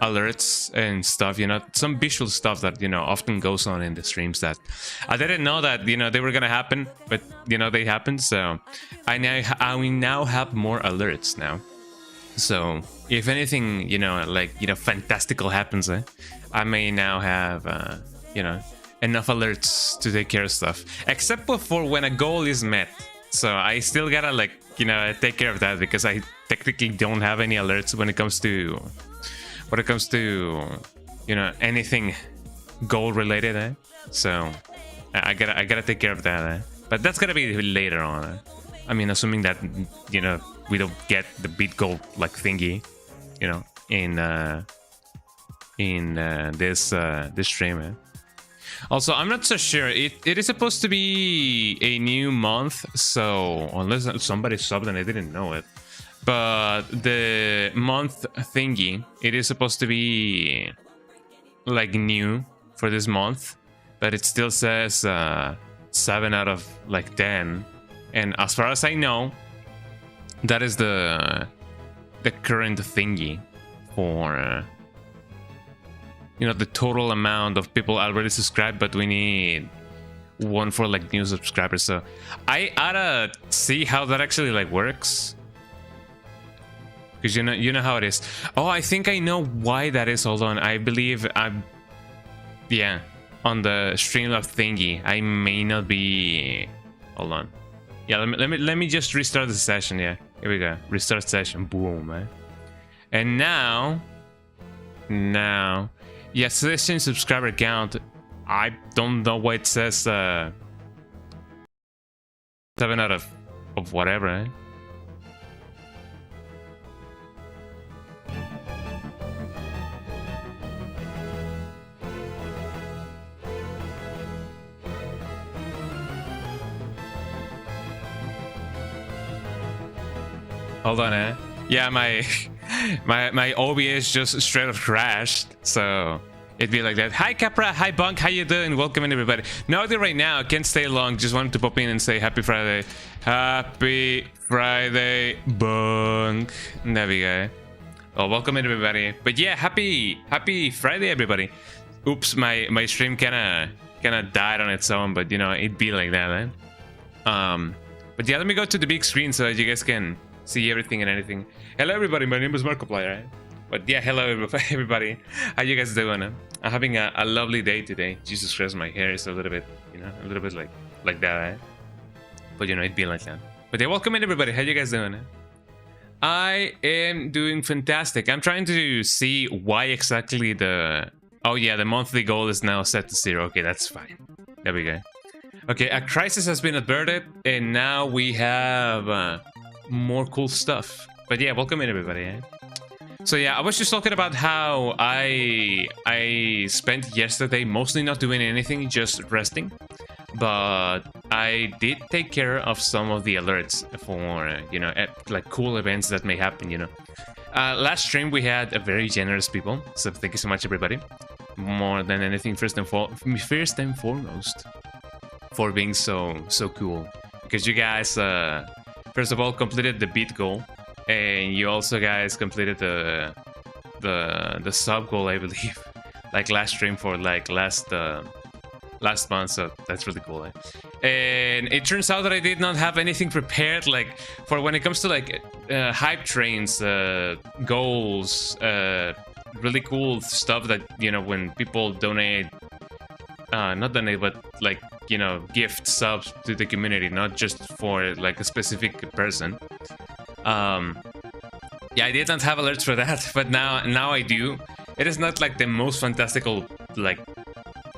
alerts and stuff, you know, some visual stuff that, you know, often goes on in the streams that I didn't know that, you know, they were gonna happen, but you know, they happened. So I now have more alerts now. So if anything, you know, like, you know, fantastical happens, I may now have, you know, enough alerts to take care of stuff, except for when a goal is met. So I still gotta, like, you know, take care of that, because I technically don't have any alerts when it comes to you know, anything goal related. So I gotta take care of that. But that's gonna be later on. I mean, assuming that, you know, we don't get the beat goal like thingy, you know, in this stream. Also, I'm not so sure. It is supposed to be a new month, so unless somebody subbed and I didn't know it. But the month thingy, it is supposed to be like new for this month, but it still says 7 out of like 10. And as far as I know, that is the current thingy for you know, the total amount of people already subscribed, but we need one for like new subscribers. So I oughta see how that actually like works, because you know how it is. Oh, I think I know why that is. Hold on, I believe yeah, on the Streamlabs thingy I may not be. Hold on. Yeah, let me just restart the session. Yeah, here we go. Restart session. Boom, man. And now, yeah, session subscriber count. I don't know why it says 7 out of whatever. Hold on, yeah, my OBS just straight up crashed, so it'd be like that. Hi Capra, hi Bunk, how you doing? Welcome in, everybody. No idea right now, can't stay long, just wanted to pop in and say happy Friday. Happy Friday, Bunk. There we go. Well, welcome in, everybody. But yeah, happy Friday, everybody. Oops, my stream kinda died on its own, but you know, it'd be like that, but yeah, let me go to the big screen so that you guys can see everything and anything. Hello everybody, my name is Markiplier. But yeah, hello everybody. How you guys doing? I'm having a lovely day today. Jesus Christ, my hair is a little bit, you know, a little bit like that. But you know, it'd be like that. But yeah, welcome in everybody. How you guys doing? I am doing fantastic. I'm trying to see why exactly the monthly goal is now set to 0. Okay, that's fine. There we go. Okay, a crisis has been averted, and now we have more cool stuff. But yeah, welcome in everybody. So yeah, I was just talking about how I spent yesterday mostly not doing anything, just resting. But I did take care of some of the alerts for, you know, like cool events that may happen, you know. Last stream we had a very generous people, so thank you so much everybody. More than anything, first and foremost, for being so cool. Because you guys, first of all, completed the beat goal. And you also guys completed the sub goal, I believe, like last stream for like last month, so that's really cool. And it turns out that I did not have anything prepared, like for when it comes to like hype trains, goals, really cool stuff that, you know, when people donate, not donate, but like, you know, gift subs to the community, not just for like a specific person. Yeah, I did not have alerts for that, but now I do. It is not like the most fantastical like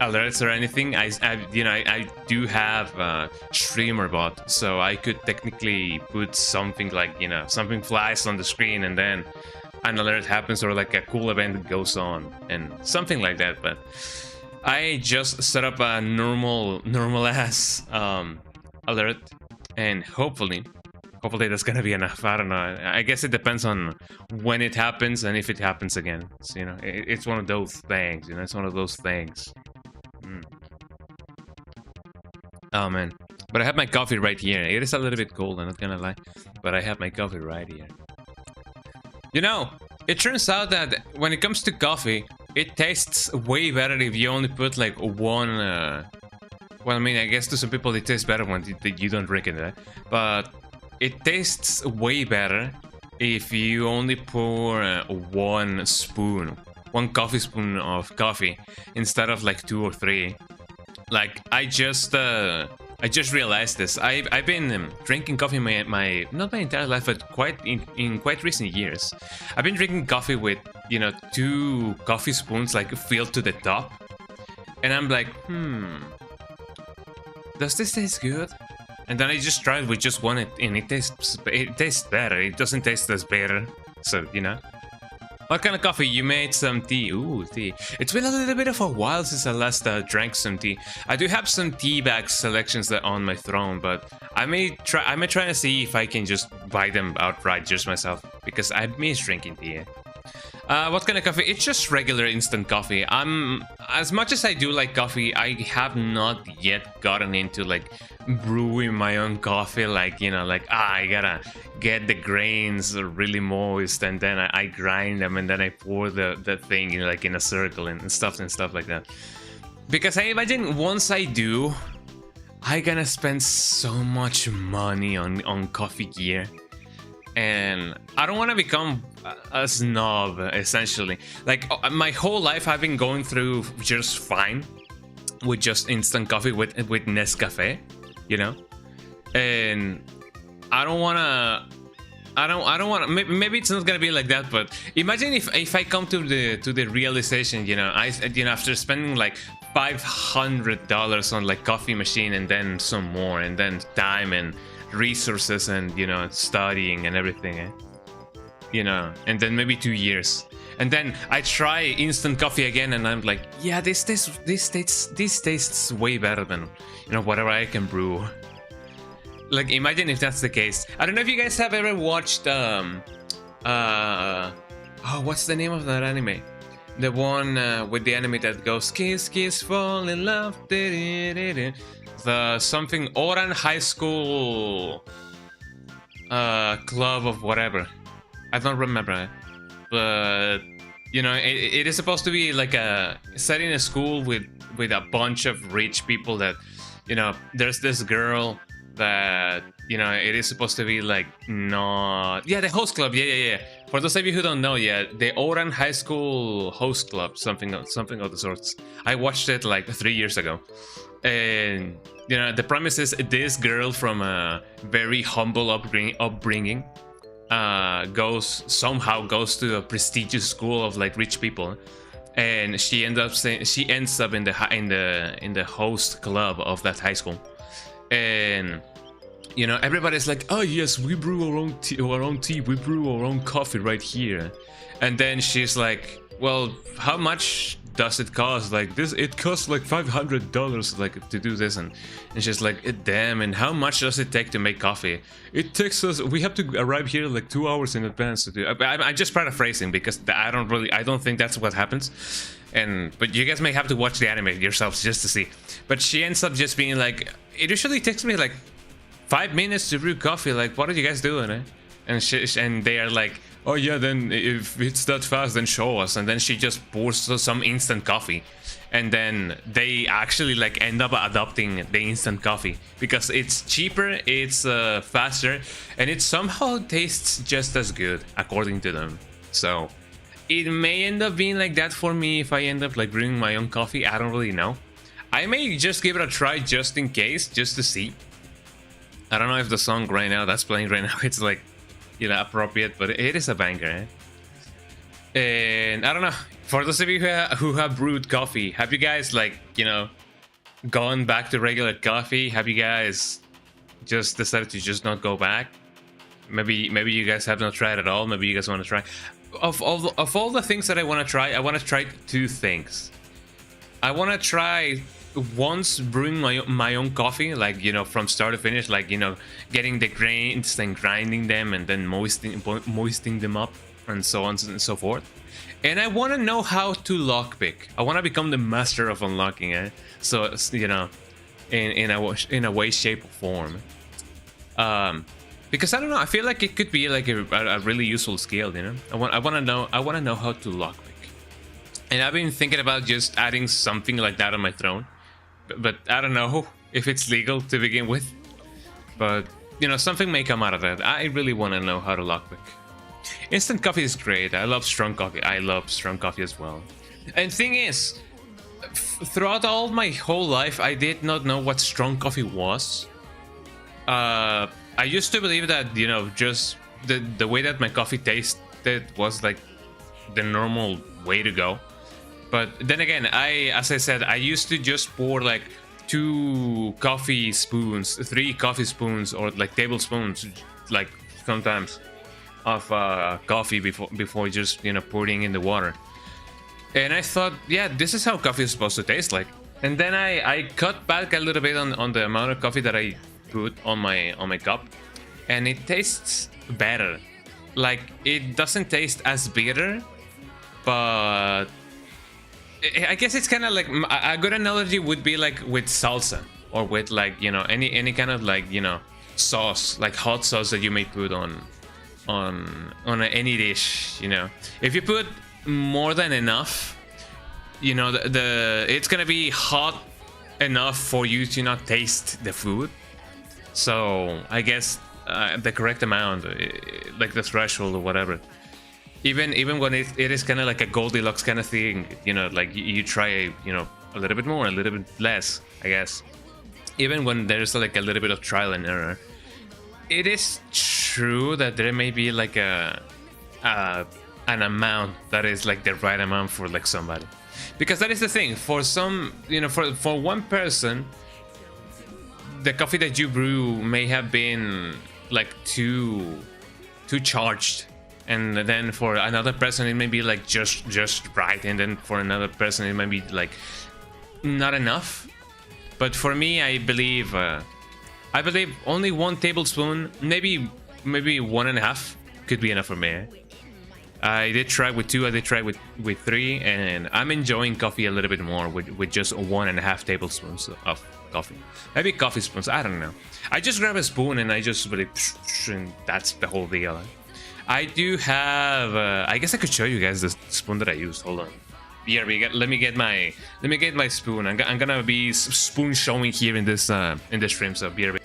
alerts or anything. I do have streamer bot, so I could technically put something like, you know, something flies on the screen and then an alert happens, or like a cool event goes on and something like that. But I just set up a normal ass alert, and hopefully that's gonna be enough. I don't know. I guess it depends on when it happens and if it happens again. So, you know, it's one of those things. You know, it's one of those things. Oh man, but I have my coffee right here. It is a little bit cold, I'm not gonna lie, but I have my coffee right here. You know, it turns out that when it comes to coffee, it tastes way better if you only put like one. Well, I mean, I guess to some people it tastes better when you don't drink it, right? But it tastes way better if you only pour one coffee spoon of coffee instead of like 2 or 3. Like I just realized this. I've been drinking coffee my not my entire life, but in quite recent years. I've been drinking coffee with 2 coffee spoons like filled to the top, and I'm like, does this taste good? And then I just tried with just one, and it tastes better. It doesn't taste as bitter. So What kind of coffee? You made some tea. Ooh, tea. It's been a little bit of a while since I last drank some tea. I do have some tea bag selections that on my throne, but I may try to see if I can just buy them outright just myself, because I miss drinking tea. What kind of coffee? It's just regular instant coffee. As much as I do like coffee, I have not yet gotten into like brewing my own coffee. Like I gotta get the grains really moist, and then I grind them, and then I pour the thing in a circle and stuff like that. Because I imagine once I do, I gonna spend so much money on coffee gear. And I don't want to become a snob, essentially. Like, my whole life I've been going through just fine with just instant coffee with Nescafe, and I don't want to maybe it's not gonna be like that, but imagine if I come to the realization, after spending like $500 on like coffee machine, and then some more, and then time and resources, and studying and everything, and then maybe 2 years, and then I try instant coffee again, and I'm like, yeah, this tastes way better than whatever I can brew. Like, imagine if that's the case. I don't know if you guys have ever watched what's the name of that anime? The one with the anime that goes kiss kiss fall in love. The something Oran High School club of whatever. I don't remember, but it is supposed to be like set in a school with a bunch of rich people that there's this girl that it is supposed to be like the host club. Yeah. For those of you who don't know, the Oran High School host club, something of the sorts. I watched it like 3 years ago, and the premise is this girl from a very humble upbringing goes to a prestigious school of like rich people, and she ends up in the host club of that high school, and everybody's like, oh yes, we brew our own tea, we brew our own coffee right here, and then she's like, well, how much does it cost? Like this, it costs like $500 like to do this, and she's like, damn, and how much does it take to make coffee? It takes us, we have to arrive here like 2 hours in advance to do. I'm just paraphrasing because I don't think that's what happens, but you guys may have to watch the anime yourselves just to see. But she ends up just being like, it usually takes me like 5 minutes to brew coffee. Like, what are you guys doing? And they are like, oh yeah, then if it's that fast, then show us. And then she just pours some instant coffee, and then they actually like end up adopting the instant coffee because it's cheaper, it's faster, and it somehow tastes just as good according to them. So it may end up being like that for me if I end up like brewing my own coffee. I don't really know. I may just give it a try just in case, just to see. I don't know if the song right now that's playing right now it's like appropriate, but it is a banger, And I don't know, for those of you who have brewed coffee, have you guys like gone back to regular coffee? Have you guys just decided to just not go back? Maybe you guys have not tried at all. Maybe you guys want to try. Of all the things that I want to try 2 things. I want to try once brewing my own coffee, like from start to finish, like getting the grains and grinding them, and then moistening them up, and so on and so forth. And I want to know how to lockpick. I want to become the master of unlocking it. So in a way, shape, or form. Because I don't know, I feel like it could be like a really useful skill, you know. I want to know how to lockpick, and I've been thinking about just adding something like that on my throne, but I don't know if it's legal to begin with. But you know, something may come out of that. I really want to know how to lockpick. Instant coffee is great. I love strong coffee. I love strong coffee as well. And thing is, throughout all my whole life, I did not know what strong coffee was. I used to believe that, you know, just the way that my coffee tasted was like the normal way to go. But then again, as I said, I used to just pour like 3 coffee spoons, or like tablespoons, like sometimes, of coffee before just, you know, pouring in the water. And I thought, yeah, this is how coffee is supposed to taste like. And then I cut back a little bit on the amount of coffee that I put on my cup, and it tastes better. Like, it doesn't taste as bitter, but I guess it's kind of like, a good analogy would be like with salsa, or with like, you know, any kind of like, you know, sauce, like hot sauce that you may put on any dish. You know, if you put more than enough, you know, it's gonna be hot enough for you to not taste the food. So I guess the correct amount, like the threshold or whatever, even when it is kind of like a Goldilocks kind of thing, you know, like you try, you know, a little bit more, a little bit less, I guess. Even when there's like a little bit of trial and error, it is true that there may be like an amount that is like the right amount for like somebody, because that is the thing. For some, you know, for one person, the coffee that you brew may have been like too charged, and then for another person it may be like just right, and then for another person it might be like not enough. But for me, I believe only 1 tablespoon, maybe 1.5 could be enough for me. I did try with 2, I did try with 3, and I'm enjoying coffee a little bit more with just 1.5 tablespoons of coffee. Maybe coffee spoons, I don't know. I just grab a spoon and I just really, and that's the whole deal. I do have, I guess I could show you guys the spoon that I used. Hold on. Here we get. Let me get my spoon. I'm gonna be spoon showing here in this stream. So here we.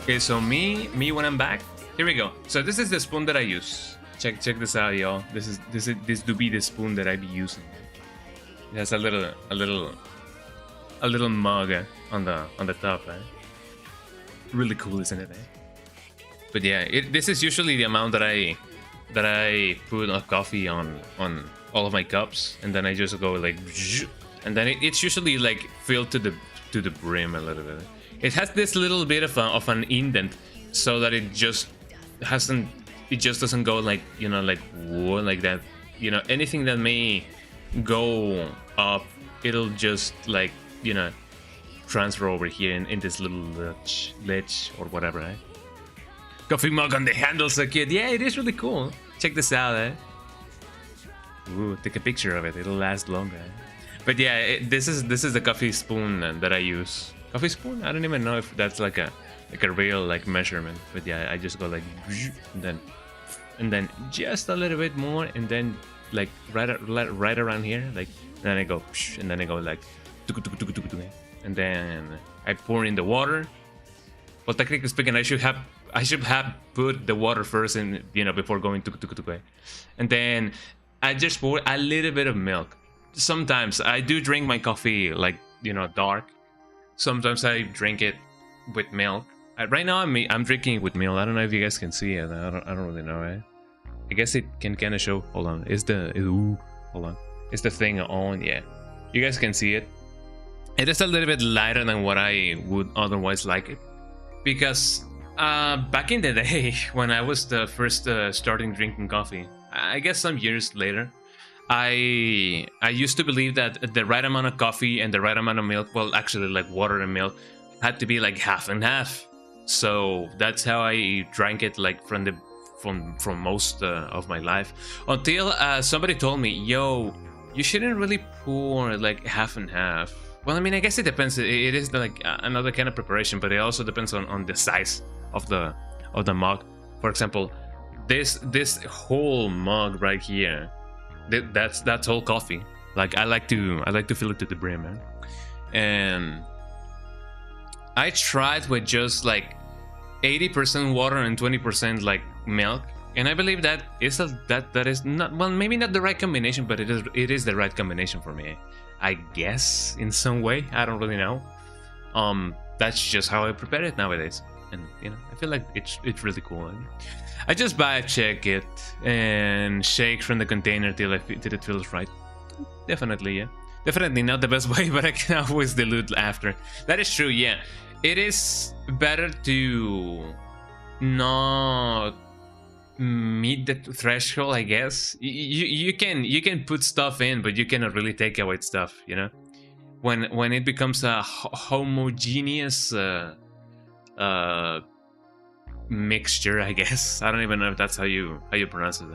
Okay, so me when I'm back, here we go. So this is the spoon that I use. Check this out, y'all. This do be the spoon that I be using. It has a little mug on the top, eh? Really cool, isn't it? Eh? But yeah, this is usually the amount that I put of coffee on all of my cups, and then I just go like, and then it's usually like filled to the brim a little bit. It has this little bit of an indent, so that it just doesn't go like, you know, like whoa, like that. You know, anything that may go up, it'll just like, you know, transfer over here in this little ledge or whatever, eh? Coffee mug on the handle, so cute. Yeah, it is really cool. Check this out, eh? Ooh, take a picture of it. It'll last longer. Eh? But yeah, this is the coffee spoon that I use. Coffee spoon? I don't even know if that's like a real like measurement. But yeah, I just go like, and then just a little bit more, and then like right around here, like, and then I go, and then I go like, and then I pour in the water. Well, technically speaking, I should have put the water first, and you know, before going to, and then I just pour a little bit of milk. Sometimes I do drink my coffee like, you know, dark. Sometimes I drink it with milk. Right now I'm drinking it with milk. I don't know if you guys can see it. I don't really know, eh? I guess it can kind of show. Hold on. Hold on. Is the thing on? Yeah. You guys can see it. It is a little bit lighter than what I would otherwise like it, because back in the day when I was the first starting drinking coffee, I guess some years later, I used to believe that the right amount of coffee and the right amount of milk, well, actually like water and milk, had to be like half and half. So that's how I drank it like from most of my life, until somebody told me, yo, you shouldn't really pour like half and half. Well, I mean, I guess it depends. It is like another kind of preparation, but it also depends on the size of the mug. For example, this whole mug right here, that's whole coffee. Like I like to fill it to the brim, man. And I tried with just like 80% water and 20% like milk, and I believe that is that is not, well, maybe not the right combination, but it is the right combination for me, I guess, in some way. I don't really know. That's just how I prepare it nowadays, and you know, I feel like it's really cool. I just check it and shake from the container till it feels right. Definitely, yeah. Definitely not the best way, but I can always dilute after. That is true, yeah. It is better to not meet the threshold, I guess. You can put stuff in, but you cannot really take away stuff, you know. When it becomes a homogeneous mixture, I guess. I don't even know if that's how you pronounce it.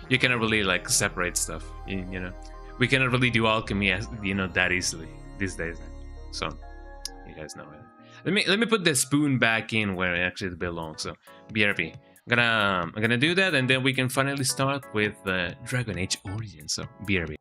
You cannot really like separate stuff, you know. We cannot really do alchemy, as you know, that easily these days. So you guys know it. Let me put the spoon back in where it actually belongs. So BRB. I'm gonna do that, and then we can finally start with Dragon Age Origins. So BRB.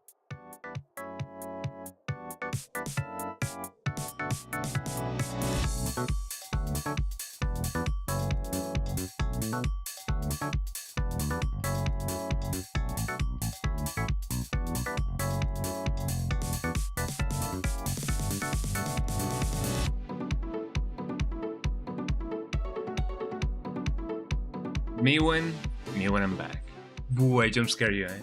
Me when I'm back. Boo, I jump scare you, eh?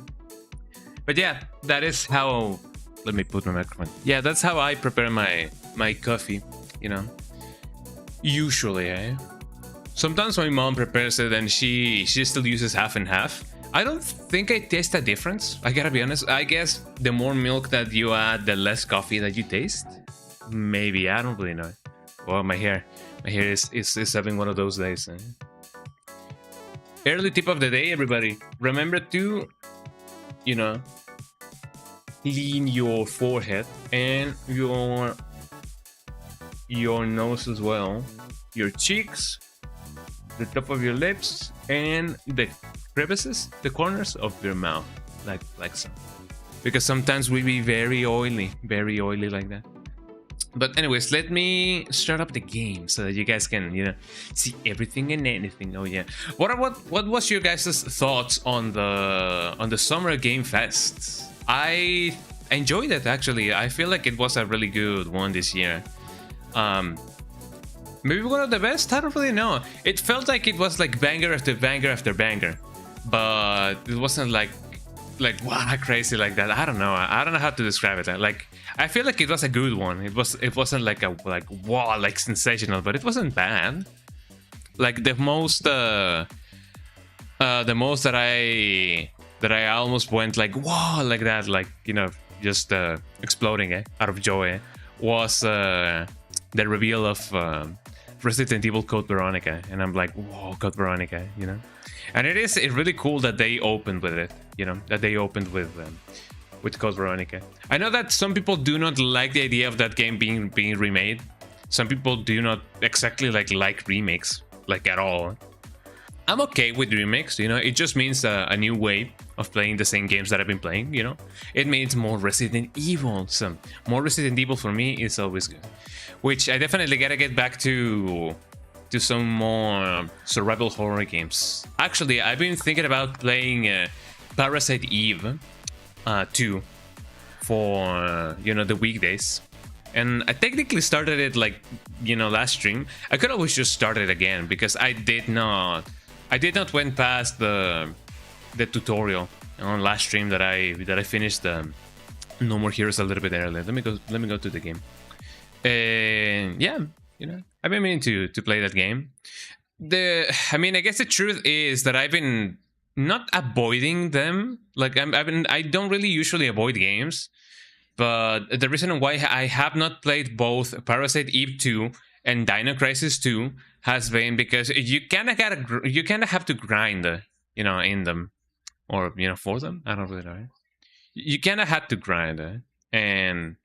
But yeah, that is how. Let me put my microphone. Yeah, that's how I prepare my coffee, you know. Usually, eh? Sometimes my mom prepares it and she still uses half and half. I don't think I taste a difference. I gotta be honest. I guess the more milk that you add, the less coffee that you taste. Maybe, I don't really know. Well, my hair is having one of those days. Eh? Early tip of the day, everybody. Remember to, you know, clean your forehead and your nose as well, your cheeks, the top of your lips, and the crevices, the corners of your mouth, like so. Because sometimes we be very oily like that. But anyways, let me start up the game so that you guys can, you know, see everything and anything. Oh yeah. What was your guys' thoughts on the Summer Game Fest? I enjoyed it, actually. I feel like it was a really good one this year. Maybe one of the best? I don't really know. It felt like it was like banger after banger after banger, but it wasn't like wow, crazy like that. I don't know. I don't know how to describe it. Like, I feel like it was a good one. It wasn't like a wow, like sensational, but it wasn't bad. Like the most that I almost went like wow, like that, like, you know, just exploding out of joy was the reveal of Resident Evil Code Veronica, and I'm like, whoa, Code Veronica, you know. And it's really cool that they opened with it, you know, that they opened with Code Veronica. I know that some people do not like the idea of that game being remade. Some people do not exactly like remakes, like at all. I'm okay with remakes, you know. It just means a new way of playing the same games that I've been playing, you know. It means more Resident Evil. So more Resident Evil for me is always good. Which I definitely gotta get back to some more survival horror games. Actually, I've been thinking about playing Parasite Eve 2 for you know, the weekdays, and I technically started it like, you know, last stream. I could always just start it again because I did not went past the tutorial on last stream that I finished No More Heroes a little bit earlier. Let me go to the game. Yeah, you know, I've been meaning to play that game. I mean, I guess the truth is that I've been not avoiding them. Like I don't really usually avoid games, but the reason why I have not played both Parasite Eve 2 and Dino Crisis 2 has been because you kind of have to grind, in them, or for them. I don't really know. You kind of have to grind, and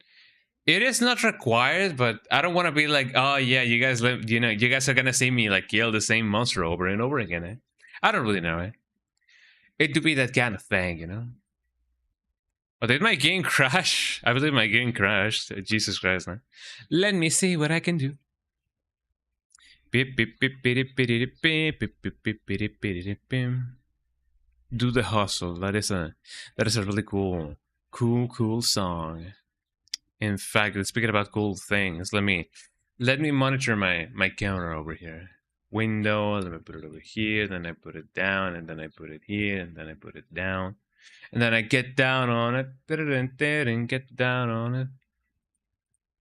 it is not required. But I don't want to be like, oh yeah, you guys live, you guys are gonna see me like kill the same monster over and over again. I don't really know. It to be that kind of thing. Oh, did my game crash? I believe my game crashed. Jesus Christ, man. Let me see what I can do. Do the hustle. That is a really cool song. In fact, speaking about cool things, let me monitor my camera over here. Window, let me put it over here, then I put it down, and then I put it here, and then I put it down. And then I get down on it, and get down on it.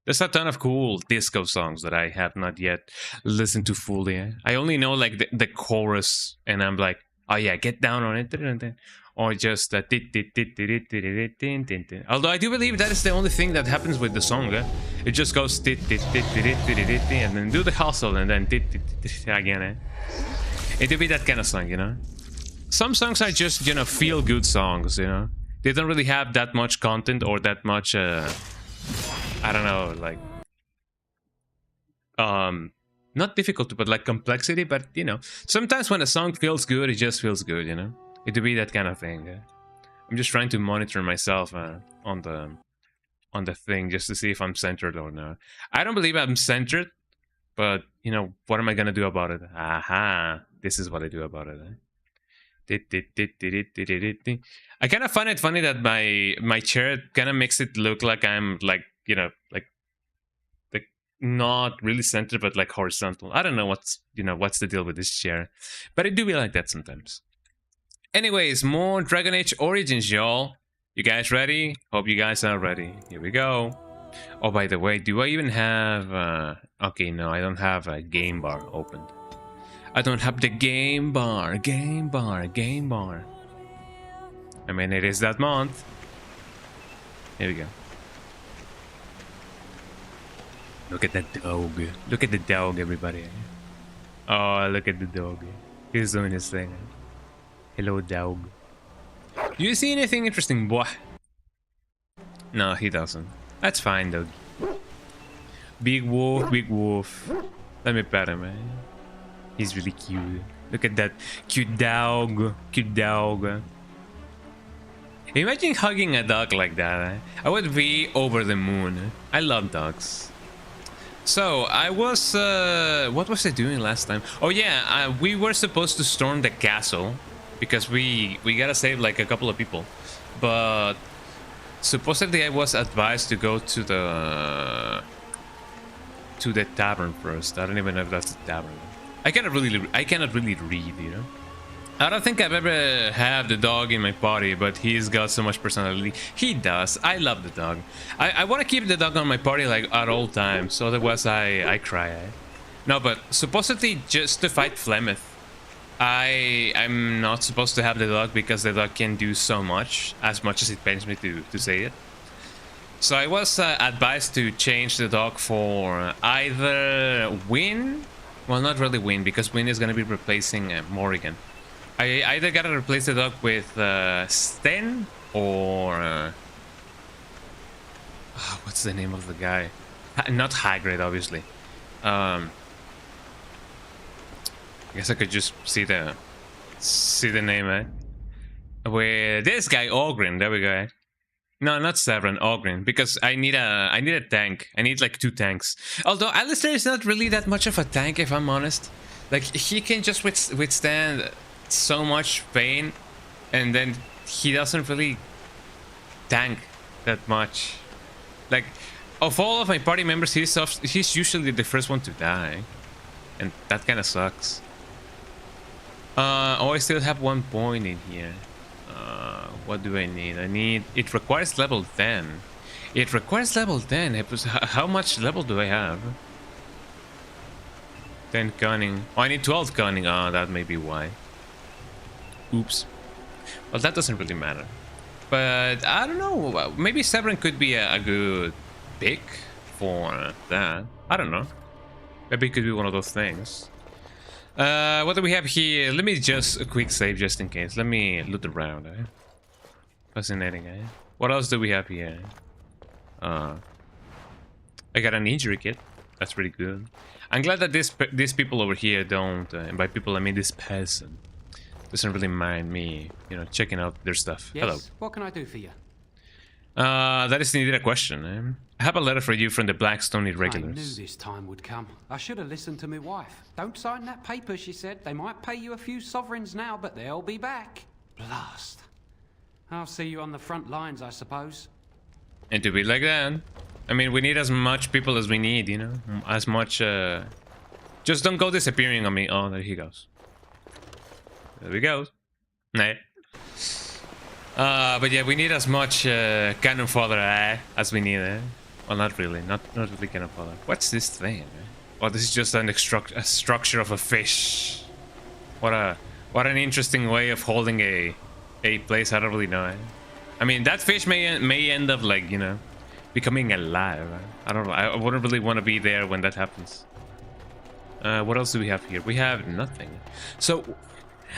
There's a ton of cool disco songs that I have not yet listened to fully. I only know like the chorus, and I'm like, oh yeah, get down on it, or just although I do believe that is the only thing that happens with the song. It just goes and then do the hustle, and then again. It would be that kind of song, Some songs are just, feel good songs, They don't really have that much content or that much, I don't know, like, not difficult, but like complexity. But, sometimes when a song feels good, it just feels good, It would be that kind of thing. I'm just trying to monitor myself on the thing just to see if I'm centered or not. I don't believe I'm centered, but, what am I going to do about it? Aha, this is what I do about it, I kind of find it funny that my chair kind of makes it look like I'm like not really centered, but like horizontal. I don't know what's the deal with this chair, but it do be like that sometimes. Anyways, more Dragon Age Origins, y'all. You guys ready? Hope you guys are ready. Here we go. Oh, by the way, do I even have okay, no, I don't have a game bar opened. I don't have the game bar. I mean, it is that month. Here we go. Look at that dog. Look at the dog, everybody. Oh, look at the dog. He's doing his thing. Hello, dog. Do you see anything interesting, boy? No, he doesn't. That's fine, dog. Big wolf. Let me pet him, man. He's really cute. Look at that cute dog. Imagine hugging a dog like that. I would be over the moon. I love dogs. So, I was... what was I doing last time? Oh yeah, we were supposed to storm the castle. Because we gotta save like a couple of people. But... supposedly I was advised to go to the tavern first. I don't even know if that's the tavern. I cannot really read, I don't think I've ever had the dog in my party, but he's got so much personality. He does. I love the dog. I want to keep the dog on my party like at all times, so otherwise I cry. No, but supposedly just to fight Flemeth, I'm not supposed to have the dog because the dog can do so much as it pains me to say it. So I was advised to change the dog for either Win. Well, not really Win, because Win is going to be replacing Morrigan. I either gotta replace the dog with Sten or what's the name of the guy? Not Hagrid, obviously. I guess I could just see the name, with this guy, Ogren. There we go. No, not Severin, Ogren, because I need a tank. I need like 2 tanks. Although Alistair is not really that much of a tank, if I'm honest. Like, he can just withstand so much pain, and then he doesn't really tank that much. Like, of all of my party members, he's usually the first one to die, and that kind of sucks. Oh, I still have 1 point in here. What do I need? It requires level 10. It requires level 10. How much level do I have? 10 cunning. Oh, I need 12 cunning. Oh, that may be why. Oops. Well, that doesn't really matter. But I don't know. Maybe Severin could be a good pick for that. I don't know. Maybe it could be one of those things. What do we have here? Let me just a quick save just in case. Let me loot around. Fascinating. What else do we have here? I got an injury kit. That's pretty good. I'm glad that these people over here don't, and by people I mean this person, doesn't really mind me, you know, checking out their stuff. Yes. Hello. What can I do for you? That is indeed a question. I have a letter for you from the Blackstone I knew Irregulars. this time would come. I should have listened to my wife. Don't sign that paper, she said. They might pay you a few sovereigns now, but they'll be back. Blast. I'll see you on the front lines, I suppose. And to be like that, I mean, we need as much people as we need, you know, as much. Just don't go disappearing on me. Oh, there he goes. There we go. Nah. But yeah, we need as much cannon fodder as we need. Well, not really. Not really cannon fodder. What's this thing? Oh, this is just a structure of a fish. What an interesting way of holding a place. I don't really know. I mean, that fish may end up like, you know, becoming alive. I don't know. I wouldn't really want to be there when that happens. What else do we have here? We have nothing. So,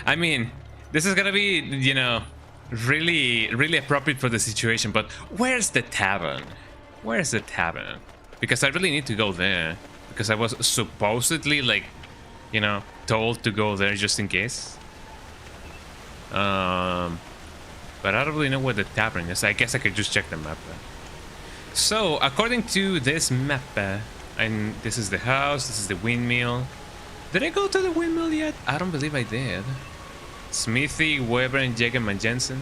I mean, this is gonna be, you know, really appropriate for the situation, but where's the tavern? Where's the tavern? Because I really need to go there, because I was supposedly, like, you know, told to go there just in case. But I don't really know where the tavern is. I guess I could just check the map. So according to this map, and this is the house, this is the windmill. Did I go to the windmill yet? I don't believe I did. Smithy, Weber, and Jagerman Jensen.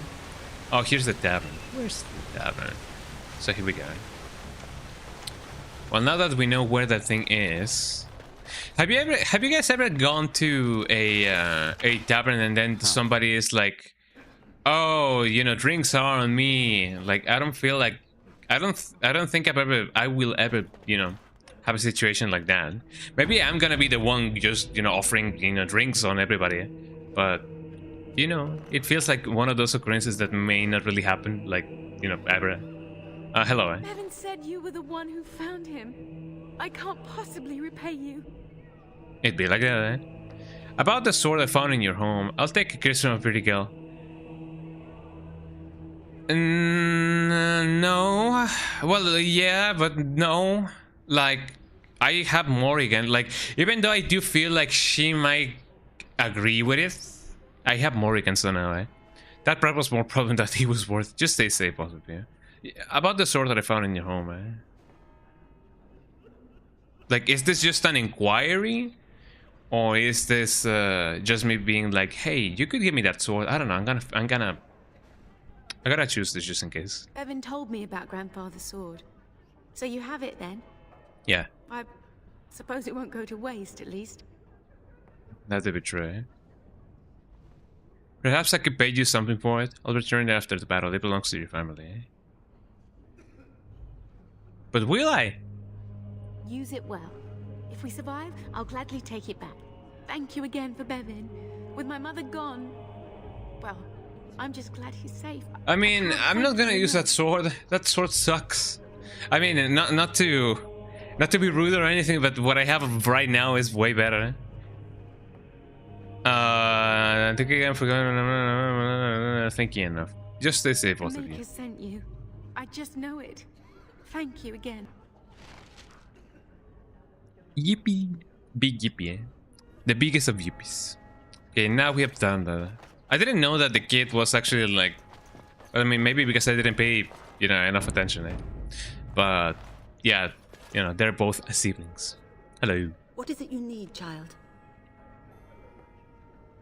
Oh, here's the tavern. Where's the tavern? So here we go. Well, now that we know where that thing is, have you guys ever gone to a tavern and then somebody is like, "Oh, you know, drinks are on me." Like, I don't feel like I don't think I will ever, you know, have a situation like that. Maybe I'm gonna be the one just, you know, offering, you know, drinks on everybody, but you know, it feels like one of those occurrences that may not really happen, like, you know, ever. Hello. Bevan said you were the one who found him. I can't possibly repay you. It'd be like that, About the sword I found in your home, I'll take a kiss from a pretty girl. No. Well, yeah, but no. Like, I have Morrigan. Like, even though I do feel like she might agree with it, I have Morrigan, so now, that probably was more problem that he was worth. Just stay safe, possibly. About the sword that I found in your home, Like, is this just an inquiry? Or is this just me being like, hey, you could give me that sword? I don't know, I gotta choose this just in case. Bevan told me about Grandfather's sword. So you have it then? Yeah. I suppose it won't go to waste, at least. That'd be true, Perhaps I could pay you something for it. I'll return it after the battle. It belongs to your family, But will I? Use it well. If we survive, I'll gladly take it back. Thank you again for Bevan. With my mother gone, well, I'm just glad he's safe. I mean, I'm not gonna use that sword. That sword sucks. I mean, not to be rude or anything, but what I have right now is way better. I think again for thank you enough. Just stay safe, both of you. Maker sent you. I just know it. Thank you again. Yippee. Big yippee, The biggest of yippies. Okay, now we have done that. I didn't know that the kid was actually like... I mean, maybe because I didn't pay, you know, enough attention, But, yeah, you know, they're both siblings. Hello. What is it you need, child?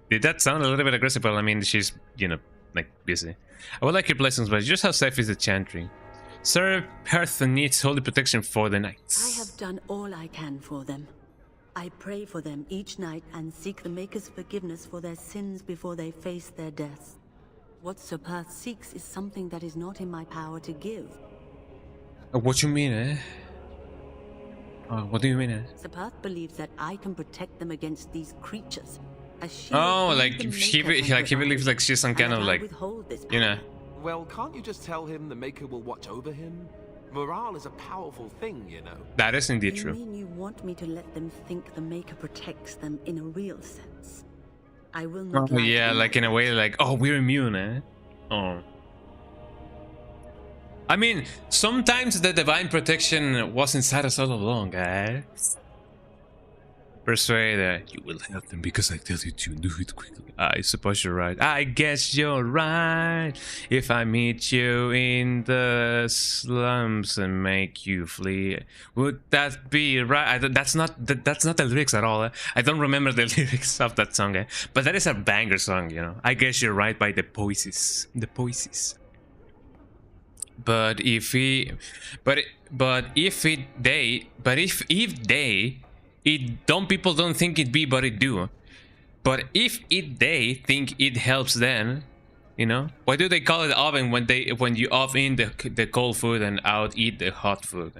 Did that sound a little bit aggressive? Well, I mean, she's, you know, like, busy. I would like your blessings, but just how safe is the chantry? Sir, Perth needs holy protection for the knights. I have done all I can for them. I pray for them each night and seek the Maker's forgiveness for their sins before they face their deaths. What Sir Perth seeks is something that is not in my power to give. What you mean, What do you mean, Sir Perth believes that I can protect them against these creatures. As she Oh, will like be the he maker like he believes like she's some and kind that of I like, withhold this you know. power. Well, can't you just tell him the Maker will watch over him? Morale is a powerful thing, you know. That is indeed You true. mean you want me to let them think the Maker protects them in a real sense? I will not Oh lie to yeah, them. like in a way, like, oh, we're immune, eh? Oh. I mean, sometimes the divine protection was inside us all along, eh? Persuade, you will help them because I tell you to do it quickly. I suppose you're right. I guess you're right. If I meet you in the slums and make you flee, would that be right? That's not the lyrics at all. Eh? I don't remember the lyrics of that song, eh? But that is a banger song, you know. I guess you're right by the Poises. The Poises. But if he, but if they, it don't people don't think it be, but it do. But if they think it helps, then, you know, why do they call it oven when you off in the cold food and out eat the hot food?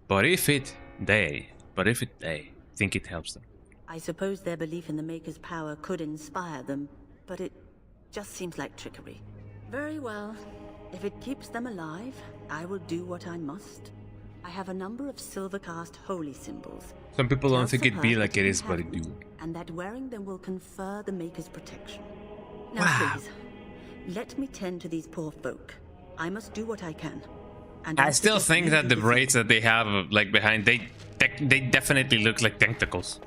But if they think it helps them. I suppose their belief in the Maker's power could inspire them, but it just seems like trickery. Very well. If it keeps them alive, I will do what I must. I have a number of silver-cast holy symbols. Some people don't Tell think it be Sir like that it you is, but it have do. them, and that wearing them will confer the Maker's protection. Now Wow. please, let me tend to these poor folk. I must do what I can. And I still suggest think you that do the the braids that they have like behind, they definitely look like tentacles.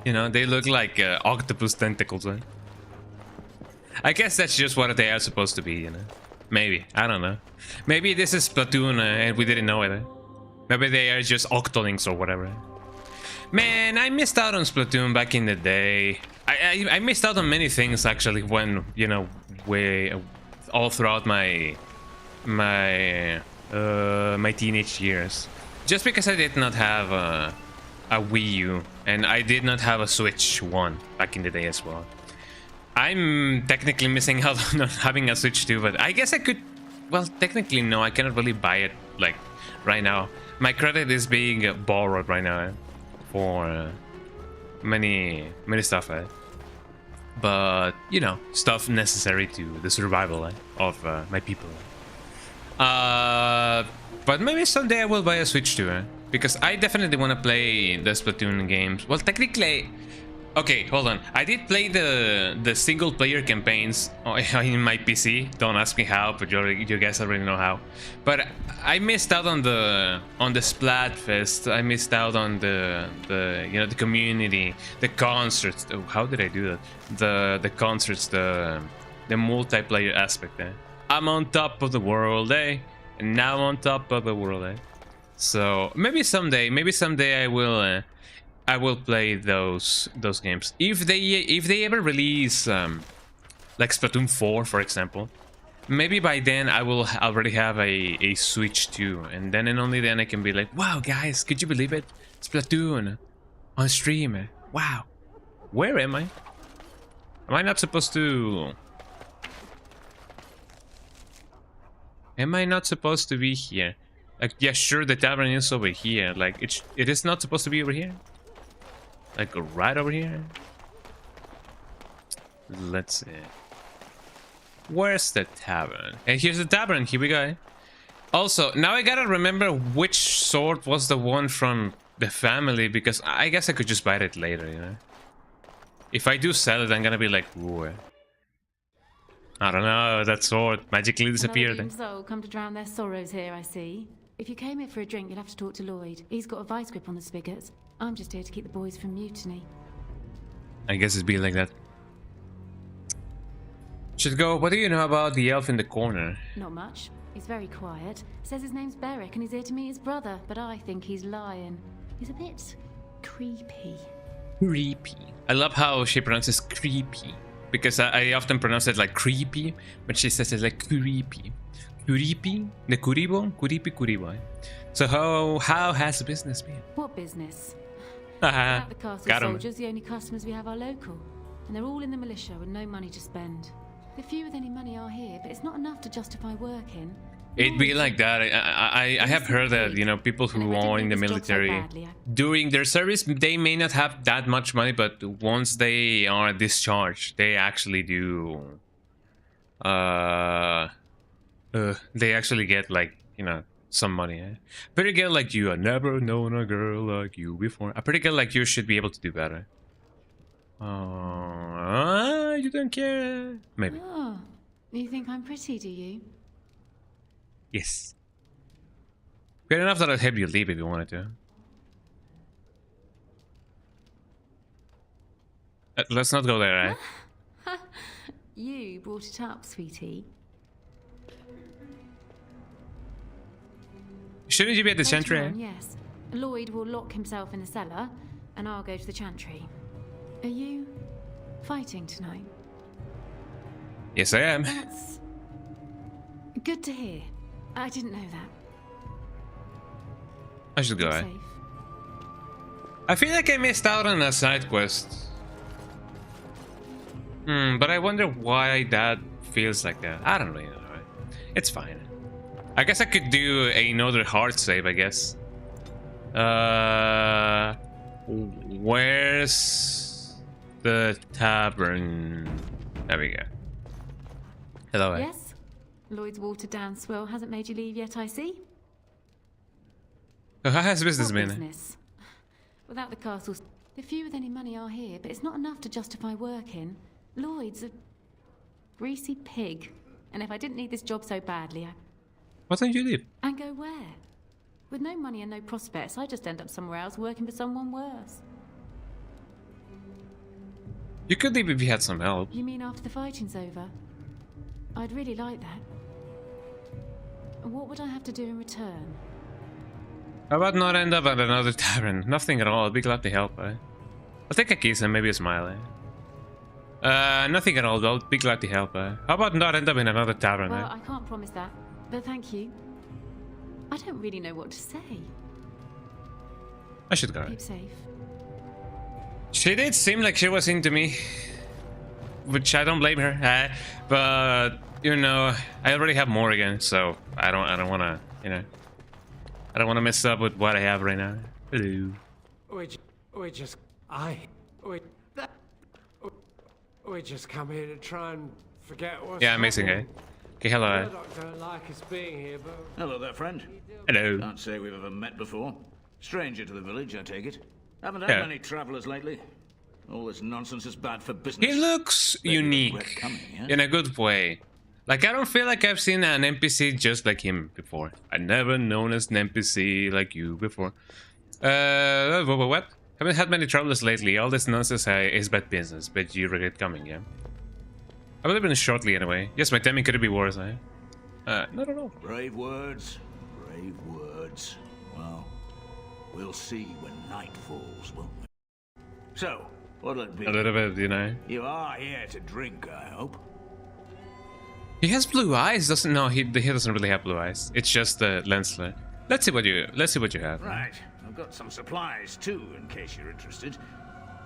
You know, they look like octopus tentacles. Right? I guess that's just what they are supposed to be. You know, maybe, I don't know. Maybe this is Splatoon and we didn't know it. Eh? Maybe they are just octolings or whatever. Man, I missed out on Splatoon back in the day. I missed out on many things actually when, you know, all throughout my teenage years. Just because I did not have a Wii U and I did not have a Switch 1 back in the day as well. I'm technically missing out on not having a Switch 2, but I guess I could. Well, technically no, I cannot really buy it like right now. My credit is being borrowed right now for many stuff, but you know, stuff necessary to the survival of my people. But maybe someday I will buy a Switch too, because I definitely want to play the Splatoon games. Well, technically, okay, hold on. I did play the single player campaigns in my PC. Don't ask me how, but you guys already know how. But I missed out on the Splatfest. I missed out on the you know, the community, the concerts. Oh, how did I do that? The concerts, the multiplayer aspect. I'm on top of the world, and now I'm on top of the world, So maybe someday I will play those games if they ever release like Splatoon 4, for example. Maybe by then I will already have a Switch 2, and then and only then I can be like, wow guys, could you believe it? Splatoon on stream. Wow. Where am I? Am I not supposed to? Am I not supposed to be here? Like, yeah, sure, the tavern is over here. Like, it is not supposed to be over here. Like, right over here. Let's see. Where's the tavern? And here's the tavern. Here we go. Also, now I gotta remember which sword was the one from the family, because I guess I could just buy it later, you know? If I do sell it, I'm gonna be like, ooh. I don't know, that sword magically disappeared. Another soul come to drown their sorrows here, I see. If you came here for a drink, you'll have to talk to Lloyd. He's got a vice grip on the spigots. I'm just here to keep the boys from mutiny. I guess it's be like that. Should go. What do you know about the elf in the corner? Not much. He's very quiet. Says his name's Beric and he's here to meet his brother, but I think he's lying. He's a bit creepy. Creepy. I love how she pronounces creepy, because I often pronounce it like creepy, but she says it like creepy. Kuripi? The Kuribo? Kuripi. So how has the business been? What business? Haha. Without the castle Got 'em. soldiers, the only customers we have are local. And they're all in the militia with no money to spend. The few with any money are here, but it's not enough to justify working. It'd be like that. I have heard that, you know, people who are in the military, during their service, they may not have that much money, but once they are discharged, they actually do. They actually get, like, you know, some money. Eh? Pretty girl like you, I never known a girl like you before. A pretty girl like you should be able to do better. You don't care? Maybe. Oh, you think I'm pretty, do you? Yes. Good enough that I'd help you leave if you wanted to. Let's not go there, eh? You brought it up, sweetie. Shouldn't you be at the Later chantry? on, yes. Lloyd will lock himself in the cellar, and I'll go to the chantry. Are you fighting tonight? Yes, I am. That's good to hear. I didn't know that. I should go, Keep eh? safe. I feel like I missed out on a side quest. But I wonder why that feels like that. I don't really know, right? It's fine. I guess I could do another hard save, I guess. Where's the tavern? There we go. Hello, eh? Yes? Lloyd's watered down swill hasn't made you leave yet, I see. So how has business What been? business? Without the castles, the few with any money are here, but it's not enough to justify working. Lloyd's a greasy pig, and if I didn't need this job so badly, Why don't you leave? and go where? With no money and no prospects, I just end up somewhere else working for someone worse. You could leave if you had some help. You mean after the fighting's over? I'd really like that. What would I have to do in return? How about not end up at another tavern? Nothing at all. I'd be glad to help, eh? I'll take a kiss and maybe a smile, eh? Nothing at all. I'll be glad to help, eh? How about not end up in another tavern, Well, eh? I can't promise that, but thank you. I don't really know what to say. I should go. Keep safe. She did seem like she was into me, which I don't blame her. But you know, I already have Morgan, so I don't want to, you know, I don't want to mess up with what I have right now. Hello. We just come here to try and forget what's Yeah, amazing, eh? happened. Okay, hello. Eh? Murdoch don't like us being here, but Hello there, friend. Hello. Can't say we've ever met before. Stranger to the village, I take it. Haven't had Yeah. many travellers lately. All this nonsense is bad for business. He looks Bet you unique regret coming, yeah? in a good way. Like, I don't feel like I've seen an NPC just like him before. I never known as an NPC like you before. What? Haven't had many travelers lately. All this nonsense is bad business, but you regret coming, yeah? I will even shortly anyway. Yes, my timing could be worse, eh? Not at all. Brave words. Brave words. Well, we'll see when night falls, won't we? So, what'll it be? A little bit, you know. You are here to drink, I hope. He has blue eyes, doesn't? No, he doesn't really have blue eyes. It's just the lens flare. Let's see what you have. Right. I've got some supplies too, in case you're interested.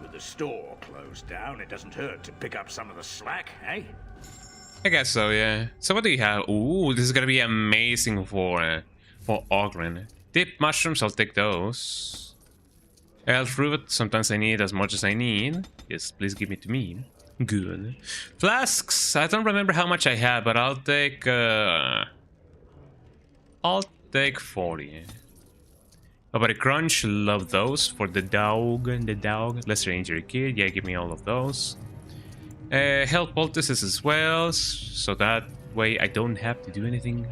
With the store closed down, it doesn't hurt to pick up some of the slack, eh? I guess so, yeah. So what do you have? Ooh, this is gonna be amazing for Ogren. Dip mushrooms, I'll take those. Elf fruit, sometimes I need as much as I need. Yes, please give it to me. Good. Flasks, I don't remember how much I have, but I'll take 40. About a crunch, love those for the dog. Lesser injury kit, yeah, give me all of those. Health poultices as well, so that way I don't have to do anything,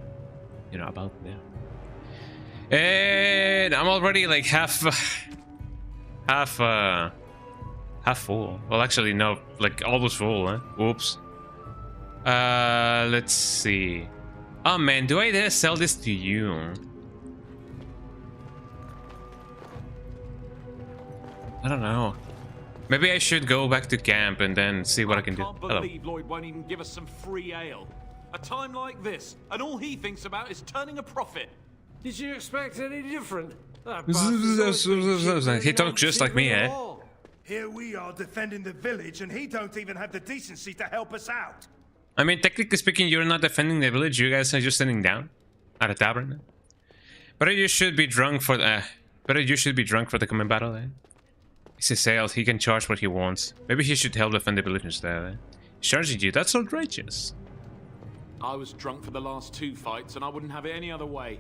you know, about them. And I'm already like half full. Well, actually, no, like almost full, huh? Oops. Let's see. Oh man, do I dare sell this to you? I don't know. Maybe I should go back to camp and then see what I can do. Can't believe Lloyd won't even give us some free ale. A time like this, and all he thinks about is turning a profit. did you expect any different? He talks just like me, eh? Here we are defending the village, and he don't even have the decency to help us out. I mean, technically speaking, you're not defending the village. You guys are just sitting down. At a tavern. But you should be drunk for the. But you should be drunk for the coming battle. It's his sales. He can charge what he wants. Maybe he should help defend the village instead. Charging you. That's outrageous. I was drunk for the last 2 fights, and I wouldn't have it any other way.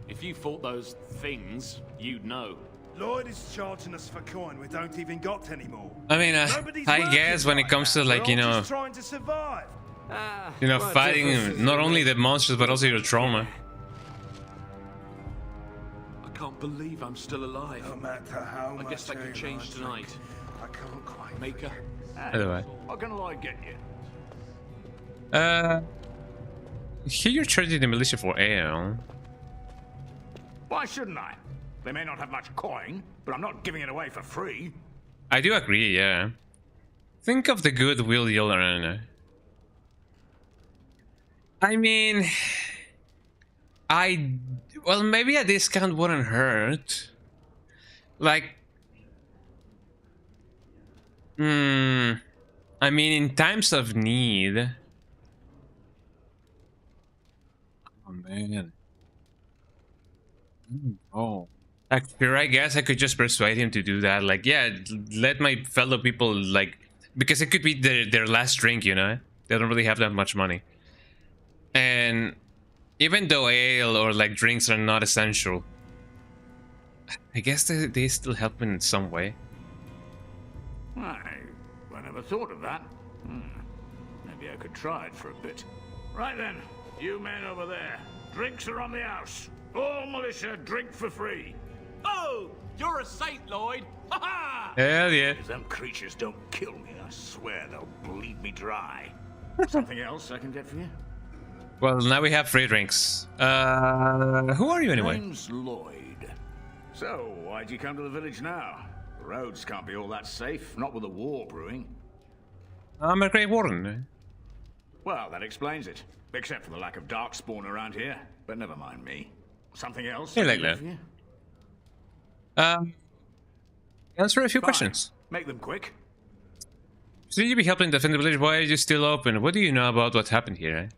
If you fought those things, you'd know. Lloyd is charging us for coin we don't even got anymore. I mean, Nobody's I working guess when it like comes that. to like, We're you all know, just trying to survive. fighting not only the monsters but also your trauma. I can't believe I'm still alive. No matter how I guess much that could ale change I tonight. drink, I can't quite Maker. Anyway. What can Lloyd get you? Here you're charging the militia for ale. Why shouldn't I? They may not have much coin, but I'm not giving it away for free. I do agree, yeah. Think of the goodwill you'll earn. I mean, well, maybe a discount wouldn't hurt. Like, I mean, in times of need. Oh man. Oh. Like, sure, I guess I could just persuade him to do that. Like, yeah, let my fellow people, like, because it could be their last drink, you know? They don't really have that much money. And even though ale or, like, drinks are not essential, I guess they still help in some way. I never thought of that. Maybe I could try it for a bit. Right then, you men over there. Drinks are on the house. All militia drink for free. Oh, you're a saint, Lloyd. Ha ha! Hell yeah. If them creatures don't kill me, I swear they'll bleed me dry. Something else I can get for you? Well, now we have free drinks. Who are you anyway? Name's Lloyd. So, why'd you come to the village now? The roads can't be all that safe, not with a war brewing. I'm a Grey Warden. Well, that explains it. Except for the lack of darkspawn around here. But never mind me. Something else? Hey, like that. Answer a few questions. Make them quick. Should you be helping defend the village? Why are you still open? What do you know about what happened here? Eh?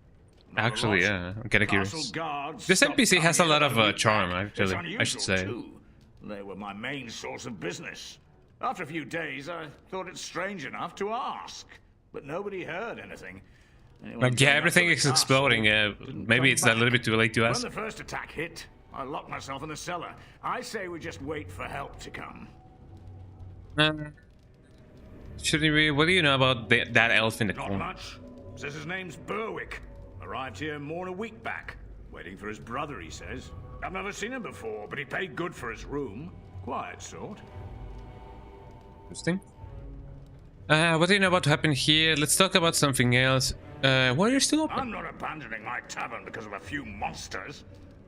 Actually, yeah, I'm kinda curious. This NPC has a lot of charm, actually, I should say. Too. They were my main source of business. After a few days, I thought it strange enough to ask. But nobody heard anything. Like, yeah, everything is exploding. Maybe it's a little bit too late to ask. When the first attack hit, I locked myself in the cellar. I say we just wait for help to come. Shouldn't we? What do you know about that elf in the Not corner? much. Says his name's Berwick. Arrived here more than a week back. Waiting for his brother, he says. I've never seen him before, but he paid good for his room. Quiet sort. Interesting. What do you know about what happened here? Let's talk about something else. Why are you still open? I'm not abandoning my tavern because of a few monsters.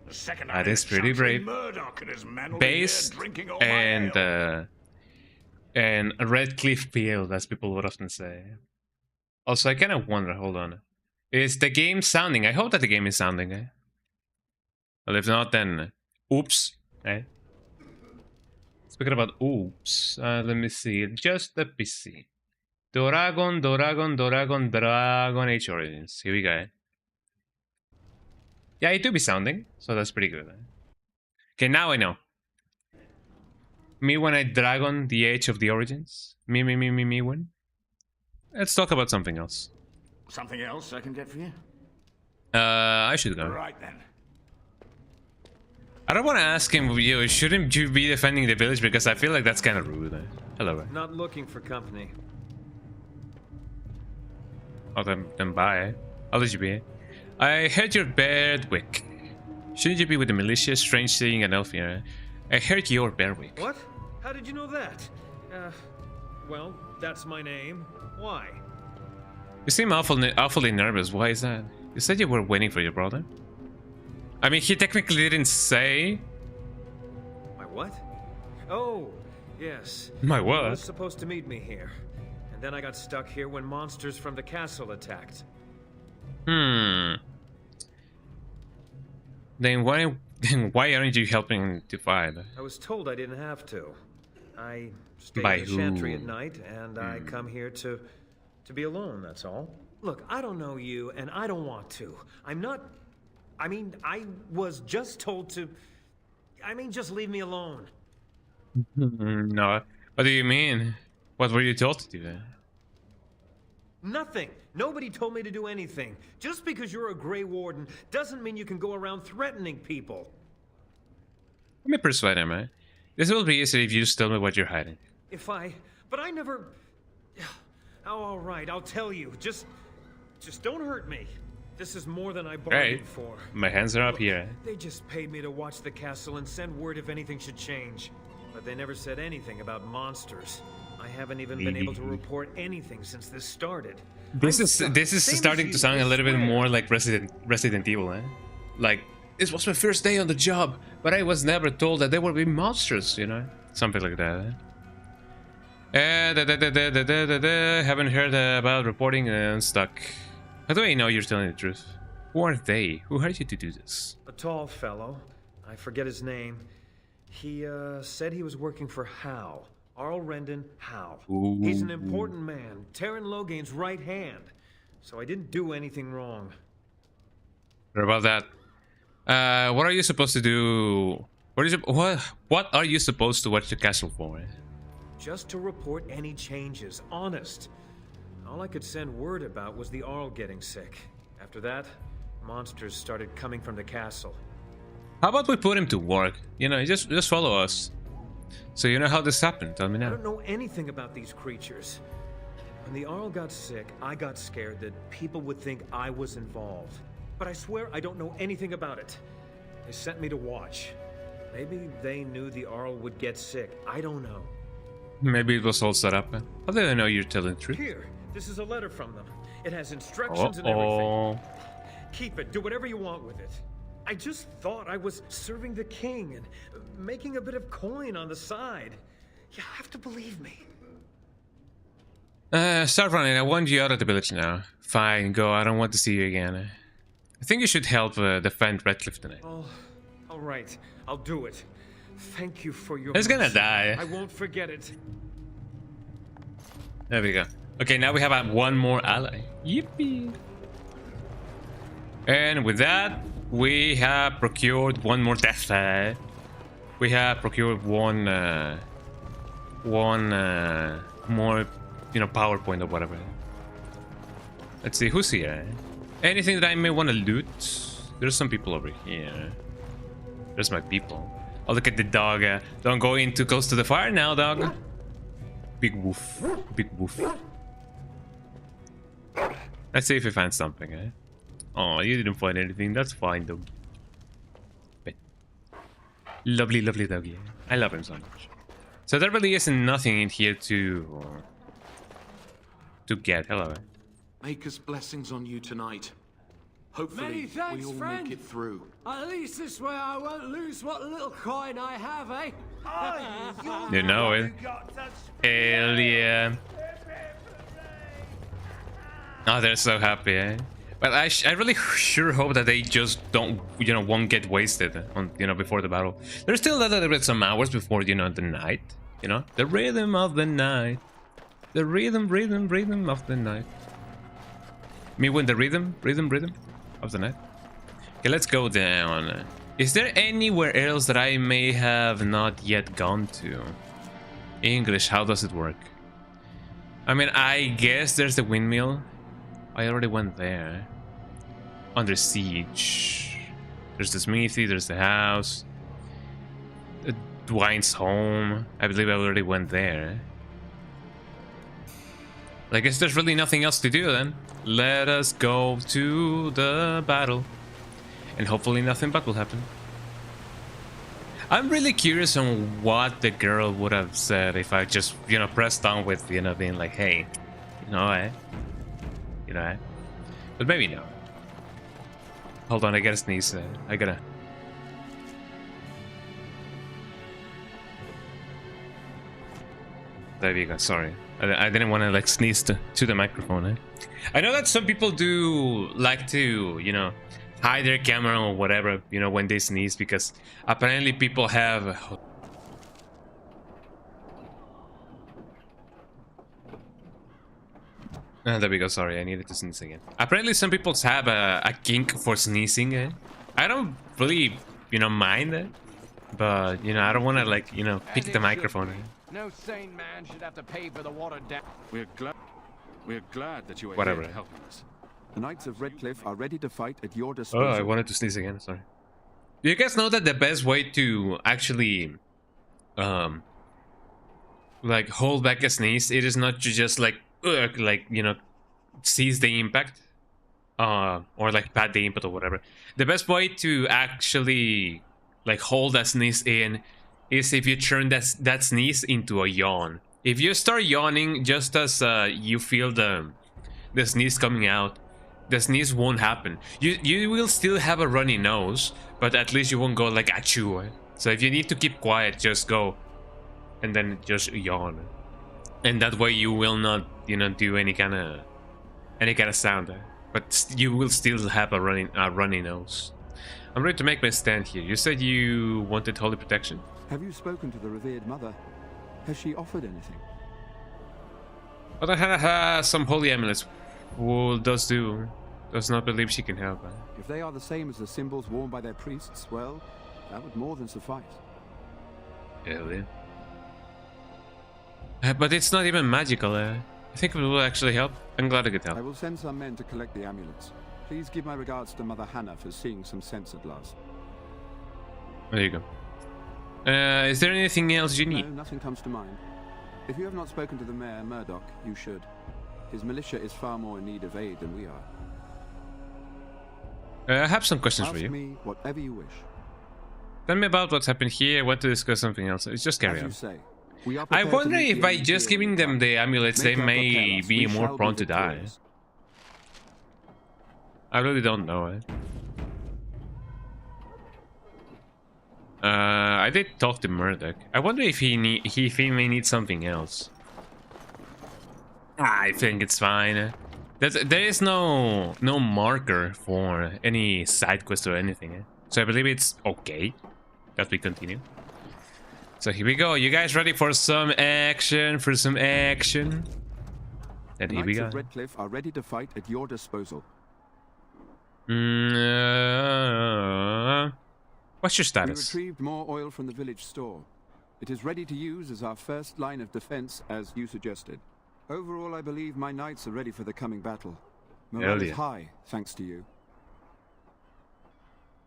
The second That is pretty brave. Murdoch and his men will Base be here drinking all my ale. and a Red Cliff PL, as people would often say. Also, I kind of wonder, hold on. Is the game sounding? I hope that the game is sounding, eh? Well, if not, then oops, eh? Speaking about oops, let me see, just let me see. Dragon Age Origins. Here we go. Eh? Yeah, it do be sounding, so that's pretty good. Eh? Okay, now I know. Me when I Dragon the Age of the Origins. Me when. Let's talk about something else. Something else I can get for you? I should go. Right then. I don't want to ask him, yo, shouldn't you be defending the village? Because I feel like that's kind of rude. Eh? Hello. Eh? Not looking for company. Oh, then bye. Eh? I'll let you be. I heard you're Berwick. Shouldn't you be with the militia? Strange seeing an elf here. I heard you're Berwick. What? How did you know that? Well, that's my name. Why? You seem awfully nervous. Why is that? You said you were waiting for your brother. I mean, he technically didn't say. My what? Oh, yes. My He what? was supposed to meet me here. And then I got stuck here when monsters from the castle attacked. Then why aren't you helping to fight? I was told I didn't have to. I stay By in the chantry who? at night, and I come here to be alone, that's all. Look, I don't know you, and I don't want to. I'm not... I mean, I was just told to... I mean, just leave me alone. No. What do you mean? What were you told to do then? Nothing. Nobody told me to do anything. Just because you're a Grey Warden doesn't mean you can go around threatening people. Let me persuade him, eh? This will be easy if you just tell me what you're hiding. But I never... Oh, all right, I'll tell you. Just don't hurt me. This is more than I bargained for. My hands are up here. They just paid me to watch the castle and send word if anything should change. But they never said anything about monsters. I haven't even been able to report anything since this started. This is starting to sound a little bit more like Resident Evil, eh? Like, this was my first day on the job, but I was never told that there would be monsters, you know? Something like that, eh? Haven't heard about reporting and stuck. How do I know you're telling the truth? Who are they? Who hired you to do this? A tall fellow. I forget his name. He, said he was working for Hal. Arl Rendon Hal. Ooh. He's an important man. Terran Logain's right hand. So I didn't do anything wrong. What about that? What are you supposed to do? What are you supposed to watch the castle for? Just to report any changes, honest. All I could send word about was the Arl getting sick. After that, monsters started coming from the castle. How about we put him to work? You know, just follow us. So you know how this happened, tell me now. I don't know anything about these creatures. When the Arl got sick, I got scared that people would think I was involved. But I swear I don't know anything about it. They sent me to watch. Maybe they knew the Arl would get sick. I don't know. Maybe it was all set up. How do I know you're telling the truth? Here, this is a letter from them. It has instructions and everything. Keep it. Do whatever you want with it. I just thought I was serving the king and making a bit of coin on the side. You have to believe me. Start running. I want you out of the village now. Fine, go. I don't want to see you again. I think you should help defend Redcliffe tonight. Oh, all right. I'll do it. Thank you for your... He's gonna die. I won't forget it. There we go. Okay, now we have one more ally. Yippee! And with that, we have procured one more death. We have procured one more, you know, PowerPoint or whatever. Let's see who's here. Anything that I may want to loot? There's some people over here. There's my people. Oh, look at the dog. Don't go in too close to the fire now, dog. Big woof. Big woof. Let's see if we find something, eh? Oh, you didn't find anything. That's fine, though. But lovely, lovely doggy. I love him so much. So there really isn't nothing in here to get. Hello. Maker's blessings on you tonight. Hopefully, Many thanks, we all friend. make it through. At least this way I won't lose what little coin I have, eh? You know it. Hell yeah. Oh, they're so happy, eh? But I really sure hope that they just don't, you know, won't get wasted on, you know, before the battle. There's still a little bit some hours before, you know, the night. You know, the rhythm of the night. The rhythm of the night. Me win the rhythm of the night. Okay, let's go down. Is there anywhere else that I may have not yet gone to? English, how does it work? I mean, I guess there's the windmill. I already went there. Under siege. There's the smithy, there's the house. Dwayne's home. I believe I already went there. I guess there's really nothing else to do then. Let us go to the battle. And hopefully nothing bad will happen. I'm really curious on what the girl would have said if I just, you know, pressed on with, you know, being like, hey, you know, you know, but maybe no. Hold on, I gotta sneeze. I gotta. There you go. Sorry, I didn't want to like sneeze to the microphone. Eh? I know that some people do like to, you know, hide their camera or whatever, you know, when they sneeze, because apparently people have. There we go. Sorry, I needed to sneeze again. Apparently, some people have a kink for sneezing. Eh? I don't really, mind it. But, I don't want to, like, pick the microphone. No sane man should have to pay for the water down. We're glad that you are Whatever. here helping us. The Knights of Redcliffe are ready to fight at your Oh, disposal. I wanted to sneeze again. Sorry. You guys know that the best way to actually, like, hold back a sneeze, it is not to just, like, seize the impact. Or, like, pat the input or whatever. The best way to actually, like, hold a sneeze in is if you turn that sneeze into a yawn. If you start yawning just as you feel the sneeze coming out, the sneeze won't happen. You will still have a runny nose, but at least you won't go like achoo. So if you need to keep quiet, just go and then just yawn, and that way you will not do any kind of sound, but you will still have a runny nose. I'm ready to make my stand here. You said you wanted holy protection. Have you spoken to the revered mother? Has she offered anything? But I have some holy amulets. Who does not believe she can help. If they are the same as the symbols worn by their priests, well, that would more than suffice. Yeah. But it's not even magical. I think it will actually help. I'm glad I could help. I will send some men to collect the amulets. Please give my regards to Mother Hannah for seeing some sense at last. There you go. Is there anything else you need? No, nothing comes to mind. If you have not spoken to the Mayor, Murdoch, you should. His militia is far more in need of aid than we are. I have some questions for you. Ask me whatever you wish. Tell me about what's happened here. I want to discuss something else. It's just carry on. As you say, we are I prepared to wonder meet if the by ENG just giving them the amulets, they may be more prone to die. I really don't know. I did talk to Murdoch. I wonder if he may need something else. I think it's fine. There is no marker for any side quest or anything. So I believe it's okay that we continue. So here we go. You guys ready for some action? And here we go. Knights of Redcliffe are ready to fight at your disposal. What's your status? We retrieved more oil from the village store. It is ready to use as our first line of defense, as you suggested. Overall, I believe my knights are ready for the coming battle. Morale is high, thanks to you.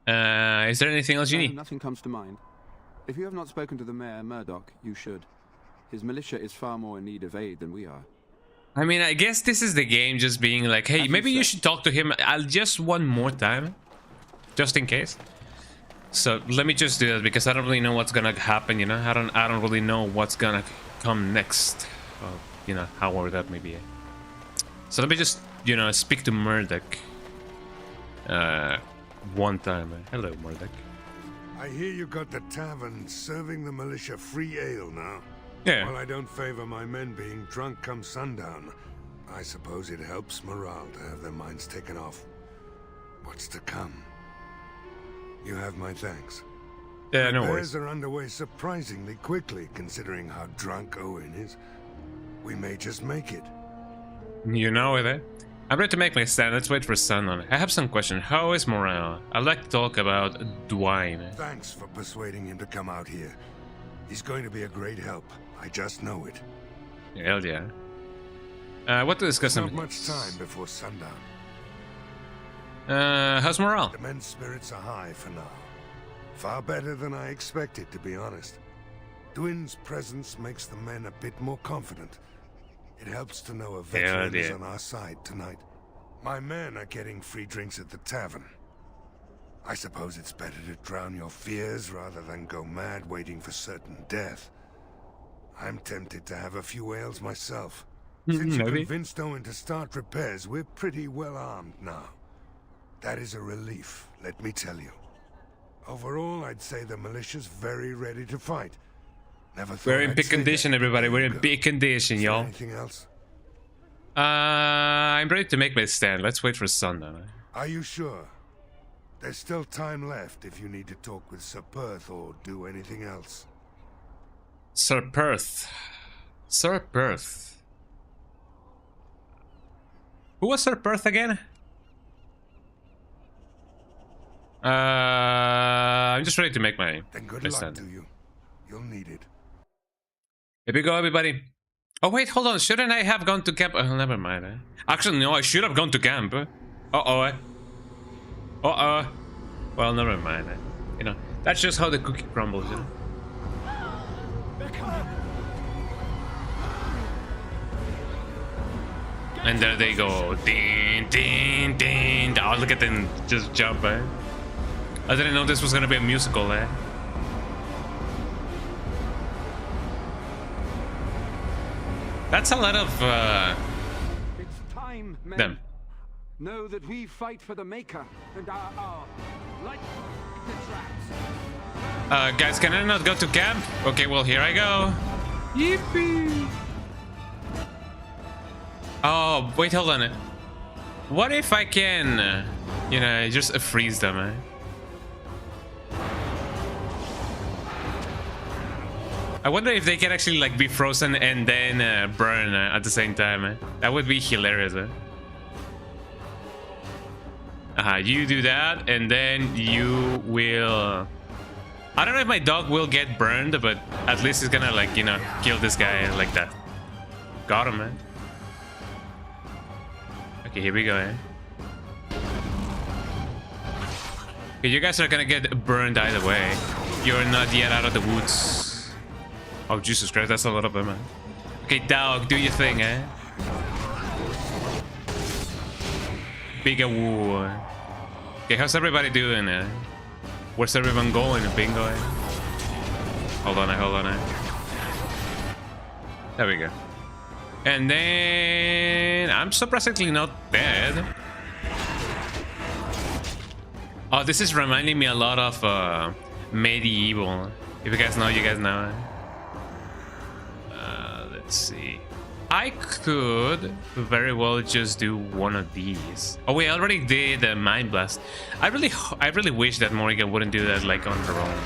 Is there anything else you need? Nothing comes to mind. If you have not spoken to the Mayor, Murdoch, you should. His militia is far more in need of aid than we are. I mean, I guess this is the game just being like, hey, maybe you should talk to him. I'll just one more time, just in case. So let me just do that because I don't really know what's gonna happen. I don't really know what's gonna come next. However that may be. So let me just speak to Murdoch. One time. Hello, Murdoch. I hear you got the tavern serving the militia free ale now. Yeah. Well, I don't favor my men being drunk come sundown. I suppose it helps morale to have their minds taken off what's to come. You have my thanks. Yeah, no worries. Repairs are underway surprisingly quickly, considering how drunk Owen is. We may just make it. You know it. I'm ready to make my stand. Let's wait for sundown. I have some questions. How is morale? I'd like to talk about Dwayne. Thanks for persuading him to come out here. He's going to be a great help. I just know it. Hell yeah. What to discuss? Not much time before sundown. How's morale? The men's spirits are high for now. Far better than I expected, to be honest. Dwin's presence makes the men a bit more confident. It helps to know a veteran is on our side tonight. My men are getting free drinks at the tavern. I suppose it's better to drown your fears rather than go mad waiting for certain death. I'm tempted to have a few ales myself. Since you convinced Owen to start repairs, we're pretty well armed now. That is a relief, let me tell you. Overall, I'd say the militia's very ready to fight. Never thought We're in big condition, everybody. We're in big condition, y'all. Anything else? I'm ready to make my stand. Let's wait for sundown. Are you sure? There's still time left if you need to talk with Sir Perth or do anything else. Sir Perth. Sir Perth. Who was Sir Perth again? I'm just ready to make my luck to you. You'll need it. Here we go, everybody. Oh wait, hold on. Shouldn't I have gone to camp? Oh, never mind. Actually, no. I should have gone to camp. Well, never mind. You know, that's just how the cookie crumbles. You know? And there they go. Ding, ding, ding. Oh, look at them just jump. I didn't know this was gonna be a musical. That's a lot of It's time, men. them. Know that we fight for the Maker and our light the traps. Guys, can I not go to camp? Okay, well, here I go. Yippee! Oh, wait, hold on. What if I can, you know, just freeze them, I wonder if they can actually, like, be frozen and then burn at the same time. That would be hilarious. You do that, and then you will... I don't know if my dog will get burned, but at least he's gonna, like, you know, kill this guy like that. Got him, man. Okay, here we go, Okay, you guys are gonna get burned either way. You're not yet out of the woods. Oh, Jesus Christ, that's a lot of them, man. Okay, dog, do your thing, Bigger woo. Okay, how's everybody doing, Where's everyone going, bingo? Hold on. There we go. And then I'm surprisingly not dead. Oh, this is reminding me a lot of Medieval. If you guys know, you guys know. Let's see. I could very well just do one of these. Oh, we already did the Mind Blast. I really wish that Morrigan wouldn't do that like on her own.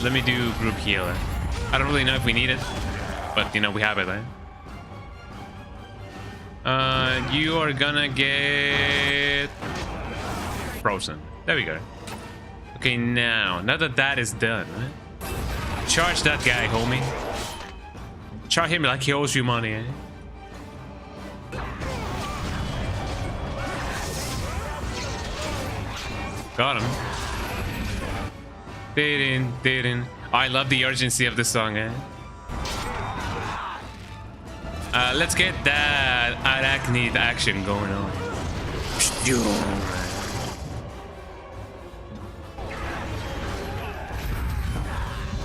Let me do group heal. I don't really know if we need it, but you know we have it. You are gonna get frozen. There we go. Okay, now that that is done, charge that guy, homie. Charge him like he owes you money. Got him. Didn't. I love the urgency of the song, Let's get that arachnid action going on.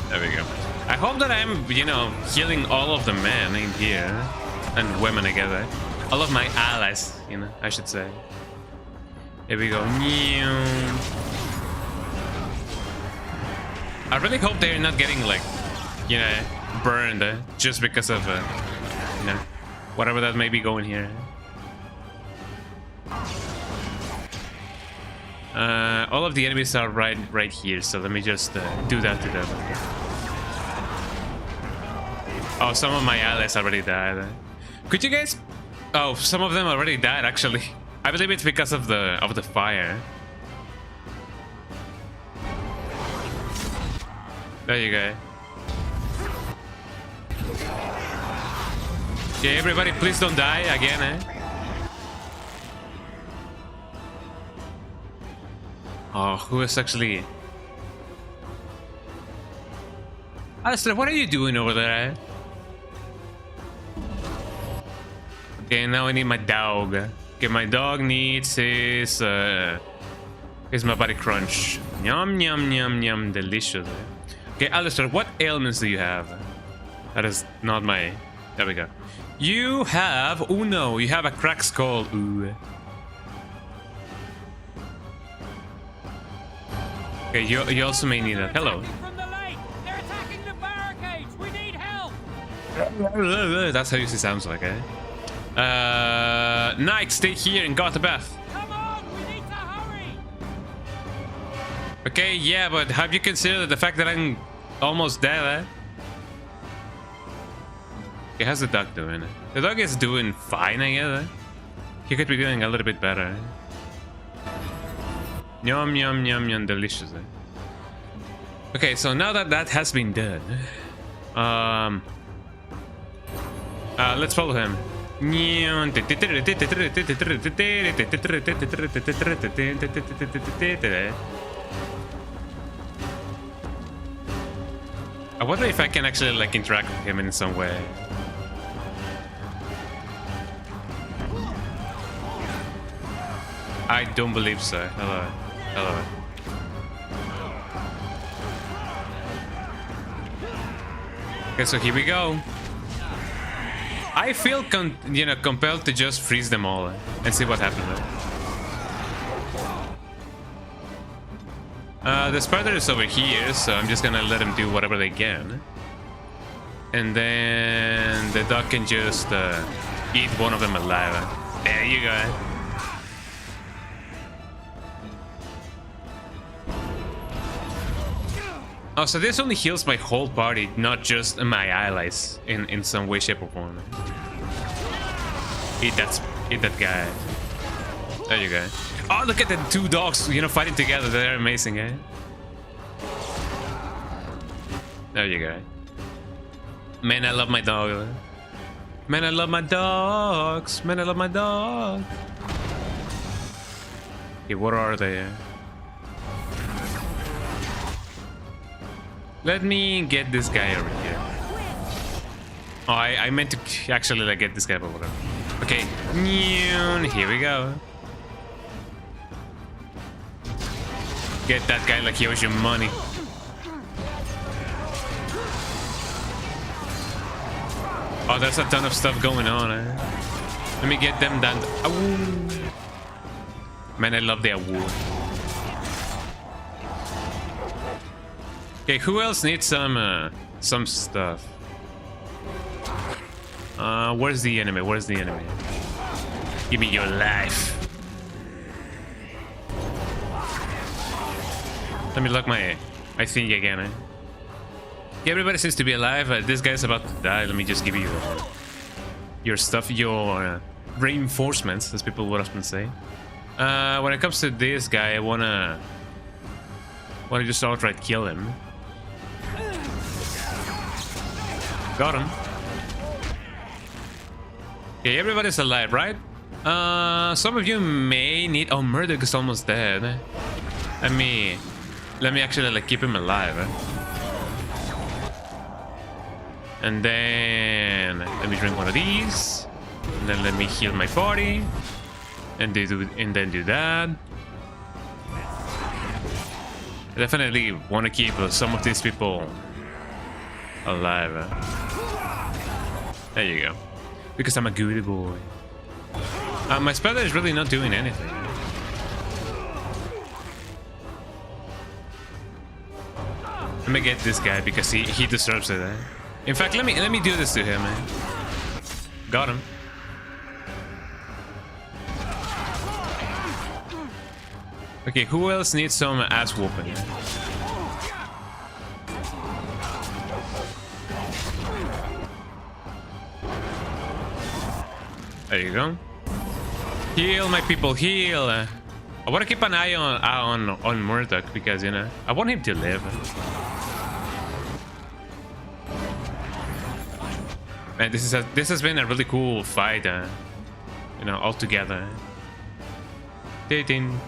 There we go. I hope that I'm, you know, healing all of the men in here and women together. All of my allies, you know, I should say. Here we go. I really hope they're not getting, like, you know, burned just because of, you know, whatever that may be going here. All of the enemies are right here, so let me just do that to them. Oh, some of my allies already died. Could you guys? Oh, some of them already died. Actually, I believe it's because of the fire. There you go. Yeah, everybody, please don't die again, Oh, who is actually... Alistair, what are you doing over there? Okay, now I need my dog. Okay, my dog needs his my body crunch. Yum, yum, yum, yum, delicious. Okay, Alistair, what ailments do you have? That is not my... There we go. You have... Oh no, you have a cracked skull. Ooh. Okay, you also may need that. Hello. From the lake. They're attacking the barricades. We need help. That's how it sounds like, Knight, stay here and guard the bath. Come on, we need to hurry. Okay, yeah, but have you considered the fact that I'm almost dead, Okay, how's the dog doing? The dog is doing fine, I guess. He could be doing a little bit better. Yum, yum, yum, yum, delicious. Okay, so now that that has been done, let's follow him. I wonder if I can actually like interact with him in some way. I don't believe so. Hello. Hello. Okay, so here we go. I feel compelled to just freeze them all and see what happens. The spider is over here, so I'm just gonna let them do whatever they can. And then the dog can just eat one of them alive. There you go. Oh, so this only heals my whole party, not just my allies in some way, shape, or form. Eat that guy. There you go. Oh, look at the two dogs, fighting together. They're amazing, eh? There you go. Man, I love my dog. Man, I love my dogs. Man, I love my dog. Okay, what are they? Let me get this guy over here. Oh, I meant to actually like get this guy over there. Okay, here we go. Get that guy like he owes you money. Oh, there's a ton of stuff going on. Let me get them done. Awoo. Man, I love the awoo. Okay, who else needs some stuff? Where's the enemy? Where's the enemy? Give me your life. Let me lock my thing again. Yeah, everybody seems to be alive. This guy's about to die. Let me just give you your stuff, your reinforcements, as people would often say. When it comes to this guy, I wanna just outright kill him. Got him. Okay, everybody's alive, right? Some of you may need. Oh, Murdoch is almost dead. Let me actually like keep him alive. And then let me drink one of these. And then let me heal my party. And then do that. I definitely want to keep some of these people alive. There you go. Because I'm a good boy. My spider is really not doing anything. Let me get this guy because he deserves it. In fact, let me do this to him. Got him. Okay, who else needs some ass whooping? There you go. Heal, my people, heal. I want to keep an eye on Murdoch because I want him to live. Man, this has been a really cool fight. All together. Dating.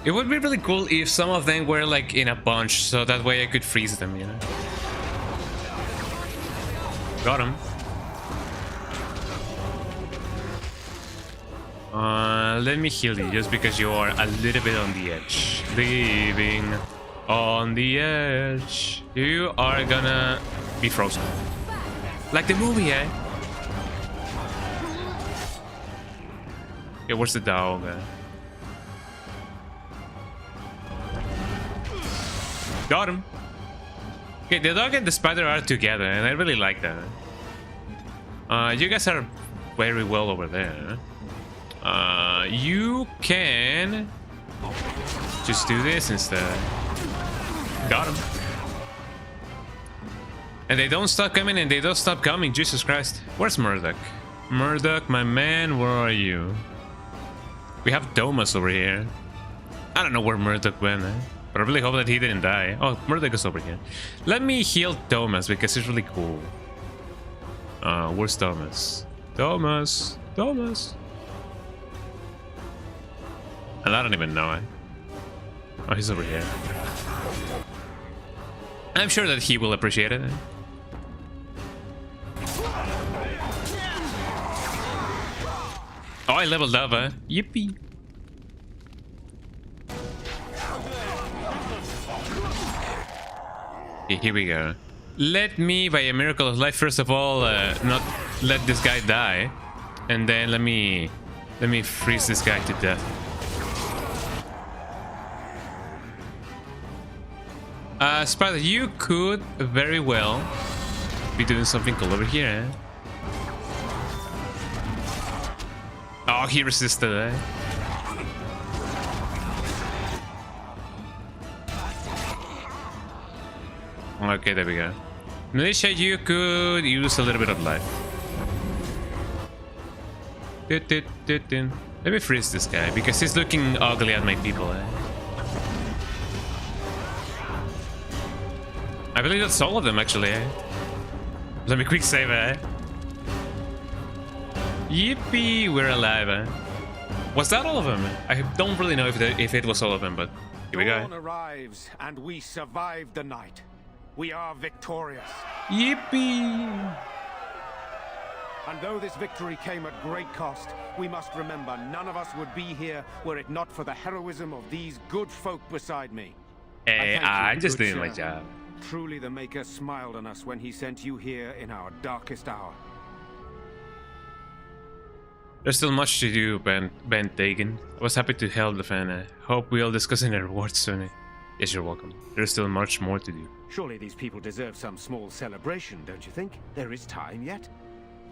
It would be really cool if some of them were like in a bunch, so that way I could freeze them, Got him. Let me heal you just because you are a little bit on the edge. Living on the edge. You are gonna be frozen. Like the movie, eh? Okay, where's the dog? Got him. Okay, the dog and the spider are together, and I really like that. You guys are very well over there. You can just do this instead. Got him. And they don't stop coming, and they don't stop coming. Jesus Christ. Where's Murdoch? Murdoch, my man, where are you? We have Thomas over here. I don't know where Murdoch went, but I really hope that he didn't die. Oh, Murdoch is over here. Let me heal Thomas because he's really cool. Where's Thomas? Thomas. And I don't even know it. Oh, he's over here. I'm sure that he will appreciate it. Oh, I leveled up, Yippee. Okay, here we go. Let me, by a miracle of life, first of all, not let this guy die. And then let me freeze this guy to death. Spider, you could very well be doing something cool over here, eh? Oh, he resisted, eh? Okay, there we go. Militia, you could use a little bit of life. Let me freeze this guy, because he's looking ugly at my people, eh? I believe that's all of them, actually, eh? Let me quick save, eh? Yippee, we're alive, eh? Was that all of them? I don't really know if it was all of them, but here we go. Dawn arrives, and we survived the night. We are victorious. Yippee! And though this victory came at great cost, we must remember none of us would be here were it not for the heroism of these good folk beside me. Hey, I'm just doing my sir. job. Truly the Maker smiled on us when he sent you here in our darkest hour. There's still much to do, Ben Dagan. I was happy to help the fan. Hope we'll discuss in the rewards soon. Yes, you're welcome. There's still much more to do. Surely these people deserve some small celebration, don't you think? There is time yet.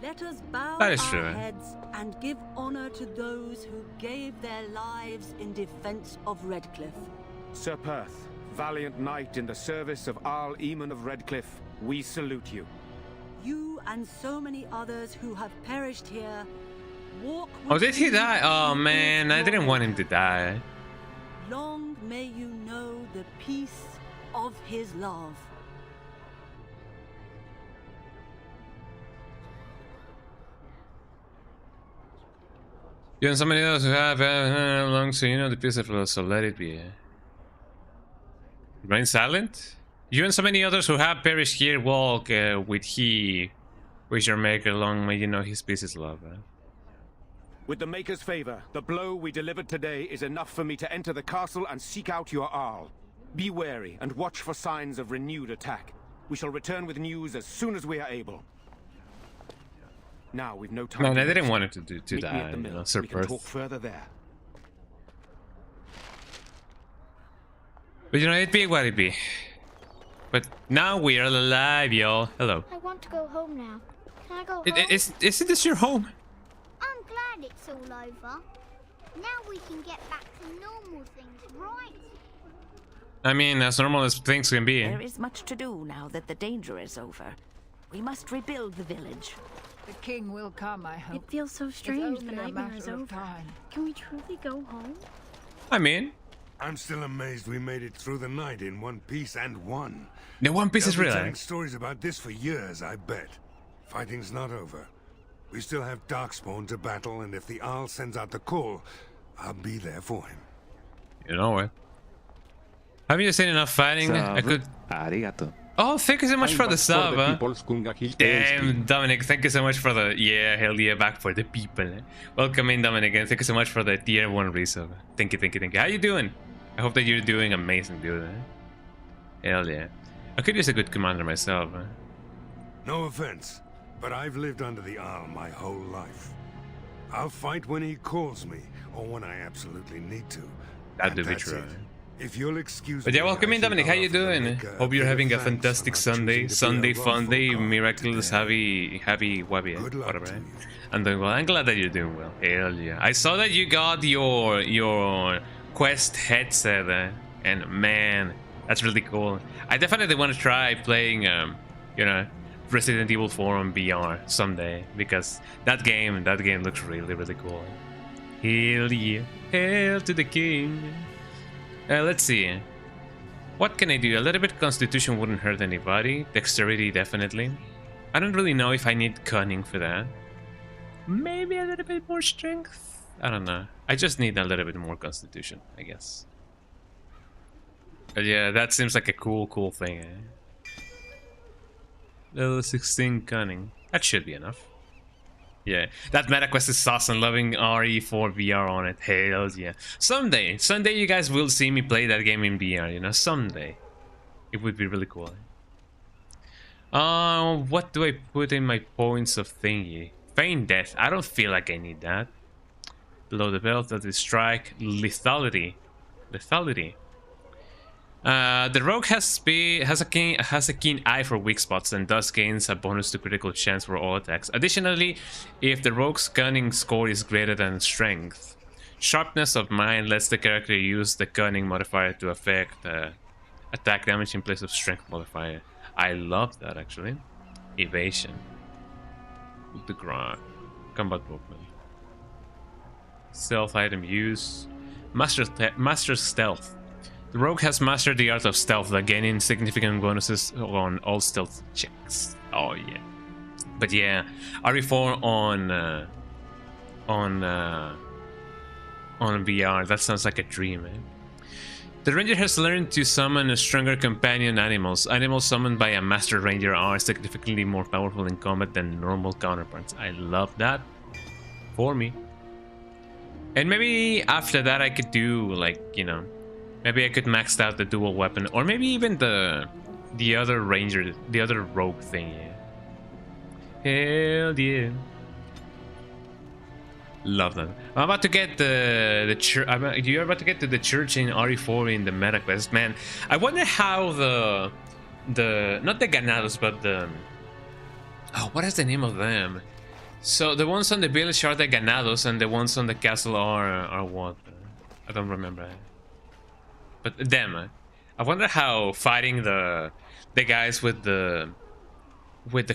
Let us bow That is our true. heads and give honor to those who gave their lives in defense of Redcliffe. Sir Perth, valiant knight in the service of Arl Eamon of Redcliffe, we salute you. You and so many others who have perished here, walk with Oh, did he me die? Oh in man, I his didn't want glory. him to die. Long may you know the peace of his love. You and somebody else who have long, so you know the peace of love, so let it be. Remain silent? You and so many others who have perished here walk with he, with your maker long, may you know his peace is love. With the Maker's favor, the blow we delivered today is enough for me to enter the castle and seek out your Arl. Be wary and watch for signs of renewed attack. We shall return with news as soon as we are able. Now we've no time. No, I to didn't waste. want it to Meet me die, at the you mill. know, Sir We can talk Perth. further there. But you know, it be what it be. But now we are alive, y'all. Hello. I want to go home now. Can I go home? Isn't this your home? I'm glad it's all over. Now we can get back to normal things, right? I mean, as normal as things can be. There is much to do now that the danger is over. We must rebuild the village. The king will come, I hope. It feels so strange the only a nightmare is matter of over. time. Can we truly go home? I mean, I'm still amazed we made it through the night in one piece and won. the One Piece is They'll be real. telling stories about this for years, I bet. Fighting's not over. We still have Darkspawn to battle, and if the Arl sends out the call, I'll be there for him. You know it. Haven't you seen enough fighting? I could. Arigato. Oh, thank you so much for the sub. Damn, Dominic, thank you so much for the. Yeah, hell yeah, back for the people. Welcome in, Dominic, and thank you so much for the tier 1 resub. Thank you, thank you, thank you. How you doing? I hope that you're doing amazing, dude. Hell yeah. I could use a good commander myself. No offense, but I've lived under the Arl my whole life. I'll fight when he calls me, or when I absolutely need to. That'd be That's true. it. If you'll excuse But me, yeah, welcome I in, think Dominic. How I'll you offer the doing? Maker Hope you're bit having a of thanks fantastic for not Sunday. choosing to be a Fun day, wrongful miraculous, god happy, wabby, Good luck whatever. to Right? you. I'm doing well. I'm glad that you're doing well. Hell yeah! I saw that you got your Quest headset, and man, that's really cool. I definitely want to try playing you know, Resident Evil 4 on VR someday, because that game looks really, really cool. Hell yeah. Hail to the king. Let's see. What can I do? A little bit of Constitution wouldn't hurt anybody. Dexterity, definitely. I don't really know if I need Cunning for that. Maybe a little bit more Strength? I don't know. I just need a little bit more Constitution, I guess. But yeah, that seems like a cool thing, eh? Level 16 Cunning. That should be enough. Yeah, that MetaQuest is awesome. Loving RE4 VR on it. Hell yeah. Someday you guys will see me play that game in VR, you know, someday. It would be really cool. What do I put in my points of thingy? Feign Death. I don't feel like I need that. Below the belt of the strike. Lethality. The rogue has a keen eye for weak spots and thus gains a bonus to critical chance for all attacks. Additionally, if the rogue's cunning score is greater than strength, sharpness of mind lets the character use the cunning modifier to affect attack damage in place of strength modifier. I love that actually. Evasion. The ground. Combat movement. Stealth item use. Master stealth. The rogue has mastered the art of stealth, gaining significant bonuses on all stealth checks. Oh yeah. But yeah, RE4 on VR, that sounds like a dream, man. The ranger has learned to summon stronger companion animals. Animals summoned by a master ranger are significantly more powerful in combat than normal counterparts. I love that. For me. And maybe after that I could do, like, you know, maybe I could max out the dual weapon, or maybe even the other ranger, the other rogue thing. Yeah. Hell yeah. Love that. I'm about to get the church. You're about to get to the church in RE4 in the MetaQuest, man. I wonder how the not the Ganados, but the what is the name of them? So the ones on the village are the Ganados, and the ones on the castle are what? I don't remember. But them. I wonder how fighting the guys with the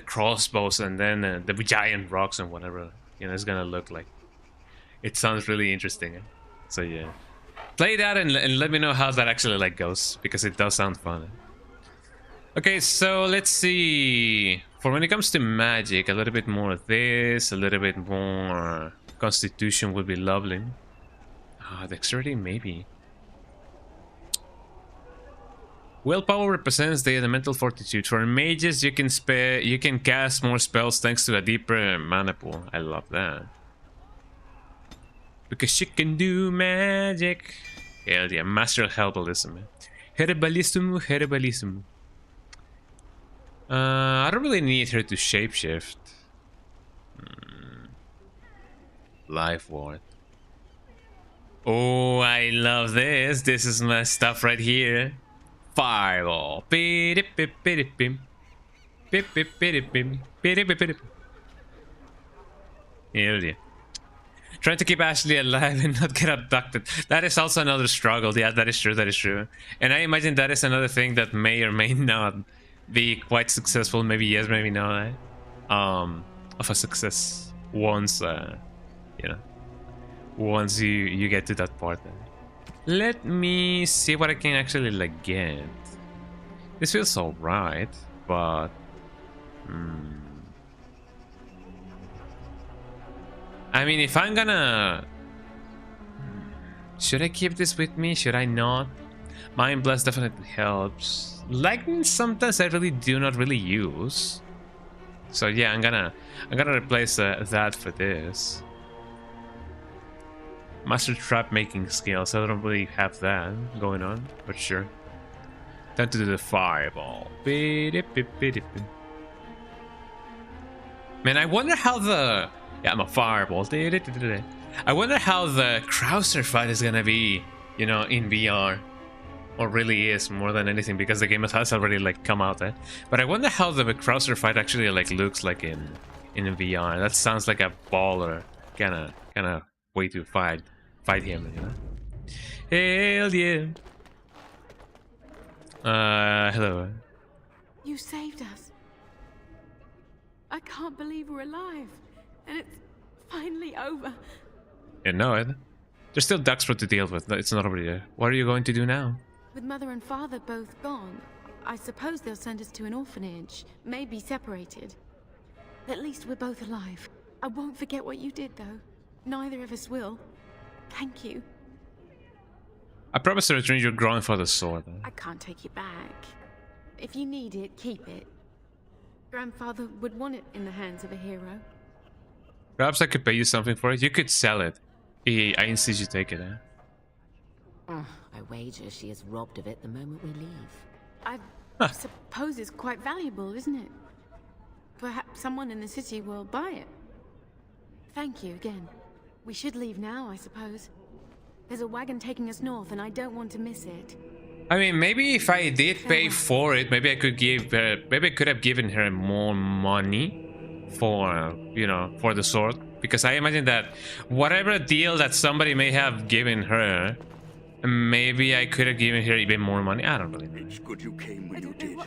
crossbows and then the giant rocks and whatever, you know, is gonna look like. It sounds really interesting. So yeah, play that and let me know how that actually like goes, because it does sound fun. Okay, so let's see. For when it comes to magic, a little bit more of this, a little bit more Constitution would be lovely. Dexterity maybe. Willpower represents the elemental fortitude. For mages, you can cast more spells thanks to a deeper mana pool. I love that. Because you can do magic. Hell yeah, master herbalism. Herbalism. I don't really need her to shapeshift. Life ward. Oh, I love this. This is my stuff right here. Fireball. Hell yeah. Trying to keep Ashley alive and not get abducted. That is also another struggle. Yeah, that is true. That is true. And I imagine that is another thing that may or may not be quite successful. Maybe yes, maybe no. Of a success once, you know, once you get to that part. Let me see what I can actually like get. This feels alright, but I mean, if I'm gonna... Should I keep this with me? Should I not? Mind Blast definitely helps. Lightning sometimes I really do not really use. So yeah, I'm gonna replace that for this. Master Trap making skills. I don't really have that going on, but sure. Time to do the Fireball. Man, I wonder how the... Yeah, I'm a Fireball. I wonder how the Krauser fight is gonna be, you know, in VR. Or really is, more than anything, because the game has already like come out. But I wonder how the Krauser fight actually like looks like in VR. That sounds like a baller kind of way to fight him, you know. Hell yeah. Hello. You saved us. I can't believe we're alive. And it's finally over. You know it. There's still Duxford to deal with. It's not over yet. What are you going to do now? With Mother and Father both gone, I suppose they'll send us to an orphanage. Maybe separated. At least we're both alive. I won't forget what you did, though. Neither of us will. Thank you. I promise to return your grandfather's sword. I can't take it back. If you need it, keep it. Grandfather would want it in the hands of a hero. Perhaps I could pay you something for it. You could sell it. I insist you take it, I wager she is robbed of it the moment we leave. I suppose it's quite valuable, isn't it? Perhaps someone in the city will buy it. Thank you again. We should leave now, I suppose. There's a wagon taking us north, and I don't want to miss it. I mean, maybe if I did pay for it, maybe I could give her, maybe I could have given her more money for, you know, for the sword. Because I imagine that whatever deal that somebody may have given her, maybe I could have given her even more money. I don't really know. It's good you came when you did. I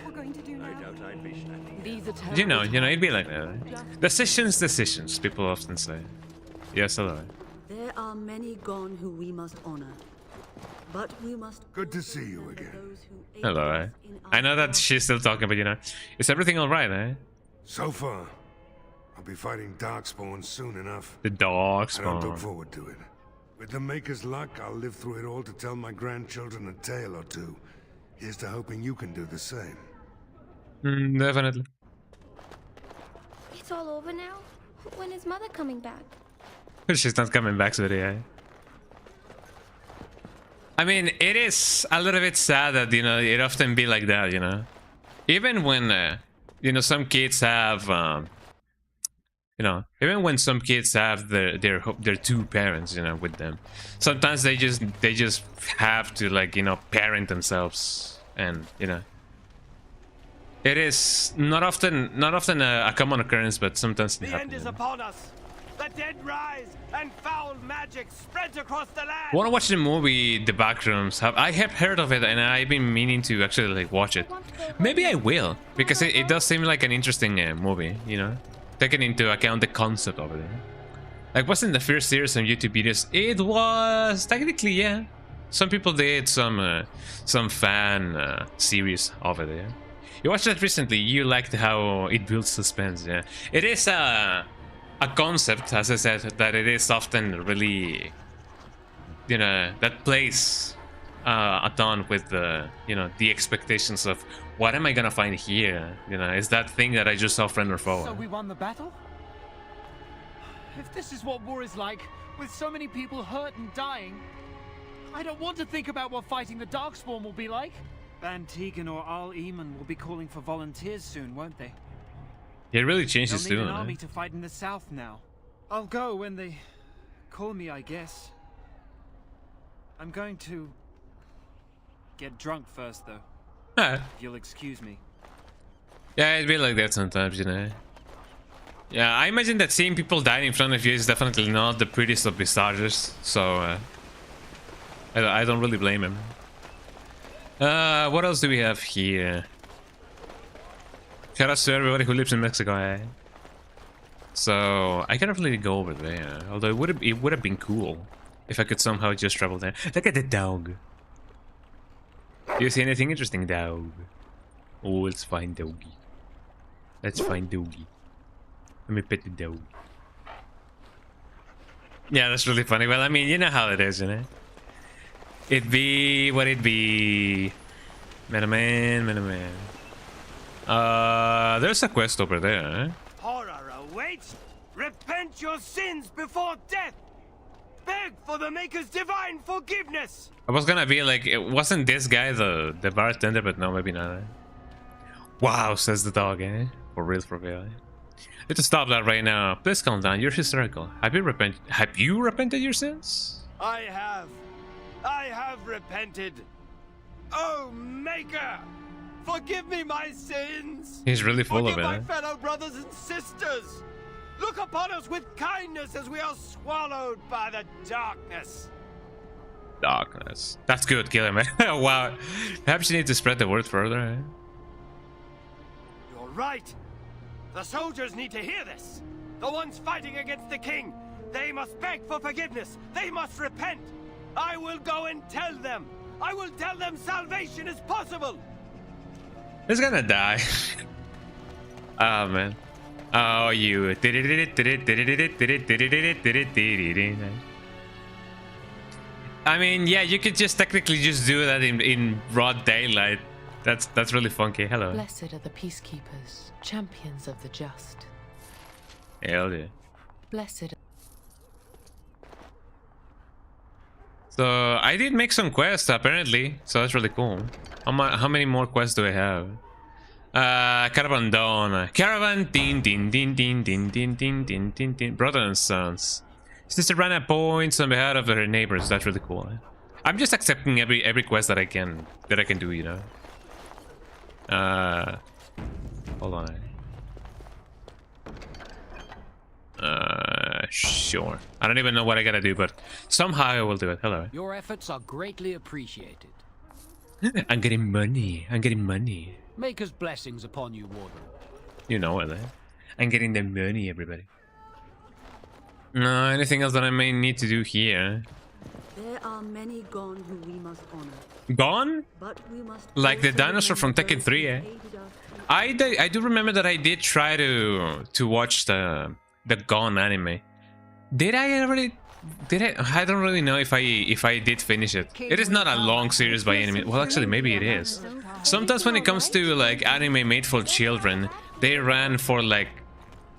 doubt I'd be standing there. You know, it'd be like that. Right? Decisions, people often say. Yes, hello. There are many gone who we must honor. But we must. Good to see you again. Hello, eh? I know that she's still talking, but you know, is everything alright, eh? So far. I'll be fighting Darkspawn soon enough. The Darkspawn. I don't look forward to it. With the Maker's luck, I'll live through it all to tell my grandchildren a tale or two. Here's to hoping you can do the same. Definitely. It's all over now? When is Mother coming back? She's not coming back to the eh? I mean, it is a little bit sad that, you know, it often be like that, you know? Even when, you know, some kids have, you know, even when some kids have their two parents, you know, with them, sometimes they just have to, like, you know, parent themselves, and you know, it is not often a common occurrence, but sometimes it happens. The end is upon us. The dead rise, and foul magic spreads across the land. I want to watch the movie The Backrooms. I have heard of it, and I've been meaning to actually like watch it. Maybe I will, because it does seem like an interesting movie, you know, taking into account the concept of it. Like, wasn't the first series on YouTube videos? It was technically, yeah. Some people did some fan series of it. Yeah, you watched that recently. You liked how it builds suspense. Yeah, it is a concept, as I said, that it is often really, you know, that plays a ton with the, you know, the expectations of what am I gonna find here? You know, is that thing that I just saw friend or foe? So we won the battle? If this is what war is like, with so many people hurt and dying, I don't want to think about what fighting the Darkspawn will be like. Van Tegan or Al Eamon will be calling for volunteers soon, won't they? It really changes They'll too. need an army to fight in the south now. I'll go when they call me, I guess. I'm going to get drunk first, though. If you'll excuse me. Yeah, it'd be like that sometimes, you know. Yeah, I imagine that seeing people die in front of you is definitely not the prettiest of visages, so I don't really blame him. What else do we have here? Shout out to everybody who lives in Mexico, eh? So I can't really go over there. Although it would have been cool if I could somehow just travel there. Look at the dog. Do you see anything interesting, dog? Oh, let's find doggy. Let's find doggy. Let me pet the dog. Yeah, that's really funny. Well, I mean, you know how it is, you know? It be what it be. Man. There's a quest over there, eh? Horror awaits. Repent your sins before death. Beg for the Maker's divine forgiveness. I was gonna be like, it wasn't this guy the bartender, but no, maybe not. Eh? Wow, says the dog, eh? For real, eh? Let's stop that right now. Please calm down. You're hysterical. Have you repented your sins? I have repented. Oh, Maker, forgive me my sins. He's really full of it. Forgive my fellow brothers and sisters. Look upon us with kindness as we are swallowed by the darkness. Darkness. That's good, kill him, eh? Wow. Perhaps you need to spread the word further, eh? You're right. The soldiers need to hear this. The ones fighting against the king. They must beg for forgiveness. They must repent. I will go and tell them. I will tell them salvation is possible. He's gonna die. Oh man. Oh, you. I mean, yeah, you could just technically just do that in broad daylight. That's really funky. Hello. Blessed are the peacekeepers, champions of the just. Hell yeah. Blessed. So I did make some quests apparently, so that's really cool. How many more quests do I have? Caravan Dawn. Caravan din din din din din din din din din din. Brother and sons. Sister ran points on behalf of her neighbors. That's really cool. I'm just accepting every quest that I can do, you know. Hold on. Sure. I don't even know what I gotta do, but somehow I will do it. Hello. Your efforts are greatly appreciated. I'm getting money. I'm getting money. Maker's blessings upon you, Warden. You know it, eh? I'm getting the money, everybody. Anything else that I may need to do here? There are many gone who we must honor. Gone? But we must like the dinosaur from Tekken 3, eh? I do remember that I did try to watch the Gone anime. Did I already? Did I don't really know if I did finish it. It is not a long series by any means. Well, actually, maybe it is. Sometimes when it comes to like anime made for children, they ran for like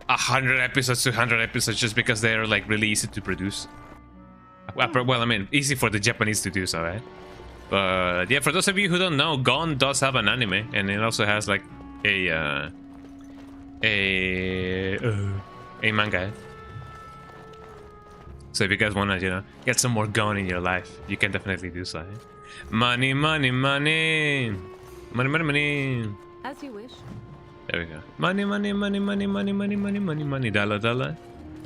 100 episodes, 200 episodes, just because they're like really easy to produce. Well, I mean, easy for the Japanese to do so, right? But yeah, for those of you who don't know, Gone does have an anime, and it also has like a manga. So if you guys wanna, you know, get some more Gone in your life, you can definitely do so. Money, money, money, money, money, money. As you wish. There we go. Money, money, money, money, money, money, money, money, money, dollar, dollar,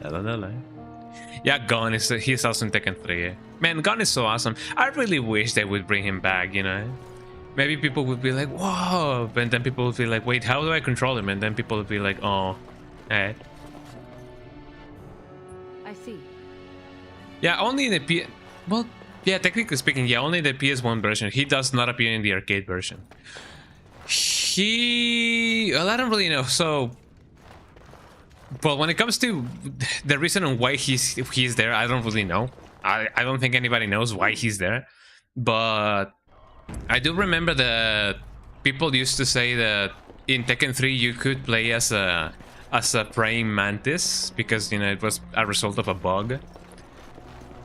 dollar, dollar. Yeah, Gone is he's awesome in Tekken 3. Eh? Man, Gone is so awesome. I really wish they would bring him back. You know, maybe people would be like, "Whoa," and then people would be like, "Wait, how do I control him?" And then people would be like, "Oh, eh." I see. Yeah, only in the well, yeah, technically speaking, yeah, only the PS1 version. He does not appear in the arcade version. Well, I don't really know. So, well, when it comes to the reason on why he's there, I don't really know. I don't think anybody knows why he's there. But I do remember that people used to say that in Tekken 3 you could play as a praying mantis because, you know, it was a result of a bug.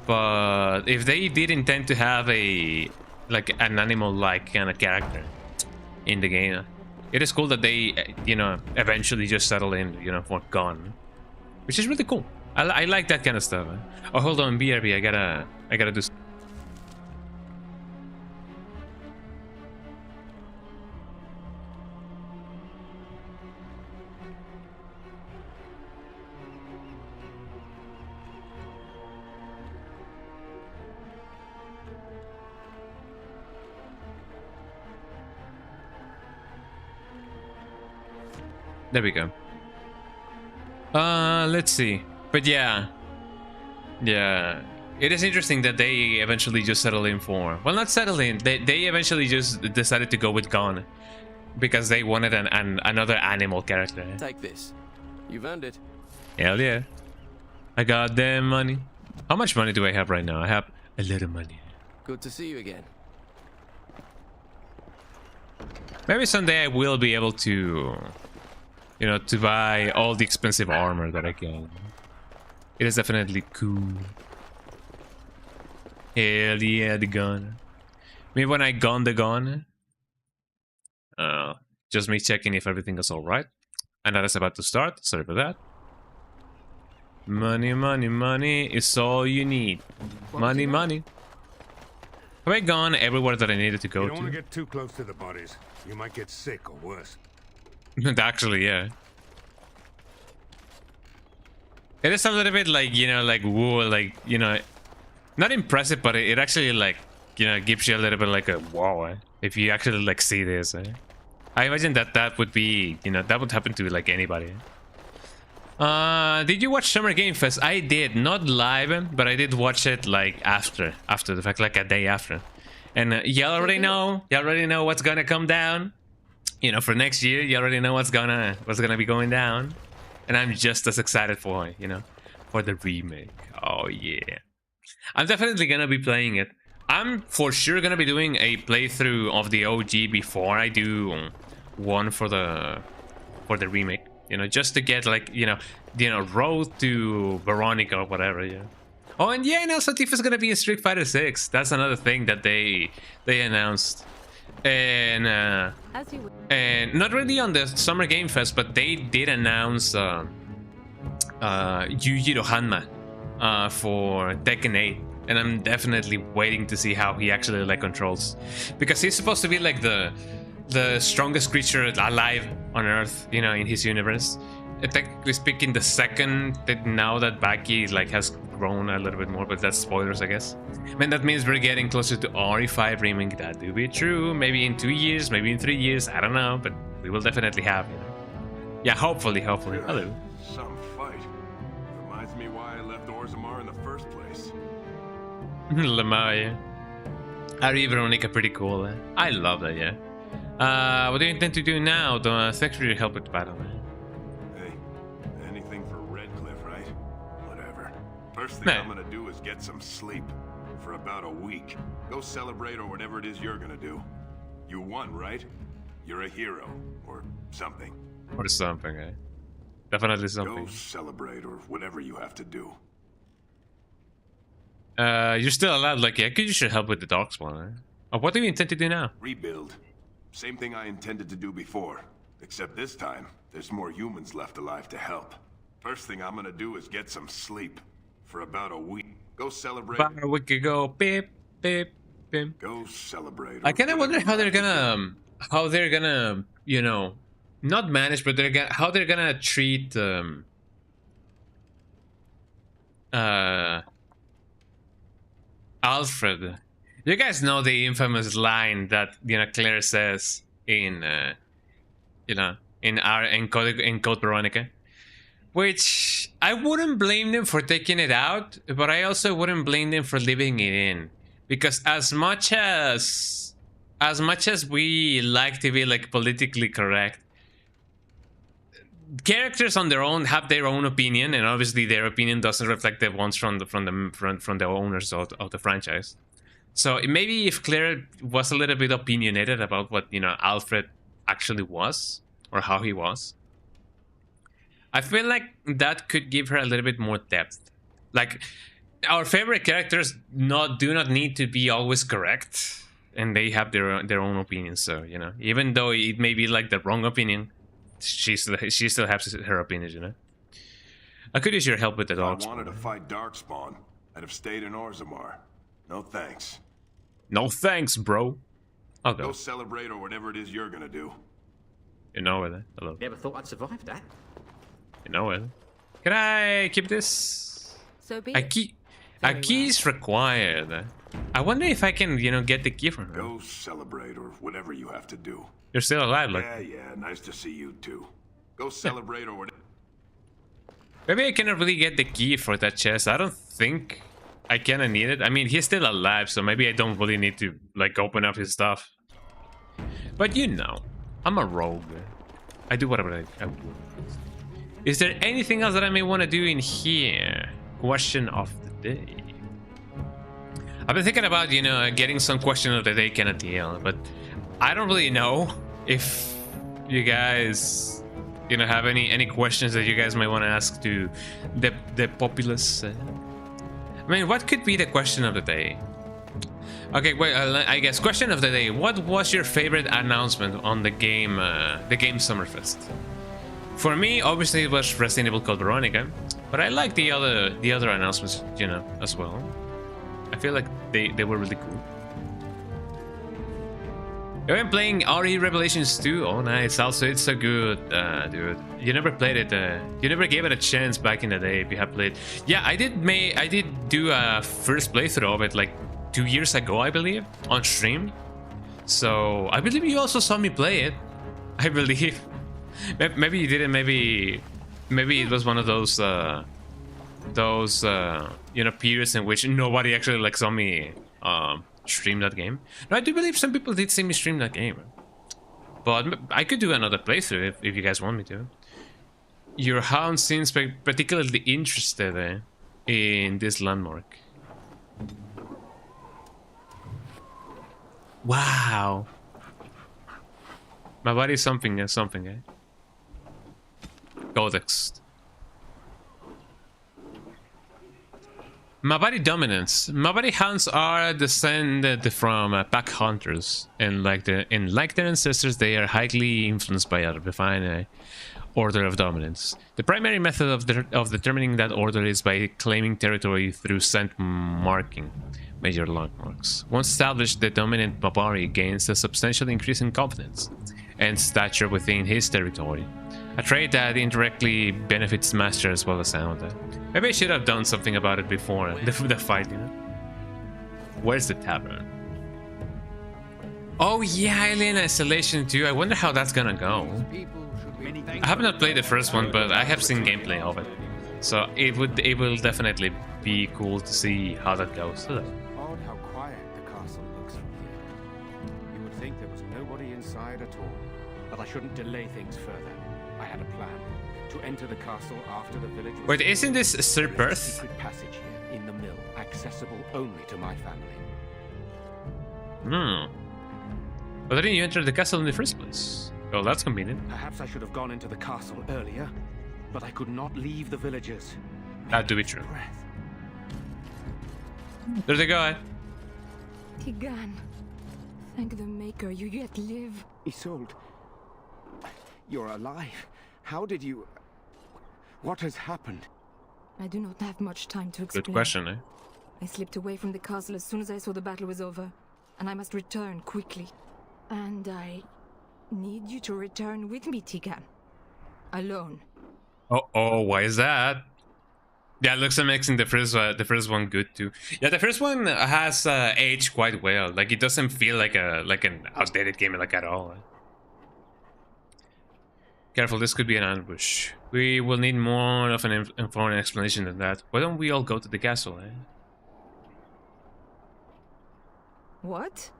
But if they did intend to have an animal-like kind of character in the game, it is cool that they, you know, eventually just settle in, you know, for Gone, which is really cool. I like that kind of stuff. Oh, hold on, BRB, I gotta do. There we go. Let's see. But yeah, it is interesting that they eventually just settled in for, well, not settled in, they eventually just decided to go with Gone because they wanted another animal character. Take this. You've earned it. Hell yeah. I got the money. How much money do I have right now? I have a little money. Good to see you again. Maybe someday I will be able to, you know, to buy all the expensive armor that I can. It is definitely cool. Hell yeah, the gun. Maybe when I gun the gun. Just me checking if everything is alright. And that is about to start. Sorry for that. Money, money, money is all you need. Money, money. Have I gone everywhere that I needed to go to? You don't want to get too close to the bodies. You might get sick or worse. Actually, yeah. It is a little bit like, you know, like, whoa, like, you know, not impressive, but it actually, like, you know, gives you a little bit like a wow, eh? If you actually, like, see this, eh? I imagine that would be, you know, that would happen to, like, anybody. Did you watch Summer Game Fest? I did, not live, but I did watch it like after the fact, like a day after. And y'all already know what's gonna come down. You know, for next year, you already know what's gonna be going down. And I'm just as excited for, you know, for the remake. Oh yeah, I'm definitely gonna be playing it. I'm for sure gonna be doing a playthrough of the OG before I do one for the remake. You know, just to get like, you know, Road to Veronica or whatever, yeah. Oh, and yeah, and also Tifa's gonna be in Street Fighter 6. That's another thing that they announced. And not really on the Summer Game Fest, but they did announce Yujiro Hanma for Tekken 8. And I'm definitely waiting to see how he actually like controls. Because he's supposed to be like the strongest creature alive on Earth, you know, in his universe. Technically speaking, the second that now that Baki like has grown a little bit more, but that's spoilers, I guess. I mean, that means we're getting closer to RE5 remake. That will be true. Maybe in 2 years, maybe in 3 years. I don't know, but we will definitely have, you know. Yeah, hopefully. Hello. Some fight. Reminds me why I left Orzammar in the first place. Lamar, yeah. Ari Veronica, pretty cool. I love that, yeah. What do you intend to do now? Thanks for your help with the battle, man. Hey, anything for Redcliffe, right? Whatever. First thing I'm gonna do is get some sleep. For about a week. Go celebrate or whatever it is you're gonna do. You won, right? You're a hero. Or something. Or something, eh? Definitely something. Go celebrate or whatever you have to do. You're still alive, like, yeah, could you should help with the Darkspawn, eh? Oh, what do you intend to do now? Rebuild. Same thing I intended to do before. Except this time, there's more humans left alive to help. First thing I'm gonna do is get some sleep. For about a week. Go celebrate. About a week ago, beep, beep, beep. Go celebrate. I kind of wonder how they're gonna, you know, not manage, but how they're gonna treat, Alfred. You guys know the infamous line that, you know, Claire says in, you know, in Code Veronica, which I wouldn't blame them for taking it out, but I also wouldn't blame them for leaving it in, because as much as we like to be like politically correct, characters on their own have their own opinion, and obviously their opinion doesn't reflect the ones from the owners of the franchise. So maybe if Claire was a little bit opinionated about what, you know, Alfred actually was or how he was, I feel like that could give her a little bit more depth. Like, our favorite characters do not need to be always correct, and they have their own opinions. So, you know, even though it may be like the wrong opinion, she still has her opinions, you know. I could use your help with the dogs. If I wanted to fight Darkspawn, I'd have stayed in Orzammar. No thanks. No thanks, bro. I'll go. Go celebrate or whatever it is you're gonna do. You know it. Hello. Never thought I'd survive that. You know it. Can I keep this? So be a key is required. I wonder if I can, you know, get the key from her. Go celebrate or whatever you have to do. You're still alive, like. Yeah. Nice to see you too. Go celebrate or whatever. Maybe I cannot really get the key for that chest. I don't think I kinda need it. I mean, he's still alive, so maybe I don't really need to, like, open up his stuff. But you know, I'm a rogue. I do whatever I would. Is there anything else that I may want to do in here? Question of the day. I've been thinking about, you know, getting some question of the day kind of deal, but I don't really know if you guys, you know, have any questions that you guys might want to ask to the populace. I mean, what could be the question of the day? Okay, wait, I guess question of the day. What was your favorite announcement on the game Summerfest? For me, obviously, it was Resident Evil Code Veronica, but I like the other announcements, you know, as well. I feel like they were really cool. I've been playing RE Revelations 2. Oh, nice. Also, it's so good, dude. You never played it. You never gave it a chance back in the day. If you have played, yeah, I did do a first playthrough of it like 2 years ago, I believe, on stream. So I believe you also saw me play it. I believe. Maybe you didn't. Maybe maybe it was one of those you know, periods in which nobody actually like saw me stream that game. No, I do believe some people did see me stream that game, but I could do another playthrough if you guys want me to. Your hound seems particularly interested in this landmark. Wow. My body is something, Codex. Mabari dominance. Mabari hounds are descended from pack hunters, and like their ancestors, they are highly influenced by a refined order of dominance. The primary method of determining that order is by claiming territory through scent marking major landmarks. Once established, the dominant Mabari gains a substantial increase in confidence and stature within his territory, a trait that indirectly benefits master as well as Sound. Maybe I should have done something about it before the fight, you know? Where's the tavern? Oh yeah, Alien Isolation 2. I wonder how that's gonna go. I have not played the first one, but I have seen gameplay of it, so it will definitely be cool to see how that goes. Odd how quiet the castle looks from here. You would think there was nobody inside at all, but I shouldn't delay things further. I had a plan to enter the castle after the village. Wait, isn't this Sir Perth? Secret passage here in the mill, accessible only to my family. But didn't you enter the castle in the first place? Well, that's convenient. Perhaps I should have gone into the castle earlier, but I could not leave the villagers. That do be true. There they go. Tigan, thank the Maker you yet live. Isolde, you're alive. How did you... What has happened? I do not have much time to explain. Good question, eh? I slipped away from the castle as soon as I saw the battle was over, and I must return quickly. And I need you to return with me, Tigan. Alone. Oh, why is that? Yeah, it looks amazing. The first one good too. Yeah, the first one has aged quite well. Like it doesn't feel like an outdated game like at all. Careful, this could be an ambush. We will need more of an informed explanation than that. Why don't we all go to the castle, eh? What?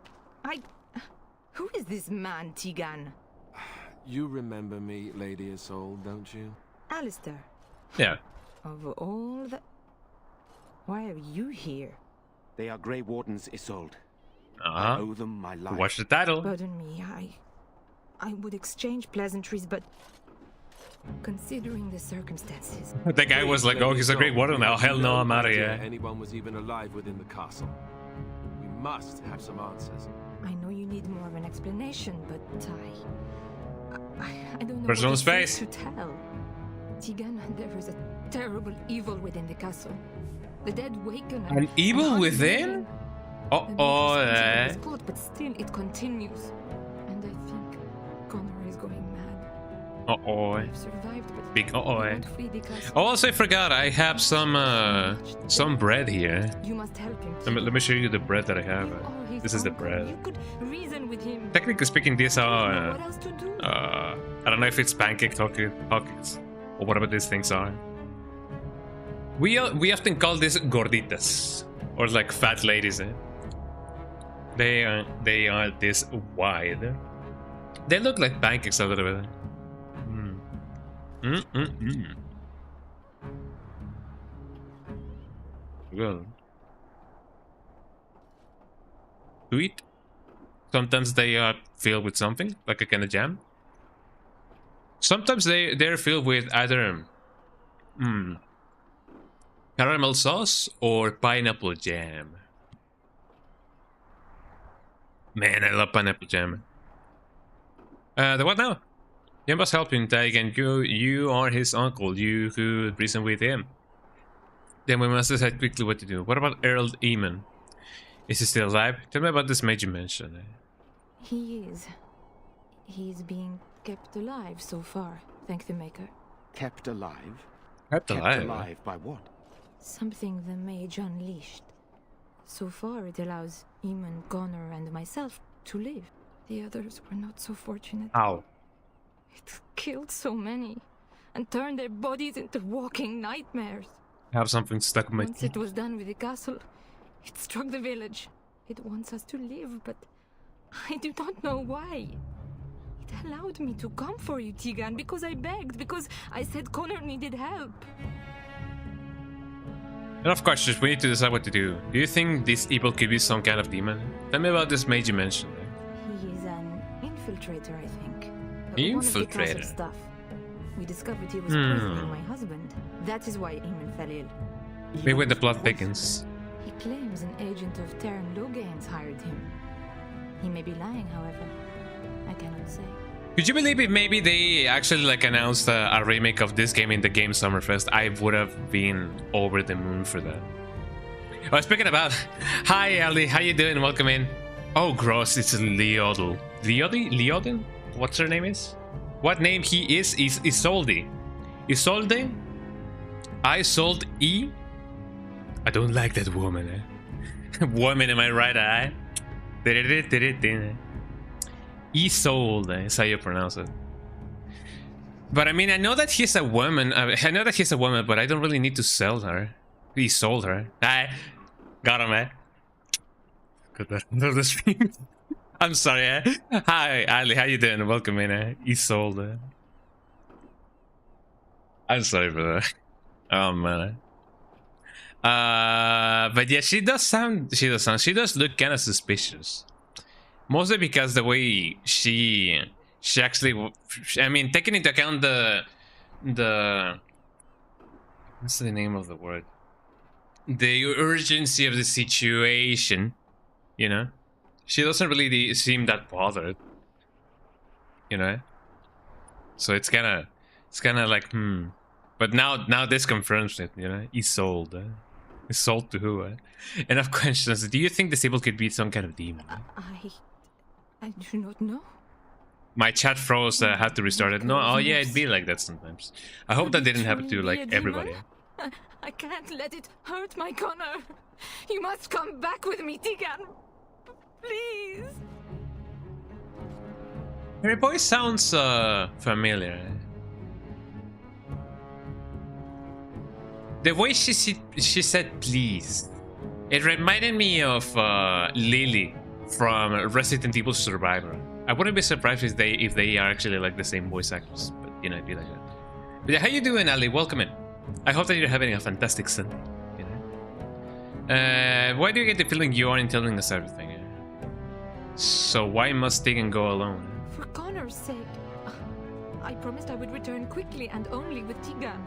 Who is this man, Tigan? You remember me, Lady Isolde, don't you? Alistair. Yeah. Of all the... Why are you here? They are Grey Wardens, Isolde. I owe them my life. Watch the title. Pardon me, I would exchange pleasantries, but... Considering the circumstances... That guy was like, oh, he's a Grey Warden now. Hell no, I'm out of here. Anyone was even alive within the castle. We must have some answers. I know you need more of an explanation, but I don't know Personal what space to tell. Tigan, there is a terrible evil within the castle. The dead waken. An evil within? But still, it continues. And I think Connor is going mad. I've survived, but Big I won't flee the castle. Oh, also I forgot. I have some bread here. You must help him. Let me show you the bread that I have. This is the bread. You could reason with him. Technically speaking, these are I don't know if it's pancake pockets or whatever these things are. We often call this gorditas or like fat ladies. Eh? They are this wide. They look like pancakes a little bit. Well, sweet. Sometimes they are filled with something, like a kind of jam. Sometimes they're filled with either caramel sauce or pineapple jam. Man, I love pineapple jam. The what now? You must help him, Tigan. You are his uncle. You could reason with him. Then we must decide quickly what to do. What about Earl Eamon? Is he still alive? Tell me about this mage you mentioned. He is. He's being kept alive so far, thank the Maker. Kept alive? Kept alive? Kept alive by what? Something the mage unleashed. So far, it allows Eamon, Connor, and myself to live. The others were not so fortunate. Ow. It killed so many. and turn their bodies into walking nightmares. I have something stuck in my Once teeth. it was done with the castle, it struck the village. It wants us to live, but I do not know why. It allowed me to come for you, Tegan, because I begged, because I said Connor needed help. Enough questions, we need to decide what to do. Do you think this evil could be some kind of demon? Tell me about this mage you mentioned. He is an infiltrator, I think. Infiltrator? One of the castle staff. We discovered he was poisoning my husband. That is why Eamon fell ill. Maybe when the plot thickens. He claims an agent of Terran Logains hired him. He may be lying, however. I cannot say. Could you believe it? Maybe they actually like announced a remake of this game in the Game Summerfest. I would have been over the moon for that. Oh, speaking about, hi Ali, how you doing? Welcome in. Oh, gross! It's Leodel. Leodin? What's her name is? What name he is Isolde. Isolde? I sold E. I don't like that woman. Woman in my right eye. Isolde is how you pronounce it. But I mean, I know that he's a woman. I know that he's a woman, but I don't really need to sell her. He sold her. I got him, eh? Good under the stream. I'm sorry, eh? Hi, Ali, how you doing? Welcome in, eh? Isolde. I'm sorry for that. Oh man. But yeah, she does look kind of suspicious. Mostly because the way she actually, I mean, taking into account the what's the name of the word? The urgency of the situation, you know? She doesn't really seem that bothered, you know? So it's kind of like, But now this confirms it, you know? He's sold. He's sold to who? Enough questions. Do you think this evil could be some kind of demon? I do not know. My chat froze. Had to restart it. No, oh yeah, it'd be like that sometimes. I hope that didn't happen to like everybody. I can't let it hurt my Connor. You must come back with me, Tegan. Please. Her voice sounds familiar. The way she said please, it reminded me of Lily from Resident Evil Survivor. I wouldn't be surprised if they are actually like the same voice actors, but you know, it'd be like that. But yeah, how you doing, Ali? Welcome in. I hope that you're having a fantastic Sunday. You know? Why do you get the feeling you aren't telling us everything? So why must Tegan go alone? For Connor's sake, I promised I would return quickly and only with Tegan.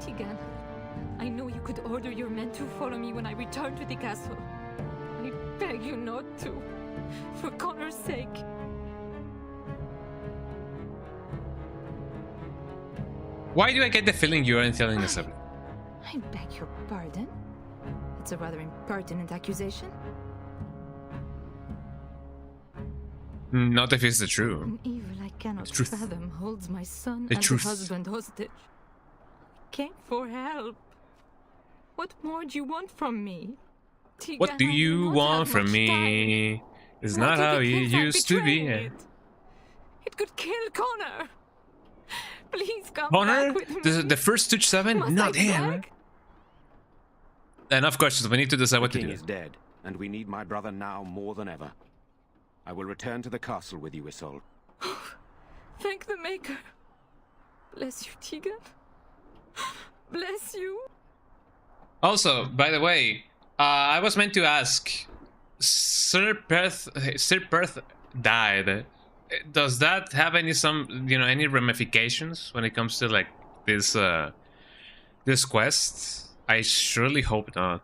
Tegan, I know you could order your men to follow me when I return to the castle. I beg you not to. For Connor's sake. Why do I get the feeling you aren't telling us everything? I beg your pardon? It's a rather impertinent accusation. Not if it's the truth. An evil I cannot fathom holds my son and truth. husband hostage. I came for help. What more do you want from me? Tegan, what do you want from me? It's not how you used to be. It could kill Connor. Please come Connor? back with me. The first Stooge 7? Must Not I him. beg? And of course, we need to decide what to The king do. is dead, and we need my brother now more than ever. I will return to the castle with you, Isolde. Thank the Maker. Bless you, Tegan. Bless you. Also, by the way, I was meant to ask, Sir Perth died. Does that have any ramifications when it comes to like this quest? I surely hope not.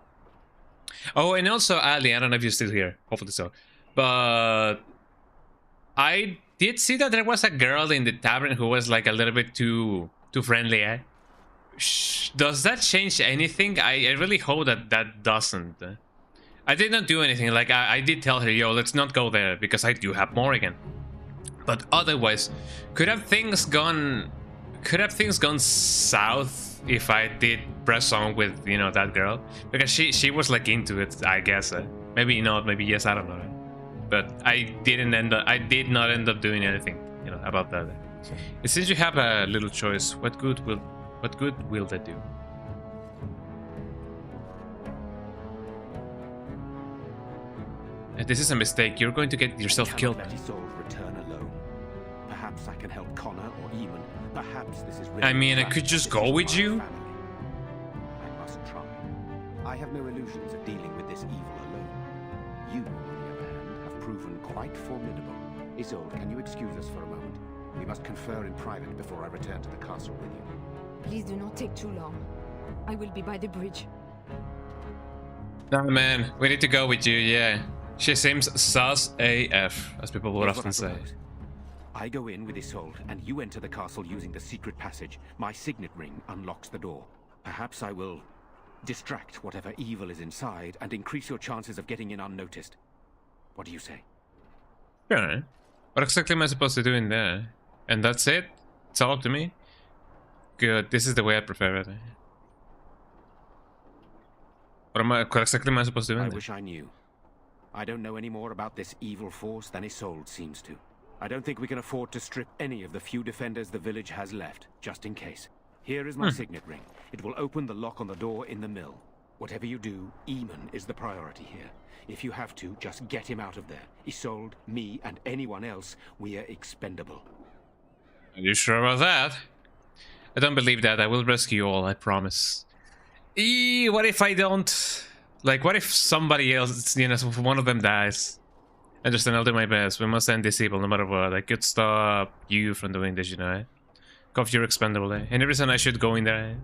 Oh, and also Ali, I don't know if you're still here. Hopefully so. But I did see that there was a girl in the tavern who was like a little bit too friendly, eh? Does that change anything? I really hope that doesn't. I did not do anything. Like I did tell her, yo, let's not go there because I do have Morrigan. But otherwise, could have things gone south if I did press on with that girl, because she was like into it, I guess. Maybe not, maybe yes, I don't know. But I did not end up doing anything about that. Since you have a little choice, what good will that do? This is a mistake. You're going to get yourself killed. Let Isolde return alone. Perhaps I can help Connor or Eamon. Perhaps this is really I mean, I could just go with you. I must try. I have no illusions of dealing with this evil alone. You, on the other hand, have proven quite formidable. Isolde, can you excuse us for a moment? We must confer in private before I return to the castle with you. Please do not take too long. I will be by the bridge. Nah, man, we need to go with you, yeah. She seems sus AF, as people would often say. I go in with Isolde, and you enter the castle using the secret passage. My signet ring unlocks the door. Perhaps I will distract whatever evil is inside and increase your chances of getting in unnoticed. What do you say? Yeah. What exactly am I supposed to do in there? And that's it? It's all up to me? Good, this is the way I prefer it. What exactly am I supposed to do in there? I wish I knew. I don't know any more about this evil force than Isolde seems to. I don't think we can afford to strip any of the few defenders the village has left, just in case. Here is my signet ring. It will open the lock on the door in the mill. Whatever you do, Eamon is the priority here. If you have to, just get him out of there. Isolde, me, and anyone else, we are expendable. Are you sure about that? I don't believe that. I will rescue you all, I promise. What if I don't? Like, what if somebody else, you know, one of them dies? I just I'll do my best. We must end this evil no matter what. I could stop you from doing this, you know. Cough, you're expendable, eh? Any reason I should go in there, eh?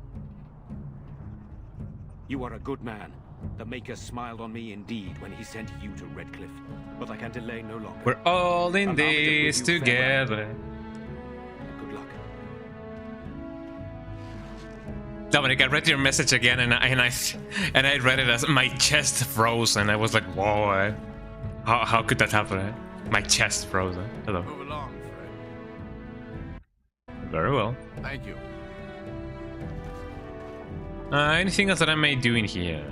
You are a good man. The Maker smiled on me indeed when he sent you to Redcliffe. But I can delay no longer. We're all in this together. Good luck. Dominic, I read your message again, and I read it as my chest froze, and I was like, whoa, how could that happen? Eh? My chest froze. Eh? Hello. Move along, Fred. Very well. Thank you. Anything else that I may do in here?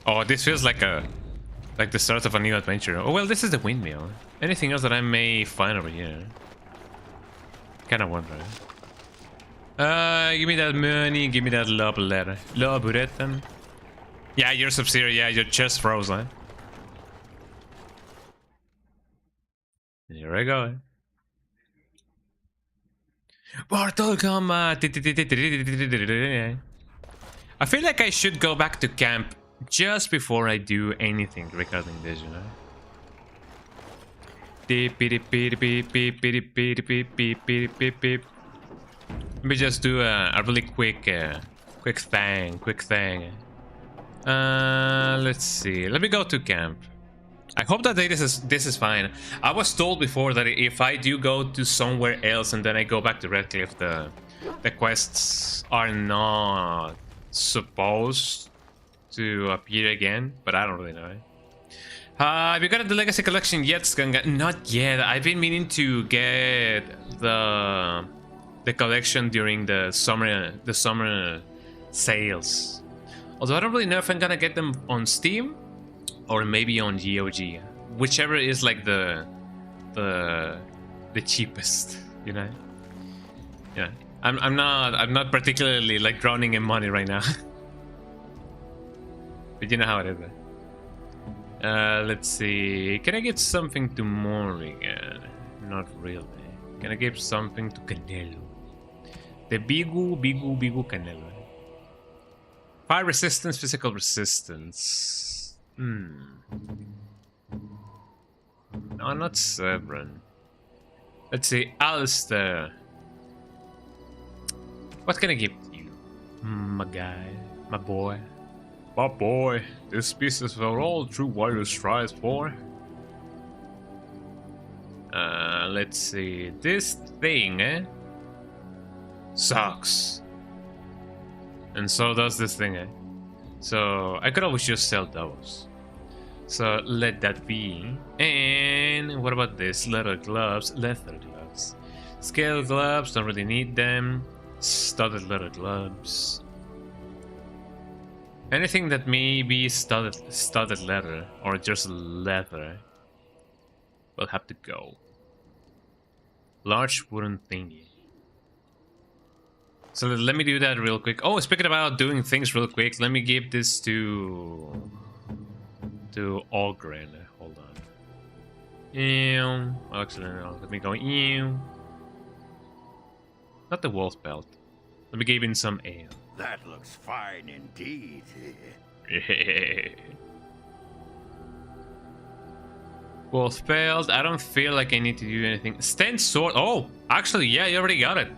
Oh, this feels like the start of a new adventure. Oh well, this is the windmill. Anything else that I may find over here? Kinda wondering. Give me that money, give me that love letter. Love written. Yeah, you're Sub-Zero, yeah, your chest froze, huh? Here I go. Mortal Kombat! I feel like I should go back to camp just before I do anything regarding this, you know? Let me just do a really quick thing. Let's see. Let me go to camp. I hope that this is fine. I was told before that if I do go to somewhere else and then I go back to Redcliffe, the quests are not supposed to appear again, but I don't really know. Have you got the Legacy Collection yet, Skanga? Not yet. I've been meaning to get the collection during the summer sales. Although I don't really know if I'm gonna get them on Steam or maybe on GOG, whichever is like the cheapest, you know. Yeah, I'm not particularly like drowning in money right now, but you know how it is. Let's see. Can I give something to Morrigan? Not really. Can I give something to Canelo? The Bigu Canelo. Fire resistance, physical resistance. No, not Severin. Let's see, Alistair. What can I give to you? My guy, my boy. My boy, this piece is for all true warriors strive for. Let's see, this thing, sucks. And so does this thing, So I could always just sell those. So let that be. And what about this? Leather gloves. Scale gloves, don't really need them. Studded leather gloves. Anything that may be studded leather or just leather will have to go. Large wooden thingy. So let me do that real quick. Oh, speaking about doing things real quick, let me give this to Ogren. Hold on. Excellent. Let me go. Not the wolf belt. Let me give in some ale. That looks fine indeed. Wolf belt. I don't feel like I need to do anything. Stand sword. Oh, actually, yeah, you already got it.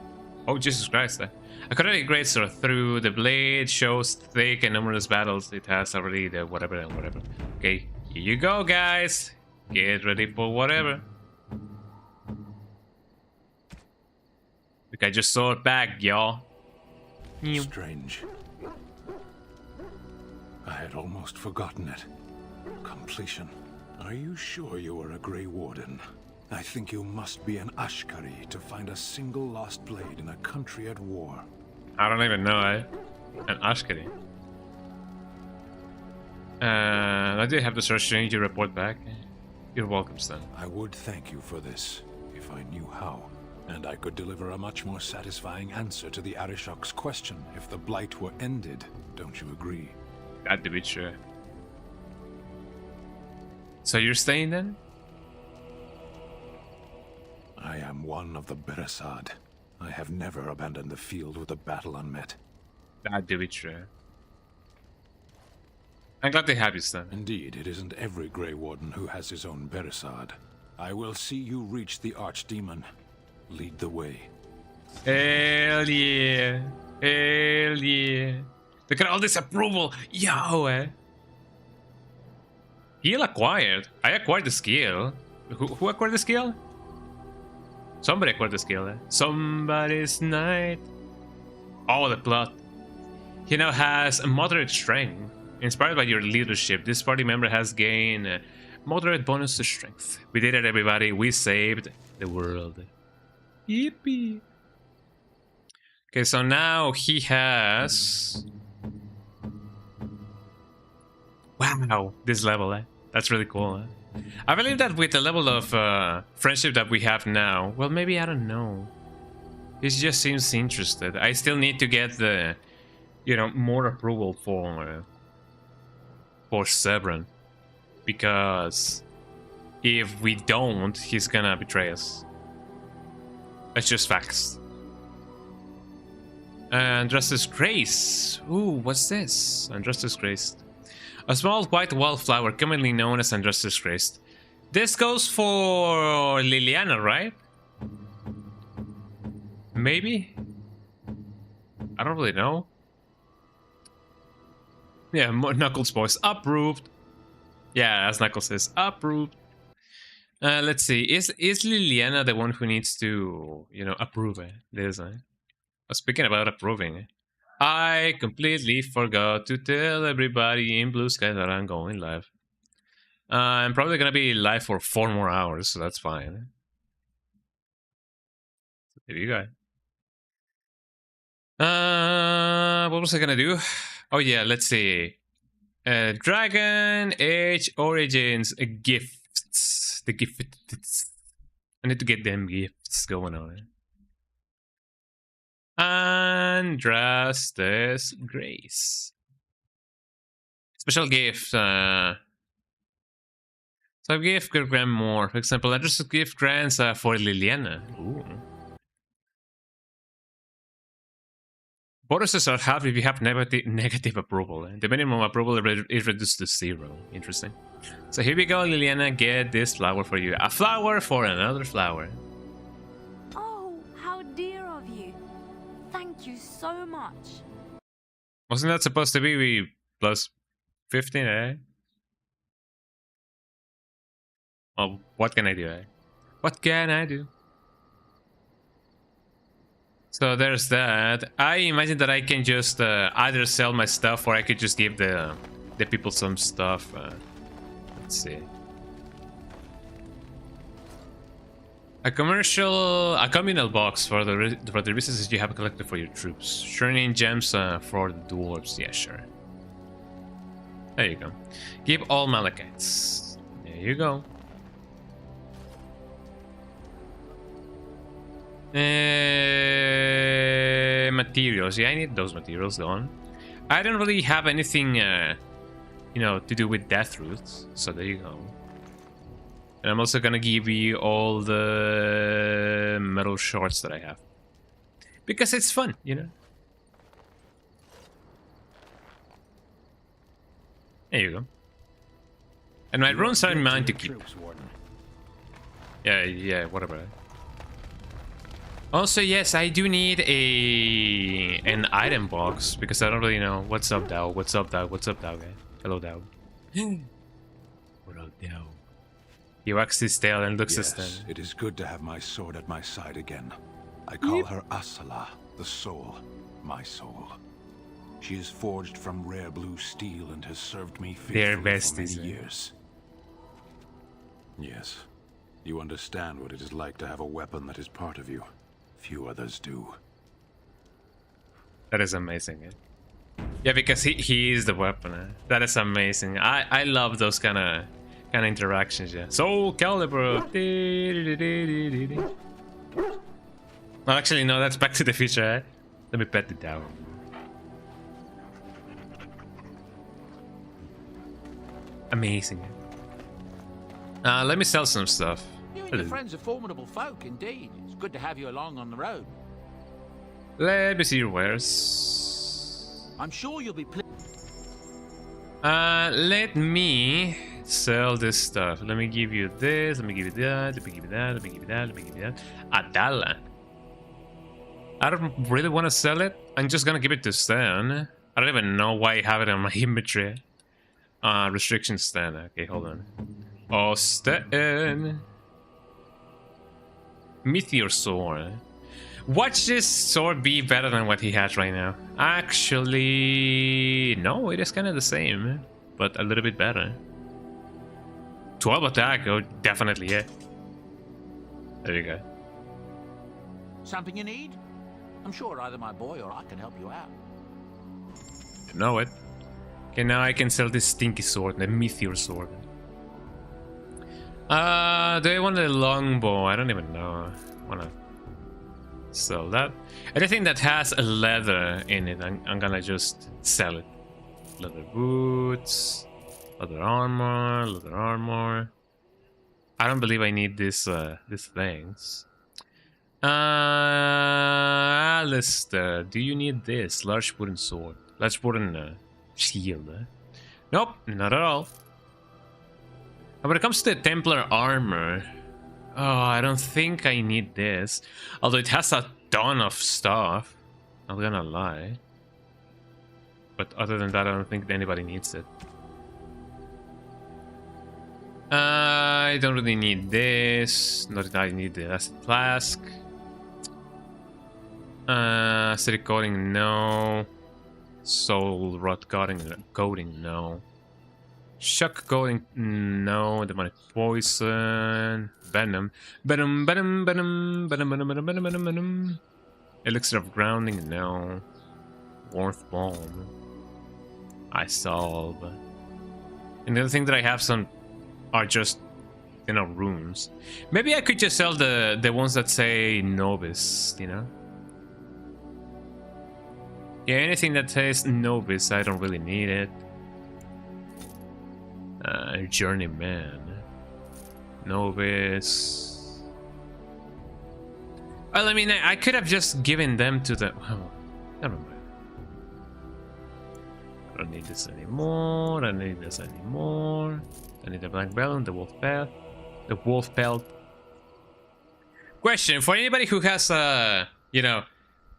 Oh, Jesus Christ. A kinetic great sword through the blade shows thick and numerous battles. It has already the whatever and whatever. Okay, here you go, guys. Get ready for whatever. We got your sword back, y'all. Strange. I had almost forgotten it. Completion. Are you sure you are a Grey Warden? I think you must be an Ashkari to find a single lost blade in a country at war. I don't even know, An Ashkari. I do have to search change your report back. You're welcome, Stan. I would thank you for this, if I knew how. And I could deliver a much more satisfying answer to the Arishok's question if the Blight were ended. Don't you agree? Got to be true. So you're staying then? I am one of the Beresad. I have never abandoned the field with a battle unmet. That do be true. I'm glad to have you, Stan. Indeed, it isn't every Grey Warden who has his own Beresad. I will see you reach the Archdemon. Lead the way. Hell yeah. Hell yeah. Look at all this approval. Yo, Skill acquired. I acquired the skill. Who acquired the skill? Somebody acquired the skill. Somebody's night. Oh, the plot. He now has a moderate strength. Inspired by your leadership, this party member has gained a moderate bonus to strength. We did it, everybody. We saved the world. Yippee. Okay, so now he has... Wow, this level, That's really cool, I believe that with the level of friendship that we have now, well, maybe, I don't know. He just seems interested. I still need to get the, you know, more approval for Severin. Because if we don't, he's gonna betray us. It's just facts. Andrus's Grace. Ooh, what's this? Andrus's Grace. A small white wildflower commonly known as Andrus's Grace. This goes for Liliana, right? Maybe? I don't really know. Yeah, Knuckles' voice. Approved. Yeah, as Knuckles says, approved. Let's see. Is Liliana the one who needs to, you know, approve this? Speaking about approving, I completely forgot to tell everybody in Blue Sky that I'm going live. I'm probably gonna be live for 4 more hours, so that's fine. There you go. What was I gonna do? Oh yeah, let's see. Dragon Age Origins gifts. The gifts. I need to get them gifts going on. Andrus's Grace. Special gift. So gift could grant more. For example, Andrus's gift grants for Liliana. Ooh. Bonuses are half if you have negative approval. The minimum approval is reduced to 0. Interesting. So here we go, Liliana. Get this flower for you. A flower for another flower. Oh, how dear of you. Thank you so much. Wasn't that supposed to be plus 15, eh? Well, what can I do, eh? What can I do? So there's that. I imagine that I can just either sell my stuff or I could just give the people some stuff. Let's see. A communal box for the resources you have collected for your troops. Churning gems for the dwarves. Yeah, sure. There you go. Give all Malachites. There you go. Materials. Yeah, I need those materials done. I don't really have anything, you know, to do with death roots. So there you go. And I'm also gonna give you all the metal shards that I have. Because it's fun, you know? There you go. And my runes are mine to keep. Yeah, whatever. Also, yes, I do need an item box because I don't really know. What's up, Dow? What's up, Dow? What's up, Dow, guy? Hello, Dow. What up, Dow? He wags his tail and looks Yes, at them. it is good to have my sword at my side again. I call her Asala, the soul, my soul. She is forged from rare blue steel and has served me faithfully for many years. Yes, you understand what it is like to have a weapon that is part of you. Few others do. That is amazing. Yeah, because he is the weapon. That is amazing. I love those kind of interactions. Yeah. Soul Calibur. Well, actually, no. That's Back to the Future. Eh? Let me pet it down. Amazing. Let me sell some stuff. You and your friends are formidable folk, indeed. It's good to have you along on the road. Let me see your wares. I'm sure you'll be pleased. Let me sell this stuff. Let me give you this. Let me give you that. Let me give you that. Let me give you that. Let me give you that. $1. I don't really want to sell it. I'm just gonna give it to Stan. I don't even know why I have it on my inventory. Restriction Stan. Okay, hold on. Oh, Stan. Meteor Sword. Watch this sword be better than what he has right now. Actually, no, it is kind of the same, but a little bit better. 12 attack, oh, definitely, yeah. There you go. Something you need? I'm sure either my boy or I can help you out. You know it. Okay, now I can sell this stinky sword, the Meteor Sword. Do I want a longbow? I don't even know. I wanna sell that. Anything that has a leather in it, I'm gonna just sell it. Leather boots, leather armor. I don't believe I need these things. Alistair, do you need this? Large wooden sword. Large wooden shield. Nope, not at all. When it comes to the Templar armor, oh, I don't think I need this. Although it has a ton of stuff. Not gonna lie. But other than that, I don't think anybody needs it. I don't really need this. Not that I need the acid flask. Acidic coating, no. Soul rot coating, no. Shock coating, no. Demonic poison, venom. Elixir of grounding, no. Warmth bomb. I solve. And the other thing that I have some are just, you know, runes. Maybe I could just sell the ones that say novice, you know? Yeah, anything that says novice, I don't really need it. Journeyman. Novice. Well, I mean, I could have just given them to the... Oh, never mind. I don't need this anymore. I don't need this anymore. I need the black belt and the wolf pelt. The wolf pelt. Question for anybody who has, you know,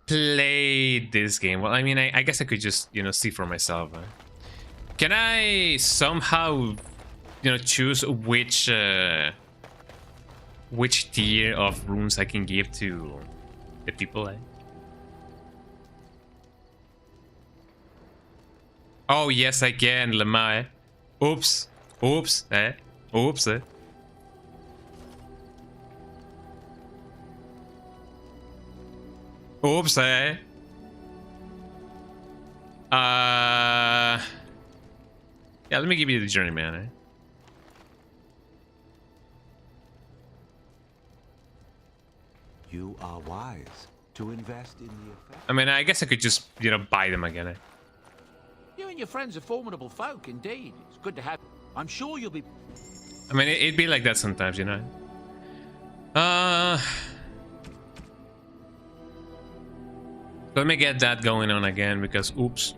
played this game. Well, I mean, I guess I could just, you know, see for myself. Can I somehow, you know, choose which tier of runes I can give to the people? Oh yes, I can, Lemay. Oops, oops, oops. Oops, Yeah, let me give you the journeyman, You are wise to invest in the effect. I mean, I guess I could just, you know, buy them again. Eh? You and your friends are formidable folk, indeed. It's good to have. I'm sure you'll be. I mean, it'd be like that sometimes, you know. Let me get that going on again because, oops.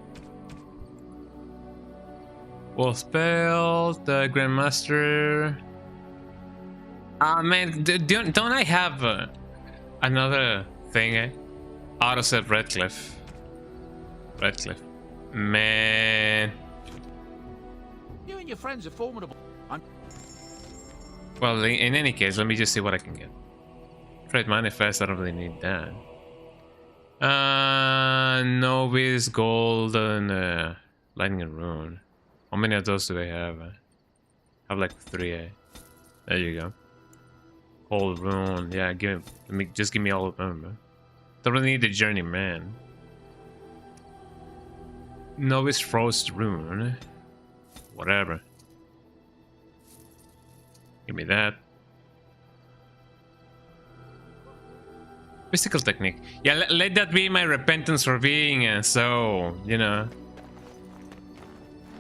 Wolf spell, the Grandmaster. Ah, man, don't I have another thing, eh? Auto set Redcliffe. Man. You and your friends are formidable. Well, in any case, let me just see what I can get. Trade Manifest, I don't really need that. Novice, Golden, Lightning Rune. How many of those do I have? I have like 3, eh? There you go. Old Rune, yeah, just give me all of them, man. Don't really need the Journeyman. Novice Frost Rune. Whatever. Give me that. Mystical Technique. Yeah, let that be my repentance for being so, you know,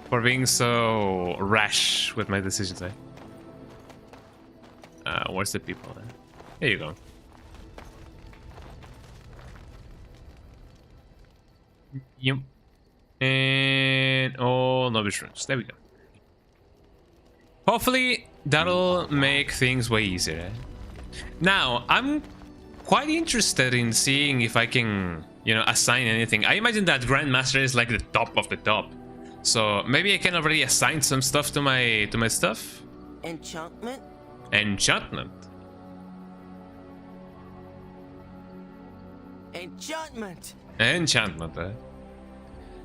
for being so rash with my decisions, eh? Where's the people then? Here you go. Yep. And all novice runes. There we go. Hopefully that'll make things way easier. Now, I'm quite interested in seeing if I can, you know, assign anything. I imagine that Grandmaster is like the top of the top. So maybe I can already assign some stuff to my stuff. Enchantment? Enchantment. Enchantment. Enchantment, eh?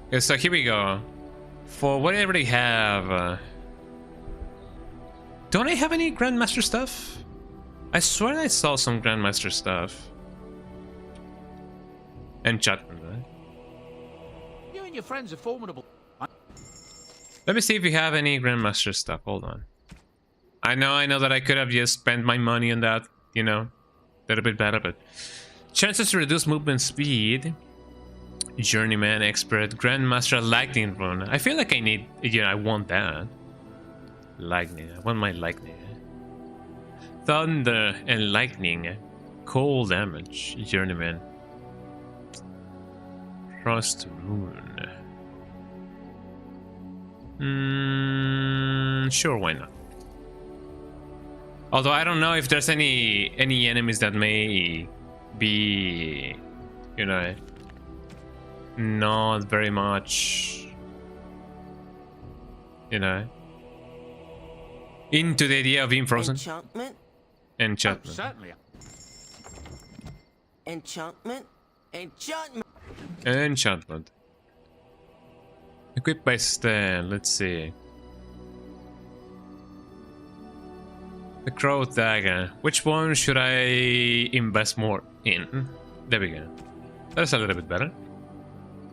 Okay, so here we go. For what I already have, don't I have any Grandmaster stuff? I swear I saw some Grandmaster stuff. Enchantment, eh? You and your friends are formidable. Let me see if we have any Grandmaster stuff. Hold on. I know that I could have just spent my money on that, you know, a little bit better, but chances to reduce movement speed. Journeyman, Expert, Grandmaster, Lightning Rune. I feel like I need, you know, I want that. Lightning, I want my Lightning. Thunder and Lightning. Cold damage, Journeyman. Frost Rune. Sure, why not? Although I don't know if there's any enemies that may be, you know, not very much, you know, into the idea of being frozen. Enchantment? Enchantment. Certainly. Enchantment? Enchantment! Enchantment. Equipped by Stan, let's see. The Crow Dagger. Which one should I invest more in? There we go. That's a little bit better.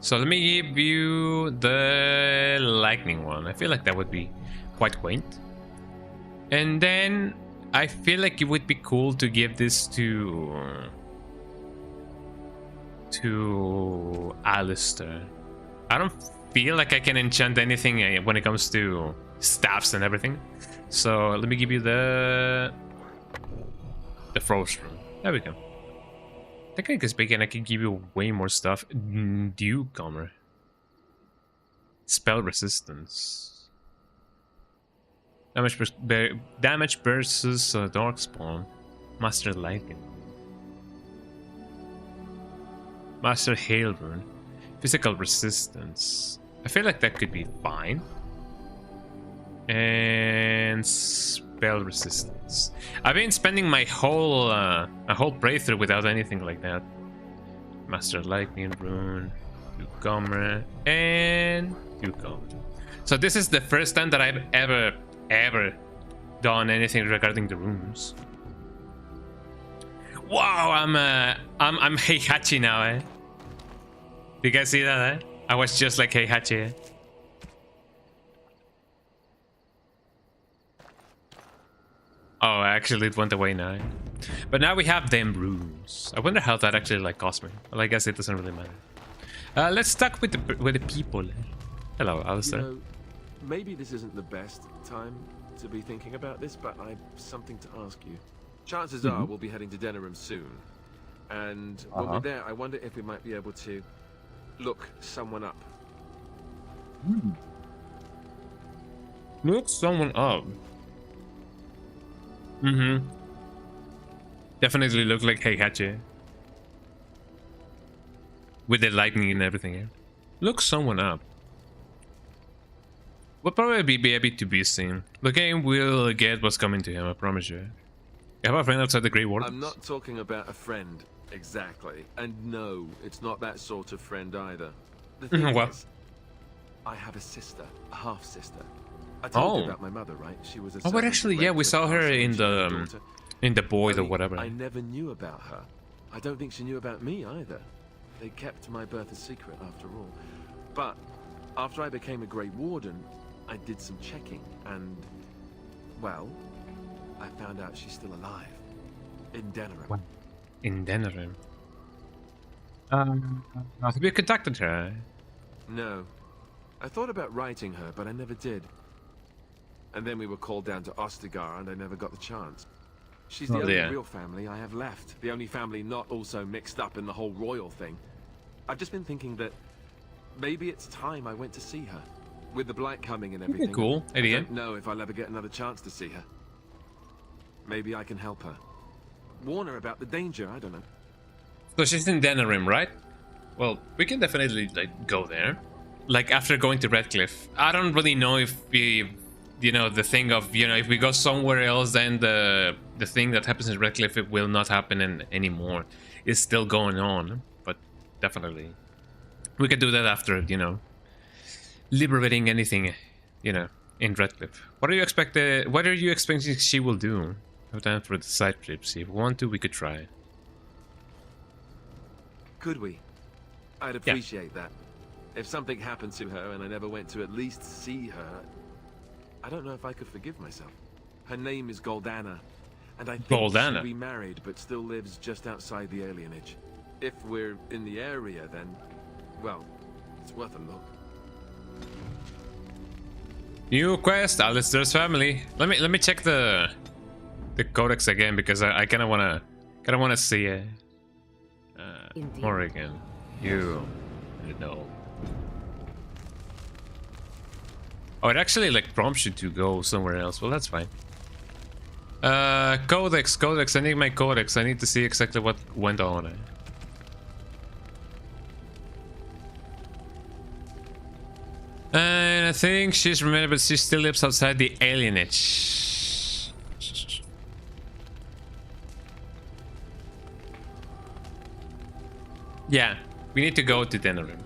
So let me give you the Lightning one. I feel like that would be quite quaint. And then I feel like it would be cool to give this to Alistair. I don't feel like I can enchant anything when it comes to staffs and everything. So let me give you the Frost Rune. There we go. Technically speaking, I can give you way more stuff. Newcomer. Spell resistance. Damage versus Darkspawn. Master Lightning. Master Hail Rune. Physical resistance. I feel like that could be fine. And spell resistance. I've been spending my whole playthrough without anything like that. Master Lightning Rune, Newcomer, and Newcomer. So this is the first time that I've ever done anything regarding the runes. Wow, I'm Heihachi now, eh? You guys see that, eh? I was just like Heihachi, eh? Oh, actually it went away now. But now we have them rooms. I wonder how that actually like cost me. Well, I guess it doesn't really matter. Let's talk with the people. Hello, Alistair. You know, maybe this isn't the best time to be thinking about this, but I've something to ask you. Chances are we'll be heading to Denerim soon. And when we're there, I wonder if we might be able to look someone up. Look someone up. Definitely look like Heihachi. With the lightning and everything. Yeah. Look someone up. We'll probably be able to be seen. The game will get what's coming to him, I promise you. You have a friend outside the Grey Wardens? I'm not talking about a friend, exactly. And no, it's not that sort of friend either. The thing is, I have a sister, a half-sister. I told you about my mother, right? She was a but actually, yeah, we saw her in the Boys or whatever. I never knew about her. I don't think she knew about me either. They kept my birth a secret after all. But after I became a Grey Warden, I did some checking and, well, I found out she's still alive. In Denerim. In Denerim? Have you contacted her? No. I thought about writing her, but I never did. And then we were called down to Ostagar, and I never got the chance. She's the only real family I have left. The only family not also mixed up in the whole royal thing. I've just been thinking that maybe it's time I went to see her. With the blight coming and everything. Cool. I don't know if I'll ever get another chance to see her. Maybe I can help her. Warn her about the danger, I don't know. So she's in Denerim, right? Well, we can definitely like go there. Like after going to Redcliffe. I don't really know if we, you know, the thing of, you know, if we go somewhere else, then the thing that happens in Redcliffe, it will not happen anymore. It's still going on, but definitely we could do that after, you know, liberating anything, you know, in Redcliffe. What are you expecting she will do? No time for the side trips. If we want to, we could try. Could we? I'd appreciate that. If something happened to her and I never went to at least see her, I don't know if I could forgive myself. Her name is Goldana, and I think she remarried but still lives just outside the alienage. If we're in the area, then, well, it's worth a look. New quest, Alistair's family. Let me check the codex again because I kind of wanna see it more again. You know. Oh, it actually like prompts you to go somewhere else. Well, that's fine. Codex. I need my codex. I need to see exactly what went on. And I think she's remembered, but she still lives outside the alienage. Yeah, we need to go to Denerim.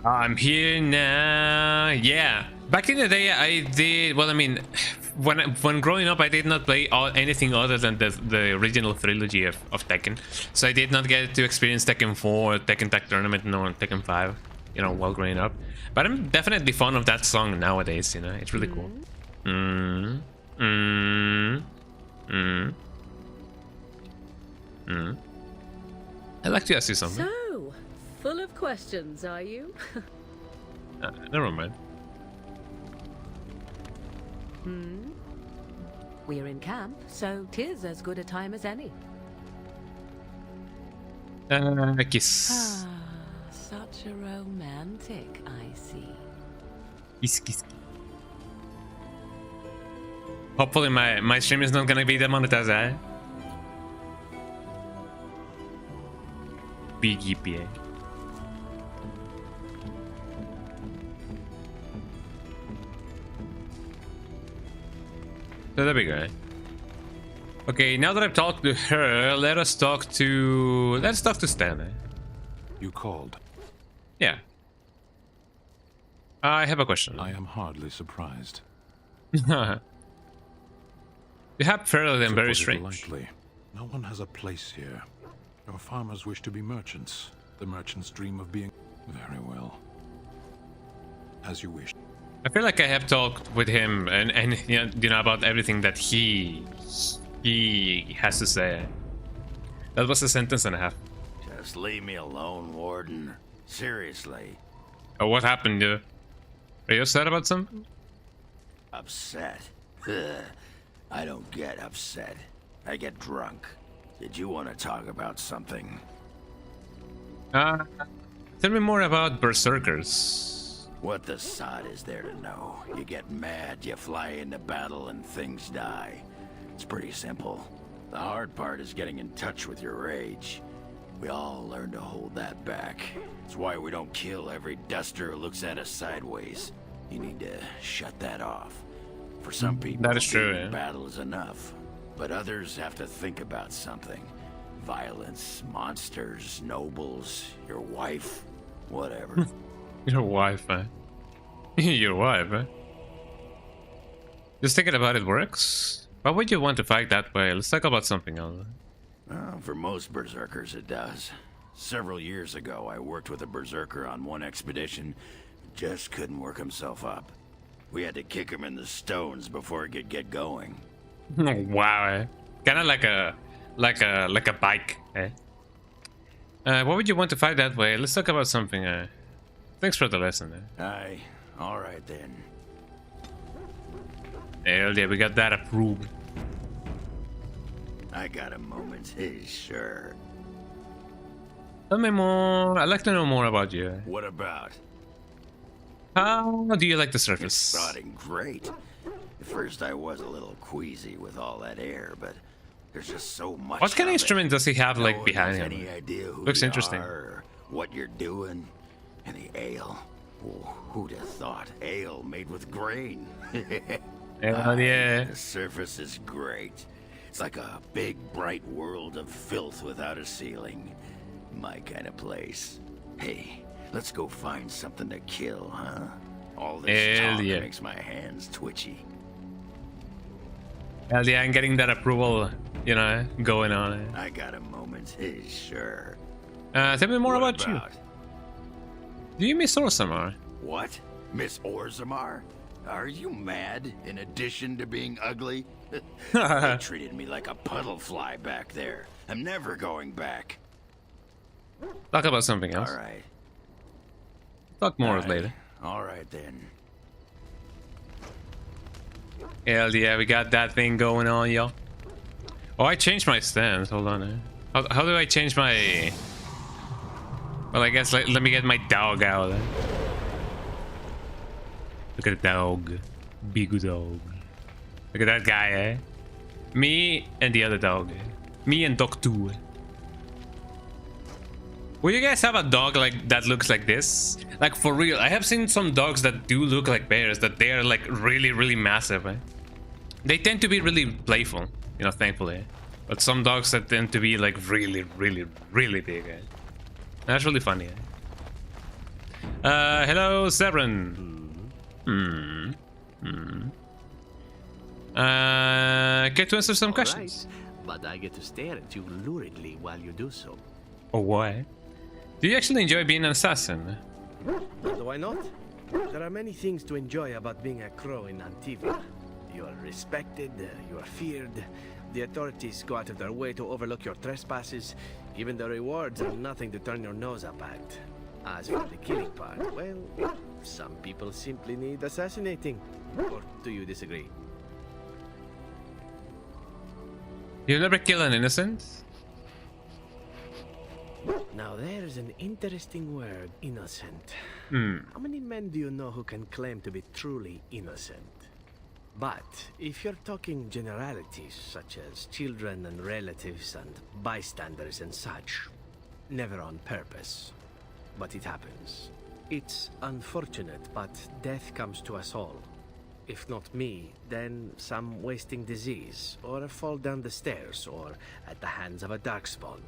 I'm here now. Yeah, back in the day, I did. Well, I mean, when growing up, I did not play anything other than the original trilogy of Tekken. So I did not get to experience Tekken 4, Tekken Tag Tournament, nor Tekken 5. You know, while growing up. But I'm definitely fond of that song nowadays, you know, it's really cool. I'd like to ask you something. So, full of questions, are you? Never mind. We're in camp, so 'tis as good a time as any. Kiss. Such a romantic, I see. Kiss. Hopefully my stream is not gonna be demonetized, eh? Big EPA. So there we go. Okay, now that I've talked to her, let's talk to Stan. Eh? You called. Yeah. I have a question. I am hardly surprised. You have further than very strange. Likely. No one has a place here. Your farmers wish to be merchants. The merchants dream of being... Very well. As you wish. I feel like I have talked with him and you know about everything that he he has to say. That was a sentence and a half. Just leave me alone, Warden. Seriously. Oh, what happened, dude? Are you upset about something? Upset? I don't get upset. I get drunk. Did you want to talk about something? Tell me more about berserkers. What the sod is there to know? You get mad, you fly into battle, and things die. It's pretty simple. The hard part is getting in touch with your rage. We all learn to hold that back. It's why we don't kill every duster who looks at us sideways. You need to shut that off. For some people, that is true, being in battle is enough. But others have to think about something. Violence, monsters, nobles, your wife, whatever. Your wife, eh? Your wife, eh? Just thinking about it works? Why would you want to fight that way? Let's talk about something else. For most berserkers, it does. Several years ago, I worked with a berserker on one expedition. Just couldn't work himself up. We had to kick him in the stones before he could get going. Wow, eh? Kind of like a bike, eh? Why would you want to fight that way? Let's talk about something. Thanks for the lesson, eh? Aye, all right then. Hell yeah, we got that approved. I got a moment, sure. Tell me more. I'd like to know more about you. What about? How do you like the surface? It's rotting great. At first I was a little queasy with all that air, but there's just so much. What kind of instrument does he have, like, No one behind has him? Any idea who Looks you interesting. are or what you're doing? And the ale. Oh, who'd have thought? Ale made with grain. Hell yeah. The surface is great. It's like a big, bright world of filth without a ceiling. My kind of place. Hey, let's go find something to kill, huh? All this Hell talk yeah. makes my hands twitchy. Hell yeah, I'm getting that approval, you know, going on. I got a moment, sure. Tell me more What about you. Do you miss Orsamar? What? Miss Orzammar? Are you mad, in addition to being ugly? They treated me like a puddle fly back there. I'm never going back. Talk about something else. All right. Talk more later. All right, then. Hell yeah, we got that thing going on, yo. Oh, I changed my stance. Hold on. How do I change my... Well, I guess let me get my dog out. Look at the dog. Big dog. Look at that guy, eh? Me and the other dog. Me and dog 2. Will you guys have a dog like that looks like this? Like for real, I have seen some dogs that do look like bears, that they are like really, really massive, eh? They tend to be really playful, you know, thankfully. But some dogs that tend to be like really, really, really big, eh? That's really funny, eh? Hello, Severin. Get to answer some questions. Right, but I get to stare at you luridly while you do so. Oh, why? Do you actually enjoy being an assassin? Why not? There are many things to enjoy about being a crow in Antivia. You are respected, you are feared. The authorities go out of their way to overlook your trespasses. Even the rewards are nothing to turn your nose up at. As for the killing part, well, some people simply need assassinating. Or do you disagree? You never kill an innocent? Now there's an interesting word, innocent. How many men do you know who can claim to be truly innocent? But if you're talking generalities, such as children and relatives and bystanders and such, never on purpose. But it happens. It's unfortunate, but death comes to us all. If not me, then some wasting disease, or a fall down the stairs, or at the hands of a darkspawn.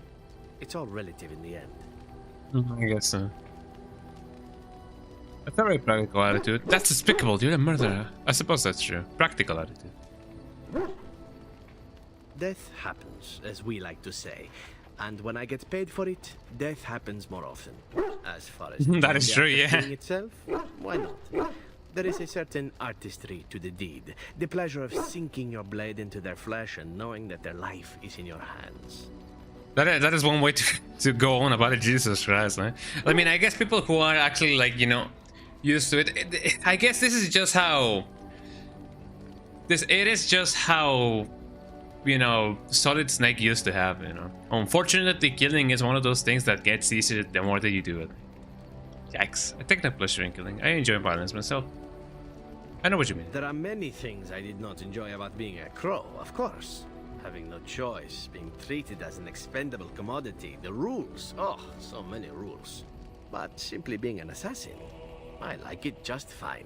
It's all relative in the end. I guess so. That's a very practical attitude. That's despicable, you're a murderer. I suppose that's true. Practical attitude. Death happens, as we like to say. And when I get paid for it, death happens more often. As far as That is true, yeah. itself, why not? There is a certain artistry to the deed. The pleasure of sinking your blade into their flesh and knowing that their life is in your hands. That is one way to go on about it. Jesus Christ, man. I mean, I guess people who are actually, like, you know, used to it, I guess this is just how... it is just how, you know, Solid Snake used to have, you know. Unfortunately, killing is one of those things that gets easier the more that you do it. Yikes. I take no pleasure in killing. I enjoy violence myself. I know what you mean. There are many things I did not enjoy about being a crow, of course. Having no choice, being treated as an expendable commodity, the rules, oh, so many rules. But simply being an assassin, I like it just fine.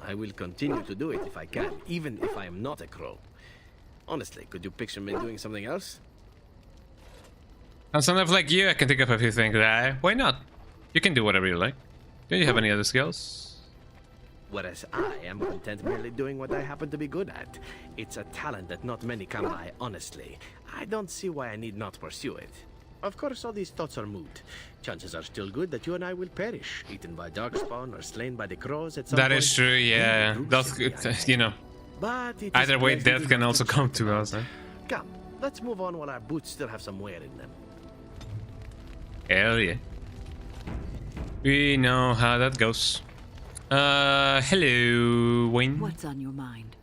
I will continue to do it if I can, even if I am not a crow. Honestly, could you picture me doing something else? And someone like you, I can think of a few things. Why not? You can do whatever you like. Do you have any other skills? Whereas I am content merely doing what I happen to be good at. It's a talent that not many come by, honestly. I don't see why I need not pursue it. Of course, all these thoughts are moot. Chances are still good that you and I will perish, eaten by darkspawn or slain by the crows at some point. That is true, yeah. That's good, you know. But it either is way, pleasant death can also come to us, eh? Come, let's move on while our boots still have some wear in them. Hell yeah. We know how that goes. Hello, Wayne. What's on your mind?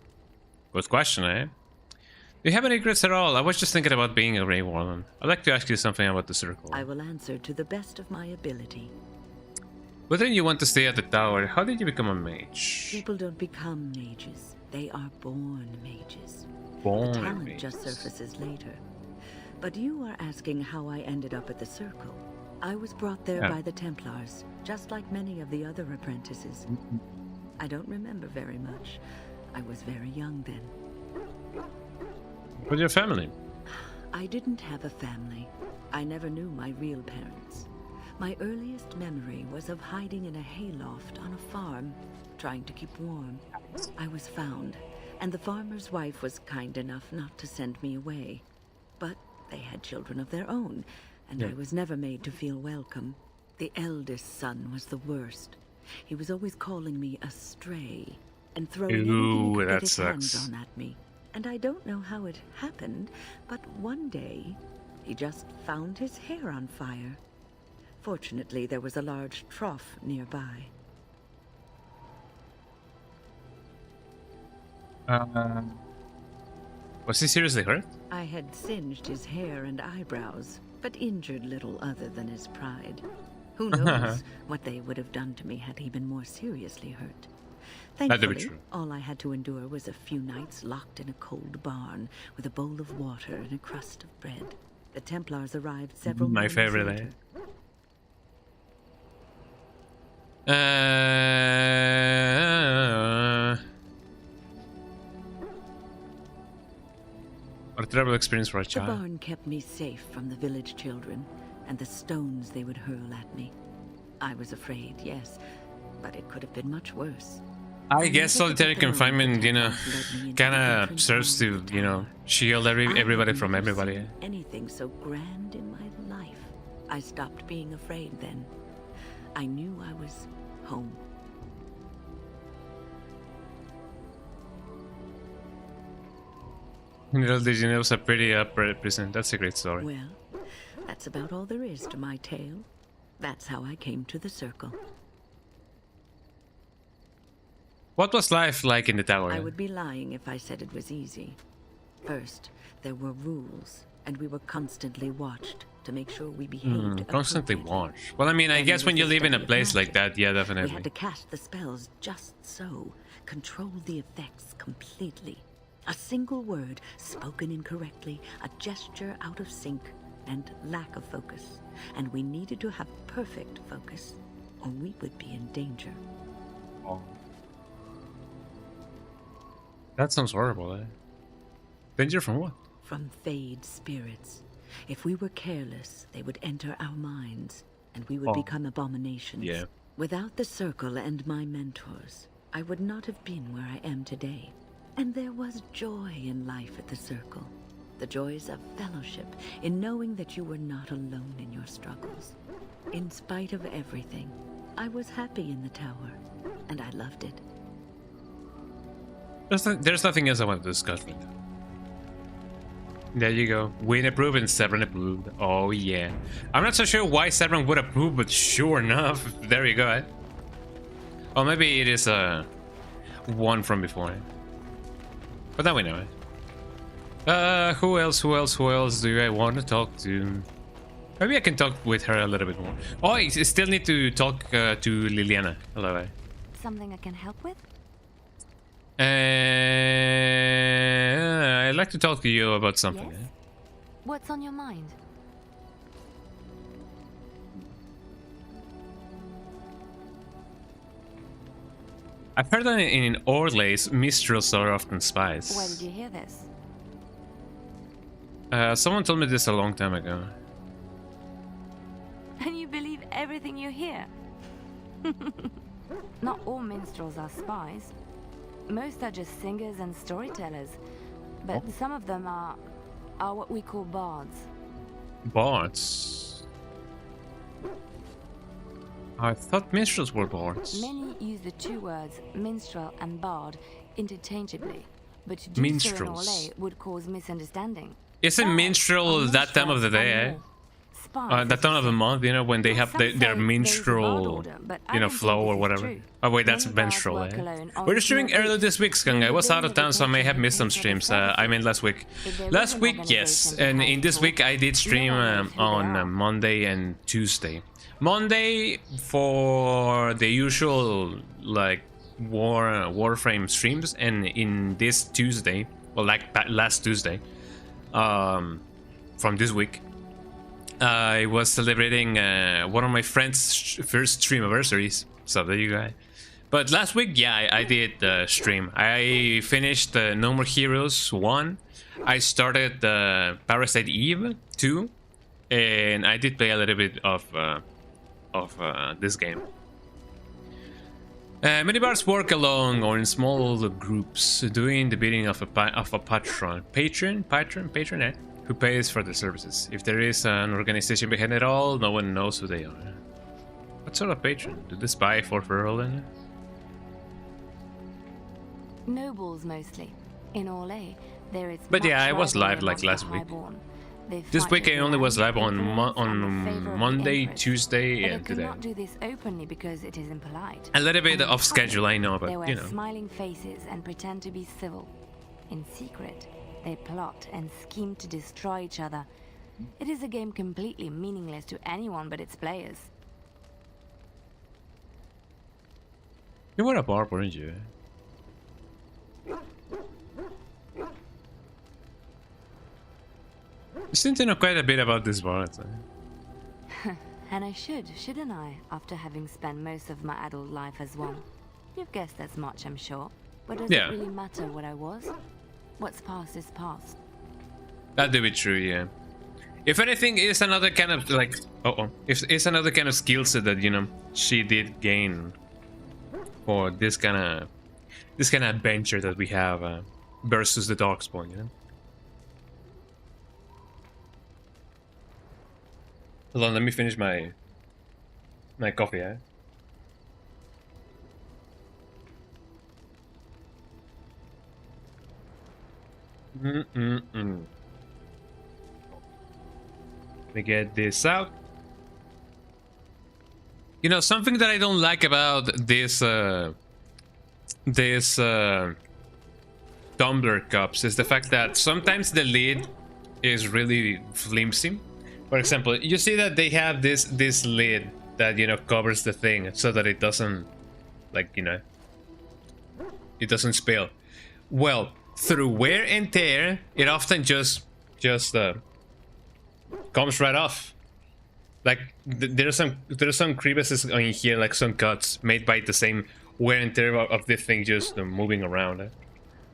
Good question, eh? Do you have any regrets at all? I was just thinking about being a Grey Warden. I'd like to ask you something about the circle. I will answer to the best of my ability. But then you want to stay at the tower. How did you become a mage? People don't become mages. They are born mages. Born the talent mages. just surfaces later. But you are asking how I ended up at the circle. I was brought there by the Templars, just like many of the other apprentices. I don't remember very much. I was very young then. With your family? I didn't have a family. I never knew my real parents. My earliest memory was of hiding in a hayloft on a farm, trying to keep warm. I was found, and the farmer's wife was kind enough not to send me away. But they had children of their own, and I was never made to feel welcome. The eldest son was the worst. He was always calling me a stray, and throwing anything he could get his hands on at me. And I don't know how it happened, but one day, he just found his hair on fire. Fortunately, there was a large trough nearby. Was he seriously hurt? I had singed his hair and eyebrows, but injured little other than his pride. Who knows what they would have done to me had he been more seriously hurt. Thankfully, all I had to endure was a few nights locked in a cold barn with a bowl of water and a crust of bread. The Templars arrived several My mornings favorite, later. What a terrible experience for a The child. barn kept me safe from the village children and the stones they would hurl at me. I was afraid, yes, but it could have been much worse. I guess solitary confinement, you know, kinda serves to, you know, shield everybody from everybody. Anything so grand in my life. I stopped being afraid then. I knew I was home. Little did you know it was a pretty prison. That's a great story. Well, that's about all there is to my tale. That's how I came to the circle. What was life like in the tower? I would be lying if I said it was easy. First, there were rules, and we were constantly watched to make sure we behaved constantly watched. Well, I mean, I guess when you live in a place like that, yeah, definitely. We had to cast the spells just so, control the effects completely. A single word spoken incorrectly, a gesture out of sync, and lack of focus. And we needed to have perfect focus, or we would be in danger. Oh. That sounds horrible, eh? Danger from what? From Fade spirits. If we were careless, they would enter our minds, and we would become abominations. Yeah. Without the circle and my mentors, I would not have been where I am today. And there was joy in life at the circle. The joys of fellowship, in knowing that you were not alone in your struggles. In spite of everything, I was happy in the tower, and I loved it. There's nothing else I want to discuss right now. There you go. Win approved and Severn approved. Oh yeah. I'm not so sure why Severn would approve, but sure enough, there you go. Or maybe it is one from before. But now we know it. Who else do I want to talk to? Maybe I can talk with her a little bit more. Oh, I still need to talk to Liliana. Hello. Something I can help with? I'd like to talk to you about something. Yes? What's on your mind? I've heard that in Orlays, minstrels are often spies. Where did you hear this? Someone told me this a long time ago. And you believe everything you hear? Not all minstrels are spies. Most are just singers and storytellers. But some of them are what we call bards. Bards? I thought minstrels were bards. Many use the two words minstrel and bard interchangeably, but to do so in Orlais would cause misunderstanding. Isn't minstrel that time of the day, eh? That time of the month, you know, when they have their minstrel, you know, flow or whatever. Oh wait, that's minstrel, eh? We're streaming earlier this week, Skung. I was out of town, so I may have missed some streams. I mean last week. Last week, yes. And in this week, I did stream on Monday and Tuesday. Monday for the usual, like, Warframe streams. And in this Tuesday, well, like last Tuesday, from this week, I was celebrating one of my friend's first stream anniversaries, so there you go. But last week, yeah, I did stream. I finished No More Heroes 1. I started Parasite Eve 2, and I did play a little bit of this game. Many bards work alone or in small groups, doing the bidding of a patron, who pays for the services. If there is an organization behind it all, no one knows who they are. What sort of patron? Do they spy for Ferelden? Nobles mostly. In Orlais, there is. But yeah, I was live like last week. This week I only was live on Monday, Tuesday, and today. Cannot do this openly because it is impolite. A little bit off schedule, I know, but you know. They wear smiling faces and pretend to be civil. In secret, they plot and scheme to destroy each other. It is a game completely meaningless to anyone but its players. You were a barb, weren't you? You seem to know quite a bit about this bard. And I shouldn't I, after having spent most of my adult life as one? You've guessed as much, I'm sure. But does it really matter what I was? What's past is past. That do be true, yeah. If anything, it's another kind of like it's another kind of skill set that, you know, she did gain for this kind of adventure that we have versus the Darkspawn, you know. Hold on, let me finish my coffee, eh? Let me get this out. You know, something that I don't like about this tumbler cups is the fact that sometimes the lid is really flimsy. For example, you see that they have this lid that, you know, covers the thing so that it doesn't, like, you know, it doesn't spill. Well, through wear and tear, it often just comes right off. Like there's some crevices in here, like some cuts made by the same wear and tear of this thing just moving around.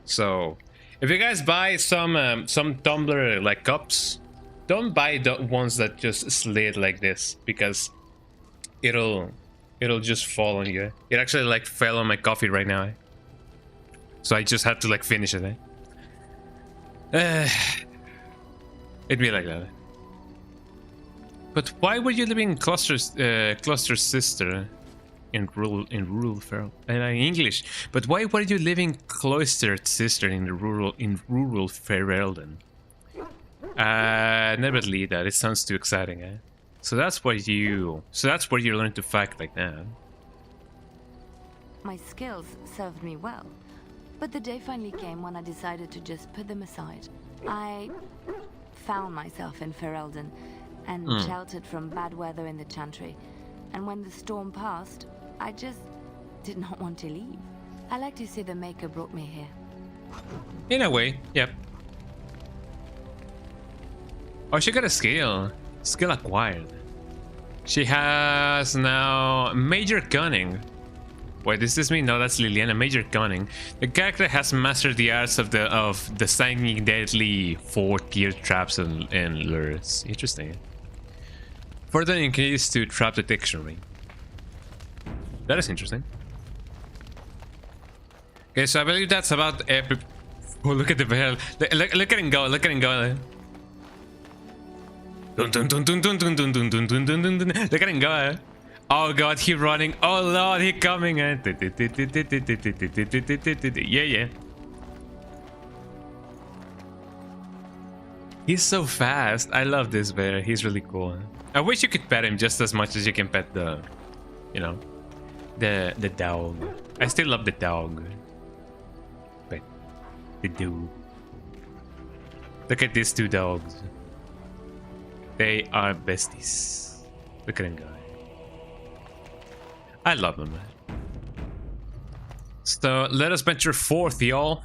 So if you guys buy some tumbler like cups, don't buy the ones that just slid like this, because it'll just fall on you. It actually like fell on my coffee right now. So I just had to like finish it. It'd be like that. But why were you living in Cluster's sister? rural English. But why were you living cloistered, sister, in rural Ferelden? Never leave that. It sounds too exciting, eh? So that's where you learn to fight like that. My skills served me well, but the day finally came when I decided to just put them aside. I found myself in Ferelden and sheltered from bad weather in the Chantry. And when the storm passed, I just did not want to leave. I like to say the Maker brought me here. In a way, yep. Oh, she got a skill. Skill acquired. She has now Major Cunning. Wait, does this mean? No, that's Liliana. Major Cunning. The character has mastered the arts of the stinging, deadly 4-tier traps and lures. Interesting. Further increase to trap detection rate. That is interesting. Okay, so I believe that's about every. Oh, look at the bell. Look at him go. Look at him go. Dun, dun, dun, dun, dun, dun, dun, dun, dun, dun, dun, dun, dun. Look at him go. Oh god, he running. Oh lord, he coming. Yeah, yeah. He's so fast. I love this bear. He's really cool. I wish you could pet him just as much as you can pet the, you know, the dog. I still love the dog. But the dude. Look at these two dogs. They are besties. Look at him go. I love them, man. So let us venture forth, y'all.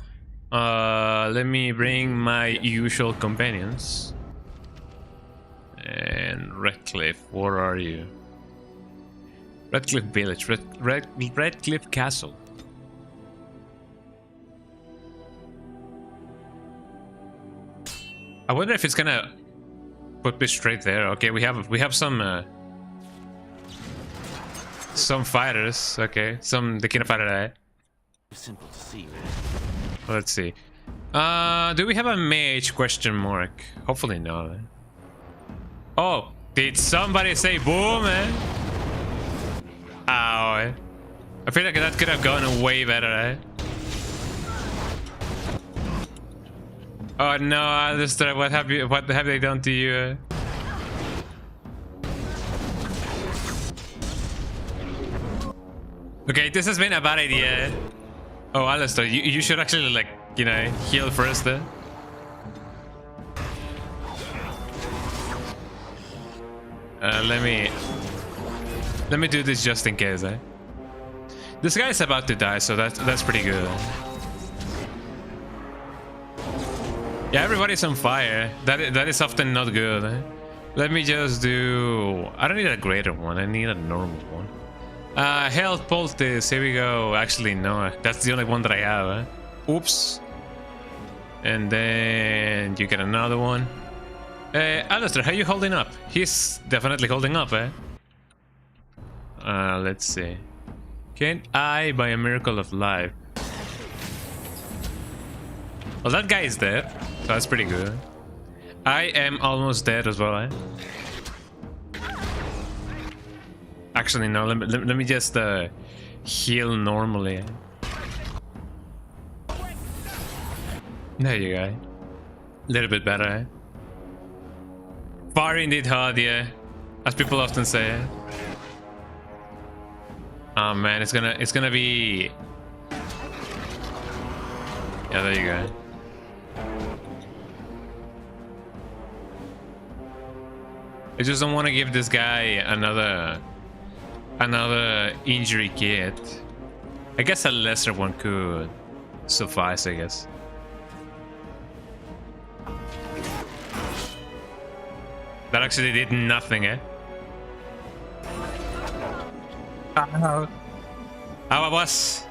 Let me bring my usual companions. And Redcliffe, where are you? Redcliffe Village, Redcliffe Castle. I wonder if it's gonna put me straight there. Okay, we have some fighters. Okay, the kind of fighter I. Simple to see, really. Let's see. Do we have a mage? Question mark. Hopefully not. Oh, did somebody say boom, man? Ow. I feel like that could have gone way better, eh? Oh no, Alistair, what have they done to you? Okay, this has been a bad idea. Oh, Alistair, you should actually, like, you know, heal first, eh? Let me do this just in case, eh? This guy's about to die, so that's pretty good. Yeah, everybody's on fire. That is often not good, eh? Let me just do. I don't need a greater one. I need a normal one. Health poultice. Here we go. Actually, no. That's the only one that I have. Eh? Oops. And then you get another one. Alistair, how you holding up? He's definitely holding up, eh? Let's see. Can I, by a miracle of life? Well, that guy is dead, so that's pretty good. I am almost dead as well, eh? Actually, no, let me just heal normally. Eh? There you go. A little bit better, eh? Far indeed hard, yeah. As people often say. Eh? Oh man, it's gonna be. Yeah, there you go. I just don't want to give this guy another injury kit. I guess a lesser one could suffice, I guess. That actually did nothing, eh? I was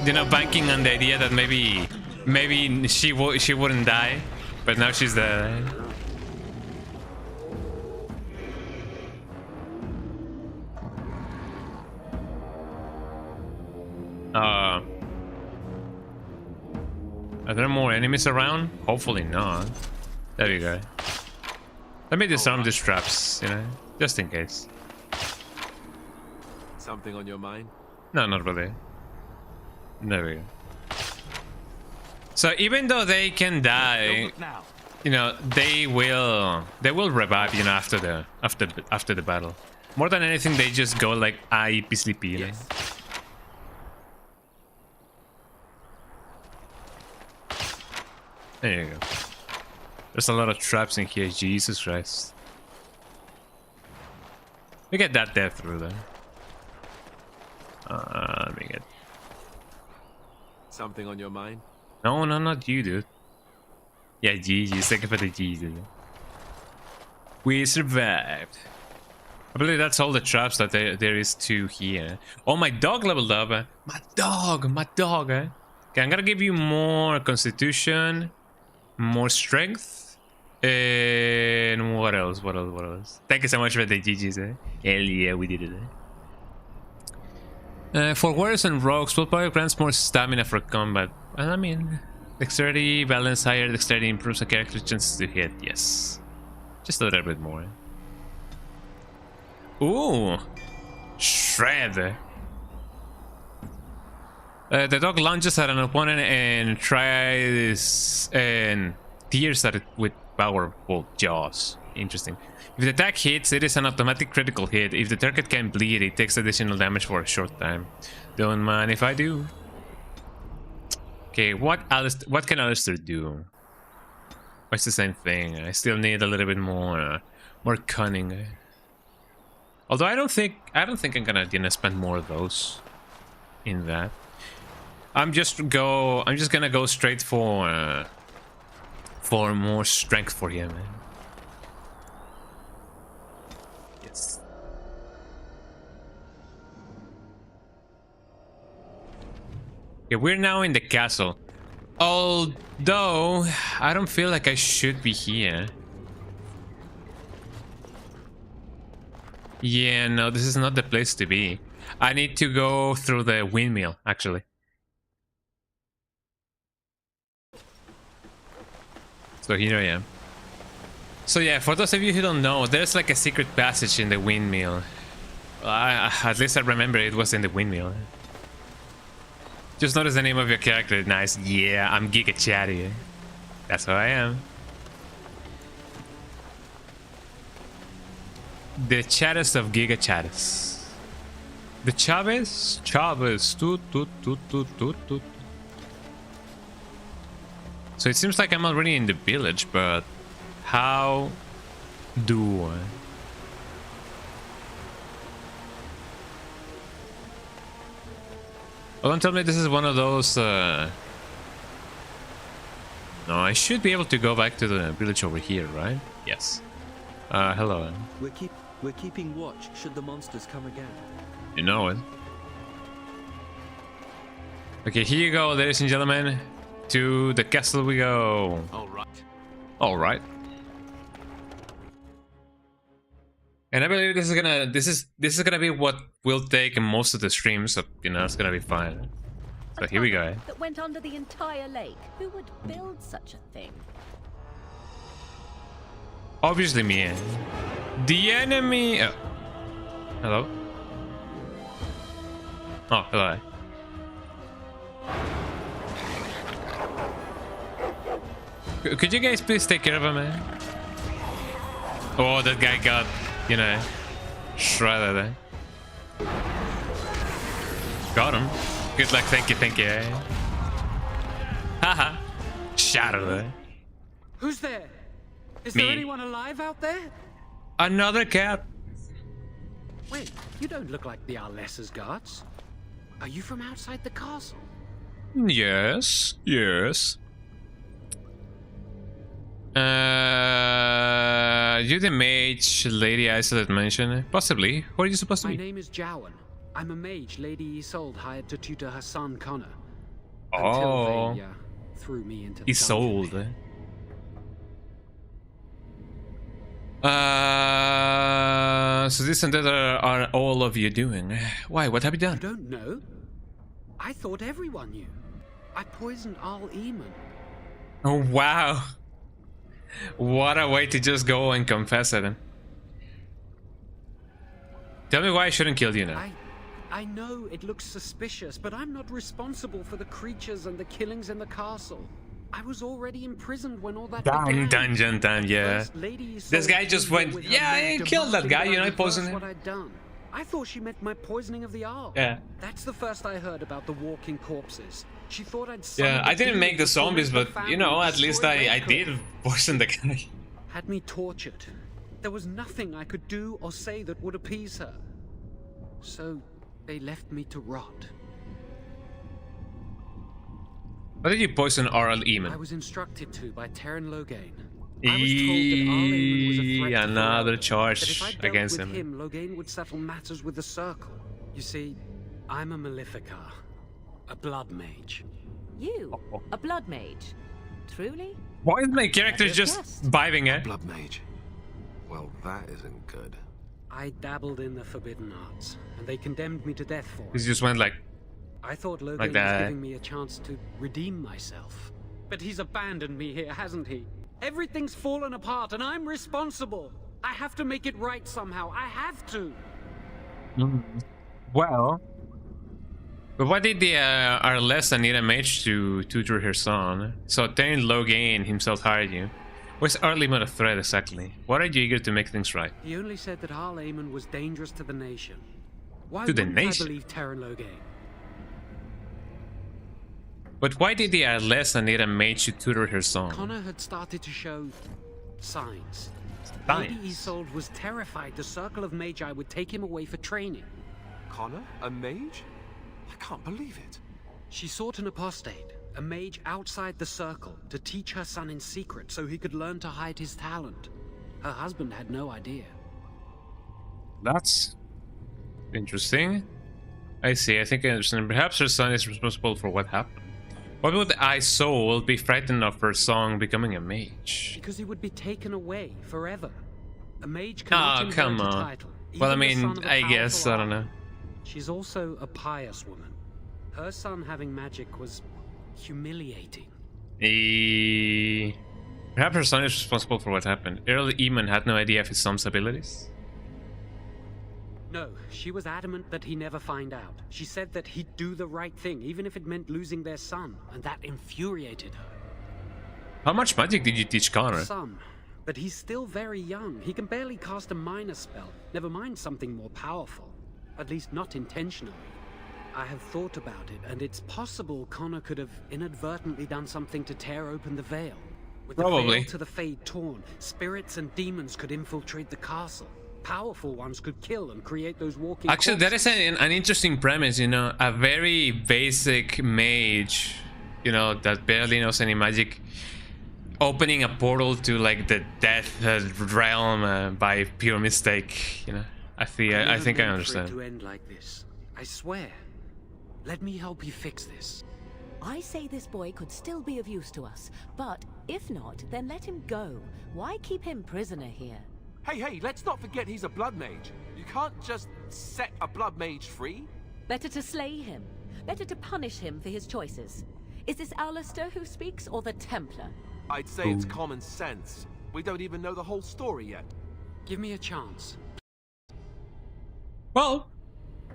you know, banking on the idea that maybe she wouldn't die, but now she's dead. Are there more enemies around? Hopefully not. There you go. Let me disarm these traps, you know, just in case. Something on your mind? No, not really. There we go. So even though they can die, you know, they will revive, you know, after the battle. More than anything, they just go like be sleepy, you know? There you go. There's a lot of traps in here, Jesus Christ. We get that death through then. Let me get... Something on your mind? No, not you, dude. Yeah, GG. Thank you for the GG. We survived. I believe that's all the traps that there is to here. Oh, my dog leveled up. My dog. Okay, I'm gonna give you more constitution, more strength, and what else? Thank you so much for the GGs. Hell yeah, we did it. For warriors and rogues, willpower grants more stamina for combat. And I mean, dexterity, balance higher, dexterity improves a character's chances to hit. Yes, just a little bit more. Ooh, shred. The dog lunges at an opponent and tries and tears at it with powerful jaws. Interesting. If the attack hits, it is an automatic critical hit. If the target can bleed, it takes additional damage for a short time. Don't mind if I do. Okay, what can Alistair do? It's the same thing. I still need a little bit more cunning. Although I don't think I'm gonna spend more of those in that. I'm just gonna go straight for more strength for him. Yes. Okay, we're now in the castle. Although I don't feel like I should be here. Yeah, no, this is not the place to be. I need to go through the windmill, actually. So here I am. So yeah, for those of you who don't know, there's like a secret passage in the windmill. At least I remember it was in the windmill. Just notice the name of your character. Nice. Yeah, I'm Giga Chatty. That's who I am. The chattest of Giga Chattest. The Chavez? Chavez. Toot. So it seems like I'm already in the village, but how do I? Oh, don't tell me this is one of those... No, I should be able to go back to the village over here, right? Yes. Hello. We're keeping watch should the monsters come again. You know it. Okay, here you go, ladies and gentlemen. To the castle we go. All right. And I believe this is gonna be what will take most of the stream, so you know it's gonna be fine. So here we go. That went under the entire lake. Who would build such a thing? Obviously me. The enemy. Oh. Hello. Oh, hello. Could you guys please take care of him, man? Oh, that guy got, you know, shredded. Got him. Good luck, thank you. Haha. Shadow. Who's there? Is Me. there anyone alive out there? Another cat. Wait, you don't look like the Arlessa's guards. Are you from outside the castle? Yes. You the mage Lady Isolde mentioned? Possibly. Who are you supposed to be? My name is Jowan. I'm a mage Lady Isolde hired to tutor her son Connor. Oh. Until they threw me into the Isolde. dungeon. So this and that are all of you doing. Why? What have you done? You don't know? I thought everyone knew. I poisoned Al Eamon. Oh, wow. What a way to just go and confess it. Tell me why I shouldn't kill you now. I know it looks suspicious, but I'm not responsible for the creatures and the killings in the castle. I was already imprisoned when all that began. Dungeon time, yeah. This guy just went, yeah, I killed that guy, you know, I poisoned him. What I'd done. I thought she meant my poisoning of the Arl. Yeah. That's the first I heard about the walking corpses. She thought I'd... Yeah, I didn't make the zombies, but, you know, at least I did poison the guy. Had me tortured. There was nothing I could do or say that would appease her. So, they left me to rot. Why did you poison Aral Eamon? I was instructed to by Terran Loghain. I was told that Arl Eamon was a threat to another that charge if I dealt against with him. Loghain would settle matters with the Circle. You see, I'm a Maleficar, a blood mage. You? A blood mage? Truly? Why is my character just vibing, eh? Blood mage. Well, that isn't good. I dabbled in the forbidden arts, and they condemned me to death for it. He just went like... I thought Loghain like was that. giving me a chance to redeem myself. But he's abandoned me here, hasn't he? Everything's fallen apart, and I'm responsible. I have to make it right somehow. I have to. Well... But why did the Arlessa need a mage to tutor her son? So Terran Loghain himself hired you. What's Arl Eamon a threat exactly? Why are you eager to make things right? He only said that Arl Eamon was dangerous to the nation. Why To the wouldn't nation? I believe Terran Loghain? But why did the Arlessa need a mage to tutor her son? Connor had started to show signs. Signs? Lady Isolde was terrified the Circle of Magi would take him away for training. Connor? A mage? I can't believe it. She sought an apostate, a mage outside the Circle, to teach her son in secret so he could learn to hide his talent. Her husband had no idea. That's interesting. I see, I think I understand. Perhaps her son is responsible for what happened. Why would Isolde be frightened of her son becoming a mage? Because he would be taken away forever. A mage cannot inherit come a on. title. Well, I even the mean, son of a I guess, powerful I don't know. She's also a pious woman. Her son having magic was humiliating. Perhaps her son is responsible for what happened. Earl Eamon had no idea of his son's abilities. No, she was adamant that he never find out. She said that he'd do the right thing, even if it meant losing their son, and that infuriated her. How much magic did you teach Connor? Some, but he's still very young. He can barely cast a minor spell, never mind something more powerful. At least not intentionally. I have thought about it, and it's possible Connor could have inadvertently done something to tear open the veil. With Probably. the veil to the Fade torn, spirits and demons could infiltrate the castle. Powerful ones could kill and create those walking Actually, that is corpses. an interesting premise, you know. A very basic mage, you know, that barely knows any magic, opening a portal to like the death realm by pure mistake, you know. I think I never meant for it understand. to end like this. I swear. Let me help you fix this. I say this boy could still be of use to us, but if not, then let him go. Why keep him prisoner here? Hey, let's not forget he's a blood mage. You can't just set a blood mage free. Better to slay him. Better to punish him for his choices. Is this Alistair who speaks, or the Templar? I'd say it's common sense. We don't even know the whole story yet. Give me a chance. Well,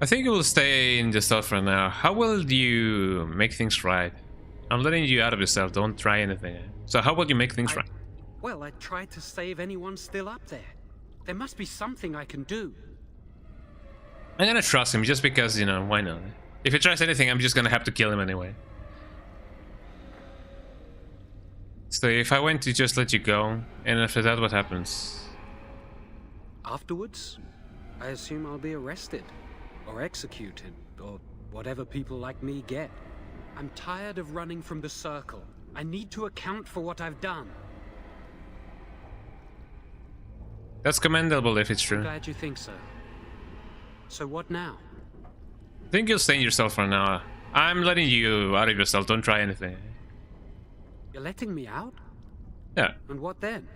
I think you will stay in the cell for now. How will you make things right? I'm letting you out of yourself. Don't try anything. So how will you make things right? Well, I tried to save anyone still up there. There must be something I can do. I'm gonna trust him just because, you know, why not? If he tries anything, I'm just gonna have to kill him anyway. So if I went to just let you go, and after that, what happens? Afterwards, I assume I'll be arrested, or executed, or whatever people like me get. I'm tired of running from the Circle. I need to account for what I've done. That's commendable if it's true. Glad you think so. So what now? I think you'll stay in yourself for now. I'm letting you out of yourself. Don't try anything. You're letting me out? Yeah. And what then?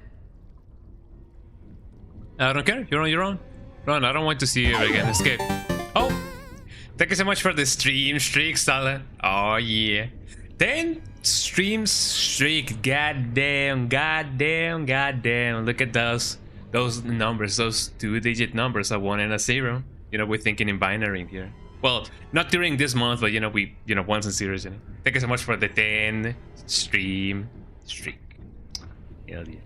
I don't care. You're on your own. Run. I don't want to see you again. Escape. Oh! Thank you so much for the stream streak, Stala. Oh, yeah. 10 streams streak. Goddamn. Look at those numbers. Those 2-digit numbers. A 1 and a 0. You know, we're thinking in binary here. Well, not during this month, but you know, once in series. You know? Thank you so much for the 10 stream streak. Hell yeah.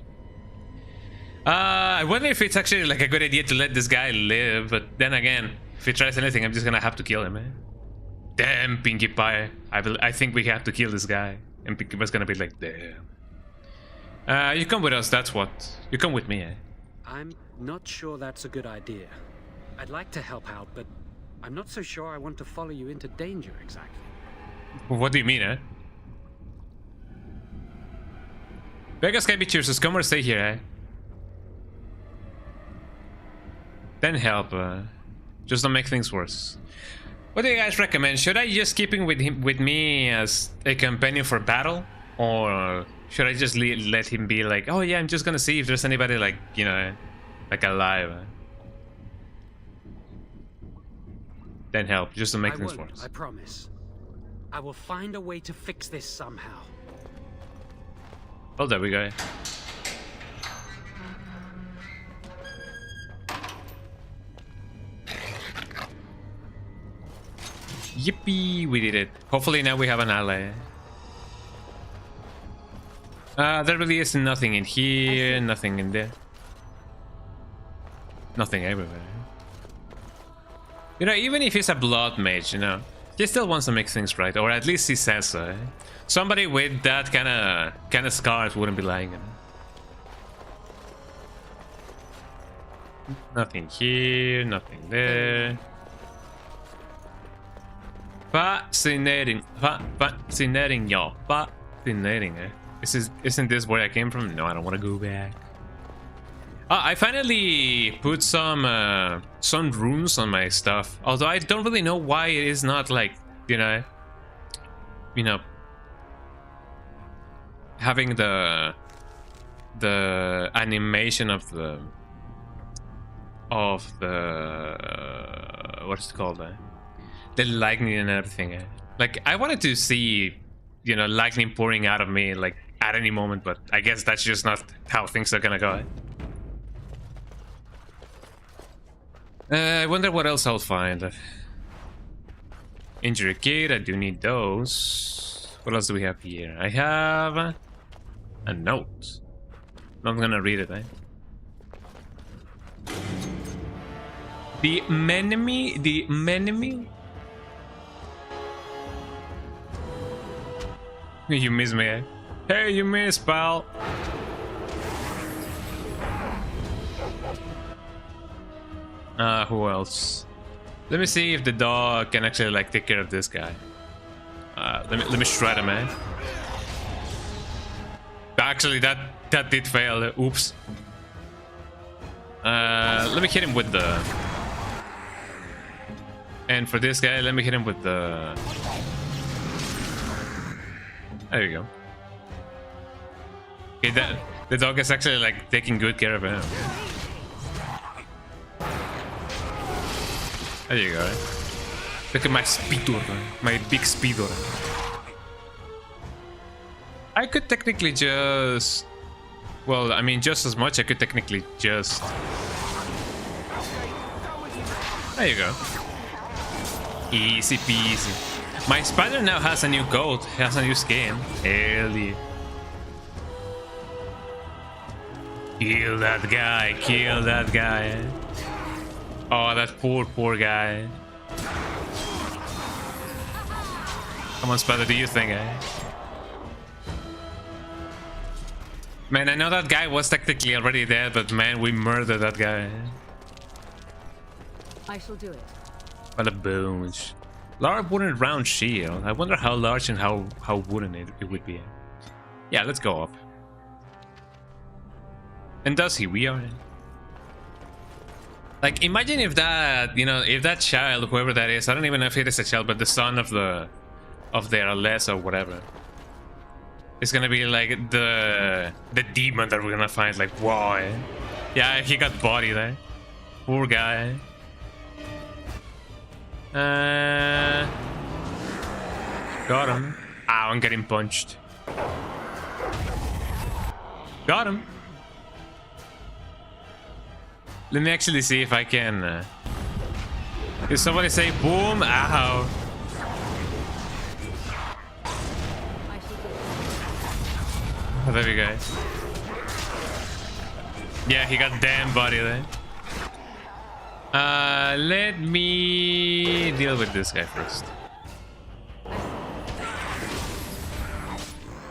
I wonder if it's actually like a good idea to let this guy live, but then again, if he tries anything, I'm just gonna have to kill him, man. Damn, Pinkie Pie. I think we have to kill this guy, and Pinkie Pie's gonna be like, damn. You come with us, that's what. You come with me, eh? I'm not sure that's a good idea. I'd like to help out, but I'm not so sure I want to follow you into danger exactly. What do you mean, eh? Vegas can be chooses. Come or stay here, eh? Then help, just don't make things worse. What do you guys recommend? Should I just keep him with me as a companion for battle? Or should I just let him be like, oh yeah, I'm just gonna see if there's anybody like, you know, like alive. Then help, just to make things worse. I promise. I will find a way to fix this somehow. Oh, there we go. Yippee, we did it. Hopefully now we have an ally. There really is nothing in here, nothing in there. Nothing everywhere. You know, even if he's a blood mage, you know, he still wants to make things right, or at least he says so. Eh? Somebody with that kind of scars wouldn't be lying. You know? Nothing here, nothing there. Fascinating, fascinating, y'all. Fascinating, eh? Isn't this where I came from? No, I don't want to go back. I finally put some runes on my stuff. Although I don't really know why it is not like, you know, having the animation of the what's it called? The lightning and everything. Like, I wanted to see, you know, lightning pouring out of me like at any moment, but I guess that's just not how things are gonna go. I wonder what else I'll find. Injury kit, I do need those. What else do we have here? I have a note. Not gonna read it, eh? The enemy. You miss me, eh? Hey, you miss, pal. Who else? Let me see if the dog can actually like take care of this guy. Let me shred him, man. Actually, that did fail. Oops. Let me hit him with the. And for this guy, let me hit him with the. There you go. Okay, the dog is actually like taking good care of him. There you go. Look at my speeder, my big speeder. I could technically just... Well, I mean, just as much. I could technically just... There you go. Easy peasy. My spider now has a new coat, has a new skin. Hell yeah. Kill that guy, kill that guy. Oh, that poor guy. Come on, Spider, do you think, eh? Man, I know that guy was technically already dead, but man, we murdered that guy. I shall do it. What a bones. Large wooden round shield. I wonder how large and how wooden it would be. Yeah, let's go up. And does he? We are. Like, imagine if that, you know, if that child, whoever that is, I don't even know if it is a child, but the son of their Alessa or whatever, is gonna be like the demon that we're gonna find. Like, whoa, eh? Yeah, he got bodied, eh? Poor guy. Got him. Ow, I'm getting punched. Got him. Let me actually see if I can Did somebody say boom? Ow. Oh, there we go. Yeah, he got damn body there. Let me deal with this guy first.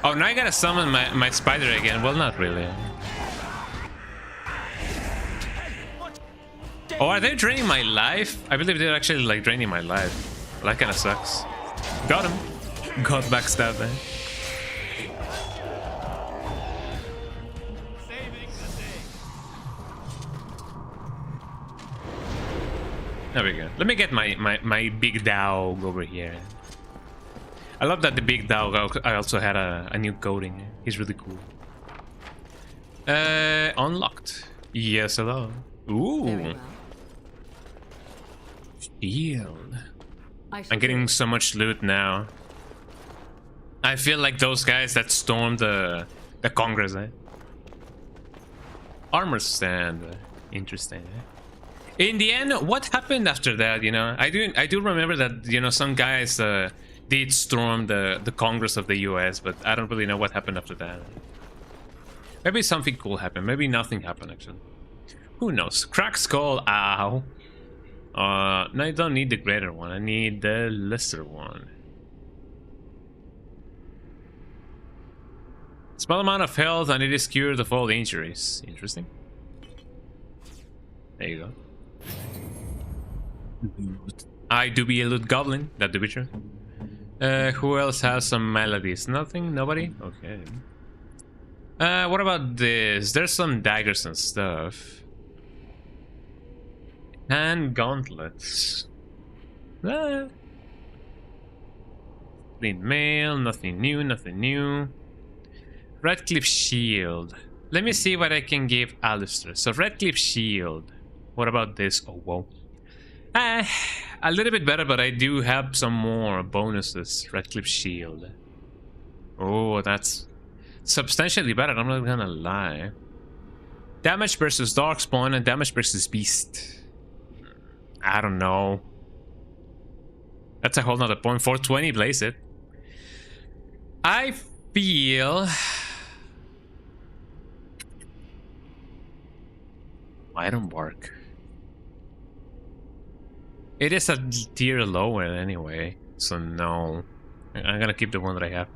Oh, now I gotta summon my spider again. Well, not really. Oh, are they draining my life? I believe they're actually like draining my life. That kind of sucks. Got him. Got backstabbed there. There we go. Let me get my big dog over here. I love that the big dog also had a new coating. He's really cool. Unlocked. Yes, hello. Ooh. Shield. I'm getting so much loot now. I feel like those guys that stormed the Congress, eh? Armor stand. Interesting, eh? In the end, what happened after that, you know? I do remember that, you know, some guys did storm the Congress of the US, but I don't really know what happened after that. Maybe something cool happened. Maybe nothing happened, actually. Who knows? Crack skull, ow. No, I don't need the greater one. I need the lesser one. Small amount of health and it is cured of all injuries. Interesting. There you go. I do be a loot goblin. That do be true. Who else has some melodies? Nothing? Nobody? Okay. What about this? There's some daggers and stuff. And gauntlets. Clean mail, nothing new, nothing new. Redcliffe shield. Let me see what I can give Alistair. So Redcliffe shield. What about this? Oh, whoa. A little bit better, but I do have some more bonuses. Redcliffe shield. Oh, that's substantially better, I'm not gonna lie. Damage versus Darkspawn and damage versus Beast. I don't know. That's a whole nother point. 420, blaze it. I feel... Ironbark. It is a tier lower anyway, so no. I'm gonna keep the one that I have.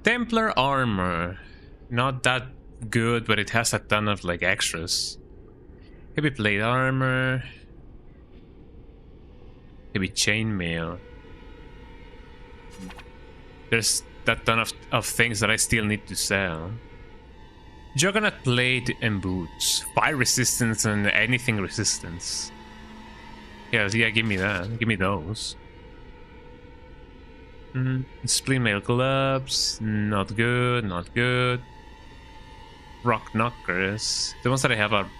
Templar armor. Not that good, but it has a ton of like extras. Heavy plate armor. Heavy chainmail. There's that ton of things that I still need to sell. Juggernaut plate and boots. Fire resistance and anything resistance. Yeah, give me that. Give me those. Split mail gloves. Not good, not good. Rock knockers. The ones that I have are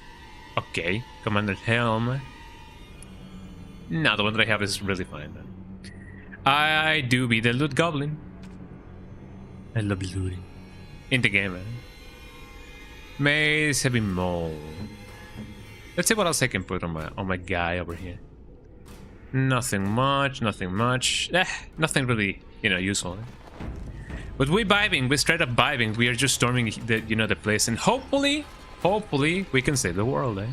okay. Commander helm. No, the one that I have is really fine then. I do be the loot goblin. I love looting. In the game, man. Maze, heavy maul. Let's see what else I can put on my guy over here. Nothing much, nothing much. Nothing really, you know, useful. But we're straight up vibing. We are just storming the, you know, the place, and hopefully we can save the world, eh?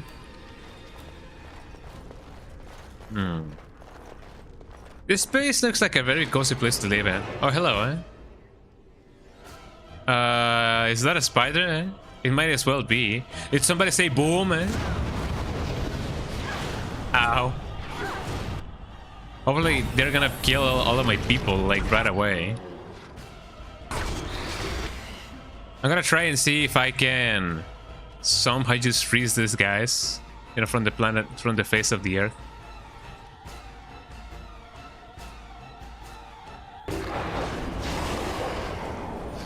This place looks like a very cozy place to live in. Oh, hello, eh? Is that a spider, eh? It might as well be. Did somebody say boom, eh? Ow. Hopefully they're gonna kill all of my people, like, right away. I'm gonna try and see if I can somehow just freeze these guys, you know, from the planet, from the face of the earth.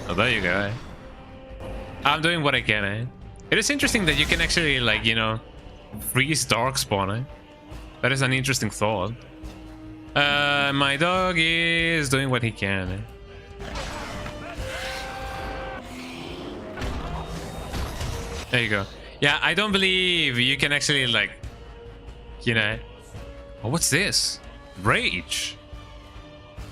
Oh, there you go, eh? I'm doing what I can, eh? It is interesting that you can actually, like, you know, freeze Darkspawn, eh? That is an interesting thought. My dog is doing what he can, eh? There you go. Yeah, I don't believe you can actually, like, you know... Oh, what's this? Rage.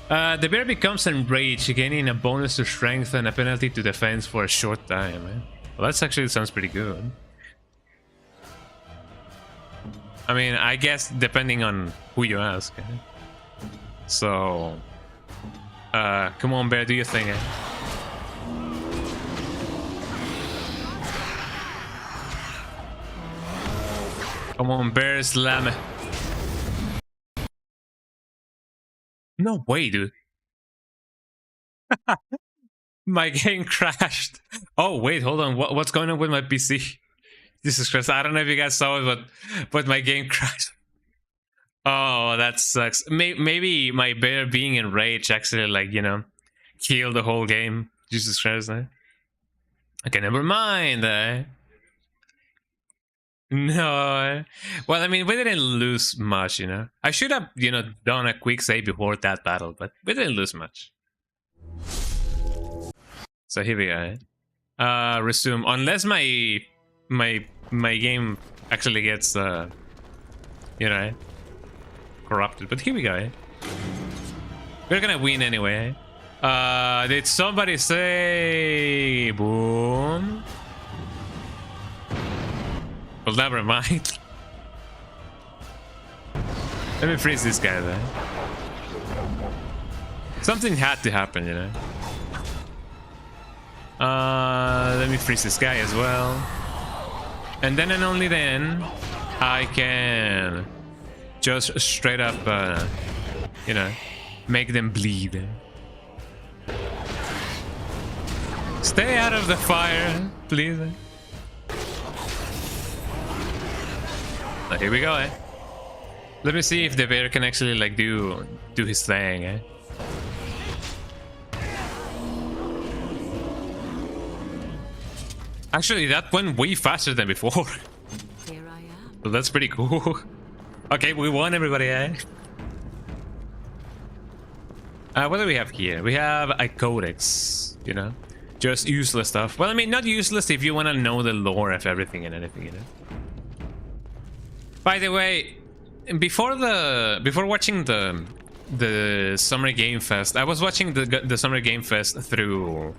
The bear becomes enraged, gaining a bonus to strength and a penalty to defense for a short time. Well, that's actually sounds pretty good. I mean, I guess depending on who you ask. So, come on, bear, do your thing. Come on, bear, slam it. No way, dude. My game crashed. Oh, wait, hold on. What's going on with my PC? Jesus Christ, I don't know if you guys saw it, but my game crashed. Oh, that sucks. Maybe my bear being enraged actually, like, you know, killed the whole game. Jesus Christ. Okay, never mind. No. Well, I mean, we didn't lose much, you know. I should have, you know, done a quick save before that battle, but we didn't lose much. So here we go. Resume. Unless my game actually gets, you know, corrupted. But here we go. We're gonna win anyway. Did somebody say boom? Well, never mind. Let me freeze this guy then. Something had to happen, you know. Let me freeze this guy as well. And then and only then I can just straight up, you know, make them bleed. Stay out of the fire, please. Oh, here we go, Let me see if the bear can actually like do his thing, Actually, that went way faster than before. Here I am. So that's pretty cool. Okay, we won, everybody, What do we have here? We have a codex, you know, just useless stuff. Well, I mean, not useless if you want to know the lore of everything and anything, you know. By the way, before watching the Summer Game Fest, I was watching the Summer Game Fest through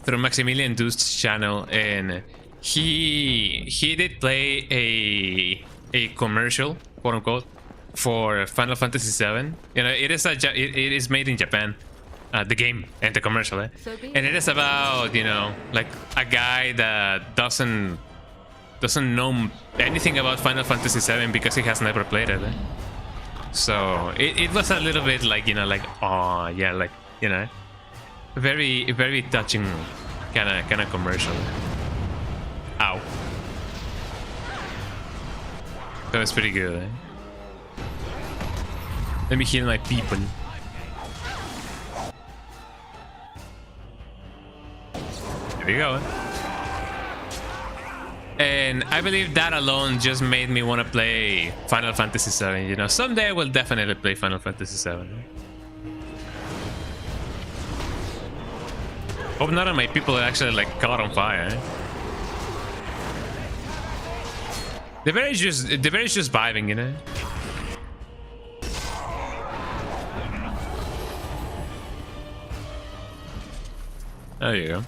Maximilian Dust's channel, and he did play a commercial, quote unquote, for Final Fantasy VII. You know, it is made in Japan, the game and the commercial, and it is about, you know, like a guy that doesn't know anything about Final Fantasy VII because he has never played it. So it was a little bit like, you know, like, oh yeah, like, you know, very touching kind of commercial. Ow. That was pretty good. Let me heal my people. Here we go. And I believe that alone just made me want to play Final Fantasy VII. You know, someday I will definitely play Final Fantasy VII. Hope none of my people actually like caught on fire. The bear is just vibing, you know. There you go.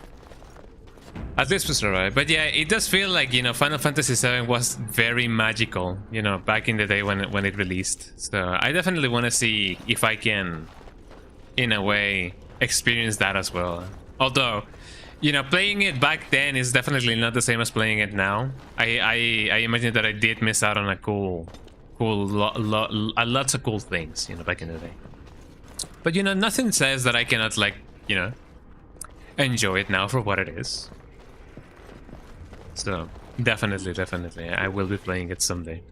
At least we survived. But yeah, it does feel like, you know, Final Fantasy VII was very magical, you know, back in the day when it released. So I definitely want to see if I can, in a way, experience that as well. Although, you know, playing it back then is definitely not the same as playing it now. I imagine that I did miss out on a lots of cool things, you know, back in the day. But, you know, nothing says that I cannot, like, you know, enjoy it now for what it is. So, definitely, I will be playing it someday.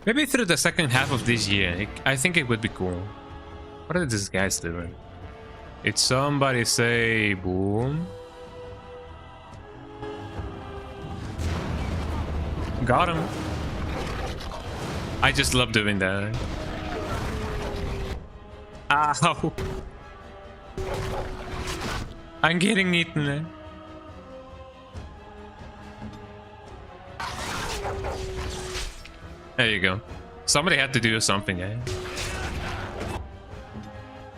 Maybe through the second half of this year, I think it would be cool. What are these guys doing? Did somebody say boom? Got him. I just love doing that. Ow! I'm getting eaten. There you go. Somebody had to do something, eh?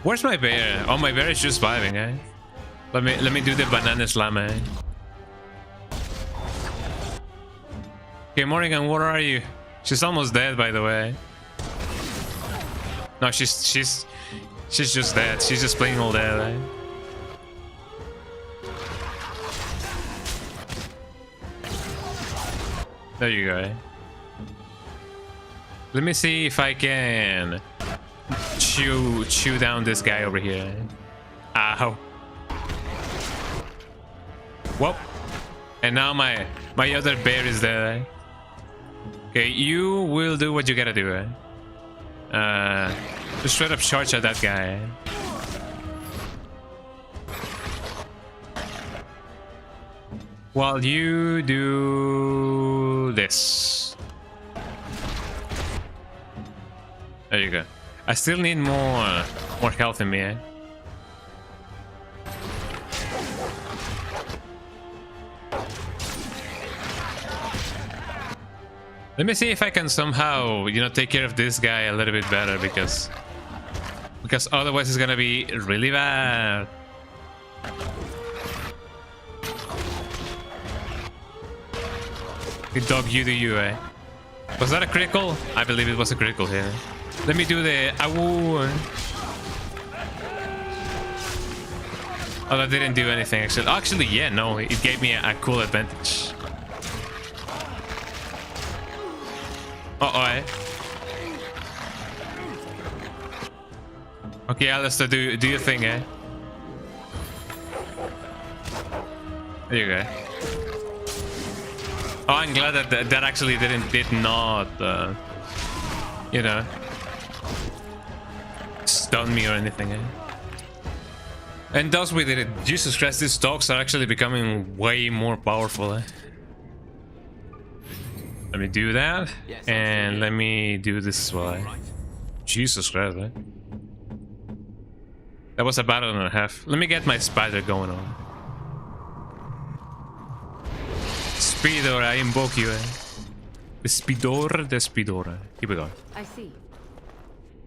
Where's my bear? Oh, my bear is just vibing, eh? Let me do the banana slam, eh? Okay, Morrigan, where are you? She's almost dead, by the way. No, she's just dead. She's just playing all dead, eh? There you go, eh? Let me see if I can chew down this guy over here. Ow. Whoop. And now my other bear is there. Okay, you will do what you gotta do, eh? Just straight up charge at that guy. While you do this. There you go. I still need more health in me, eh? Let me see if I can somehow, you know, take care of this guy a little bit better, because otherwise it's gonna be really bad. Good dog, you do you, eh? Was that a critical? I believe it was a critical here. Let me do the awoo. Oh, that didn't do anything actually. Actually, yeah, no, it gave me a cool advantage. Uh-oh, eh? Okay, Alistair, do your thing, eh? There you go. Oh, I'm glad that actually did not, you know, stun me or anything, eh? And thus we did it. Jesus Christ, these dogs are actually becoming way more powerful, eh? Let me do that, and let me do this as well, eh? Jesus Christ, eh? That was a battle and a half. Let me get my spider going on. Speedor, I invoke you, eh? The Speedor. Here we go. I see.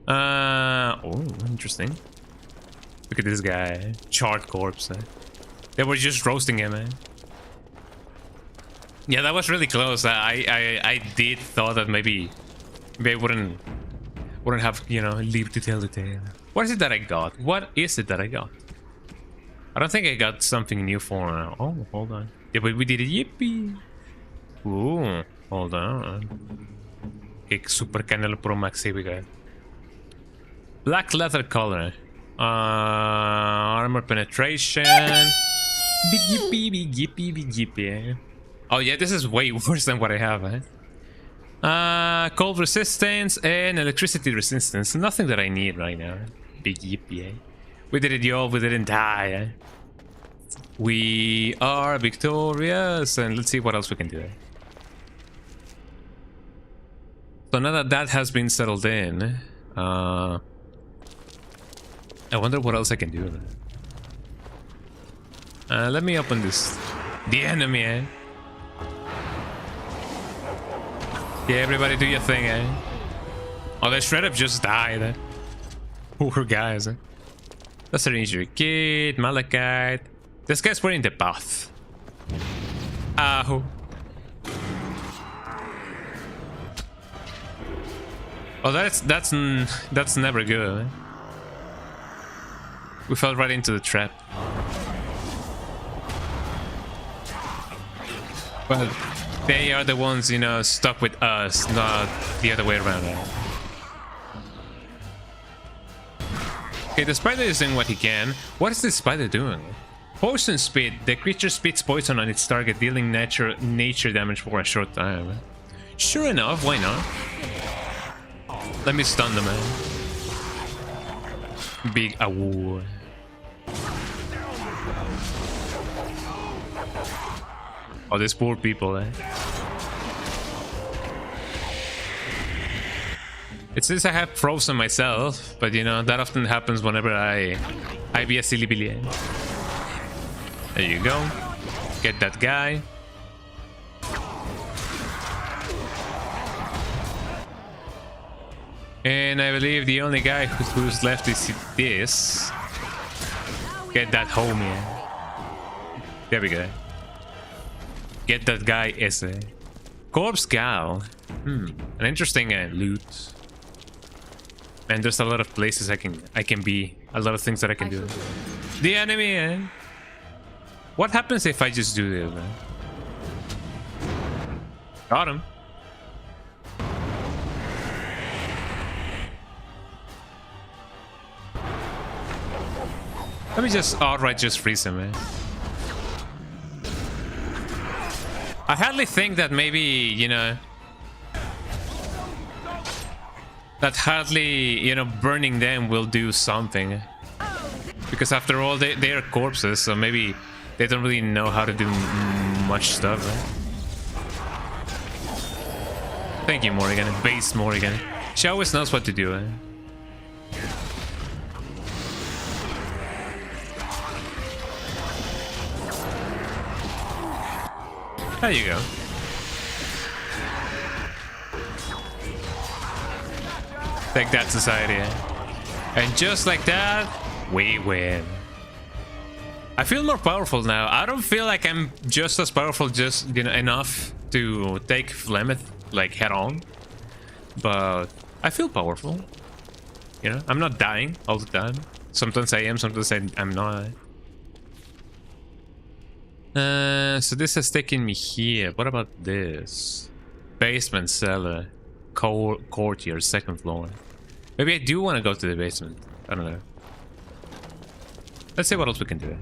Oh, interesting. Look at this guy. Charred corpse, eh? They were just roasting him, eh? Yeah, that was really close. I did thought that maybe they wouldn't have, you know, lived to tell the tale. What is it that I got? What is it that I got? I don't think I got something new for now. Oh, hold on. Yeah, but we did it. Yippee! Ooh, hold on. Okay, Super Canelo Pro Max. Here we go. Black leather color. Armor penetration. Big yippee, big yippee, big yippee. Oh yeah, this is way worse than what I have, eh? Cold resistance and electricity resistance. Nothing that I need right now. Big yippee, eh? We did it, y'all. We didn't die, eh? We are victorious, and let's see what else we can do. So now that that has been settled in, I wonder what else I can do. Let me open this. The enemy, eh? Yeah, everybody do your thing, eh? Oh, they straight up just died, eh? Poor guys, eh? That's an injury kit, malachite. This guy's wearing the bath. Ow. Oh, that's never good, eh? We fell right into the trap. Well, they are the ones, you know, stuck with us, not the other way around. Okay, the spider is doing what he can. What is this spider doing? Poison spit. The creature spits poison on its target, dealing nature damage for a short time. Sure enough, why not? Let me stun the man. Big awoo. Oh, these poor people, eh? It says I have frozen myself, but you know, that often happens whenever I be a silly billy. There you go. Get that guy. And I believe the only guy who's left is this. Get that homie. There we go. Get that guy Esse. Corpse Gal. An interesting loot. And there's a lot of places I can be. A lot of things that I can do. The enemy. What happens if I just do this? Got him. Let me just outright just freeze him, man. I hardly think that maybe, you know, that hardly, you know, burning them will do something. Because after all, they are corpses, so maybe they don't really know how to do much stuff, right? Thank you, Morrigan. Base Morrigan. She always knows what to do, eh? There you go. Take that, society. And just like that, we win. I feel more powerful now. I don't feel like I'm just as powerful, just, you know, enough to take Flemeth like head on. But I feel powerful. You know, I'm not dying all the time. Sometimes I am, sometimes I'm not. So this has taken me here. What about this? Basement, cellar, courtyard, second floor. Maybe I do want to go to the basement. I don't know. Let's see what else we can do.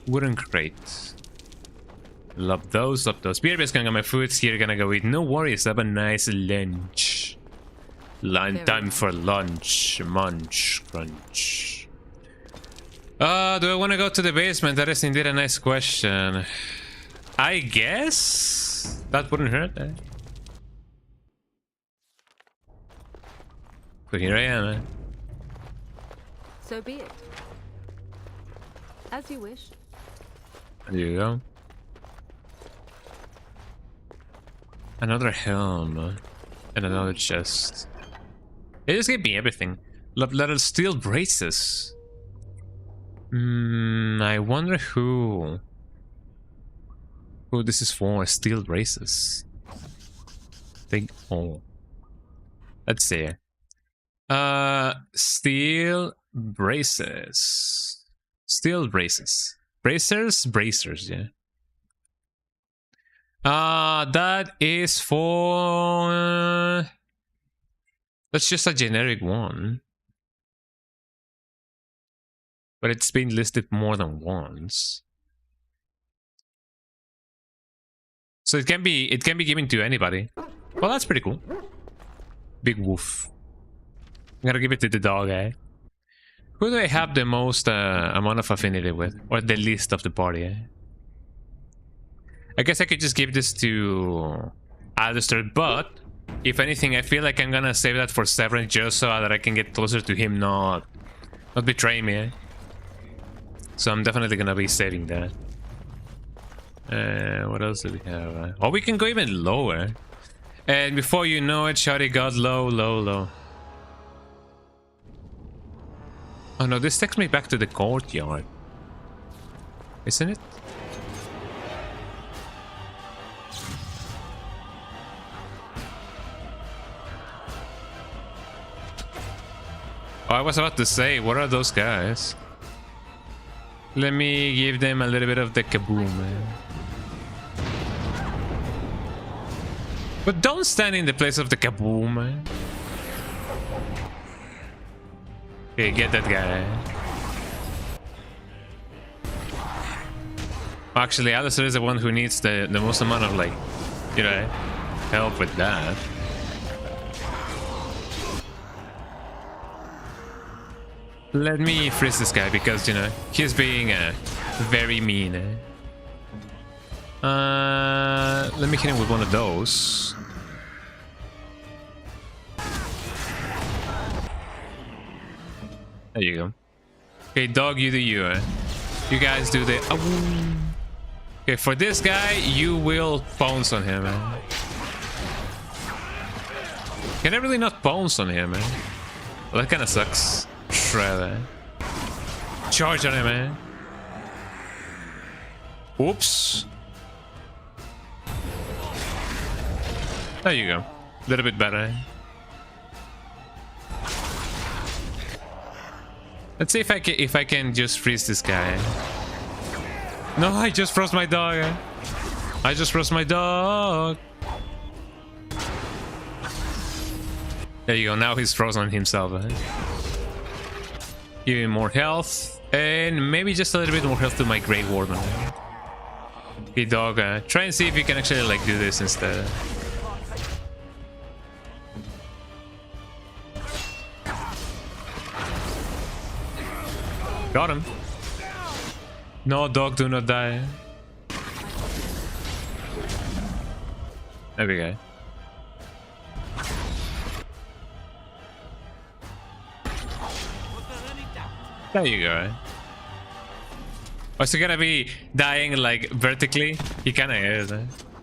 Wooden crate. Love those, love those. Beer is gonna get my food's here, gonna go eat. No worries, have a nice lunch. Time for lunch. Munch, crunch. Do I want to go to the basement? That is indeed a nice question. I guess that wouldn't hurt, eh? So here I am, eh? So be it. As you wish. There you go. Another helm. And another chest. They just gave me everything. Love letter steel braces. I wonder who this is for. Steel braces. Think. Oh, let's see. Steel braces. Steel braces. Bracers. Yeah. That is for. That's just a generic one. But it's been listed more than once. So it can be given to anybody. Well, that's pretty cool. Big woof. I'm gonna give it to the dog, eh? Who do I have the most amount of affinity with? Or the least of the party, eh? I guess I could just give this to Alistair, but if anything, I feel like I'm gonna save that for Severin just so that I can get closer to him, not betray me, eh? So I'm definitely gonna be saving that. What else do we have? Oh, we can go even lower. And before you know it, Shawty got low. Oh no, this takes me back to the courtyard. Isn't it? Oh, I was about to say, what are those guys? Let me give them a little bit of the kaboom, man. But don't stand in the place of the kaboom, man. Okay, get that guy. Actually, Alistair is the one who needs the most amount of, like, you know, help with that. Let me freeze this guy because, you know, he's being very mean. Let me hit him with one of those. There you go. Okay, dog, you do you. You guys do the... Okay, for this guy, you will pounce on him. Can I really not bounce on him, man? Well, that kind of sucks. Shredder. Charge on him, man. Oops. There you go. A little bit better. Let's see if I can just freeze this guy. No, I just froze my dog. I just froze my dog. There you go. Now he's frozen himself. Give him more health and maybe just a little bit more health to my Grey Warden. Okay, dog. Try and see if you can actually like do this instead. Got him. No, dog, do not die. There we go. There you go. Was he gonna be dying like vertically? He kinda is.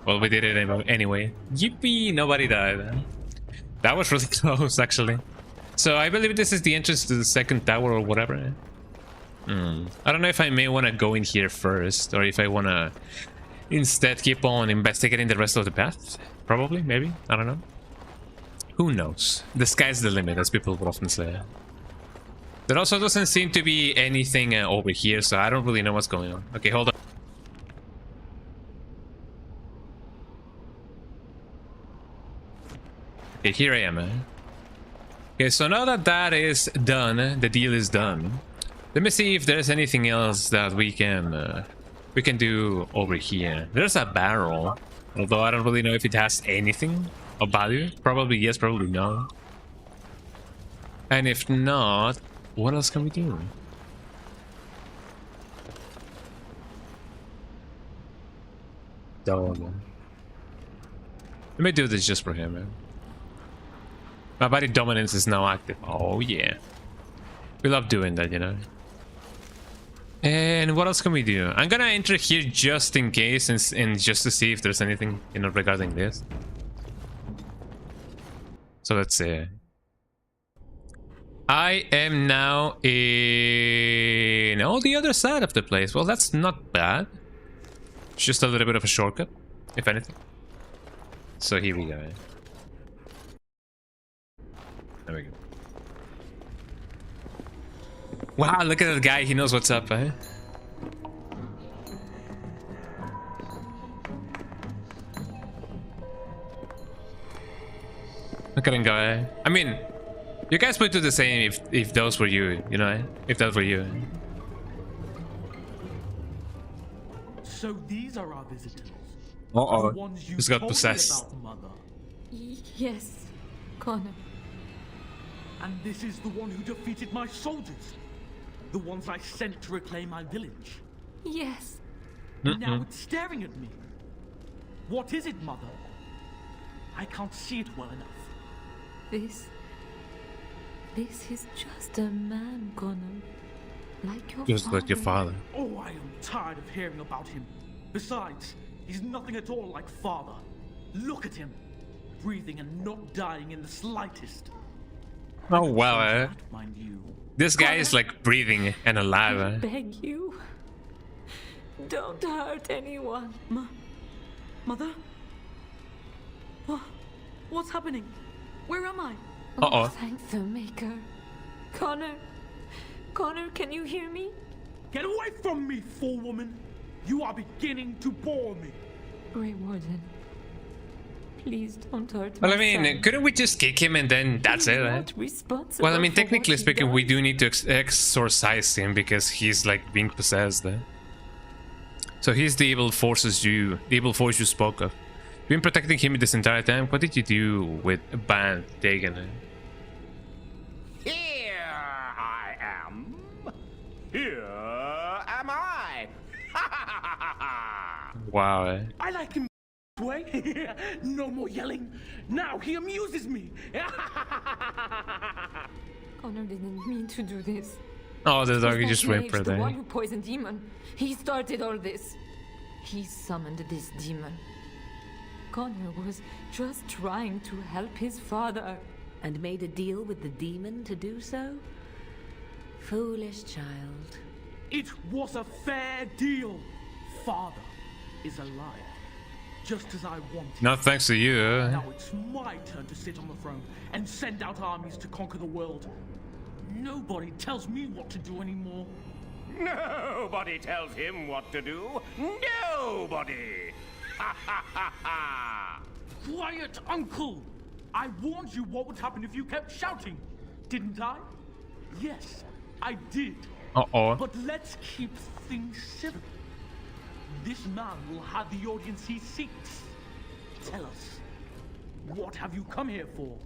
Well, we did it anyway. Yippee! Nobody died. That was really close, actually. So I believe this is the entrance to the second tower or whatever. I don't know if I may want to go in here first, or if I want to instead keep on investigating the rest of the path. Probably, maybe. I don't know. Who knows? The sky's the limit, as people would often say. There also doesn't seem to be anything over here, so I don't really know what's going on. Okay, hold on. Okay, here I am. Okay, so now that that is done, the deal is done. Let me see if there's anything else that we can do over here. There's a barrel, although I don't really know if it has anything of value. Probably yes, probably no. And if not, what else can we do? Dog. Let me do this just for him, man. My body dominance is now active. Oh yeah. We love doing that, you know. And what else can we do? I'm gonna enter here just in case and just to see if there's anything, you know, regarding this. So let's see. I am now in the other side of the place. Well, that's not bad. It's just a little bit of a shortcut, if anything. So here we go. There we go. Wow, look at that guy. He knows what's up, eh? Look at him go, eh? I mean, you guys would do the same if those were you, you know, if that were you. So these are our visitors. Uh-oh. He's got possessed. Yes, Connor. And this is the one who defeated my soldiers. The ones I sent to reclaim my village. Yes. Now it's staring at me. What is it, Mother? I can't see it well enough. This is just a man, Connor. Like your just father. like your father. Oh, I am tired of hearing about him. Besides, he's nothing at all like father. Look at him. Breathing and not dying in the slightest. Oh wow, eh? Mind you. This guy is like breathing and alive, I eh? beg you. Don't hurt anyone. Mother? What's happening? Where am I? Uh-oh. Thank the Maker. Connor, can you hear me? Get away from me, fool woman! You are beginning to bore me. Grey Warden, please don't hurt Well, my I mean, son. couldn't we just kick him and then that's it, eh? Well, I mean, technically speaking, we do need to exorcise him because he's like being possessed, eh? So he's the evil force you spoke of. Been protecting him this entire time. What did you do with Ban Dagon? Here I am. Here am I. Wow. Eh? I like him way. No more yelling. Now he amuses me. Connor didn't mean to do this. Oh, the dog He's just not raped her the one there. who poisoned demon. He started all this. He summoned this demon. Connor was just trying to help his father. And made a deal with the demon to do so? Foolish child. It was a fair deal. Father is alive, just as I wanted. Not thanks to you. Now it's my turn to sit on the throne and send out armies to conquer the world. Nobody tells me what to do anymore. Nobody tells him what to do. Nobody! Ha ha ha ha! Quiet, Uncle! I warned you what would happen if you kept shouting, didn't I? Yes, I did. Uh-oh. But let's keep things civil. This man will have the audience he seeks. Tell us, what have you come here for?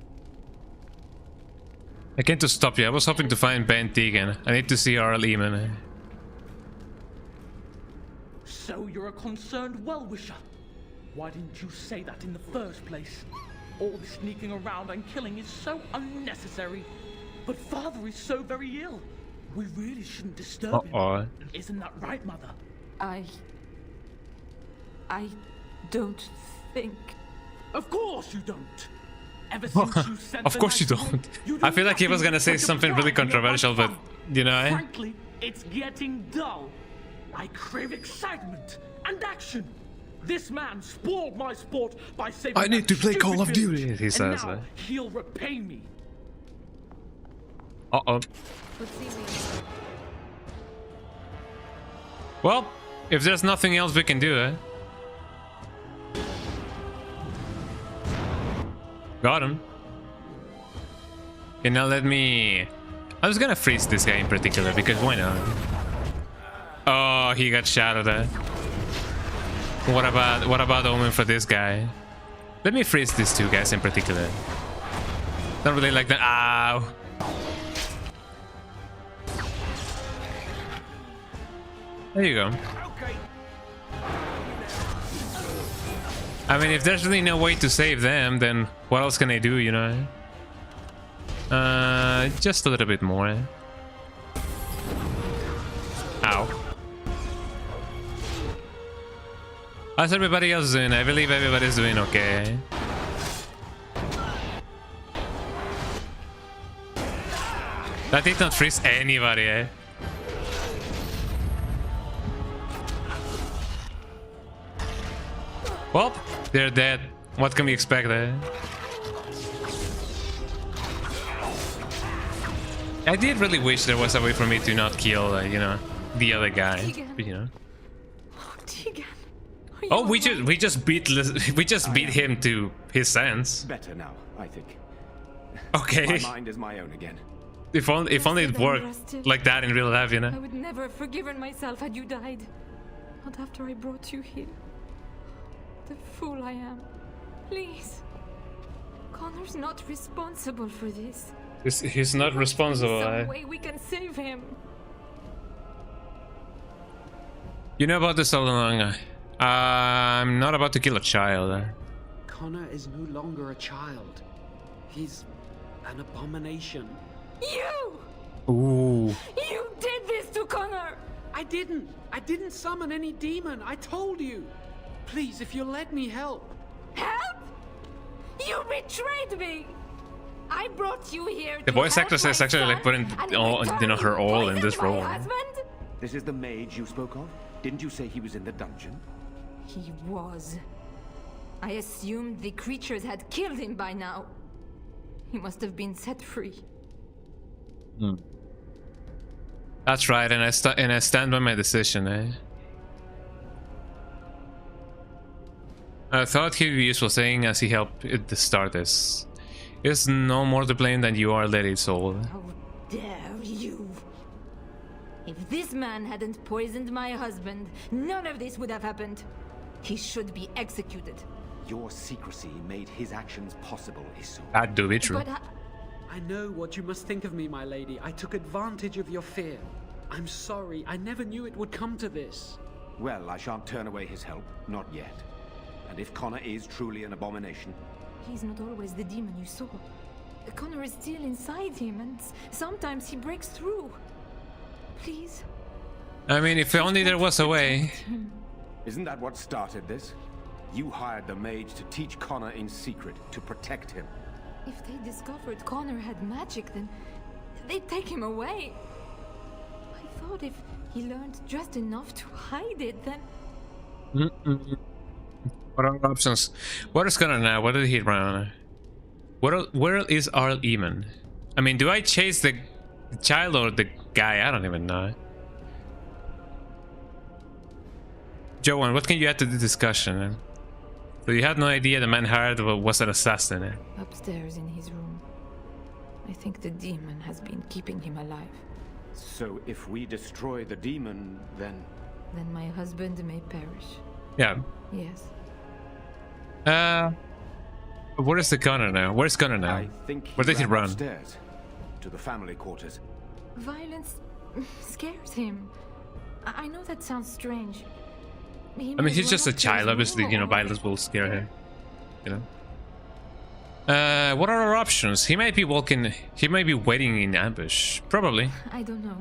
I came to stop you. I was hoping to find Ben Tegan. I need to see Arl Eamon. So you're a concerned well-wisher. Why didn't you say that in the first place? All the sneaking around and killing is so unnecessary. But Father is so very ill. We really shouldn't disturb him. Isn't that right, Mother? I don't think... Of course you don't! Ever since you sent Of course you don't. I feel like he was gonna say something really controversial, but, you know, Frankly, it's getting dull. I crave excitement and action. This man spoiled my sport by saving I need to play stupid Call of Duty, village, he says. and now he'll repay me. Uh-oh. Well, if there's nothing else we can do, Got him. Okay, now let me... I was gonna freeze this guy in particular, because why not? Oh, he got shot at. What about Omen for this guy? Let me freeze these two guys in particular. Don't really like that. Ow. There you go. I mean, if there's really no way to save them, then what else can I do, you know? Just a little bit more. Ow. How's everybody else doing? I believe everybody's doing okay. That did not freeze anybody, eh? Well, they're dead. What can we expect, eh? I did really wish there was a way for me to not kill, you know, the other guy. But, you know. Oh, we just beat him to his sense. Better now, I think. Okay. My mind is my own again. If only it worked like that in real life, you know. I would never have forgiven myself had you died. Not after I brought you here. The fool I am. Please. Connor's not responsible for this. He's not responsible. Some way we can save him. You know about this all along. I'm not about to kill a child. Connor is no longer a child. He's an abomination. You! Ooh. You did this to Connor! I didn't summon any demon. I told you. Please, if you'll let me help. Help? You betrayed me! I brought you here The voice actress is actually like putting all, you know, her all in this role. This is the mage you spoke of? Didn't you say he was in the dungeon? He was. I assumed the creatures had killed him by now. He must have been set free. That's right, and I stand by my decision, eh? I thought he'd be useful saying as he helped it to start this. There's no more to blame than you are, Lady Soul. How dare you! If this man hadn't poisoned my husband, none of this would have happened. He should be executed. Your secrecy made his actions possible, Isu. That do be true. But I know what you must think of me, my lady. I took advantage of your fear. I'm sorry. I never knew it would come to this. Well, I shan't turn away his help. Not yet. And if Connor is truly an abomination... He's not always the demon you saw. Connor is still inside him, and sometimes he breaks through. Please. I mean, if only there was a way. Isn't that what started this? You hired the mage to teach Connor in secret, to protect him. If they discovered Connor had magic, then they'd take him away. I thought if he learned just enough to hide it, then... What are our options? What is Connor now? What did he run? Where is Arl Eamon? I mean, do I chase the child or the guy? I don't even know. Joanne, what can you add to the discussion? So you had no idea the man hired was an assassin. Upstairs in his room. I think the demon has been keeping him alive. So if we destroy the demon, then... Then my husband may perish. Yeah. Yes. Where is the Connor now? Where's Connor now? I think Where did he run? Upstairs, to the family quarters. Violence scares him. I know that sounds strange. I mean, he's just a child, obviously, you know, violence will scare him. You know? What are our options? He might be waiting in ambush. Probably. I don't know.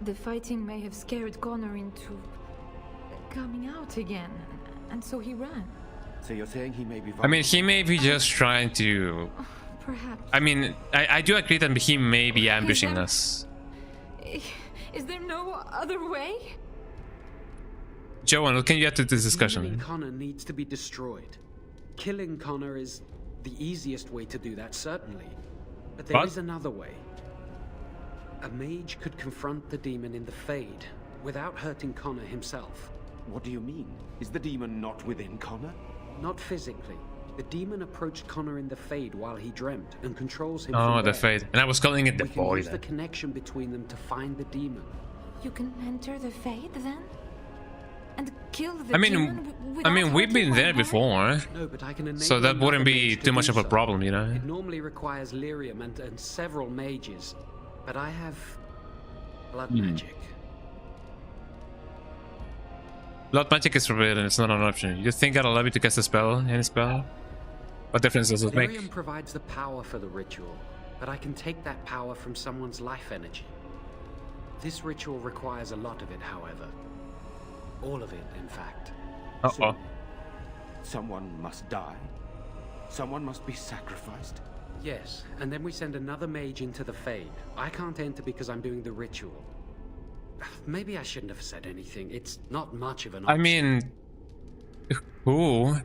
The fighting may have scared Connor into coming out again, and so he ran. So you're saying he may be... I mean, he may be just trying to... Perhaps. I mean, I do agree that he may be ambushing us. Is there no other way? Joanne, what can you add to this discussion? Connor needs to be destroyed. Killing Connor is the easiest way to do that, certainly. But there is another way. A mage could confront the demon in the Fade without hurting Connor himself. What do you mean? Is the demon not within Connor? Not physically. The demon approached Connor in the Fade while he dreamt and controls him. Oh, from the there. Fade. And I was calling it the We can Void. use the connection between them to find the demon. You can enter the Fade then? And kill the I mean, demon we've been there before, No, but I can enable so that wouldn't another be mage to too much do of a so. problem, you know? It normally requires lyrium and several mages, but I have blood magic. Blood magic is forbidden, it's not an option. You think I'll allow you to cast a spell, any spell? What difference does it make? Lyrium provides the power for the ritual, but I can take that power from someone's life energy. This ritual requires a lot of it, however. All of it, in fact. Uh-oh. Someone must die? Someone must be sacrificed? Yes, and then we send another mage into the Fade. I can't enter because I'm doing the ritual. Maybe I shouldn't have said anything. It's not much of an option. I mean, ooh.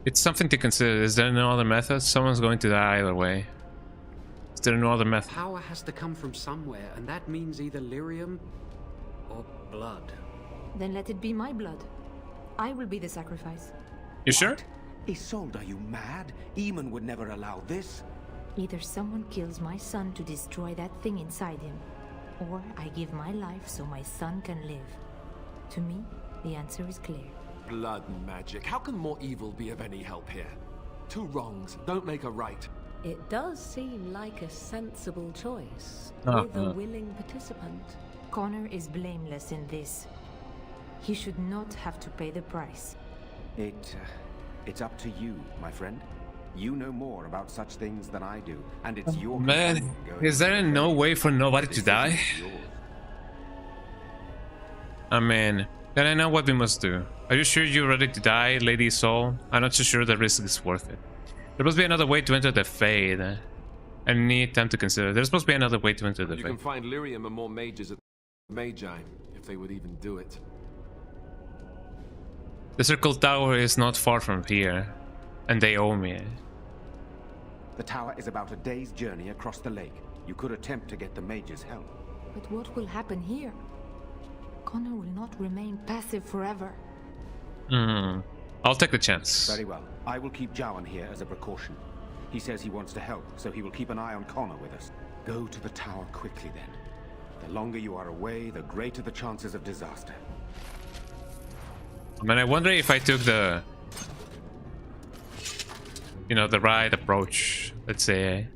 It's something to consider. Is there no other method? Someone's going to die either way. Is there no other method? Power has to come from somewhere, and that means either lyrium or blood. Then let it be my blood. I will be the sacrifice. You sure? Isolde, are you mad? Eamon would never allow this. Either someone kills my son to destroy that thing inside him, or I give my life so my son can live. To me, the answer is clear. Blood magic. How can more evil be of any help here? Two wrongs don't make a right. It does seem like a sensible choice, with a willing participant. Connor is blameless in this. He should not have to pay the price. It's up to you, my friend. You know more about such things than I do, and it's your... Man, is there no way for nobody to die? I mean, then I know what we must do. Are you sure you're ready to die, Lady Soul? I'm not so sure the risk is worth it. There must be another way to enter the Fade. I need time to consider. There's supposed to be another way to enter the You Fade. can find lyrium and more mages at Magi, if they would even do it. The Circle Tower is not far from here, and they owe me. The tower is about a day's journey across the lake. You could attempt to get the mage's help. But what will happen here? Connor will not remain passive forever. I'll take the chance. Very well. I will keep Jowan here as a precaution. He says he wants to help, so he will keep an eye on Connor with us. Go to the tower quickly then. The longer you are away, the greater the chances of disaster. I mean, I wonder if I took the... you know, the right approach, let's say.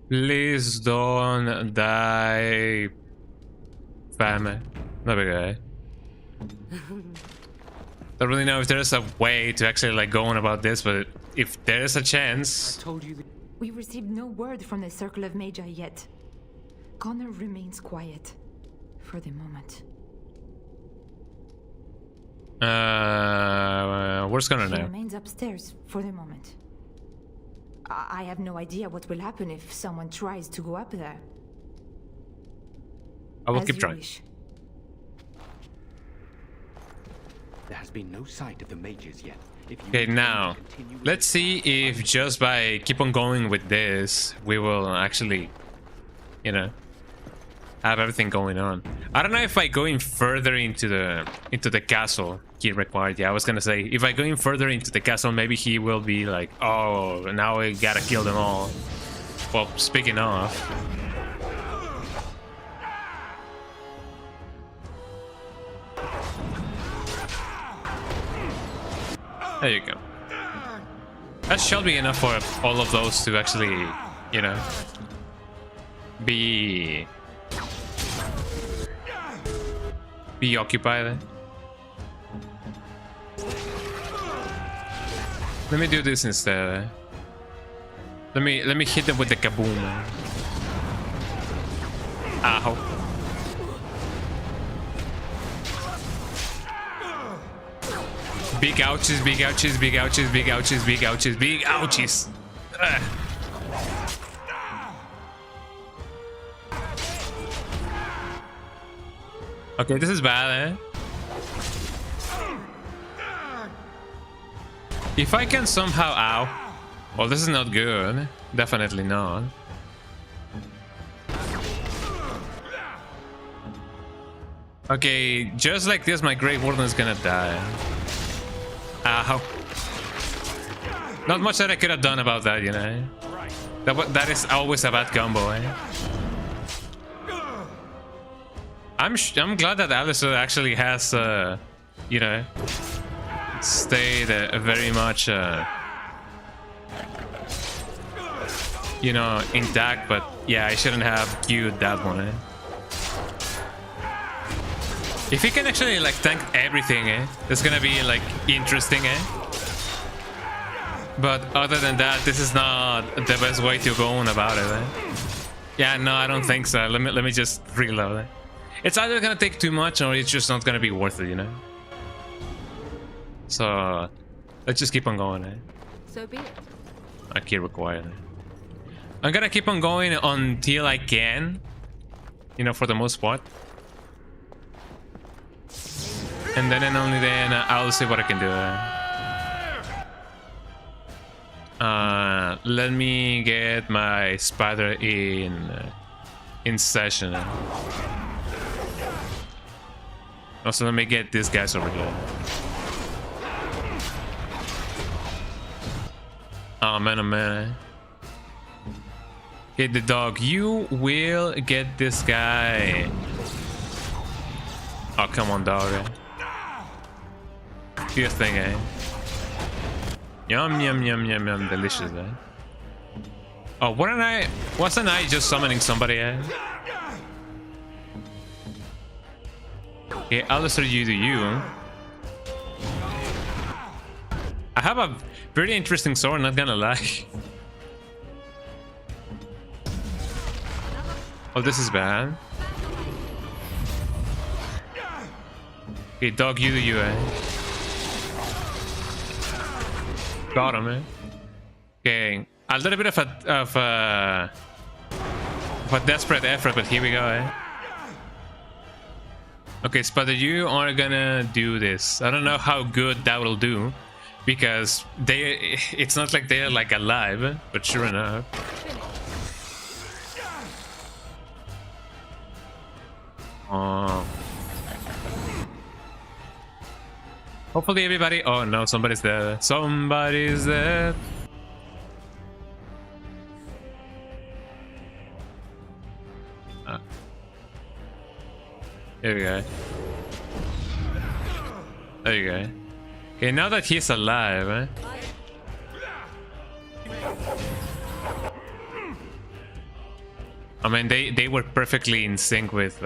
Please don't die, fam. Not big guy. Don't really know if there's a way to actually like go on about this, but if there is a chance. I told you that we received no word from the Circle of Magi yet. Connor remains quiet. For the moment. Where's Connor He now? remains upstairs for the moment. I have no idea what will happen if someone tries to go up there. I will As keep you trying. wish. There has been no sight of the mages yet. Okay, now let's see if just by keep on going with this, we will actually, you know, have everything going on. I don't know if by going further into the castle, key required. Yeah, I was gonna say if I go in further into the castle, maybe he will be like, oh, now we gotta kill them all. Well, speaking of. There you go. That should be enough for all of those to actually, you know, be occupied. Let me do this instead. Let me hit them with the kaboom. Ow. Big ouches, big ouches, big ouches, big ouches, big ouches, big ouches. Ugh. Okay, this is bad, eh? If I can somehow... Ow. Well, this is not good. Definitely not. Okay, just like this, my Great Warden is gonna die. Ow. Not much that I could have done about that, you know? That is always a bad combo, eh? I'm glad that Alistair actually has, you know, stayed very much, you know, intact. But yeah, I shouldn't have queued that one. Eh? If he can actually like tank everything, it's gonna be like interesting, But other than that, this is not the best way to go on about it. Yeah, no, I don't think so. Let me just reload. It's either gonna take too much or it's just not gonna be worth it, you know. So let's just keep on going. So be it. I can't require it. I'm gonna keep on going until I can, you know, for the most part. And then and only then I'll see what I can do. Let me get my spider in session. Also, let me get these guys over here. Oh man, oh man. Hit the dog. You will get this guy. Oh, come on, dog. Do your thing, eh? Yum, yum, yum, yum, yum. Delicious, eh? Oh, wasn't I just summoning somebody, eh? Okay, Alistair, you do you. I have a very interesting sword, not gonna lie. Oh, this is bad. Okay, dog, you do you, eh? Got him, eh? Okay, a little bit of a desperate effort, but here we go, eh? Okay, Spider, you are gonna do this. I don't know how good that will do, because it's not like they're like alive, but sure enough. Oh. Hopefully everybody... Oh no, somebody's there. Somebody's there. There we go. There you go. Okay, now that he's alive, eh? I mean, they were perfectly in sync with...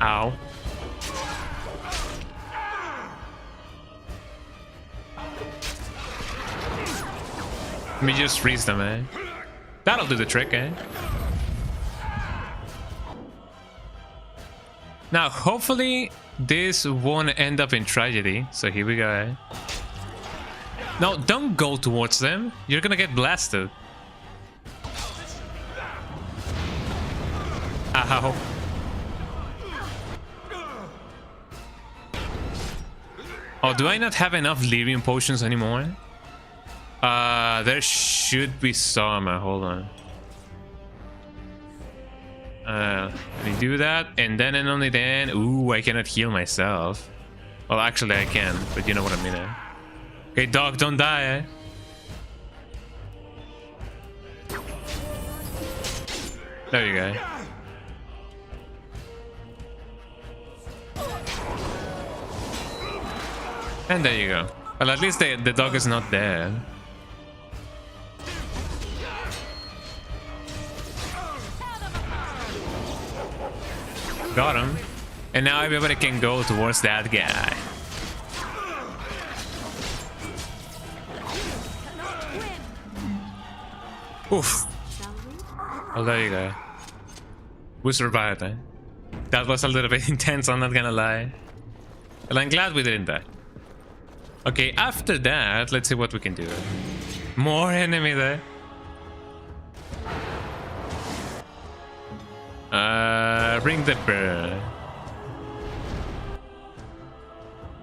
Ow. Let me just freeze them, eh? That'll do the trick, eh? Now, hopefully, this won't end up in tragedy. So here we go. No, don't go towards them. You're gonna get blasted. Ow. Oh, do I not have enough Lyrium potions anymore? There should be some. Hold on. Let me do that, and then and only then. Ooh, I cannot heal myself. Well, actually, I can, but you know what I mean. Okay, dog, don't die. There you go. And there you go. Well, at least the dog is not dead. Got him. And now everybody can go towards that guy. Oof. Well, there you go. We survived, eh? That was a little bit intense, I'm not gonna lie. Well, I'm glad we didn't die. Okay, after that, let's see what we can do. More enemy there. Bring the bear.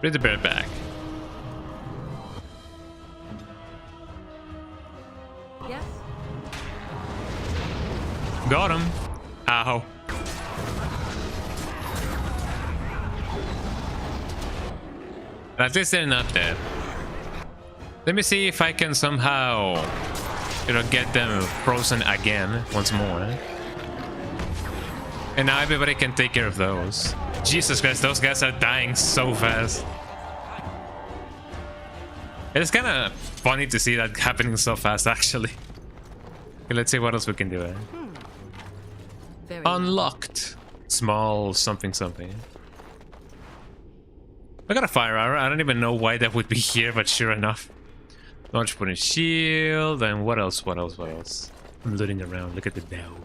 Bring the bear back. Yes. Got him. Ow. At least they're not dead. Let me see if I can somehow, you know, get them frozen again once more. And now everybody can take care of those. Jesus Christ, those guys are dying so fast. It's kind of funny to see that happening so fast, actually. Okay, let's see what else we can do. Unlocked. Small something something. I got a fire arrow. I don't even know why that would be here, but sure enough. Launch point and shield, and what else? What else? What else? I'm looting around. Look at the dough.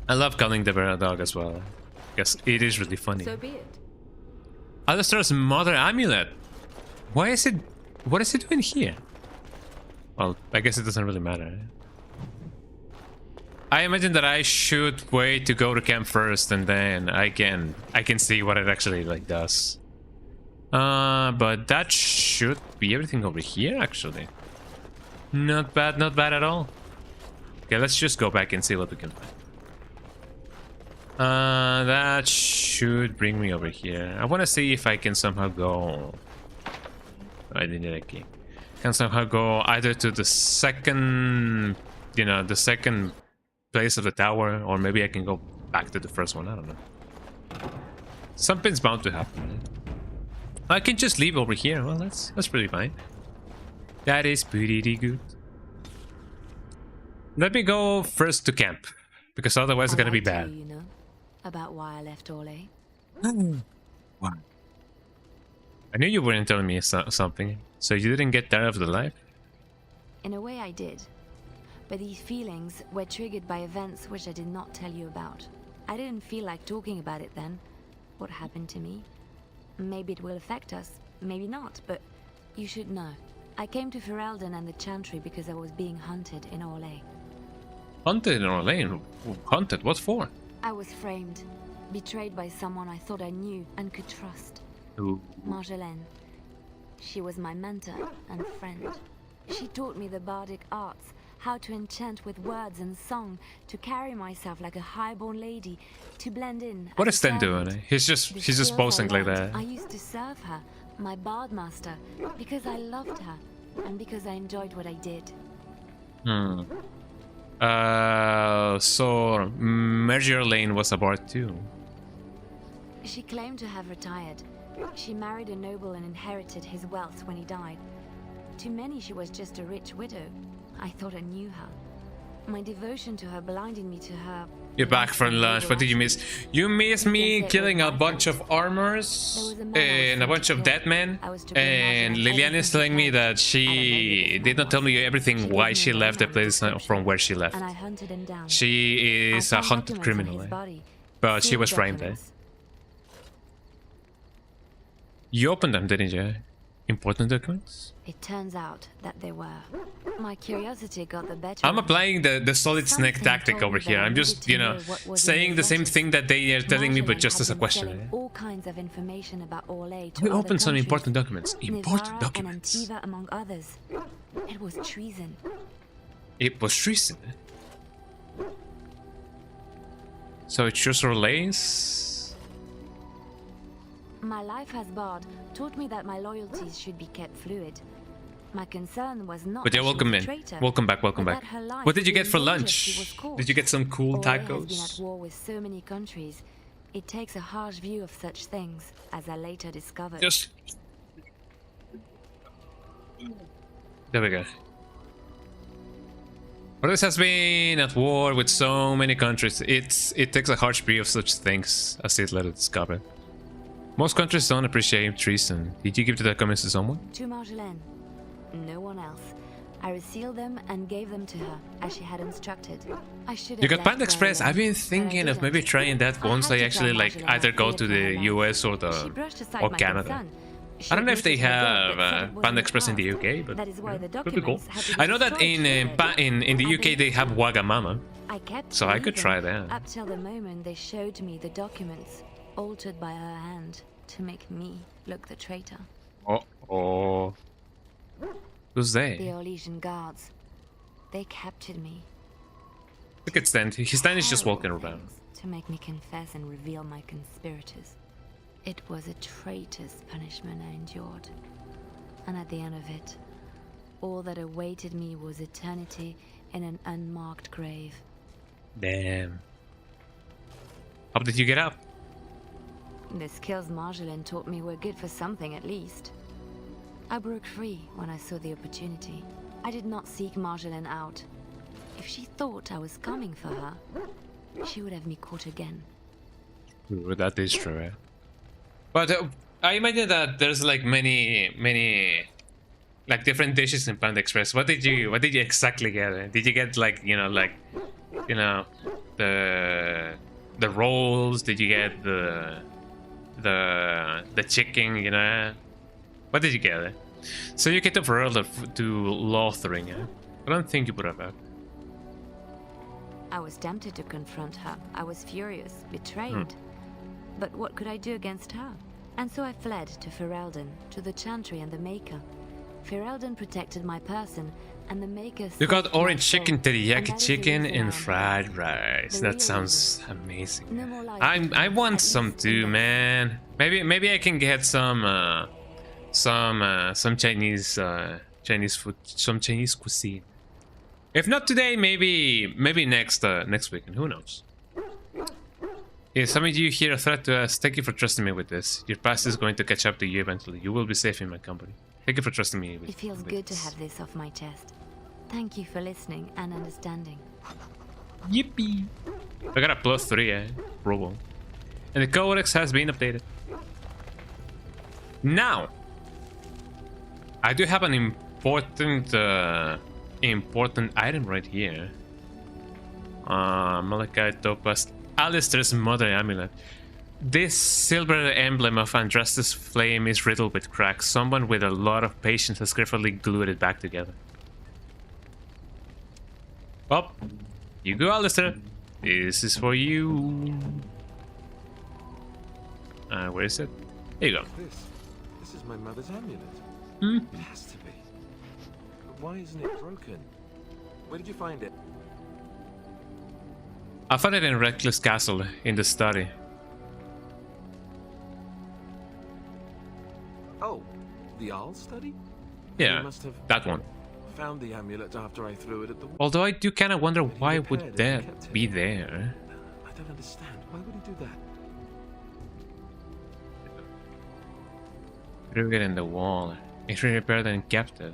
I love calling the bear dog as well, because it is really funny. So be it. Alistair's mother amulet. Why is it? What is it doing here? Well, I guess it doesn't really matter. I imagine that I should wait to go to camp first, and then I can see what it actually like does. But that should be everything over here, actually. Not bad at all. Okay, let's just go back and see what we can find. That should bring me over here. I want to see if I can somehow go. I didn't need a key. Can somehow go either to the second, you know, the second place of the tower, or maybe I can go back to the first one. I don't know. Something's bound to happen. I can just leave over here. Well, that's pretty fine. That is pretty good. Let me go first to camp, because otherwise it's gonna be bad. You know about why I left Orlais. What? I knew you weren't telling me something. So you didn't get tired of the life? In a way, I did. But these feelings were triggered by events which I did not tell you about. I didn't feel like talking about it then. What happened to me? Maybe it will affect us, maybe not, but you should know. I came to Ferelden and the Chantry because I was being hunted in Orlais. Hunted in Orlais? Hunted? What for? I was framed, betrayed by someone I thought I knew and could trust. Ooh. Marjolaine. She was my mentor and friend. She taught me the bardic arts, how to enchant with words and song, to carry myself like a highborn lady, to blend in. What is Sten doing? He's just posing like that. I used to serve her, my bard master, because I loved her and because I enjoyed what I did. So Marjolaine was a bard too. She claimed to have retired. She married a noble and inherited his wealth when he died. To many, she was just a rich widow. I thought I knew her. My devotion to her blinded me to her. You're back from lunch. What did you miss? You missed me killing a bunch of armors and a bunch of dead men. And Liliana is telling me that she did not tell me everything why she left the place from where she left. And I hunted him down. She is a hunted criminal. But she was framed there. You opened them, didn't you? Important documents? It turns out that they were. My curiosity got the better. I'm applying the solid snake tactic over here. I'm just, you know, saying the same thing that they are telling me, but just as a question. All kinds of information about Orlais to We other opened some countries, important documents. Important Nizara documents. And Antiva among others. It was treason. It was treason. So it's just Orlais? My life has barred taught me that my loyalties should be kept fluid. My concern was not. But yeah, that she welcome was a in. traitor, Welcome back, welcome but back. that her life What did you was get for in danger lunch? she was caught. Did you get some cool Orlais has been tacos? at war with so many countries. It takes a harsh view of such things, as I later discovered. Just... There we go. Orlais has been at war with so many countries. It takes a harsh view of such things, as it later discovered. Most countries don't appreciate treason. Did you give the documents to someone? To Marjolaine. No one else. I resealed them and gave them to her, as she had instructed. I should have You got left Panda Express. earlier, I've been but I thinking of didn't. maybe trying that once I actually like either go to the US or Canada. I don't know if they have Panda Express in the UK, but could be cool. I know that in the UK they have Wagamama, I kept so I could believing try that. up till the moment they showed me the documents, altered by her hand, to make me look the traitor. Oh. Who's The they? Orlesian guards. They captured me. Look at Stan. Stan is just walking Terrible around. things to make me confess and reveal my conspirators. It was a traitor's punishment I endured. And at the end of it, all that awaited me was eternity in an unmarked grave. Damn. How did you get out? The skills Marjolaine taught me were good for something at least. I broke free when I saw the opportunity. I did not seek Marjolaine out. If she thought I was coming for her, she would have me caught again. Ooh, that is true. Eh? But I imagine that there's like many like different dishes in Panda Express. What did you exactly get? Did you get like the rolls? Did you get the chicken? You know, what did you get? So you get the Ferelda to Lothering. Eh? I don't think you would have. I was tempted to confront her. I was furious, betrayed. But what could I do against her? And so I fled to Ferelden, to the Chantry and the Maker. Ferelden protected my person, and the Maker... You got orange chicken, teriyaki chicken, and fried rice. That sounds amazing. I want some too, man. Maybe I can get some Chinese Chinese food, some Chinese cuisine. If not today, maybe next weekend. Who knows? Yeah, some of you here a threat to us. Thank you for trusting me with this. Your past is going to catch up to you eventually. You will be safe in my company. Thank you for trusting me with It feels good to have this off my chest. Thank you for listening and understanding. Yippee! I got a +3, eh? Robo. And the codex has been updated. Now, I do have an important item right here. Malachite Topaz, Alistair's Mother Amulet. This silver emblem of Andras's flame is riddled with cracks. Someone with a lot of patience has carefully glued it back together. Well, you go, Alistair. This is for you. Where is it? Here you go. This is my mother's amulet. It has to be. But why isn't it broken? Where did you find it? I found it in Reckless Castle in the study. Oh, the Arl study? Yeah, You must have that one. found the amulet after I threw it at the wall. Although I do kind of wonder why would that be there. I don't understand. Why would he do that? Threw it in the wall. It repaired and kept it.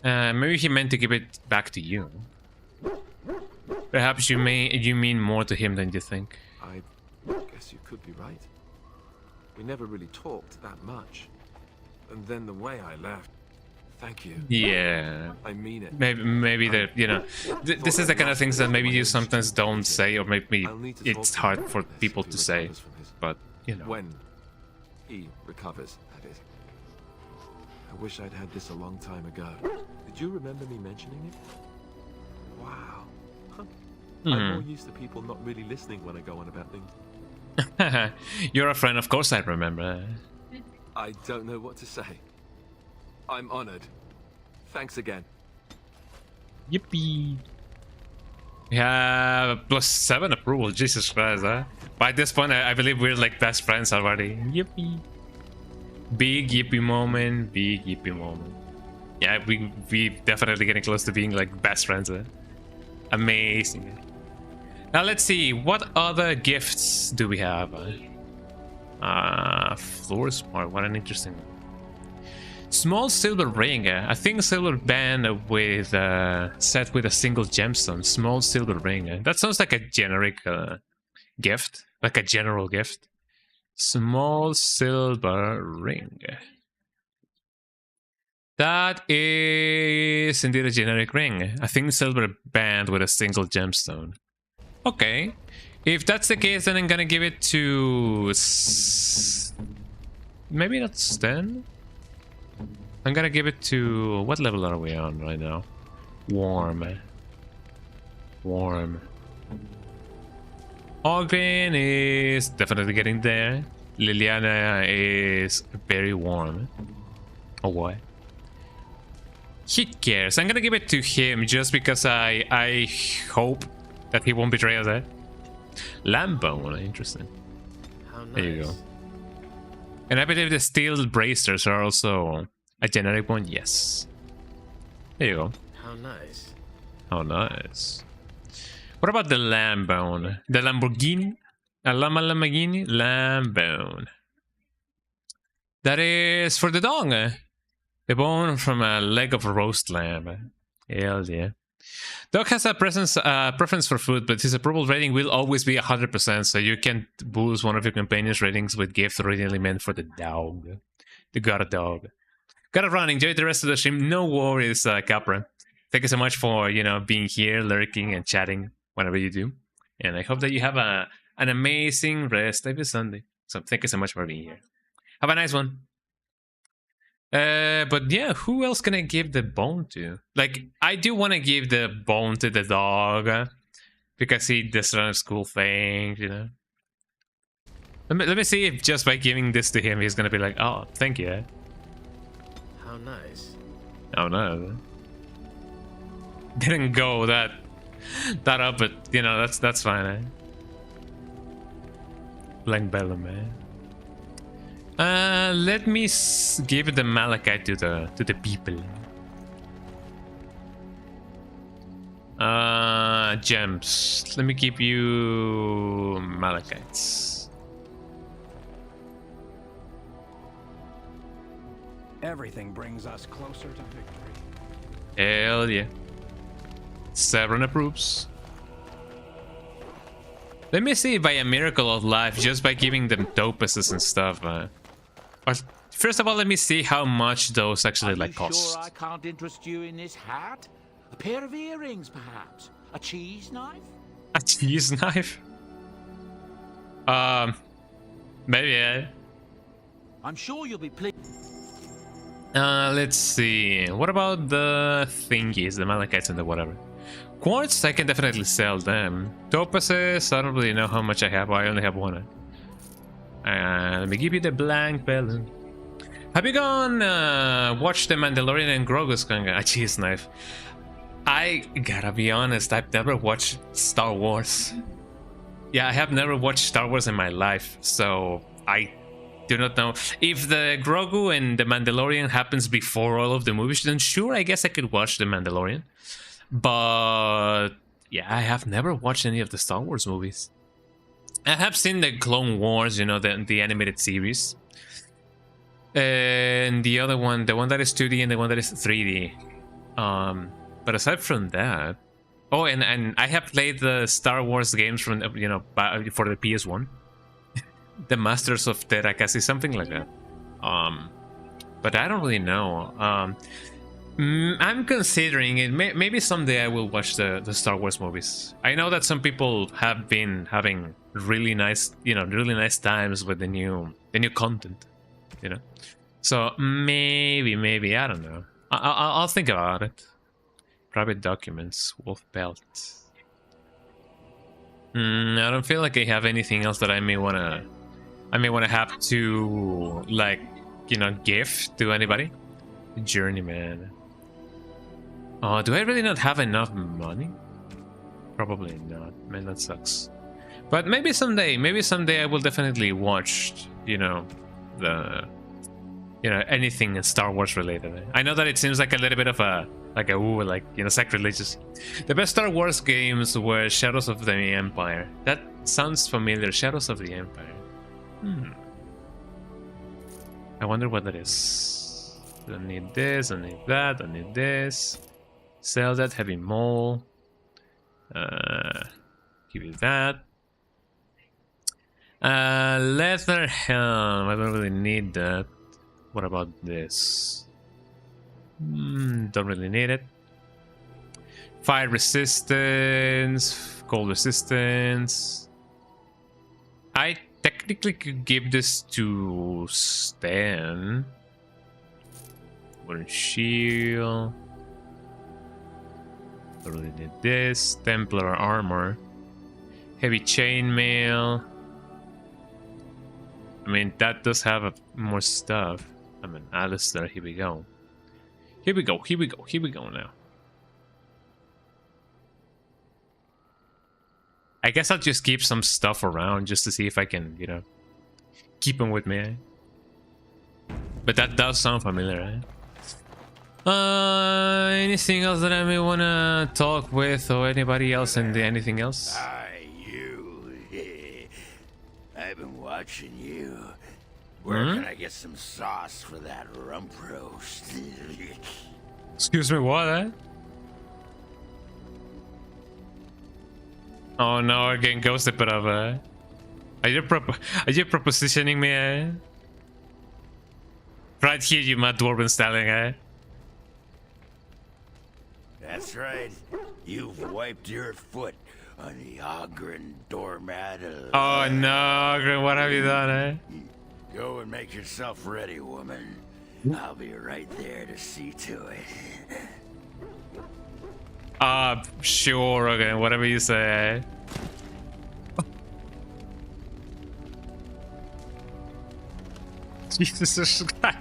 Maybe he meant to give it back to you. Perhaps you mean more to him than you think. I guess you could be right. We never really talked that much. And then the way I left. Thank you. Yeah. I mean it. Maybe the this is the kind of things that maybe you sometimes don't say, or maybe it's hard for people to say. But when he recovers, that is. I wish I'd had this a long time ago. Did you remember me mentioning it? Wow. I'm more used to people not really listening when I go on about things. You're a friend, of course I remember. I don't know what to say. I'm honored. Thanks again. Yippee. We have +7 approval, Jesus Christ, huh? By this point, I believe we're like best friends already. Yippee. Big yippee moment, big yippee moment. Yeah, we definitely getting close to being like best friends, huh? Amazing. Now let's see, what other gifts do we have? Floor smart, what an interesting one. Small silver ring, I think silver band with set with a single gemstone. Small silver ring. That sounds like a generic gift, like a general gift. Small silver ring. That is indeed a generic ring. I think silver band with a single gemstone. Okay, if that's the case, then I'm gonna give it to maybe not Sten. I'm gonna give it to... What level are we on right now? Warm. Warm. Ogden is definitely getting there. Liliana is very warm. Oh, what? He cares. I'm gonna give it to him just because I hope that he won't betray us. Lambone, interesting. How nice. There you go. And I believe the steel bracers are also... a generic one, yes. There you go. How nice. How nice. What about the Lambone? The Lamborghini? A Lamborghini? Lambone. That is for the dog. The bone from a leg of a roast lamb. Hell yeah. Dog has a preference for food, but his approval rating will always be 100%, so you can boost one of your companions' ratings with gifts originally meant for the dog. The god dog. Gotta run. Enjoy the rest of the stream. No worries, Capra. Thank you so much for, being here, lurking, and chatting whenever you do. And I hope that you have an amazing rest of your Sunday. So thank you so much for being here. Have a nice one. But yeah, who else can I give the bone to? Like, I do want to give the bone to the dog because he does some cool things, Let me see if just by giving this to him, he's gonna be like, oh, thank you. How nice. Oh no. Didn't go that up, but that's fine, Blank Bellum, man. Let me give the Malachite to the people. Gems. Let me give you Malachites. Everything brings us closer to victory. Hell yeah. Severin approves. Let me see by a miracle of life, just by giving them topuses and stuff. But first of all, let me see how much those actually cost. Sure I can't interest you in this hat? A pair of earrings, perhaps? A cheese knife? A cheese knife? Maybe, yeah. I'm sure you'll be pleased. Let's see. What about the thingies, the Malachites and the whatever? Quartz, I can definitely sell them. Topazes, I don't really know how much I have. I only have one. Let me give you the blank balloon. Have you gone watch The Mandalorian and Grogu's a cheese knife? I gotta be honest, I've never watched Star Wars. Yeah, I have never watched Star Wars in my life, so I do not know. If the Grogu and The Mandalorian happens before all of the movies, then sure, I guess I could watch The Mandalorian. But yeah, I have never watched any of the Star Wars movies. I have seen the Clone Wars, the animated series. And the other one, the one that is 2D and the one that is 3D. But aside from that... Oh, and I have played the Star Wars games from, for the PS1. The Masters of Terakasi, something like that. But I don't really know. I'm considering it. Maybe someday I will watch the Star Wars movies. I know that some people have been having really nice, really nice times with the new content, So maybe I don't know. I'll think about it. Private documents, wolf belt. I don't feel like I have anything else that I may wanna have to like, give to anybody. Journeyman. Oh, do I really not have enough money? Probably not. Man, that sucks. But maybe someday I will definitely watch, anything Star Wars related. I know that it seems like a little bit of sacrilegious. The best Star Wars games were Shadows of the Empire. That sounds familiar. Shadows of the Empire. I wonder what that is. Don't need this, don't need that, don't need this. Sell that, heavy mole. Give you that. Leather helm. I don't really need that. What about this? Don't really need it. Fire resistance, cold resistance. I technically could give this to Stan. Wooden shield. Don't really need this. Templar armor. Heavy chainmail. I mean, that does have more stuff. I mean, Alistair, here we go. Here we go now. I guess I'll just keep some stuff around just to see if I can, keep them with me. But that does sound familiar, anything else that I may want to talk with, or anybody else, and anything else? You. I've been watching you. Where can I get some sauce for that rump roast? Excuse me, what? Oh no, I'm getting ghosted, but are you propositioning me? Right here, you mad dwarven styling, That's right. You've wiped your foot on the Ogren doormat. Oh no, Ogren, what have you done, Go and make yourself ready, woman. I'll be right there to see to it. Sure, okay, whatever you say. Jesus Christ.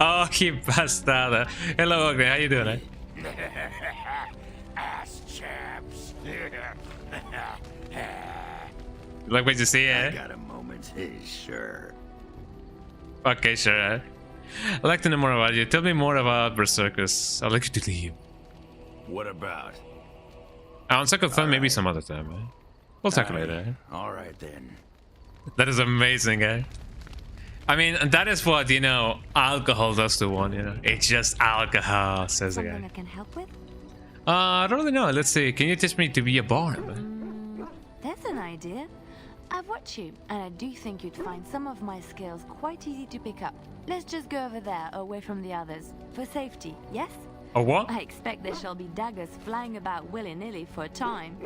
Oh, he bastard. Hello, Ogre, how you doing, Ass chaps. Like what you see, I got a moment, sure. Okay, sure. I'd like to know more about you. Tell me more about Berserkers. I'd like you to leave. What about? On second thought, maybe some other time. We'll talk later. All right then. That is amazing, I mean, that is what, alcohol does to one, It's just alcohol, says the guy. Something I can help with? I don't really know. Let's see. Can you teach me to be a bard? That's an idea. I've watched you, and I do think you'd find some of my skills quite easy to pick up. Let's just go over there, away from the others. For safety, yes? A what? I expect there shall be daggers flying about willy-nilly for a time.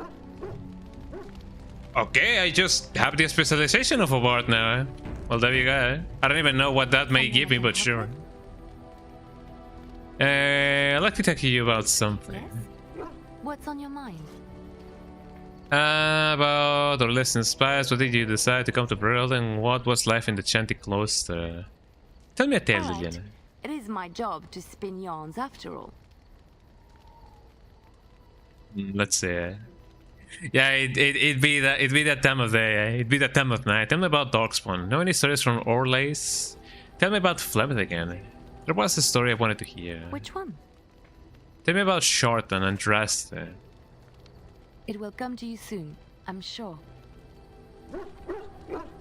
Okay, I just have the specialization of a bard now. Well, there you go. I don't even know what that may give me, but sure. I'd like to talk to you about something. Yes? What's on your mind? About our lessons spies. What did you decide to come to Berlin? What was life in the Chanty Cloister? Tell me a tale, Liliana. It is my job to spin yarns after all. Let's see. Yeah, it'd be that time of day. It'd be that time of night. Tell me about Darkspawn. Know any stories from Orlace? Tell me about Flemeth again. There was a story I wanted to hear. Which one? Tell me about Shorten and Drast. It will come to you soon, I'm sure.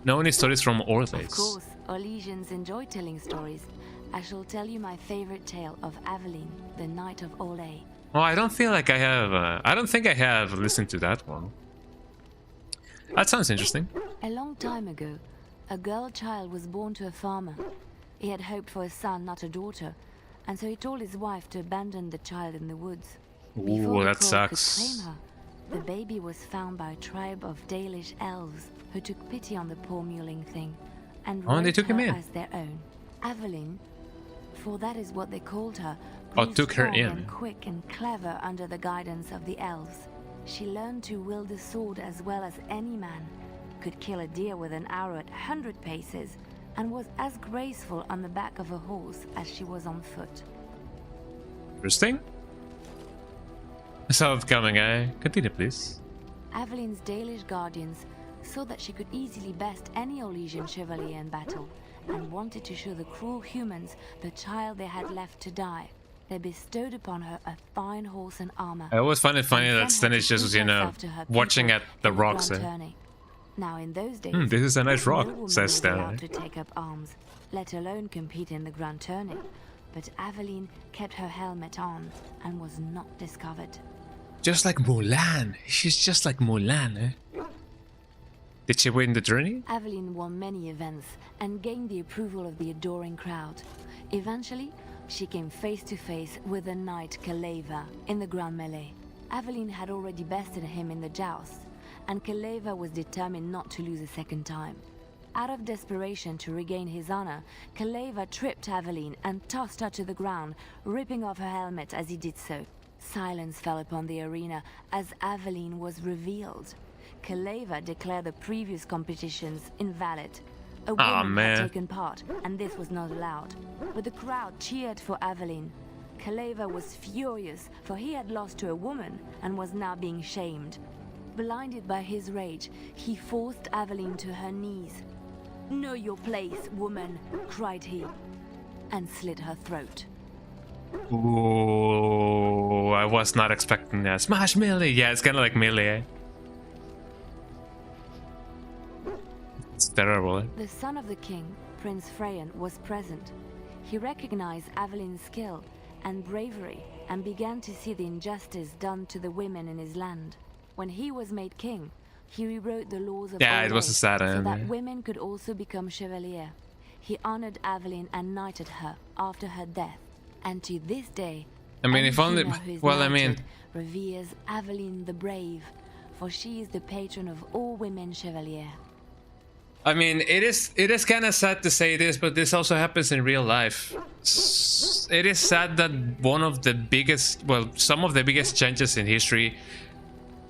Know any stories from Orlace? Of course, Orlesians enjoy telling stories. I shall tell you my favorite tale of Aveline, the Knight of Orlais. Oh, I don't feel like I have. I don't think I have listened to that one. That sounds interesting. A long time ago, a girl child was born to a farmer. He had hoped for a son, not a daughter, and so he told his wife to abandon the child in the woods. Ooh, Before that the crow sucks. could claim her, the baby was found by a tribe of Dalish elves who took pity on the poor mewling thing and Oh, and they raised took him her in. as their own. Aveline, for that is what they called her, Oh, grew took her strong in. and quick and clever under the guidance of the elves. She learned to wield the sword as well as any man, could kill a deer with an arrow at 100 paces, and was as graceful on the back of a horse as she was on foot. Interesting. I saw it coming, Continue, please. Aveline's Dalish guardians saw that she could easily best any Olesian chevalier in battle, and wanted to show the cruel humans the child they had left to die. They bestowed upon her a fine horse and armor. I always find it funny and that sent her Stennis to just was, you prove know, herself to her watching people at the in rocks. Grand Tourney. Now, in those days, This is a nice rock, no woman says was allowed Stanley. to take up arms, let alone compete in the Grand Tourney. But Aveline kept her helmet on and was not discovered. Just like Mulan. She's just like Mulan, eh? Did she win the tourney? Aveline won many events and gained the approval of the adoring crowd. Eventually, she came face to face with the knight Kaleva in the Grand Melee. Aveline had already bested him in the jousts, and Kaleva was determined not to lose a second time. Out of desperation to regain his honor, Kaleva tripped Aveline and tossed her to the ground, ripping off her helmet as he did so. Silence fell upon the arena as Aveline was revealed. Kaleva declared the previous competitions invalid. A woman had taken part, and this was not allowed. But the crowd cheered for Aveline. Kaleva was furious, for he had lost to a woman and was now being shamed. Blinded by his rage, he forced Aveline to her knees. "Know your place, woman," cried he, and slit her throat. Ooh, I was not expecting that. Smash melee! Yeah, it's kind of like melee, eh? It's terrible, eh? The son of the king, Prince Freyan, was present. He recognized Aveline's skill and bravery and began to see the injustice done to the women in his land. When he was made king, he rewrote the laws of Yeah, it was a sad so end, that yeah. women could also become chevalier. He honored Aveline and knighted her after her death. And to this day, I mean, any if only... female who is Well, I mean... knighted reveres Aveline the Brave, for she is the patron of all women chevalier. I mean, it is kind of sad to say this, but this also happens in real life. It is sad that one of the biggest, well, some of the biggest changes in history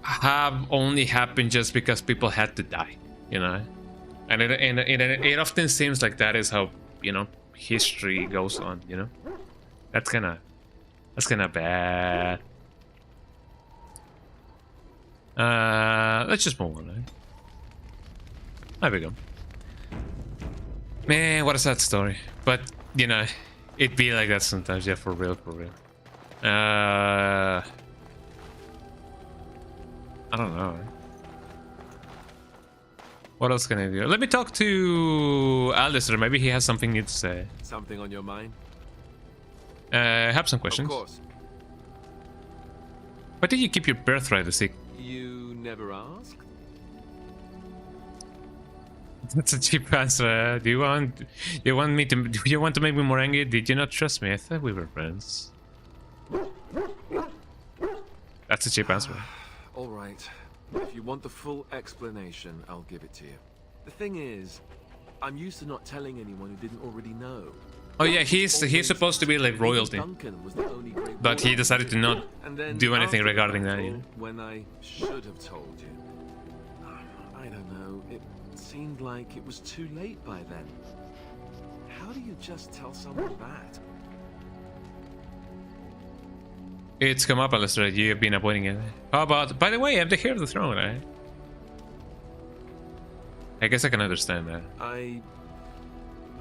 have only happened just because people had to die, you know? And it often seems like that is how, you know, history goes on, you know? That's kind of bad. Let's just move on, right? There we go. Man, what a sad story. But, you know, it be like that sometimes, yeah, for real, for real. I don't know. What else can I do? Let me talk to Alistair. Maybe he has something new to say. Something on your mind? I have some questions. Of course. Why did you keep your birthright a secret? You never asked? That's a cheap answer. Do you want to make me more angry? Did you not trust me? I thought we were friends. That's a cheap answer. All right. If you want the full explanation, I'll give it to you. The thing is, I'm used to not telling anyone who didn't already know. Oh yeah, he's supposed to be like royalty, but he decided to not do anything regarding that. You know? When I should have told you, I don't know. It seemed like it was too late by then. How do you just tell someone that? It's come up, Alistair. You have been avoiding it. How about? By the way, I'm the heir of the throne, right? I guess I can understand that.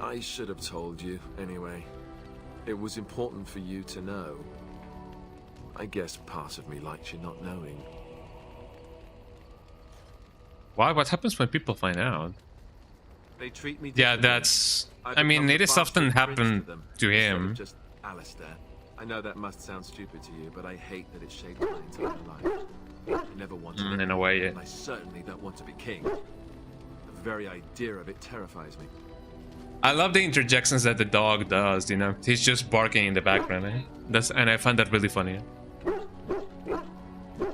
I should have told you, anyway. It was important for you to know. I guess part of me likes you not knowing. Why? What happens when people find out? They treat me Yeah, differently. that's... I I mean, become it the is often bastard happened prince them, to instead of him. just Alistair. I know that must sound stupid to you, but I hate that it shaped my entire life. I never wanted it, in a way, yeah. and I certainly don't want to be king. The very idea of it terrifies me. I love the interjections that the dog does, you know. He's just barking in the background, eh? And I find that really funny.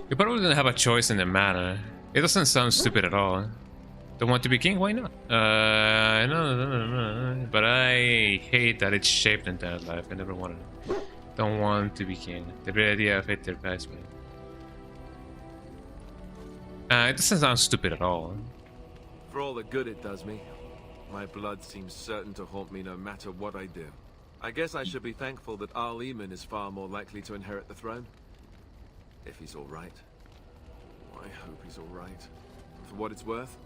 You probably don't have a choice in the matter. It doesn't sound stupid at all. Don't want to be king? Why not? No. But I hate that it's shaped in that life. I never wanted it. Don't want to be king. The very idea of it, their past me. It doesn't sound stupid at all. For all the good it does me, my blood seems certain to haunt me no matter what I do. I guess I should be thankful that Al Eamon is far more likely to inherit the throne. If he's alright. I hope he's alright. For what it's worth,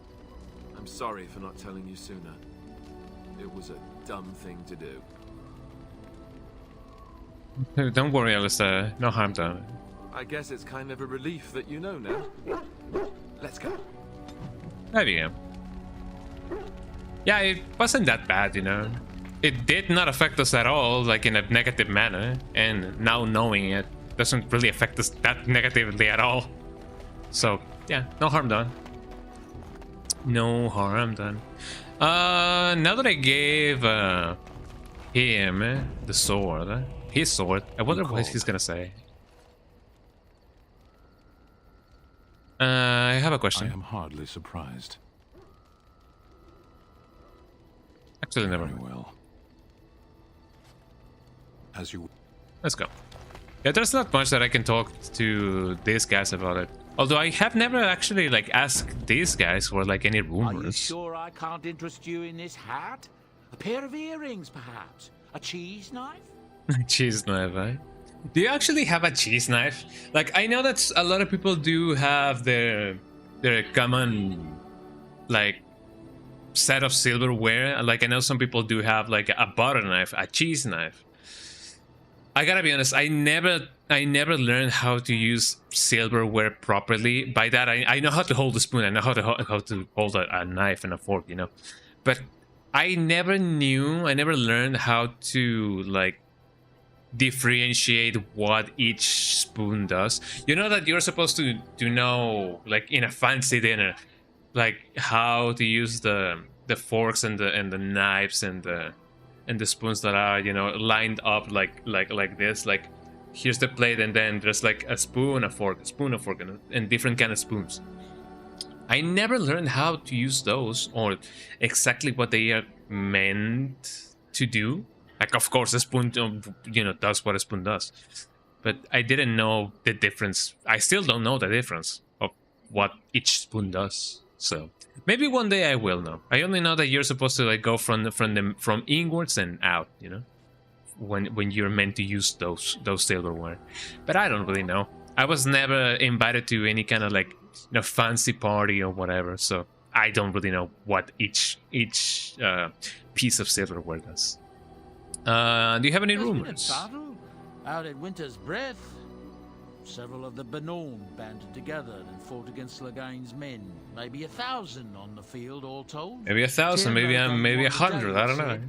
I'm sorry for not telling you sooner. It was a dumb thing to do. Don't worry, Alistair. No harm done. I guess it's kind of a relief that you know now. Let's go. There we go. Yeah, it wasn't that bad, you know. It did not affect us at all, like in a negative manner. And now knowing it doesn't really affect us that negatively at all. So, yeah, no harm done. No harm done. Now that I gave him the sword, his sword, I wonder what he's gonna say. I have a question. I am hardly surprised. Actually, never. Very well. As you. Let's go. Yeah, there's not much that I can talk to these guys about it. Although I have never actually like asked these guys for like any rumors. Are you sure I can't interest you in this hat? A pair of earrings, perhaps? A cheese knife? Cheese knife, right? Do you actually have a cheese knife? Like, I know that a lot of people do have their common like set of silverware. Like, I know some people do have like a butter knife, a cheese knife. I gotta be honest, I never learned how to use silverware properly. By that, I know how to hold a spoon, I know how to hold a knife and a fork, you know. But I never learned how to like differentiate what each spoon does. You know that you're supposed to know, like in a fancy dinner, like how to use the forks and the knives and the spoons that are, you know, lined up like this. Like, here's the plate, and then there's like a spoon, a fork, and different kind of spoons. I never learned how to use those or exactly what they are meant to do. Like, of course, a spoon, you know, does what a spoon does, but I didn't know the difference. I still don't know the difference of what each spoon does. So maybe one day I will know. I only know that you're supposed to like go from inwards and out, you know, when you're meant to use those silverware. But I don't really know. I was never invited to any kind of like, you know, fancy party or whatever, so I don't really know what each piece of silverware does. Do you have any rumors? Battle out at Winter's Breath. Several of the Benorn banded together and fought against Lagain's men. Maybe 1,000 on the field, all told. Maybe 1,000, maybe 100. I don't know.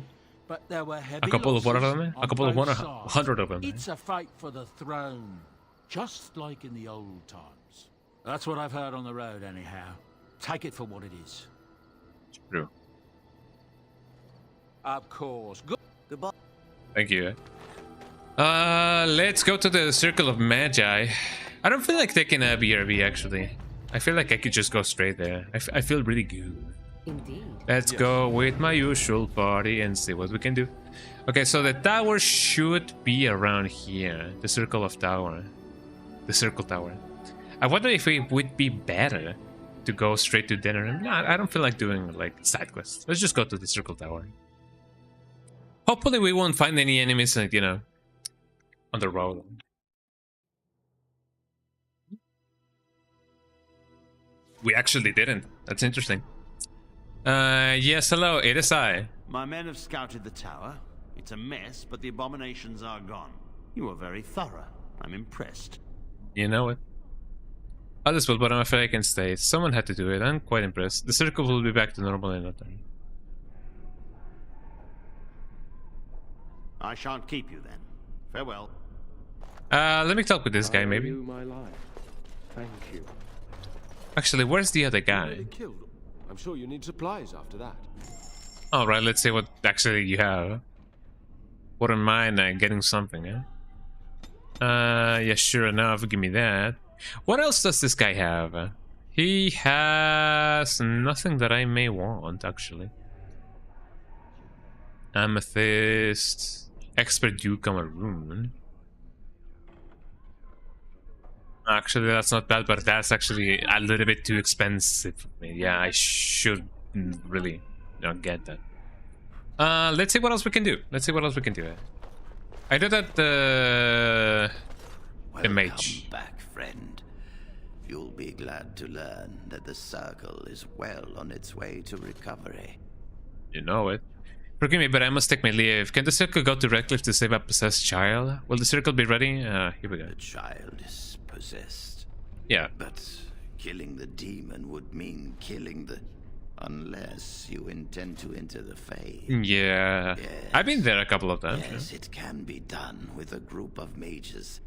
But there were heavy a couple of 100 of them. It's a fight for the throne, just like in the old times. That's what I've heard on the road, anyhow. Take it for what it is. True. Of course. Goodbye. Thank you. Let's go to the Circle of Magi. I don't feel like taking a BRB, actually. I feel like I could just go straight there. I feel really good. Indeed. Let's go with my usual party and see what we can do. Okay, so the tower should be around here. The Circle of Tower. The Circle Tower. I wonder if it would be better to go straight to dinner. No, I don't feel like doing like side quests. Let's just go to the Circle Tower. Hopefully we won't find any enemies, like, you know, on the road. We actually didn't. That's interesting. Yes, hello, it is I. My men have scouted the tower. It's a mess, but the abominations are gone. You were very thorough. I'm impressed. You know it. Others will, but I'm afraid I can stay. Someone had to do it. I'm quite impressed. The circle will be back to normal in no time. I shan't keep you then. Farewell. Let me talk with this guy, maybe. My life. Thank you. Actually, where's the other guy? Killed them. I'm sure you need supplies after that. All right, let's see what actually you have. Wouldn't mind getting something, eh? Yeah, sure enough, give me that. What else does this guy have? He has nothing that I may want, actually. Amethyst, expert newcomer rune. Actually, that's not bad, but that's actually a little bit too expensive for me. Yeah, I should really get that. Let's see what else we can do. Let's see what else we can do. I did that the mage. Welcome back, friend. You'll be glad to learn that the circle is well on its way to recovery. You know it. Forgive me, but I must take my leave. Can the circle go to Redcliffe to save a possessed child? Will the circle be ready? Here we go. The child is possessed. Yeah. But killing the demon would mean killing the... Unless you intend to enter the Fade. Yeah. Yes. I've been there a couple of times. Yes, it can be done with a group of mages.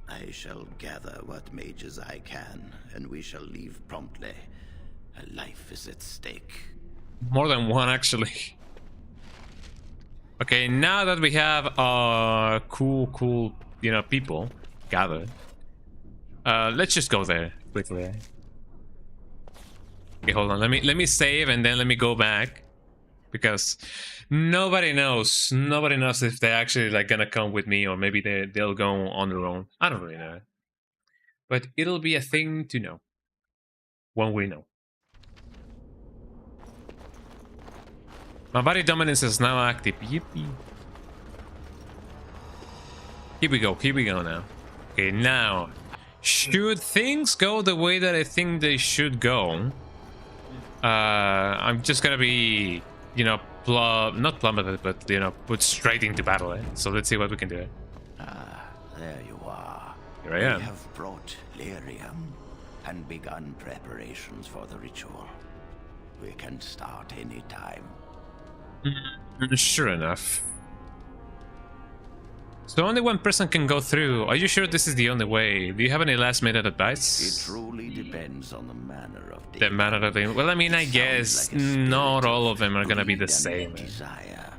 I shall gather what mages I can, and we shall leave promptly. A life is at stake. More than one, actually. Okay, now that we have cool, people gathered, let's just go there quickly. Okay, hold on. Let me save and then let me go back, because nobody knows if they're actually like gonna come with me, or maybe they'll go on their own. I don't really know, but it'll be a thing to know when we know. My body dominance is now active. Yippee. Here we go now. Okay, now, should things go the way that I think they should go, I'm just gonna be, not plummeted, but, put straight into battle. So let's see what we can do. Ah, there you are. Here I am. We have brought lyrium and begun preparations for the ritual. We can start any time. Sure enough. So only one person can go through. Are you sure this is the only way? Do you have any last minute advice? It truly depends on the manner of the manner of the... Well, I mean, I guess not all of them are gonna be the same. Desire,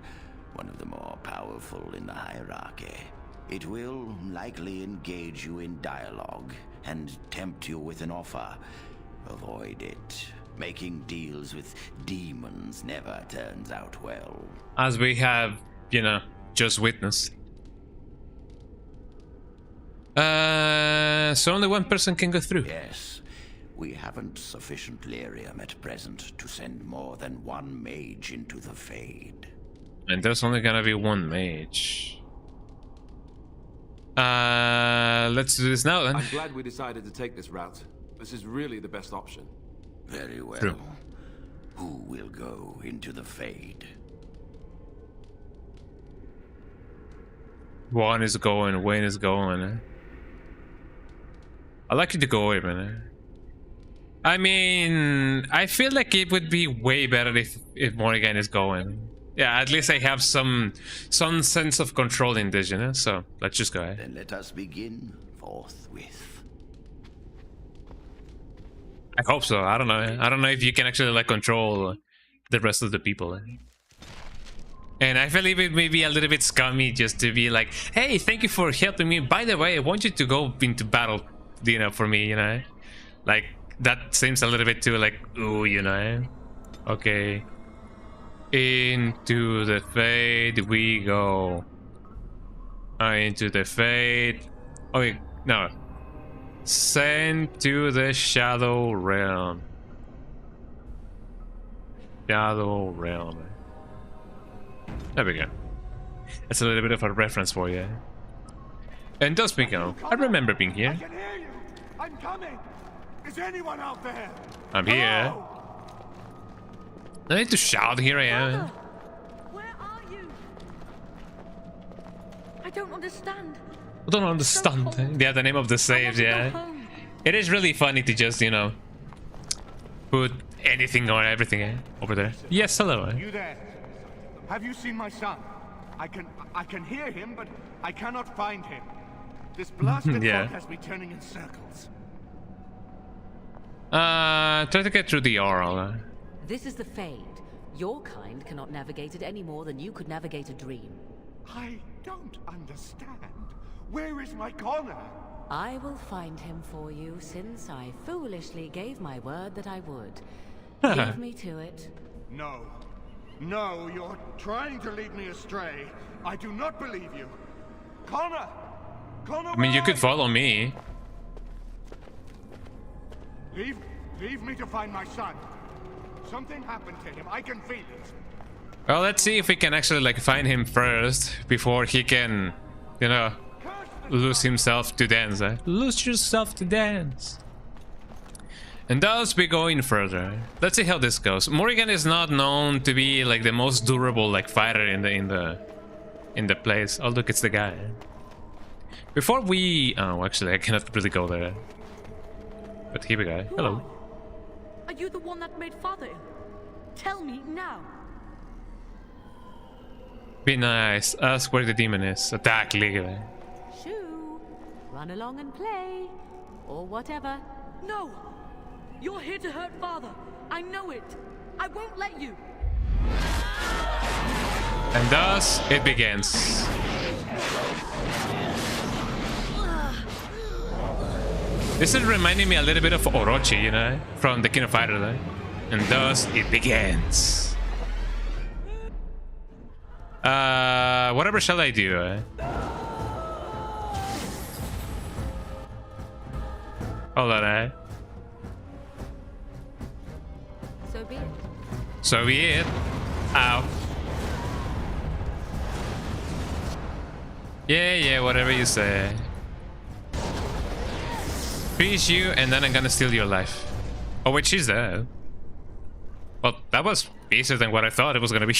one of the more powerful in the hierarchy. It will likely engage you in dialogue and tempt you with an offer. Avoid it. Making deals with demons never turns out well. As we have, just witnessed. So only one person can go through. Yes. We haven't sufficient lyrium at present to send more than one mage into the Fade. And there's only gonna be one mage. Let's do this now then. I'm glad we decided to take this route. This is really the best option. Very well. True. Who will go into the Fade? One is going, Wayne is going. I'd like you to go away, man. I mean, I feel like it would be way better if Morrigan is going. Yeah, at least I have some sense of control in this, So let's just go ahead. Then let us begin forthwith. I hope so. I don't know. I don't know if you can actually like control the rest of the people. And I believe it may be a little bit scummy just to be like, hey, thank you for helping me. By the way, I want you to go into battle, for me, Like, that seems a little bit too like, ooh, Okay. Into the Fade we go. Into the Fade. Okay, no. Send to the Shadow Realm. Shadow Realm. There we go. That's a little bit of a reference for you. And thus we go. I remember being here. I can hear you. I'm coming. Is anyone out there? I'm here. I need to shout. Here I am. Where are you? I don't understand. I don't understand. Yeah, the name of the saves, yeah. It is really funny to just, put anything or everything over there. Yes, hello. You there? Have you seen my son? I can hear him, but I cannot find him. This blasted Yeah. fog has me turning in circles. Try to get through the Arl. This is the Fade. Your kind cannot navigate it any more than you could navigate a dream. I don't understand. Where is my Connor? I will find him for you, since I foolishly gave my word that I would. Leave me to it. No. No, you're trying to lead me astray. I do not believe you. Connor! Connor, I mean, you could follow me. Leave me to find my son. Something happened to him. I can feel it. Well, let's see if we can actually like find him first before he can, you know, lose himself to dance. Eh? Lose yourself to dance. And thus we go in further. Let's see how this goes. Morrigan is not known to be like the most durable like fighter in the place. Oh look, it's the guy. Before we, oh actually I cannot really go there. But here we go. Hello. Are you the one that made Father ill? Tell me now. Be nice. Ask where the demon is. Attack legally. Shoo. Run along and play. Or whatever. No! You're here to hurt Father. I know it. I won't let you. And thus it begins. This is reminding me a little bit of Orochi, you know, from the King of Fighters, right? And thus it begins. Whatever shall I do? Hold on, So be it. So be it. Ow. Yeah, whatever you say. Freeze you, and then I'm gonna steal your life. Oh wait, she's there. Well, that was easier than what I thought it was gonna be.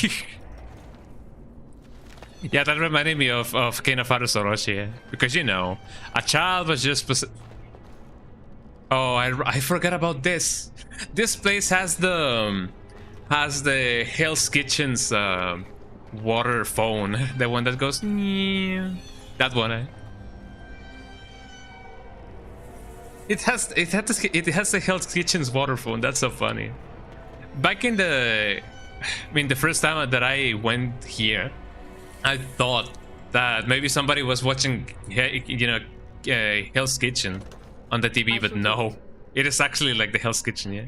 Yeah, that reminded me of King of Fighters Orochi, because you know, a child was just. Oh, I forgot about this. This place has the Hell's Kitchen's water phone, the one that goes. That one. It has the Hell's Kitchen's water phone. That's so funny. Back in the first time that I went here, I thought that maybe somebody was watching, you know, Hell's Kitchen on the TV, but no, it is actually like the Hell's Kitchen. Yeah,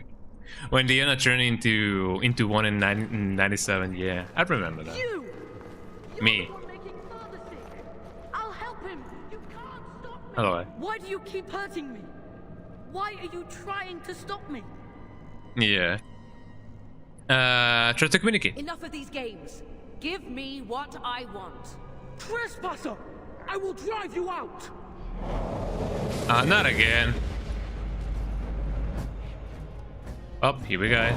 when Leona turned into one in 97. Yeah, I remember that. Me. I'll help him. You can't stop me. Hello. Why do you keep hurting me? Why are you trying to stop me? Yeah. Try to communicate. Enough of these games. Give me what I want. Trespasser! I will drive you out! Not again. Oh, here we go.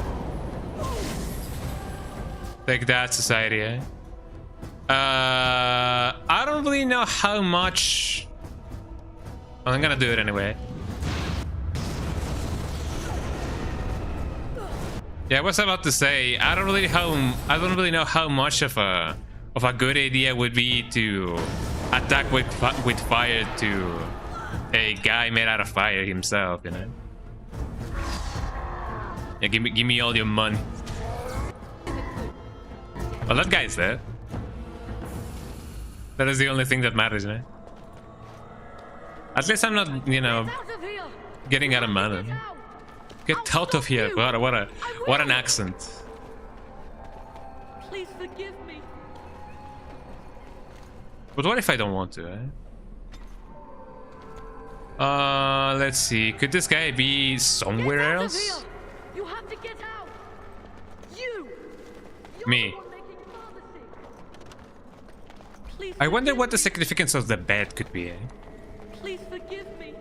Take that, society, eh? I don't really know how much. Well, I'm gonna do it anyway. Yeah, I was about to say, I don't really know how much of a good idea would be to attack with fire to a guy made out of fire himself, you know. Yeah, give me all your money. Well, that guy's there. That is the only thing that matters, right? At least I'm not, you know, getting out of money. Get out of here! What an accent! Please forgive me. But what if I don't want to? Let's see. Could this guy be somewhere else? You have to get out. Me. I wonder what the significance of the bed could be. Please forgive me.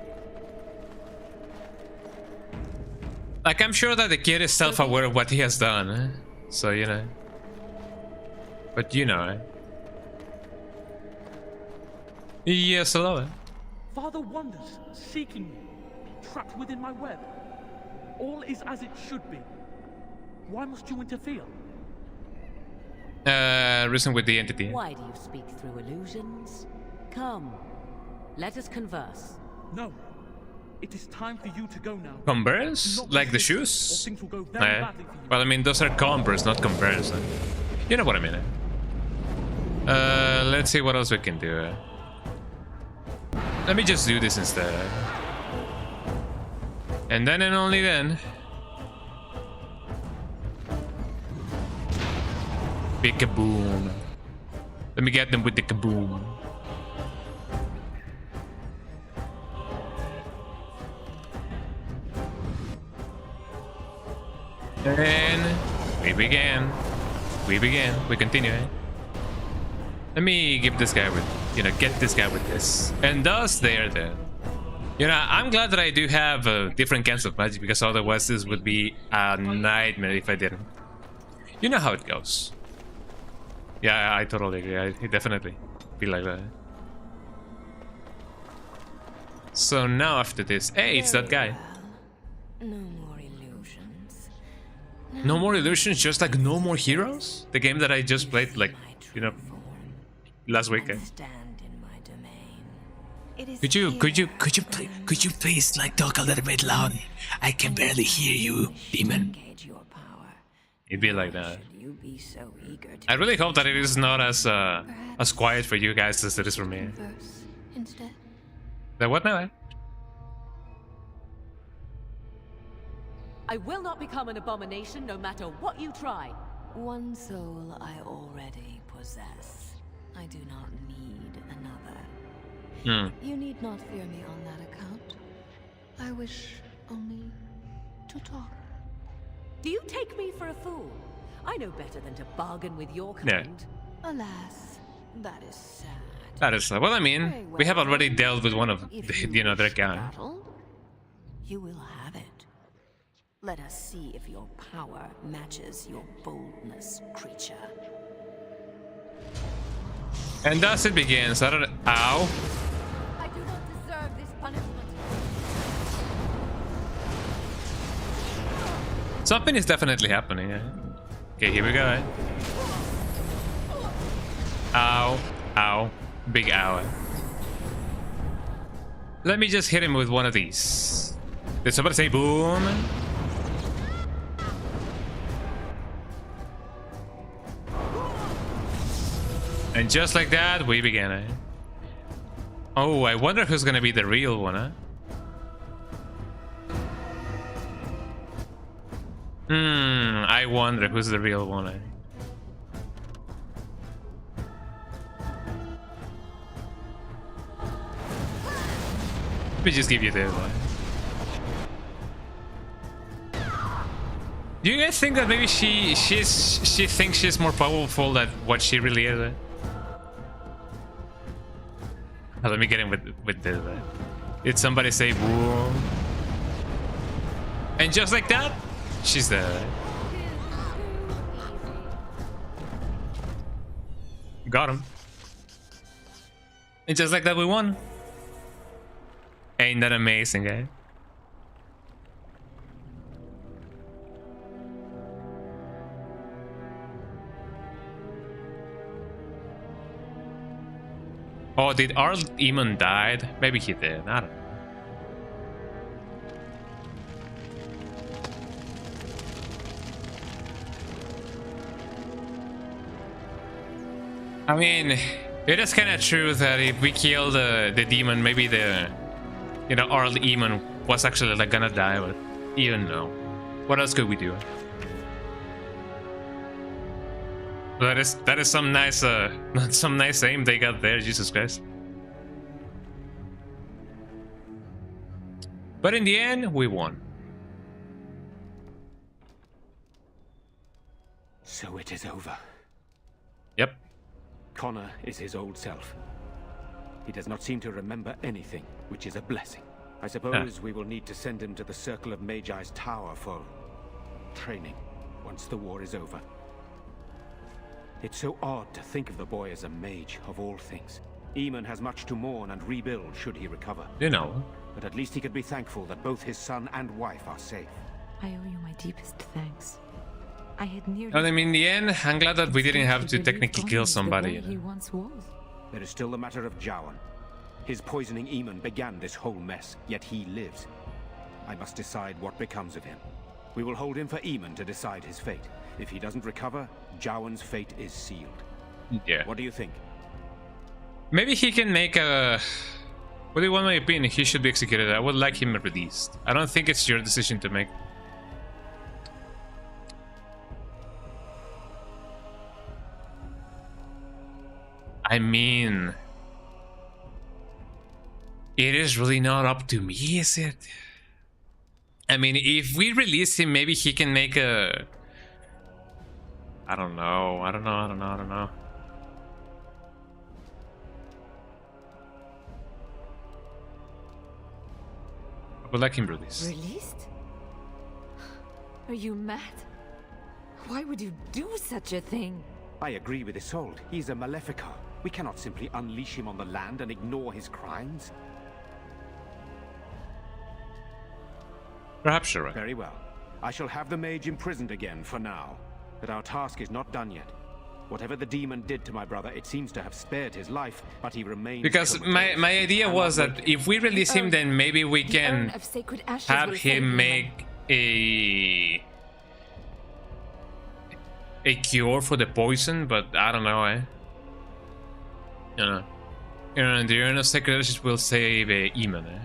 Like, I'm sure that the kid is self-aware of what he has done, eh? So, you know. But you know, eh? Yes, hello, eh? Father wanders, seeking me, trapped within my web. All is as it should be. Why must you interfere? Reason with the entity. Why do you speak through illusions? Come, let us converse. No. It is time for you to go now. Converse? Like the shoes? Well, I mean, those are Converse, not Converse. You know what I mean. Let's see what else we can do. Let me just do this instead. And then and only then. Big kaboom. Let me get them with the kaboom. And we began. We continue. Let me give this guy with, get this guy with this. And thus they are there. I'm glad that I do have different kinds of magic, because otherwise this would be a nightmare if I didn't. You know how it goes. Yeah, I totally agree. I definitely feel like that. So now after this, hey, it's that guy. No more illusions. No more illusions, just like No More Heroes? The game that I just played, like, last weekend. Could you please like talk a little bit loud? I can barely hear you, demon. It'd be like that. I really hope that it is not as quiet for you guys as it is for me. The what now? I will not become an abomination no matter what you try. One soul I already possess. I do not need another. You need not fear me on that account. I wish only to talk. Do you take me for a fool? I know better than to bargain with your kind. Yeah. Alas, that is sad. That is sad. Well, I mean, we have already dealt with one of their gang. You will have it. Let us see if your power matches your boldness, creature. And thus it begins. I don't know. Ow. I do not deserve this punishment. Something is definitely happening. Okay, here we go. Ow. Ow. Big ow. Let me just hit him with one of these. Did somebody say boom? And just like that, we began. Oh, I wonder who's gonna be the real one, huh? I wonder who's the real one. Let me just give you this one. Do you guys think that maybe she thinks she's more powerful than what she really is? Let me get in with this. Did somebody say boom? And just like that, she's there. Got him. And just like that, we won. Ain't that amazing, eh? Oh, did Arl Eamon died? Maybe he did. I don't know. I mean, it is kind of true that if we kill the demon, maybe the Arl Eamon was actually like gonna die, but even no. What else could we do? That is some nice aim they got there, Jesus Christ. But in the end, we won. So it is over. Yep. Connor is his old self. He does not seem to remember anything, which is a blessing. I suppose we will need to send him to the Circle of Magi's tower for training once the war is over. It's so odd to think of the boy as a mage, of all things. Eamon has much to mourn and rebuild should he recover. But at least he could be thankful that both his son and wife are safe. I owe you my deepest thanks. I had nearly... I mean, in the end, I'm glad that we didn't have to technically kill somebody. He once was. There is still the matter of Jowan. His poisoning Eamon began this whole mess, yet he lives. I must decide what becomes of him. We will hold him for Eamon to decide his fate. If he doesn't recover, Jowan's fate is sealed. Yeah. What do you think? Maybe he can make a... What do you want my opinion? He should be executed. I would like him released. I don't think it's your decision to make. I mean... It is really not up to me, is it? I mean, if we release him, maybe he can make a... I don't know. I don't know. I would like him released. Released? Are you mad? Why would you do such a thing? I agree with Isolde. He's a Maleficar. We cannot simply unleash him on the land and ignore his crimes. Perhaps you're right. Very well. I shall have the mage imprisoned again for now. But our task is not done yet. Whatever the demon did to my brother, it seems to have spared his life, but he remains... Because my idea was that if we release him, then maybe we can have him make a cure for the poison, but I don't know, eh? You know, the urn of sacred ashes will save Eamon, eh?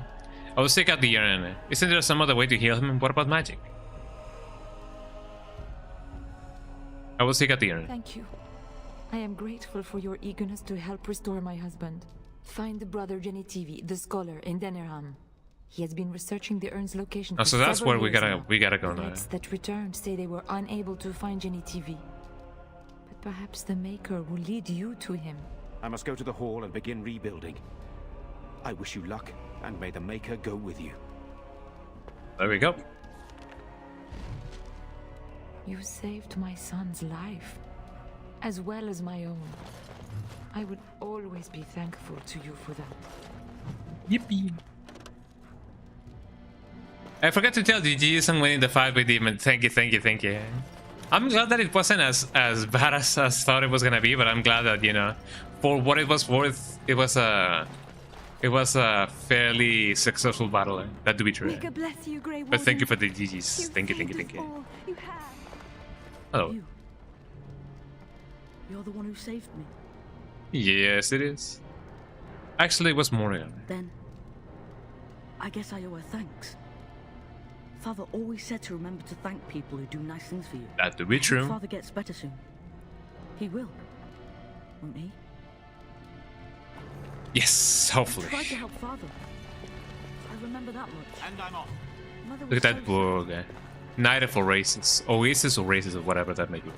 I will take out the urn, eh? Isn't there some other way to heal him? What about magic? I will take out the urn. Thank you. I am grateful for your eagerness to help restore my husband. Find the brother Genitivi, the scholar, in Denerham. He has been researching the urn's location for so that's where we gotta go now. Knights that returned say they were unable to find Genitivi. But perhaps the Maker will lead you to him. I must go to the hall and begin rebuilding. I wish you luck, and may the Maker go with you. There we go. You saved my son's life, as well as my own. I would always be thankful to you for that. Yippee. I forgot to tell GG's on winning the fight with Demon. Thank you. I'm glad that it wasn't as bad as I thought it was gonna be, but I'm glad that, you know, for what it was worth, it was a fairly successful battle. That to be true. Bless you, Grey But thank you for the GG's. Thank you. Hello. You're the one who saved me. Yes, it is. Actually, it was Morrigan. Then, I guess I owe her thanks. Father always said to remember to thank people who do nice things for you. That to be true. Father gets better soon. He will, won't he? Yes, hopefully. I tried to help Father. I remember that much. And I'm off. Mother Look at that book. Night of Oasis. Oasis or Races or whatever that may be.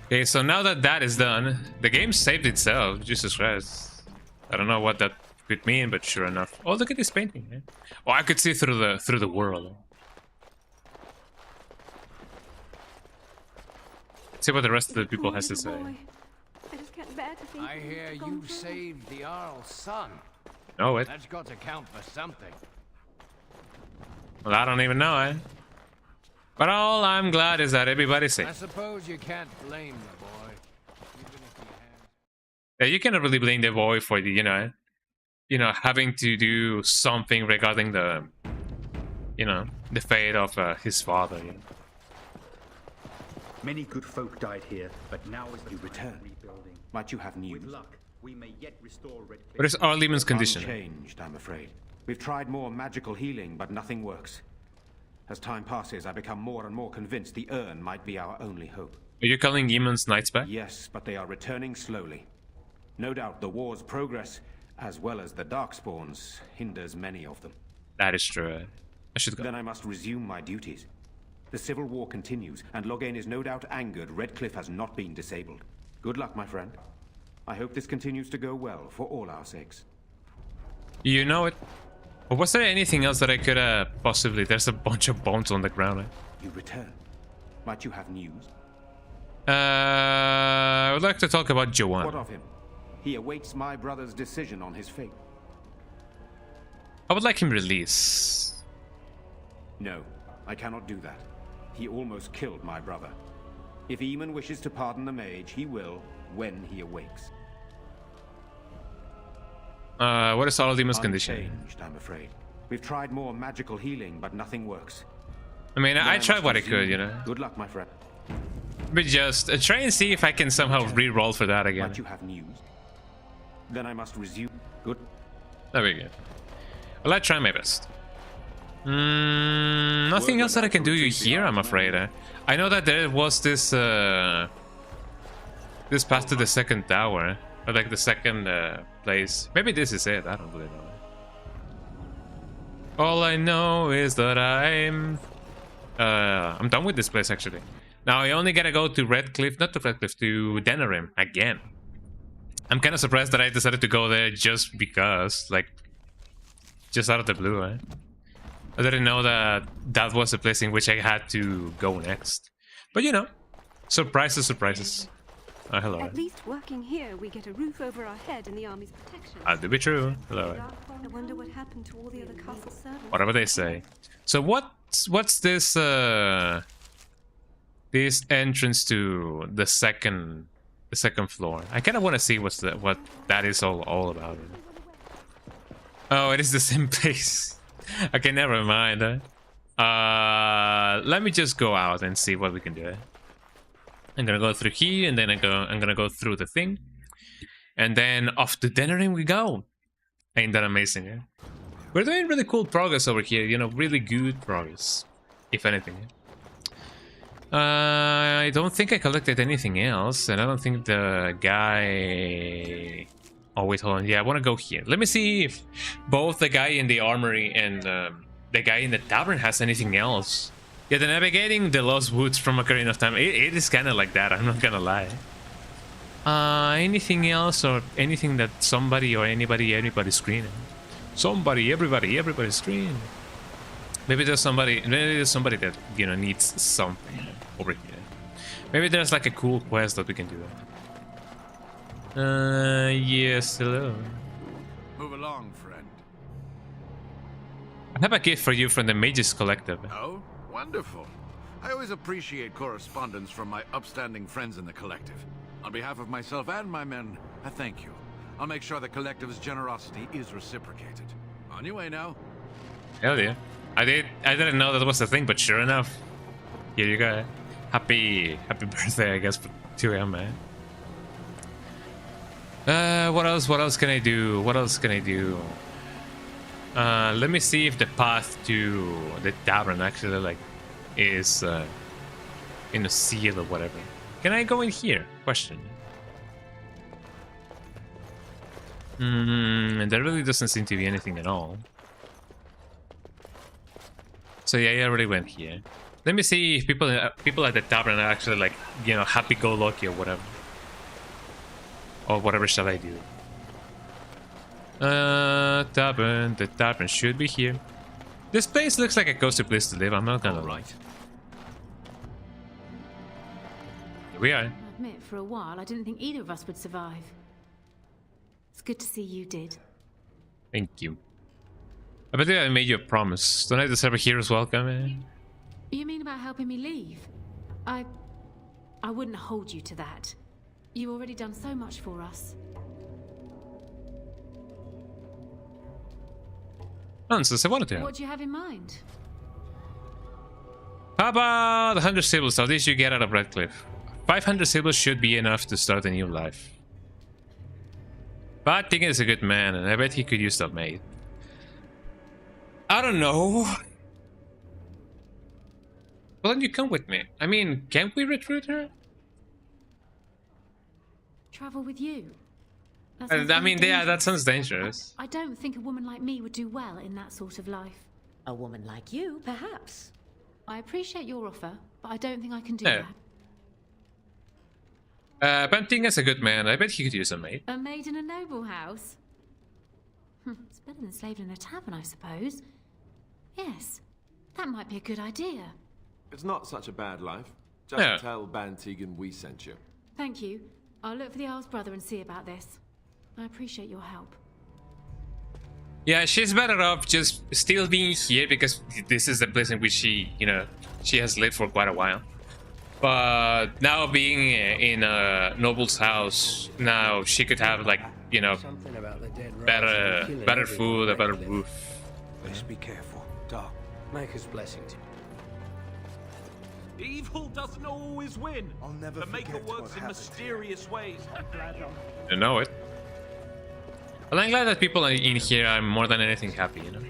Okay, so now that that is done, the game saved itself. Jesus Christ. I don't know what that could mean, but sure enough. Oh, look at this painting. Eh? Oh, I could see through the world. Let's see what the rest of the people has to say. I just can't bear to think I hear you saved the Earl's son. Know it. That's got to count for something. Well, I don't even know, eh? But all I'm glad is that everybody's safe. I suppose you can't blame the boy. Even if he has... Yeah, you cannot really blame the boy for the, you know, having to do something regarding the, the fate of his father. You know? Many good folk died here, but now is the return. Rebuilding. Might you have news? With luck, we may yet restore Redcliffe. What is Arlemon's condition? Unchanged, I'm afraid. We've tried more magical healing, but nothing works. As time passes, I become more and more convinced the urn might be our only hope. Are you calling Eamon's knights back? Yes, but they are returning slowly. No doubt the war's progress, as well as the Darkspawns, hinders many of them. That is true. I should go. Then I must resume my duties. The civil war continues, and Loghain is no doubt angered Redcliffe has not been disabled. Good luck, my friend. I hope this continues to go well for all our sakes. You know it. But was there anything else that I could possibly... There's a bunch of bones on the ground. Eh? You return. Might you have news? I would like to talk about Jowan. What of him? He awaits my brother's decision on his fate. I would like him released. No, I cannot do that. He almost killed my brother. If Eamon wishes to pardon the mage, he will, when he awakes. What is Aldima's condition? Unchanged, I'm afraid. We've tried more magical healing, but nothing works. I mean, I tried what I could, you know. Good luck, my friend. But just try and see if I can somehow re-roll for that again. But you have news. Then I must resume. Good. There we go. Well, I try my best. Nothing else that I can do here, I'm afraid. I know that there was this this path to the second tower, or like the second place. Maybe this is it. I don't really know. All I know is that I'm done with this place actually. Now I only gotta go to Redcliffe, not to Redcliffe, to Denerim again. I'm kind of surprised that I decided to go there just because, like, just out of the blue, eh? I didn't know that that was the place in which I had to go next. But you know, surprises, surprises. Hello. At least working here, we get a roof over our head and the army's protection. To be true. Hello. I wonder what happened to all the other castle servants. Whatever they say. So what's this this entrance to the second floor? I kind of want to see what that is all about. Oh, it is the same place. Okay, never mind. Let me just go out and see what we can do. I'm gonna go through here, and then I'm gonna go through the thing, and then off to Denerim we go. Ain't that amazing? Eh? We're doing really cool progress over here. You know, really good progress, if anything. I don't think I collected anything else, and I don't think the guy... Oh, wait, hold on. Yeah, I want to go here. Let me see if both the guy in the armory and the guy in the tavern has anything else. Yeah, the navigating the Lost Woods from Ocarina of Time. It is kind of like that, I'm not gonna lie. Anything else or anything that somebody or anybody's screening? Everybody's screening. Maybe there's somebody that, you know, needs something over here. Maybe there's like a cool quest that we can do. Yes, hello. Move along, friend. I have a gift for you from the Mages Collective. Oh, wonderful. I always appreciate correspondence from my upstanding friends in the Collective. On behalf of myself and my men, I thank you. I'll make sure the Collective's generosity is reciprocated. On your way now. Hell yeah. I didn't know that was the thing, but sure enough. Here you go. Happy birthday, I guess, to him, man. What else can I do? Let me see if the path to the tavern actually, like, is in a seal or whatever. Can I go in here? Question. And there really doesn't seem to be anything at all. So yeah, I already went here. Let me see if people at the tavern are actually, like, you know, happy-go-lucky or whatever. Or whatever shall I do? Tavern. The tavern should be here. This place looks like a cozy place to live, I'm not gonna lie. Here we are. I admit, for a while, I didn't think either of us would survive. It's good to see you did. Thank you. I bet I made you a promise. Don't I deserve a hero's welcome? Eh? You mean about helping me leave? I wouldn't hold you to that. You've already done so much for us. Nonsense, I wanted to help. What do you have in mind? How about 100 silvers? At least you get out of Redcliffe. 500 silvers should be enough to start a new life. But Tegan is a good man, and I bet he could use that maid. I don't know. Well, then you come with me. I mean, can't we recruit her? Travel with you? I mean, yeah, that sounds dangerous. I don't think a woman like me would do well in that sort of life. A woman like you, perhaps. I appreciate your offer, but I don't think I can do that. Bantinga's a good man. I bet he could use a maid. A maid in a noble house? It's better than slave in a tavern, I suppose. Yes, that might be a good idea. It's not such a bad life. Just tell Bantigan we sent you. Thank you. I'll look for the Earl's brother and see about this. I appreciate your help. Yeah, she's better off just still being here because this is the place in which she, you know, she has lived for quite a while. But now being in a noble's house, now she could have, like, you know, better food, a better roof. Let's be careful. Doc, Maker's blessing to you. Evil doesn't always win. I'll never the Maker forget works in mysterious ways. You know it. Well, I'm glad that people in here are more than anything happy, you know.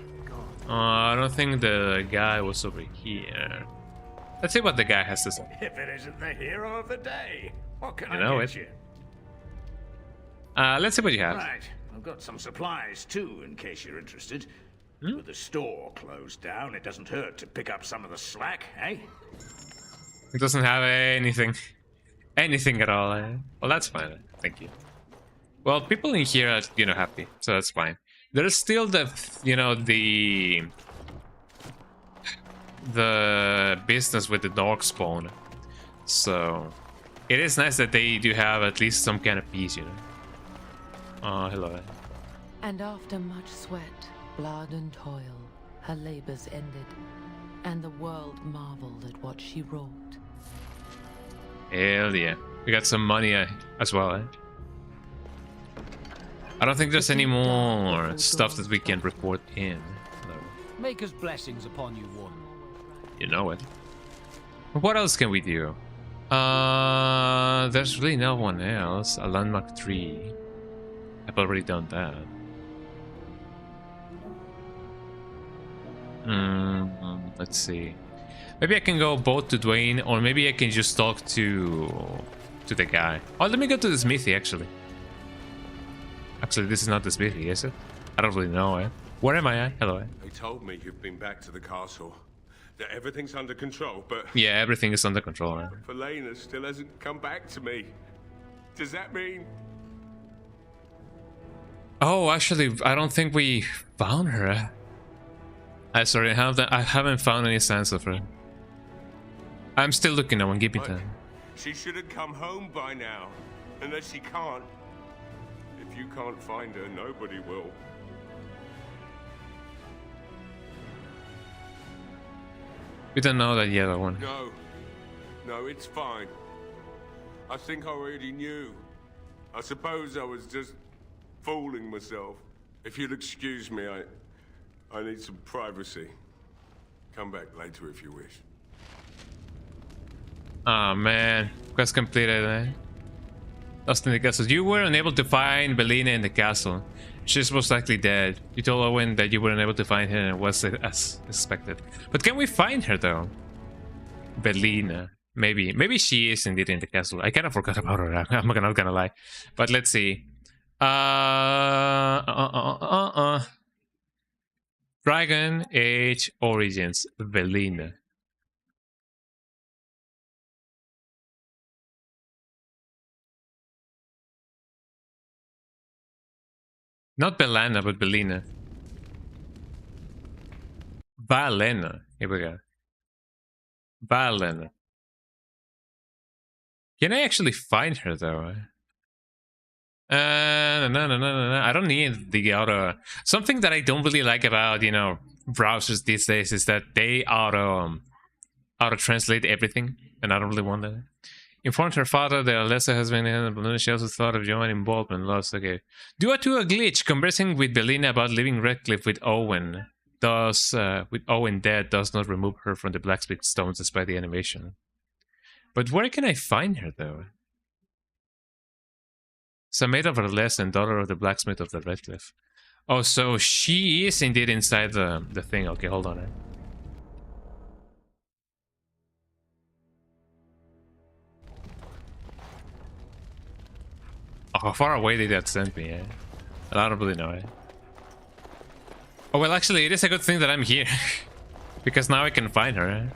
I don't think the guy was over here. Let's see what the guy has to say. If it isn't the hero of the day, what can You know I get it. you? Let's see what you have. Right, I've got some supplies too, in case you're interested. With the store closed down, it doesn't hurt to pick up some of the slack, eh? It doesn't have anything. Anything at all. Well, that's fine. Thank you. Well, people in here are, you know, happy, so that's fine. There's still the, you know, the business with the dog spawn. So it is nice that they do have at least some kind of peace, you know. Oh, hello. And after much sweat, blood and toil, her labors ended, and the world marveled at what she wrought. Hell yeah. We got some money as well, eh? I don't think there's any more stuff that we can report in. No. Maker's blessings upon you, one. You know it. What else can we do? There's really no one else. A landmark 3. I've already done that. Let's see. Maybe I can go both to Dwayne, or maybe I can just talk to the guy. Oh, let me go to the smithy, actually. Actually, this is not the smithy, is it? I don't really know, eh? Where am I at? Hello, eh? They told me you've been back to the castle. That everything's under control, but... Yeah, everything is under control, eh? Felena still hasn't come back to me. Does that mean... Oh, actually, I don't think we found her. Sorry, I haven't found any signs of her. I'm still looking, no one give me time. She should have come home by now. Unless she can't. If you can't find her, nobody will. We don't know that yet, one. No, it's fine. I think I already knew. I suppose I was just fooling myself. If you'll excuse me, I need some privacy. Come back later if you wish. Oh man, quest completed, eh? Lost in the castle. You were unable to find Belina in the castle. She's most likely dead. You told Owen that you weren't able to find her and it was as expected. But can we find her though? Belina. Maybe she is indeed in the castle. I kind of forgot about her. I'm not gonna lie. But let's see. Dragon Age Origins. Belina. Not Belana, but Belina. Valena. Here we go. Valena. Can I actually find her though? No. I don't need the auto. Something that I don't really like about, you know, browsers these days is that they auto translate everything, and I don't really want that. Informed her father that Alessa has been in the she also thought of joining involvement lost. Okay. Due to a glitch, conversing with Belina about leaving Redcliffe with Owen with Owen dead does not remove her from the blacksmith stones despite the animation. But where can I find her though? So maid of Arles and daughter of the blacksmith of the Redcliffe. Oh, so she is indeed inside the thing. Okay, hold on. Oh, how far away did that send me? Eh? I don't really know. Eh? Oh well, actually, it is a good thing that I'm here because now I can find her. Eh?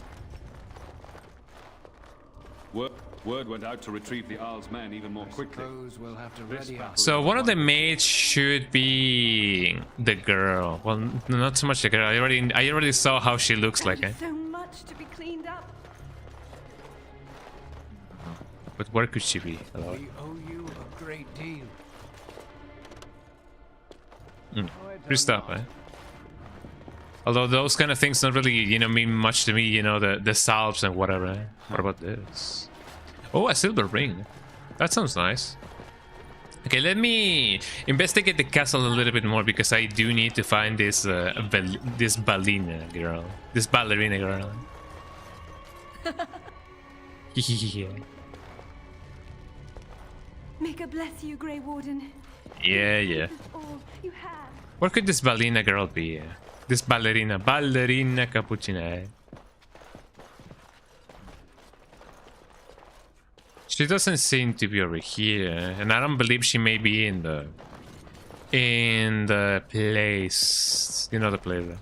Word went out to retrieve the Arl's men even more quickly. We'll have to ready up. So one of the maids should be the girl. Well, not so much the girl. I already saw how she looks like. Eh? So much to be cleaned up. But where could she be? Hello? We owe you a great deal. Good stuff, eh? Although those kind of things don't really, you know, mean much to me, you know, the salves and whatever. Eh? What about this? Oh, a silver ring. That sounds nice. Okay, let me investigate the castle a little bit more because I do need to find this this ballerina girl. This ballerina girl. Yeah. May God bless you, Grey Warden. Yeah, yeah. All you have. Where could this ballerina girl be? This ballerina cappuccina. She doesn't seem to be over here, and I don't believe she may be in the place. You know the place.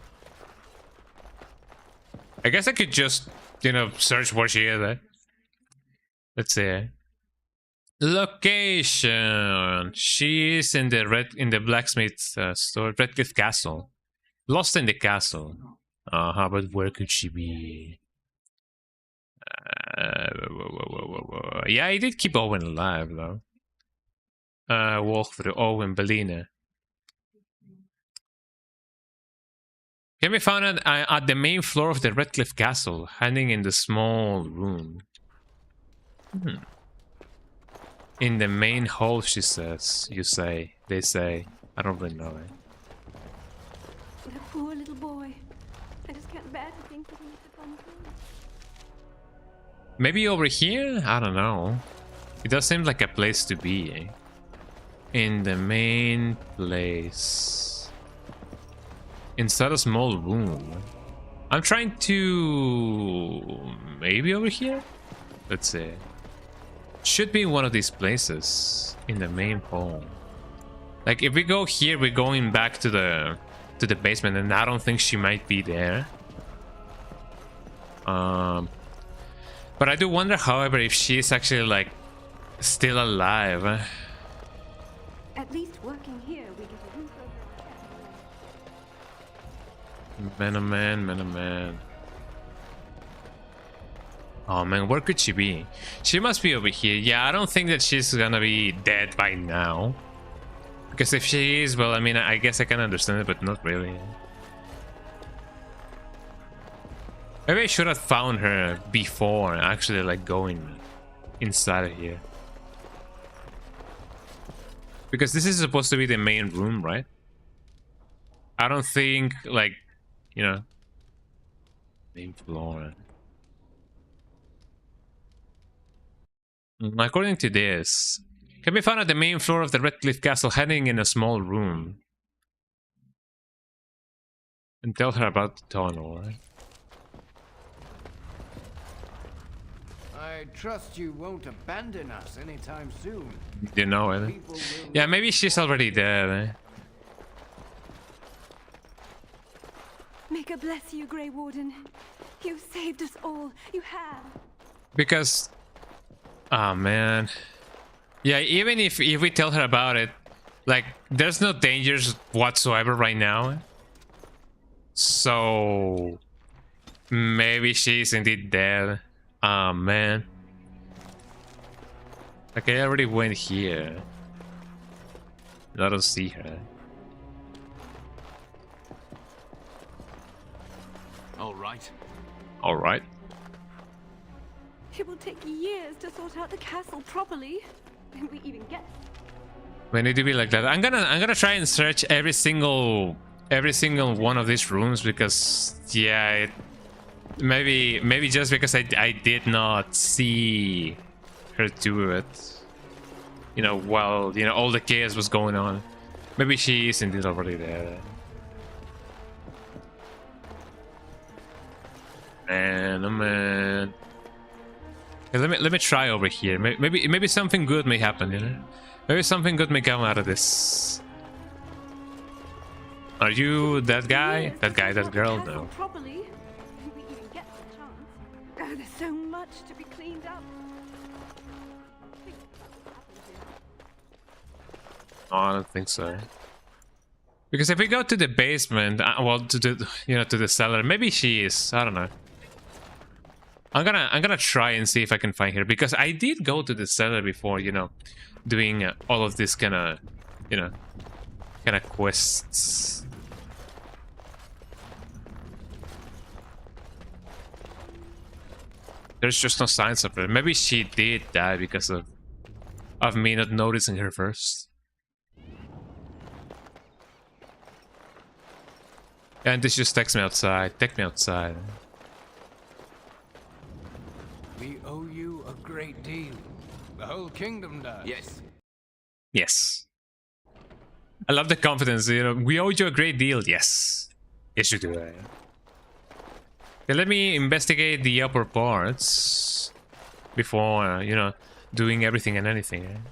I guess I could just, you know, search where she is. Let's see. Location. She is in the blacksmith store, Redcliffe Castle. Lost in the castle. But where could she be? Yeah, I did keep Owen alive though. Walk through Owen, Bellina. Can be found at the main floor of the Redcliffe Castle, hiding in the small room. In the main hall, she says. You say. They say. I don't really know it. The poor little boy. I just can't bear to think of him as a gone through. Maybe over here? I don't know. It does seem like a place to be, eh? In the main place. Inside a small room. I'm trying to... Maybe over here? Let's see. Should be one of these places. In the main hall. Like, if we go here, we're going back to the basement, and I don't think she might be there. But I do wonder, however, if she's actually, like, still alive. At least working here, we get a roof over our head. Man. Oh man, where could she be? She must be over here. Yeah, I don't think that she's gonna be dead by now. Because if she is, well, I mean, I guess I can understand it, but not really. Maybe I should have found her before actually, like, going inside of here. Because this is supposed to be the main room, right? I don't think, like, you know, main floor. According to this, can be found at the main floor of the Redcliffe Castle, hiding in a small room. And tell her about the tunnel, right? I trust you won't abandon us anytime soon. You know it. Yeah, maybe she's already dead, eh? May God bless you, Grey Warden. You've saved us all. You have. Because... Oh, man. Yeah, even if we tell her about it, like, there's no dangers whatsoever right now. So... Maybe she's indeed dead. Oh, man. Like, I already went here. I don't see her. All right. It will take years to sort out the castle properly. When we even get. We need to be like that. I'm gonna try and search every single one of these rooms because yeah, maybe just because I did not see her do it. You know, while you know all the chaos was going on. Maybe she is indeed already there. Man, oh man. Okay, let me try over here. Maybe something good may happen, you know? Maybe something good may come out of this. Are you that guy? That guy, that girl? No. Properly. When we even get the chance. Oh, there's so much to be cleaned up. No, I don't think so. Because if we go to the basement, well, to the cellar, maybe she is. I don't know. I'm gonna try and see if I can find her because I did go to the cellar before, you know, doing all of this kind of quests. There's just no signs of her. Maybe she did die because of me not noticing her first. And this just takes me outside. Take me outside. We owe you a great deal. The whole kingdom does. Yes. Yes. I love the confidence, you know. We owe you a great deal. Yes. Yes, you do. Okay, let me investigate the upper parts before, you know, doing everything and anything.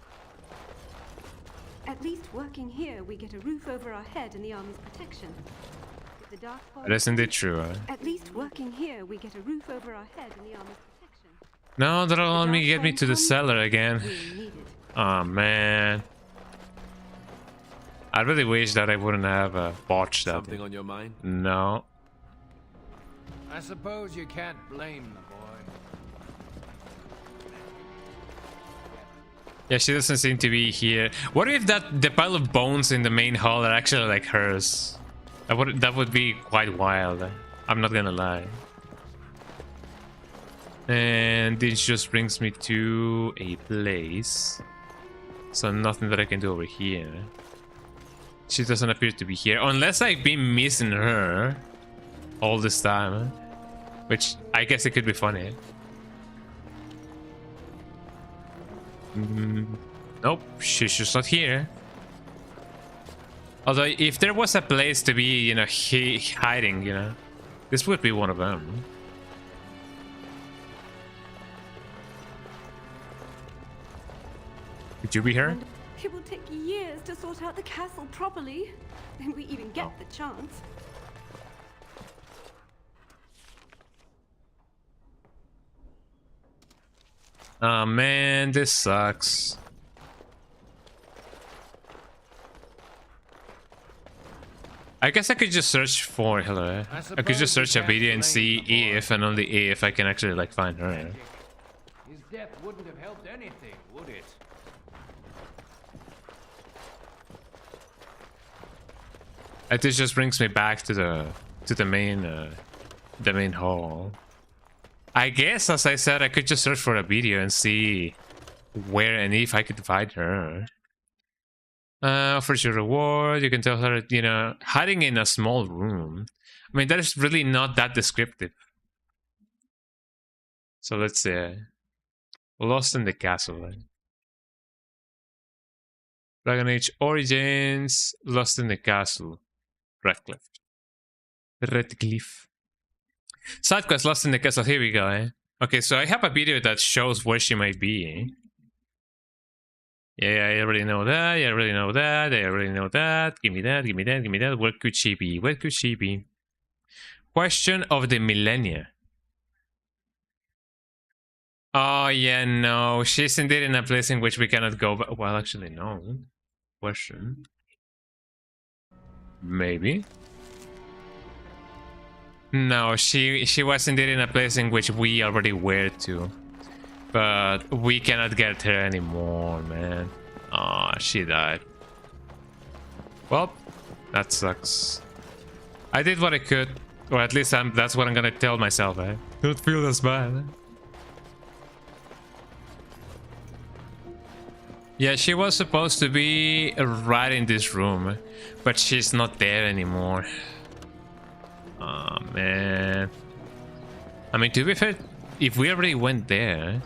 At least working here, we get a roof over our head and the army's protection. If the dark That is indeed true. At least working here, we get a roof over our head and the army's protection. No, that'll only get me to the cellar again. Oh man. I really wish that I wouldn't have botched that. Something on your mind? No. I suppose you can't blame the boy. Yeah, she doesn't seem to be here. What if the pile of bones in the main hall are actually like hers? That would be quite wild. I'm not gonna lie. And this just brings me to a place. So nothing that I can do over here. She doesn't appear to be here. Unless I've been missing her all this time. Which I guess it could be funny. Nope, she's just not here. Although if there was a place to be, you know, hiding, you know, this would be one of them. Could you be her? It will take years to sort out the castle properly, and we even get the chance. Oh man, this sucks. I guess I could just search for her. I could just search a video and see if and only if I can actually like find her. His death wouldn't have helped anything, would it? This just brings me back to the main hall. I guess, as I said, I could just search for a video and see where and if I could find her. Offers your reward. You can tell her, you know, hiding in a small room. I mean, that is really not that descriptive. So let's see. Lost in the castle. Right? Dragon Age Origins. Lost in the castle. Redcliffe. Side quest, Lost in the castle. Here we go. Eh? Okay, so I have a video that shows where she might be. Eh? Yeah, I already know that. I already know that. I already know that. Give me that. Give me that. Give me that. Where could she be? Where could she be? Question of the millennia. Oh yeah, no. She's indeed in a place in which we cannot go. But, well, actually, no. Question. Maybe. No, she was indeed in a place in which we already were to. But we cannot get her anymore, man. Oh, she died. Well, that sucks. I did what I could. Or at least that's what I'm gonna tell myself, eh? Don't feel as bad. Yeah, she was supposed to be right in this room. But she's not there anymore. Oh, man. I mean, to be fair, if we already went there...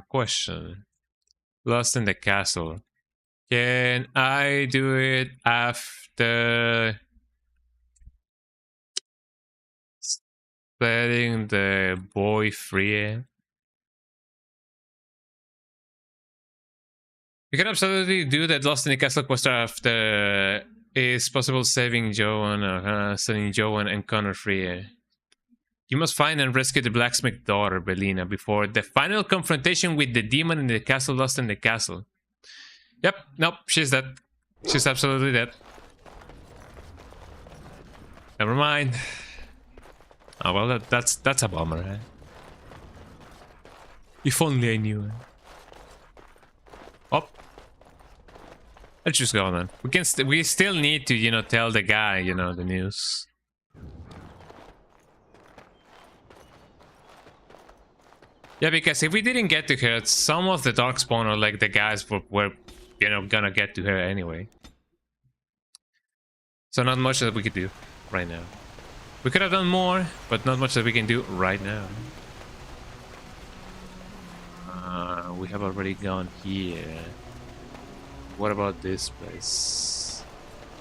question. Lost in the castle. Can I do it after... setting the boy free? You can absolutely do that. Lost in the castle quest after... Is possible saving Joan, setting Joan and Connor free. You must find and rescue the blacksmith daughter, Belina, before the final confrontation with the demon in the castle. Lost in the castle. Yep, nope, she's dead. She's absolutely dead. Never mind. Oh well, that's a bummer. Eh? If only I knew. Oh. Let's just go then. We still need to, you know, tell the guy, you know, the news. Yeah, because if we didn't get to her, some of the Darkspawn or like the guys were you know, gonna get to her anyway. So not much that we could do right now. We could have done more, but not much that we can do right now. We have already gone here. What about this place?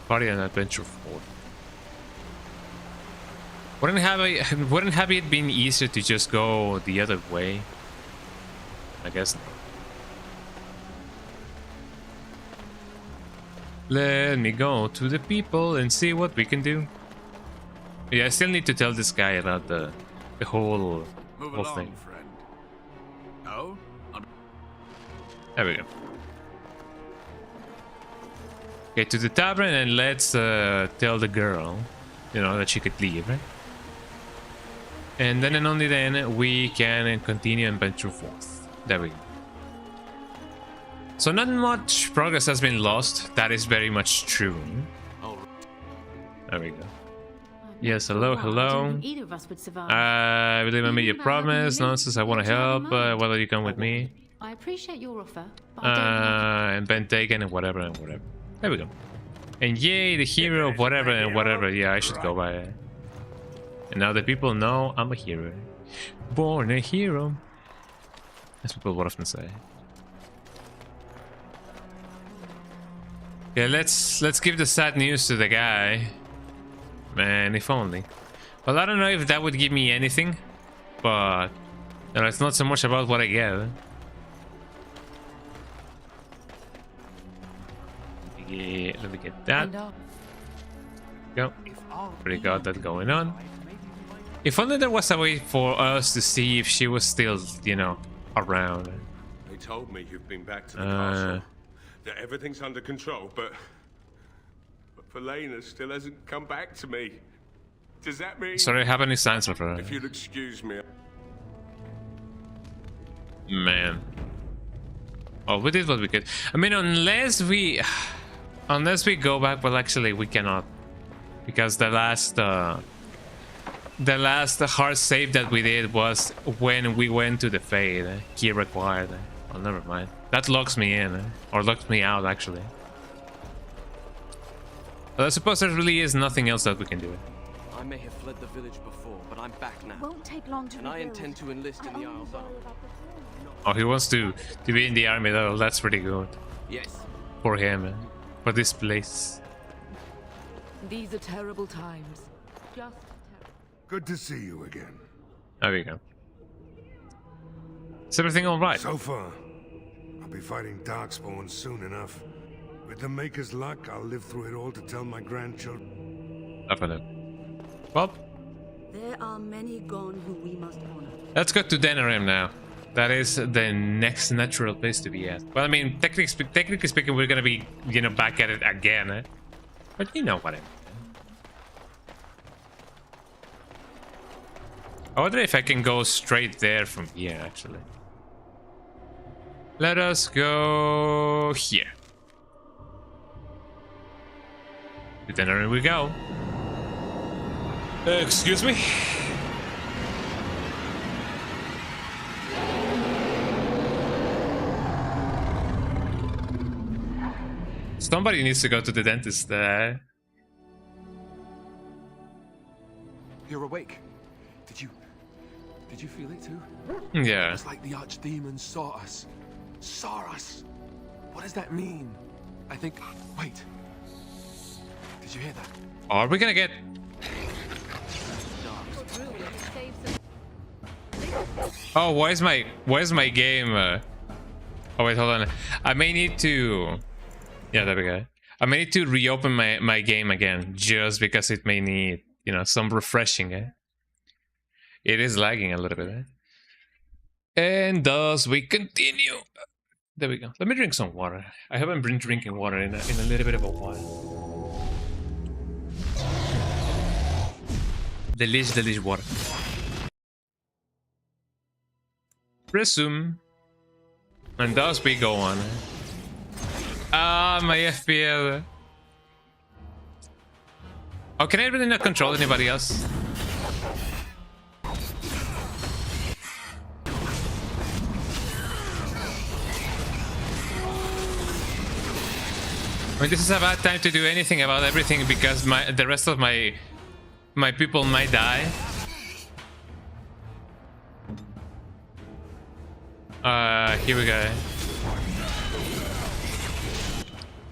Party and Adventure Fort. Wouldn't have it been easier to just go the other way? I guess not. Let me go to the people and see what we can do. Yeah, I still need to tell this guy about the whole thing. Friend. Oh? There we go. Okay, to the tavern and let's tell the girl, you know, that she could leave, right? And then and only then we can continue and venture forth. There we go. So not much progress has been lost. That is very much true. There we go. Yes, hello, hello. Either of us would survive. I believe I made your promise. Nonsense, I want to help. Why don't you come with me? I appreciate your offer, but I don't and Ben Taken and whatever and whatever. There we go. And yay, the hero of whatever and whatever. Yeah, I should go by it. And now the people know I'm a hero. Born a hero. As people would often say. Yeah, let's give the sad news to the guy. Man, if only. Well, I don't know if that would give me anything, but you know, it's not so much about what I get. Yeah, let me get that. Go. Already got that going on. If only there was a way for us to see if she was still, you know, around. They told me you've been back to the castle. That everything's under control, but Felena still hasn't come back to me. Does that mean... Sorry, I have any signs of her. If you'll excuse me. Man. Oh, we did what we could. I mean, unless we go back, well, actually, we cannot. Because the last hard save that we did was when we went to the Fade. Key required. Oh, never mind. That locks me in. Or locks me out, actually. But I suppose there really is nothing else that we can do. I may have fled the village before, but I'm back now. Won't take long to and I intend to enlist in the Isles Army. Oh, he wants to be in the army though. That's pretty good. Yes. For him, for this place. These are terrible times. Just good to see you again. There we go. Is everything all right? So far, I'll be fighting darkspawn soon enough. With the Maker's luck, I'll live through it all to tell my grandchildren. Well, there are many gone who we must honor. Let's go to Denerim now. That is the next natural place to be at. Well, I mean, technically speaking, we're gonna be, you know, back at it again. But you know what I mean. I wonder if I can go straight there from here, actually. Let us go here. To Denerim we go. Excuse me? Somebody needs to go to the dentist. You're awake. Did you feel it too? Yeah. It's like the archdemon saw us. Saw us. What does that mean? I think... Wait. Did you hear that? Are we gonna get... Oh, why is my game... Oh wait, hold on. I may need to... Yeah, there we go. I may need to reopen my game again, just because it may need, you know, some refreshing. It is lagging a little bit. And thus we continue. There we go. Let me drink some water. I haven't been drinking water in a little bit of a while. Delish water. Resume. And thus we go on. Ah, my FPL. Oh, can I really not control anybody else? I mean, this is a bad time to do anything about everything because the rest of my people might die. Here we go.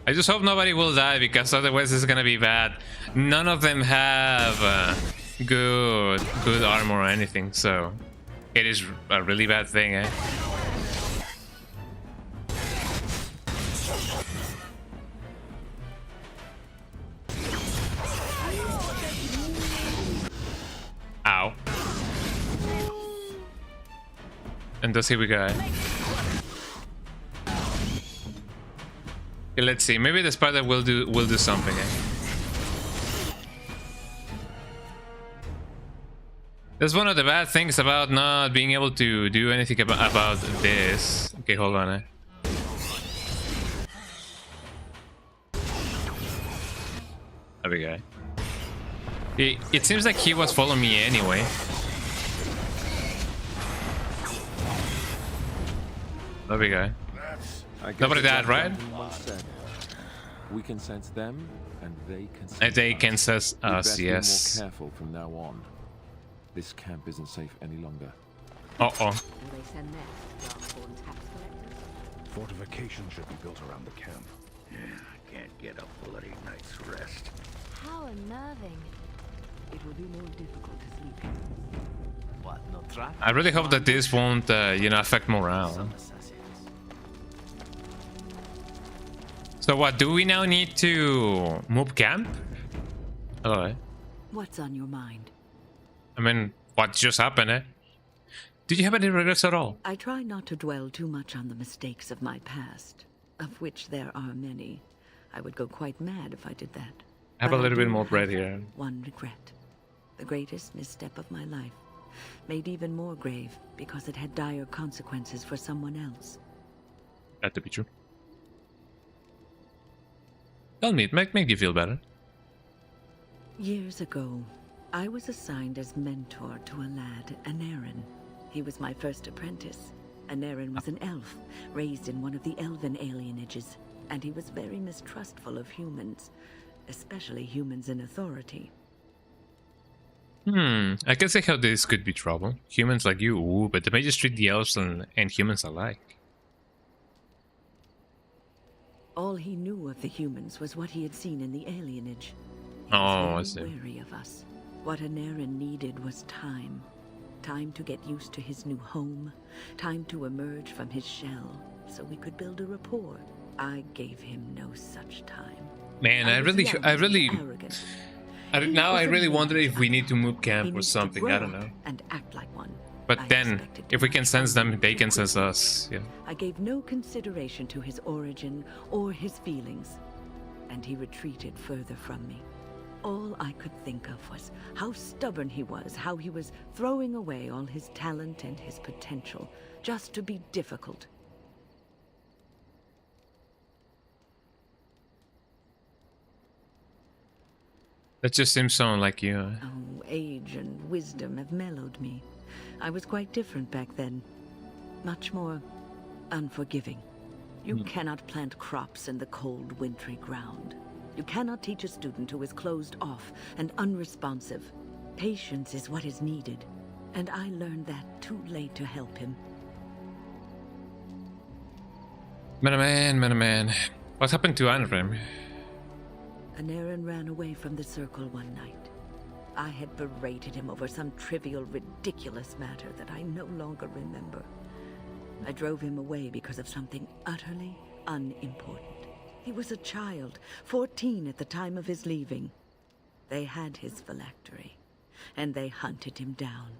I just hope nobody will die because otherwise it's gonna be bad. None of them have good armor or anything, so it is a really bad thing, eh? Ow. And thus here we go. Okay, let's see. Maybe the spider will do something. Eh? That's one of the bad things about not being able to do anything about this. Okay, hold on. Eh? There we go. It seems like he was following me anyway. There we go. Nobody died, right? We can sense them, and they can sense and they can sense us. us, yes. Be more careful from now on. This camp isn't safe any longer. Uh-oh. Fortification should be built around the camp. Yeah, I can't get a bloody night's rest. How unnerving. It will be more difficult to sleep. What, no trap? I really hope that this won't, you know, affect morale. So what, do we now need to move camp? Hello. What's on your mind? I mean, what just happened, eh? Did you have any regrets at all? I try not to dwell too much on the mistakes of my past, of which there are many. I would go quite mad if I did that. Have a little bit more bread here. One regret. The greatest misstep of my life. Made even more grave because it had dire consequences for someone else. That to be true. Tell me, it make you feel better. Years ago, I was assigned as mentor to a lad, Anarin. He was my first apprentice. Anarin was an elf, raised in one of the elven alienages, and he was very mistrustful of humans, especially humans in authority. I can see how this could be trouble. Humans like you, ooh, but the mages treat the elves and humans alike. All he knew of the humans was what he had seen in the alienage. He I was see. very wary of us. What Anarin needed was time. Time to get used to his new home. Time to emerge from his shell, so we could build a rapport. I gave him no such time. Man, I really wonder if we need to move camp or something. I don't know. And act like one. But then, if we can sense them, they can sense us. Yeah. I gave no consideration to his origin or his feelings, and he retreated further from me. All I could think of was how stubborn he was, how he was throwing away all his talent and his potential just to be difficult. That just seems so like you. Oh, age and wisdom have mellowed me. I was quite different back then. Much more unforgiving. You cannot plant crops in the cold, wintry ground. You cannot teach a student who is closed off and unresponsive. Patience is what is needed, and I learned that too late to help him. Man. What happened to Anrim? Anarin ran away from the circle one night. I had berated him over some trivial, ridiculous matter that I no longer remember. I drove him away because of something utterly unimportant. He was a child, 14 at the time of his leaving. They had his phylactery, and they hunted him down.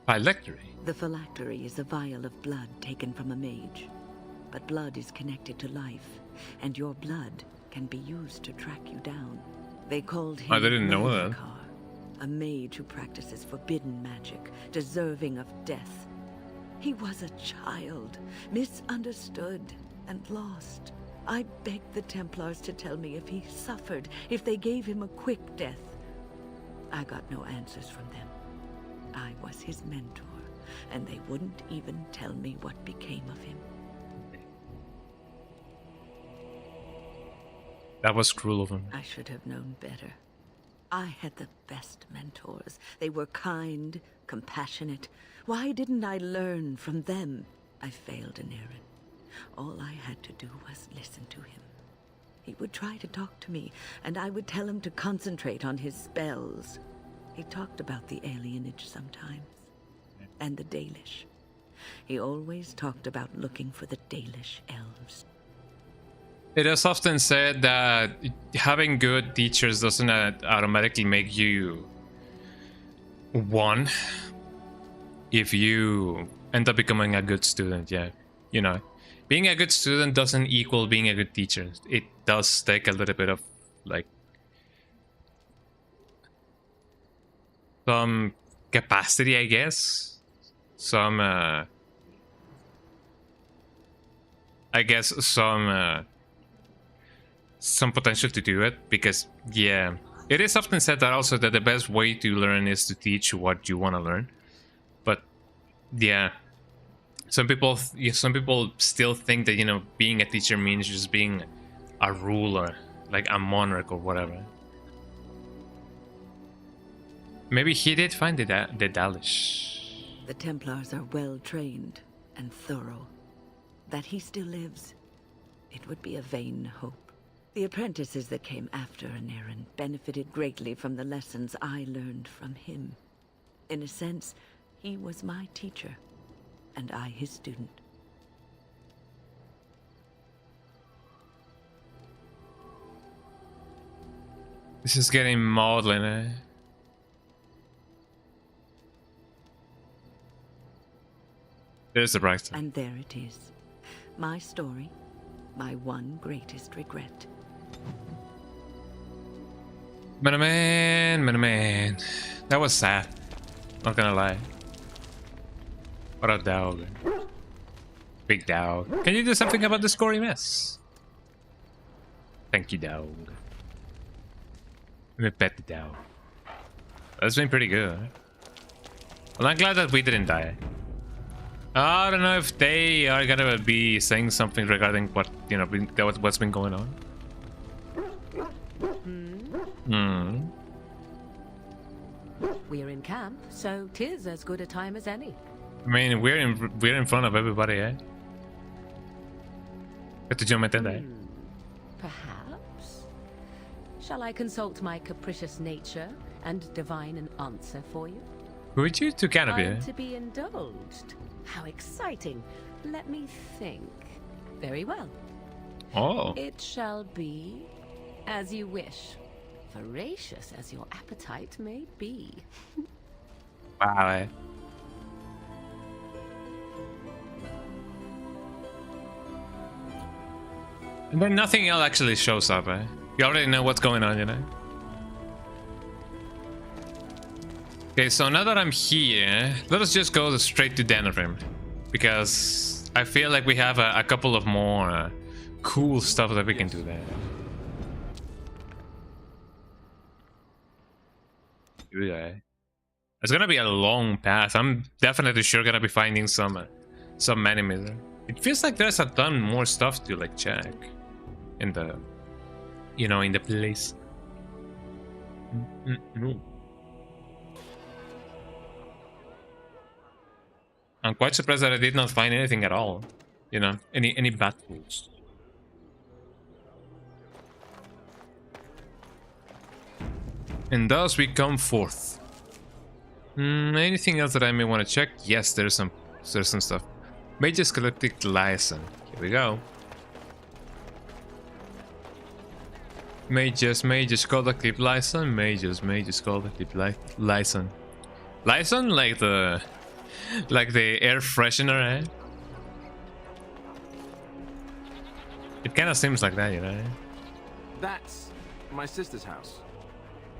Phylactery? The phylactery is a vial of blood taken from a mage. But blood is connected to life, and your blood can be used to track you down. They called him I didn't know that. A mage who practices forbidden magic, deserving of death. He was a child, misunderstood and lost. I begged the Templars to tell me if he suffered, if they gave him a quick death. I got no answers from them. I was his mentor, and they wouldn't even tell me what became of him. That was cruel of him. I should have known better. I had the best mentors. They were kind, compassionate. Why didn't I learn from them? I failed in Aaron. All I had to do was listen to him. He would try to talk to me, and I would tell him to concentrate on his spells. He talked about the alienage sometimes, and the Dalish. He always talked about looking for the Dalish elves. It is often said that having good teachers doesn't automatically make you one if you end up becoming a good student. Yeah, you know, being a good student doesn't equal being a good teacher. It does take a little bit of like some capacity, I guess. Some some potential to do it, because yeah, it is often said that also that the best way to learn is to teach what you want to learn. But yeah, some people still think that, you know, being a teacher means just being a ruler, like a monarch or whatever. Maybe he did find the Dalish. The Templars are well trained and thorough. That he still lives, it would be a vain hope. The apprentices that came after Anarin benefited greatly from the lessons I learned from him. In a sense, he was my teacher, and I his student. This is getting maudlin, eh? There's the bright side. And there it is. My story, my one greatest regret. Man. That was sad. Not gonna lie. What a dog. Big dog. Can you do something about this gory mess? Thank you, dog. Let me pet the dog. That's been pretty good. Well, I'm glad that we didn't die. I don't know if they are gonna be saying something regarding what, you know, what's been going on. We're in camp, so 'tis as good a time as any. I mean, we're in front of everybody, eh? Perhaps. Shall I consult my capricious nature and divine an answer for you? Would you to canopy? I'm to be indulged. How exciting. Let me think. Very well. Oh. It shall be as you wish. Voracious as your appetite may be. Wow, eh? And then nothing else actually shows up, eh? You already know what's going on, you know? Okay, so now that I'm here, let us just go straight to Denerim, because I feel like we have a couple of more cool stuff that we can do there. Yeah. It's gonna be a long path. I'm definitely sure gonna be finding some enemies. It feels like there's a ton more stuff to like check in the, you know, in the place. I'm quite surprised that I did not find anything at all. You know, any bad tools. And thus we come forth. Anything else that I may want to check? Yes, there's some stuff. Mage's Galactic License. Here we go. Mage's Galactic License. Mage's Galactic License. License like the air freshener, eh? It kind of seems like that, you know. That's my sister's house.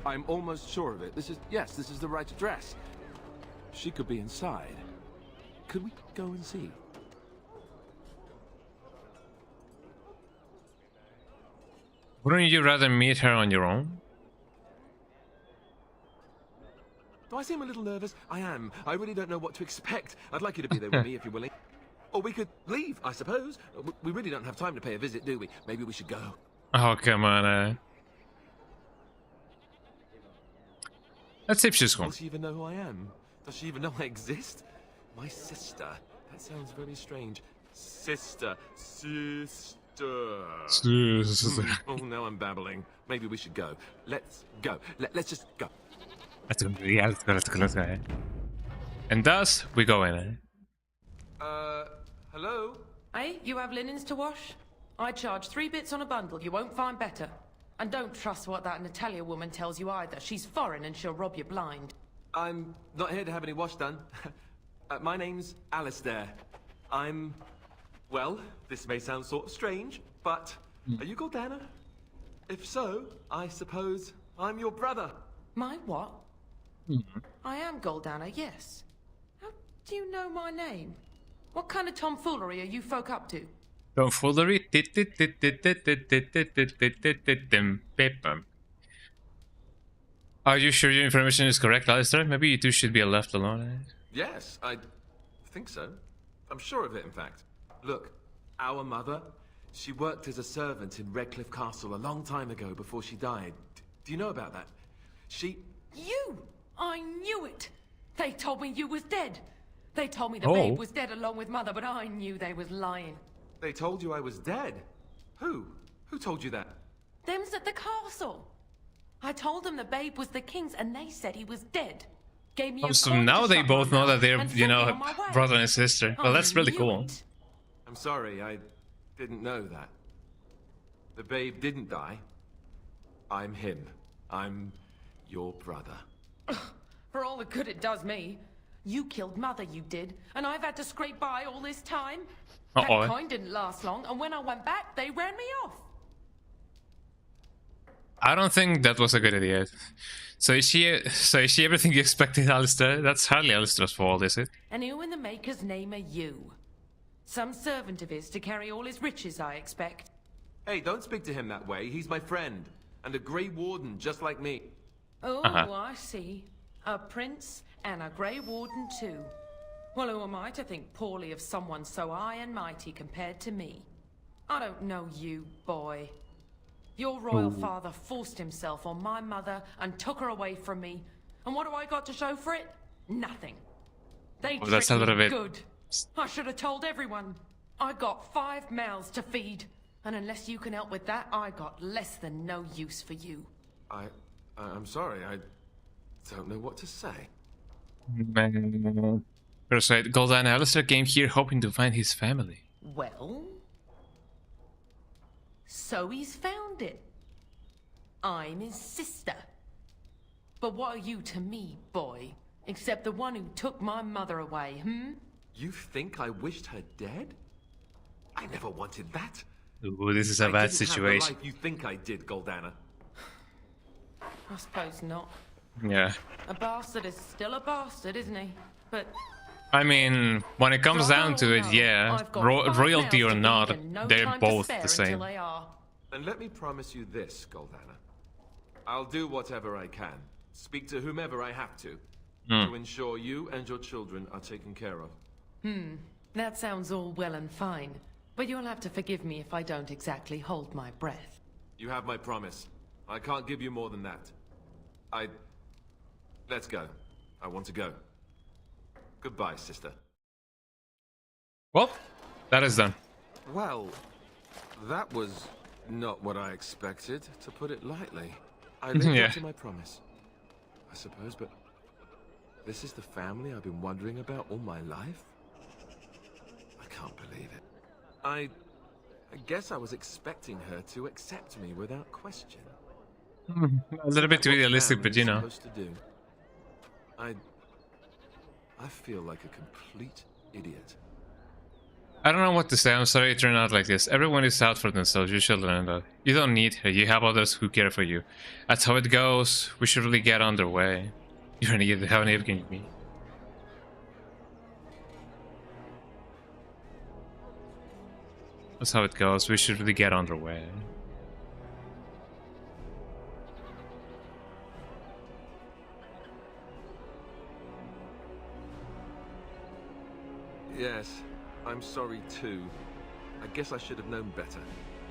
I'm almost sure of it. This is the right address. She could be inside. Could we go and see? Wouldn't you rather meet her on your own? Do I seem a little nervous? I am. I really don't know what to expect. I'd like you to be there with me if you're willing. Or we could leave, I suppose. We really don't have time to pay a visit, do we? Maybe we should go. Oh, come on. Let's see if she's home. Does she even know who I am? Does she even know I exist? My sister. That sounds very strange. Sister. Oh, now I'm babbling. Maybe we should go. Let's go. Let's just go. Let's go. Yeah, let's go. And thus, we go in. Hello? Hey, you have linens to wash? I charge 3 bits on a bundle. You won't find better. And don't trust what that Natalia woman tells you either. She's foreign and she'll rob you blind. I'm not here to have any wash done. My name's Alistair. Well, this may sound sort of strange, but are you Goldana? If so, I suppose I'm your brother. My what? I am Goldana, yes. How do you know my name? What kind of tomfoolery are you folk up to? Tomfoolery? Are you sure your information is correct, Alistair? Maybe you two should be left alone. Yes, I think so. I'm sure of it, in fact. Look, our mother, she worked as a servant in Redcliffe Castle a long time ago before she died. Do you know about that? You! I knew it! They told me you was dead. They told me the babe was dead along with mother, but I knew they was lying. They told you I was dead? Who? Who told you that? Them's at the castle. I told them the babe was the king's and they said he was dead. Gave me so now they both know that they're, you know, brother and sister. Well, that's really cool. I'm sorry, I didn't know that. The babe didn't die. I'm him. I'm your brother. For all the good it does me. You killed mother, you did, and I've had to scrape by all this time. That kind didn't last long, and when I went back, they ran me off. I don't think that was a good idea. So is she everything you expected, Alistair? That's hardly Alistair's fault, is it? And who in the Maker's name are you? Some servant of his to carry all his riches, I expect. Hey, don't speak to him that way. He's my friend. And a Grey Warden, just like me. Oh, I see. A prince and a Grey Warden too. Well, who am I to think poorly of someone so high and mighty compared to me? I don't know you, boy. Your royal father forced himself on my mother and took her away from me. And what do I got to show for it? Nothing. They tricked me good. I should have told everyone. I got 5 mouths to feed. And unless you can help with that, I got less than no use for you. I'm sorry, I don't know what to say. Persuade Goldan Alistair came here hoping to find his family. Well, so he's found it. I'm his sister. But what are you to me, boy? Except the one who took my mother away, You think I wished her dead? I never wanted that. Ooh, this is a bad situation. Have the life you think I did, Goldana. I suppose not. Yeah. A bastard is still a bastard, isn't he? But I mean, when it comes down to it, yeah, royalty or not, they're both the same. And let me promise you this, Goldana. I'll do whatever I can, speak to whomever I have to ensure you and your children are taken care of. That sounds all well and fine. But you'll have to forgive me if I don't exactly hold my breath. You have my promise. I can't give you more than that. Let's go. I want to go. Goodbye, sister. Well, that is done. Well, that was not what I expected, to put it lightly. I lived up to my promise, I suppose, but this is the family I've been wondering about all my life? I can't believe it. I guess I was expecting her to accept me without question. A little bit too realistic, but you know. I feel like a complete idiot. I don't know what to say. I'm sorry it turned out like this. Everyone is out for themselves. You should learn that. You don't need her. You have others who care for you. That's how it goes. We should really get underway. You're an idiot. How naive can you be? That's how it goes. We should really get underway. Yes, I'm sorry too. I guess I should have known better.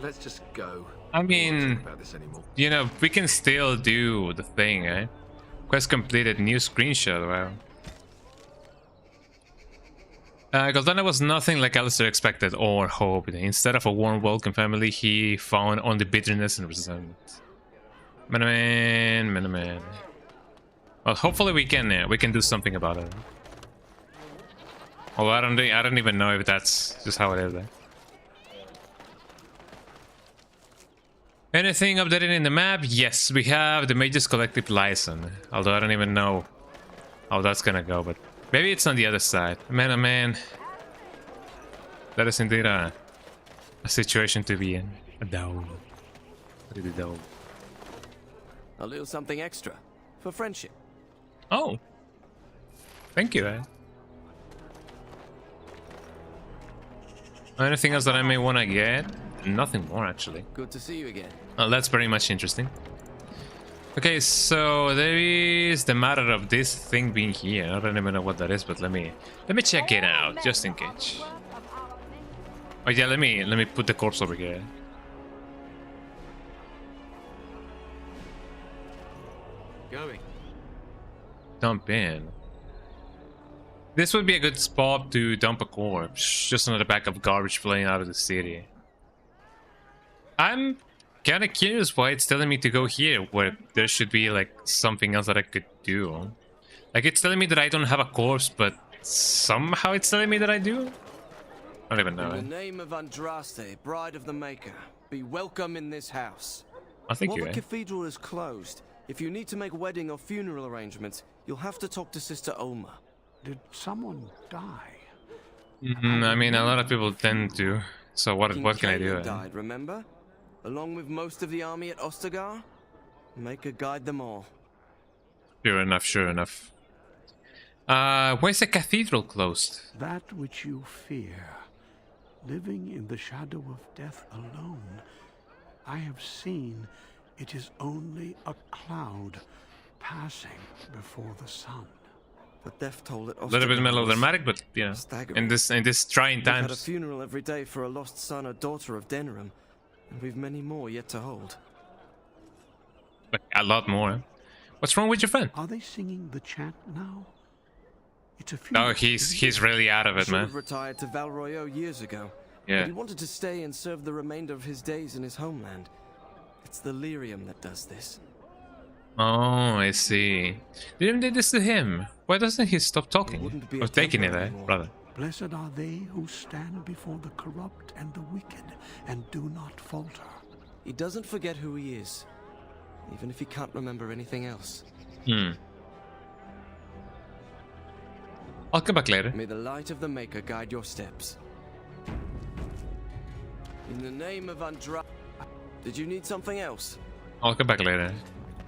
Let's just go. I mean, about this anymore. you know, we can still do the thing, eh? Quest completed, new screenshot, wow. Goldana was nothing like Alistair expected or hoped. Instead of a warm welcome family, he found only bitterness and resentment. Man. Well, hopefully we can do something about it. Although I don't even know if that's just how it is. Anything updated in the map? Yes, we have the Mages Collective license. Although I don't even know how that's gonna go, but maybe it's on the other side. Man, oh man. That is indeed a situation to be in. A down. Really down. A little something extra for friendship. Oh. Thank you, eh? Anything else that I may want to get? Nothing more, actually. Good to see you again. Oh, that's very much interesting. Okay, so there is the matter of this thing being here. I don't even know what that is, but let me check it out just in case. Oh yeah, let me put the corpse over here. Going. Dump in. This would be a good spot to dump a corpse, just on the back of garbage flying out of the city. I'm kind of curious why it's telling me to go here, where there should be like something else that I could do. Like it's telling me that I don't have a corpse, but somehow it's telling me that I do. I don't even know. In the name of Andraste, Bride of the Maker, be welcome in this house. I think While you. the cathedral is closed, if you need to make wedding or funeral arrangements, you'll have to talk to Sister Olma. Did someone die? I mean, a lot of people tend to. So what can I do? Died, remember? Along with most of the army at Ostagar? Maker guide them all. Sure enough. Where's the cathedral closed? That which you fear, living in the shadow of death alone, I have seen it is only a cloud passing before the sun. The death toll at Ostagar. A little bit melodramatic, but you know, in this trying times. We've had a funeral every day for a lost son or daughter of Denerim, and we've many more yet to hold. Like, a lot more. What's wrong with your friend? Are they singing the chant now? It's a funeral. No, he's really out of it, man. He retired to Valroyo years ago. Yeah. But he wanted to stay and serve the remainder of his days in his homeland. It's the lyrium that does this. Oh, I see. Didn't they this to him? Why doesn't he stop talking? Or taking it, brother? Blessed are they who stand before the corrupt and the wicked and do not falter. He doesn't forget who he is, even if he can't remember anything else. I'll come back later. May the light of the Maker guide your steps. In the name of Andra... Did you need something else? I'll come back later.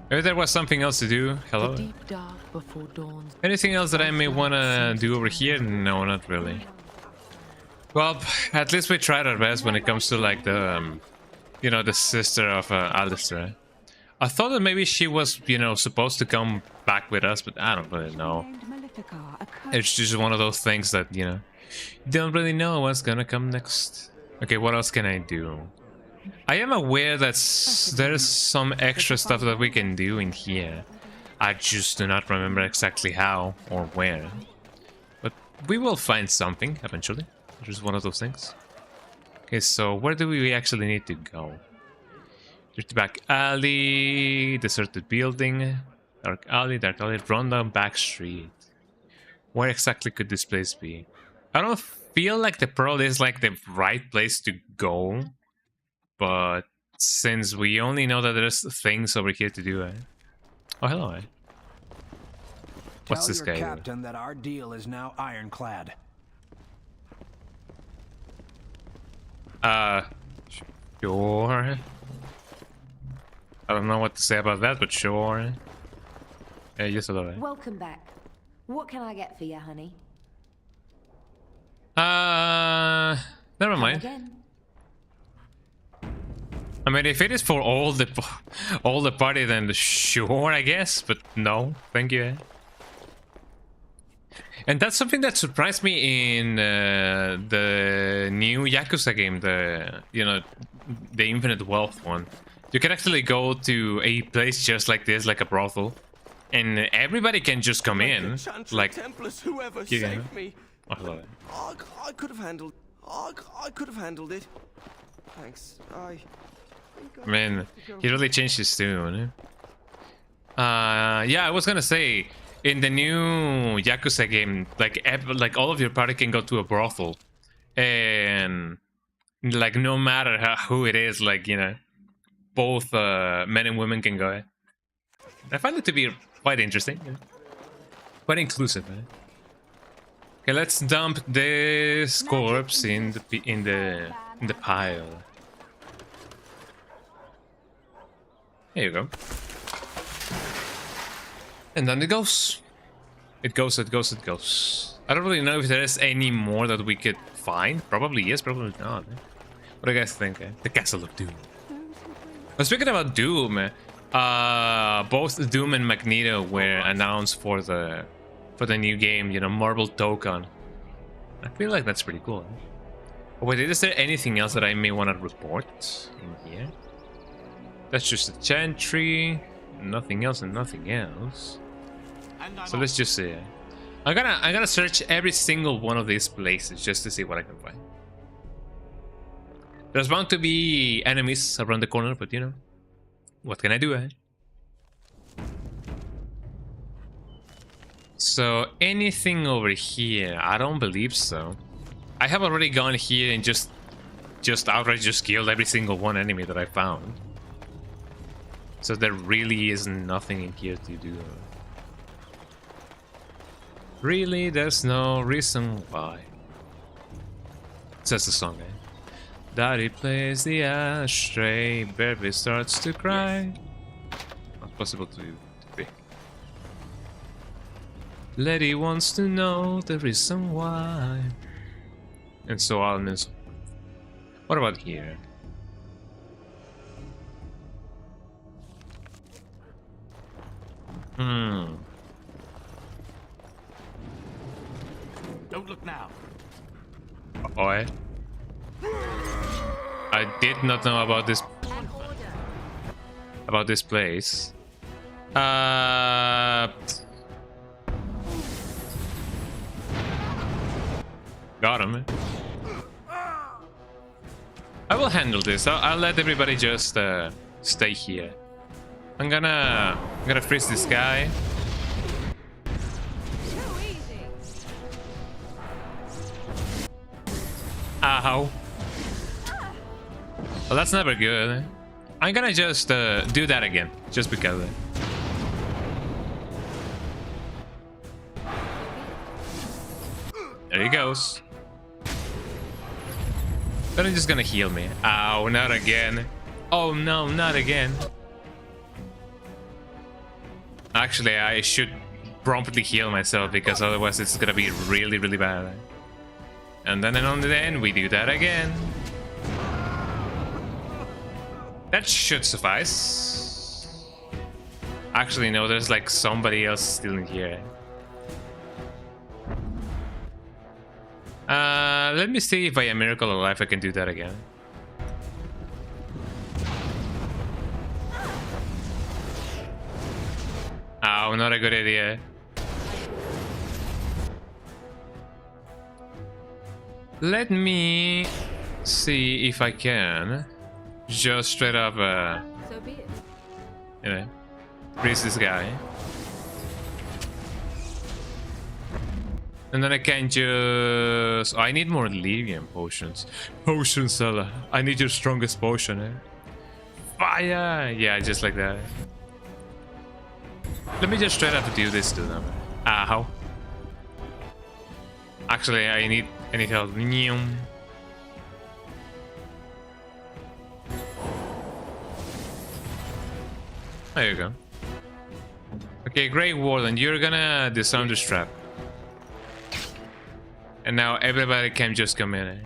Maybe there was something else to do. Hello? The deep dark before dawn. Anything else that I may want to do over here? No, not really. Well, at least we tried our best when it comes to like the, you know, the sister of Alistair. I thought that maybe she was, you know, supposed to come back with us, but I don't really know. It's just one of those things that, you know, you don't really know what's gonna come next. Okay, what else can I do? I am aware that there's some extra stuff that we can do in here. I just do not remember exactly how or where. But we will find something eventually. It's just one of those things. Okay, so where do we actually need to go? Dirty back alley, deserted building, dark alley, run down back street. Where exactly could this place be? I don't feel like the Pearl is like the right place to go. But since we only know that there's things over here to do, Oh, hello, What's this guy? Tell your captain that our deal is now ironclad. Sure. I don't know what to say about that, but sure. Yeah, yes, hello. Welcome back. What can I get for you, honey? Never mind. I mean, if it is for all the party, then sure, I guess. But no, thank you. And that's something that surprised me in the new Yakuza game, the Infinite Wealth one. You can actually go to a place just like this, like a brothel, and everybody can just come in. Like, Templars, whoever yeah. saved me. I love it. I could have handled. I could have handled it. Thanks. Man, he really changed his tune. Yeah, I was gonna say, in the new Yakuza game, like all of your party can go to a brothel, and like no matter who it is, like, you know, both men and women can go. I find it to be quite interesting, quite inclusive. Okay, let's dump this corpse in the pile. There you go. And then it goes. It goes. I don't really know if there is any more that we could find. Probably yes, probably not. What do you guys think? The Castle of Doom. Well, speaking about Doom, both Doom and Magneto were announced for the new game, you know, Marvel Token. I feel like that's pretty cool. Oh, wait, is there anything else that I may want to report in here? That's just a chantry, nothing else and nothing else. So let's just see. I'm gonna search every single one of these places just to see what I can find. There's bound to be enemies around the corner, but you know, what can I do, eh? So anything over here? I don't believe so. I have already gone here and just outright killed every single one enemy that I found. So there really is nothing in here to do. Really, there's no reason why. Says the song, eh? Daddy plays the ashtray, baby starts to cry. Not possible to pick. Letty wants to know the reason why. And so on and so forth. What about here? Don't look now. Oh, I did not know about this place. Got him. I will handle this. I'll let everybody just stay here. I'm gonna freeze this guy. Ow. Well, that's never good. I'm gonna just do that again, just because. There he goes. But he's just gonna heal me. Ow, not again. Oh no, not again. Actually, I should promptly heal myself, because otherwise it's gonna be really, really bad. And then on the end, we do that again. That should suffice. Actually, no, there's like somebody else still in here. Let me see if by a miracle of life I can do that again. Oh, not a good idea. Let me see if I can just straight up, So be it. you know, freeze this guy. And then I can just... I need more Lyrium potions. Potion seller. I need your strongest potion, eh? Fire! Yeah, just like that. Let me just straight up do this to them. Ow. Actually, I need help. There you go. Okay, Grey Warden, you're gonna disarm the strap. And now everybody can just come in.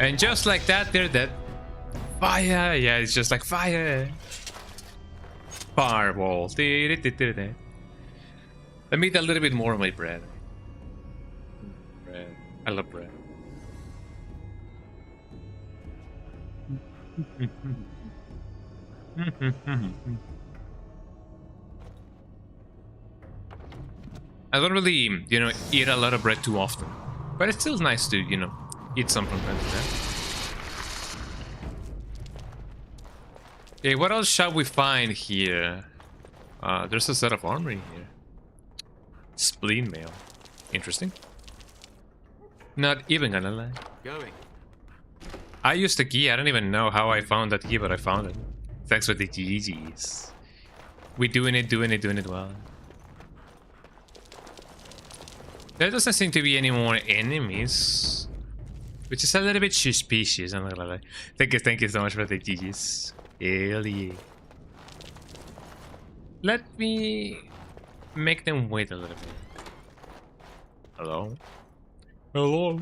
And just like that, they're dead. Fire! Yeah, it's just like fire. Fireball. Let me eat a little bit more of my bread. Bread. I love bread. I don't really, you know, eat a lot of bread too often. But it's still nice to, you know, eat some from time to time. Okay, what else shall we find here? There's a set of armor in here. Spleen mail. Interesting. Not even gonna lie. Going. I used the key. I don't even know how I found that key, but I found it. Thanks for the GGs. We doing it well. There doesn't seem to be any more enemies, which is a little bit suspicious. I'm not gonna lie. Thank you so much for the GGs. Hell yeah. Let me make them wait a little bit. Hello? Hello?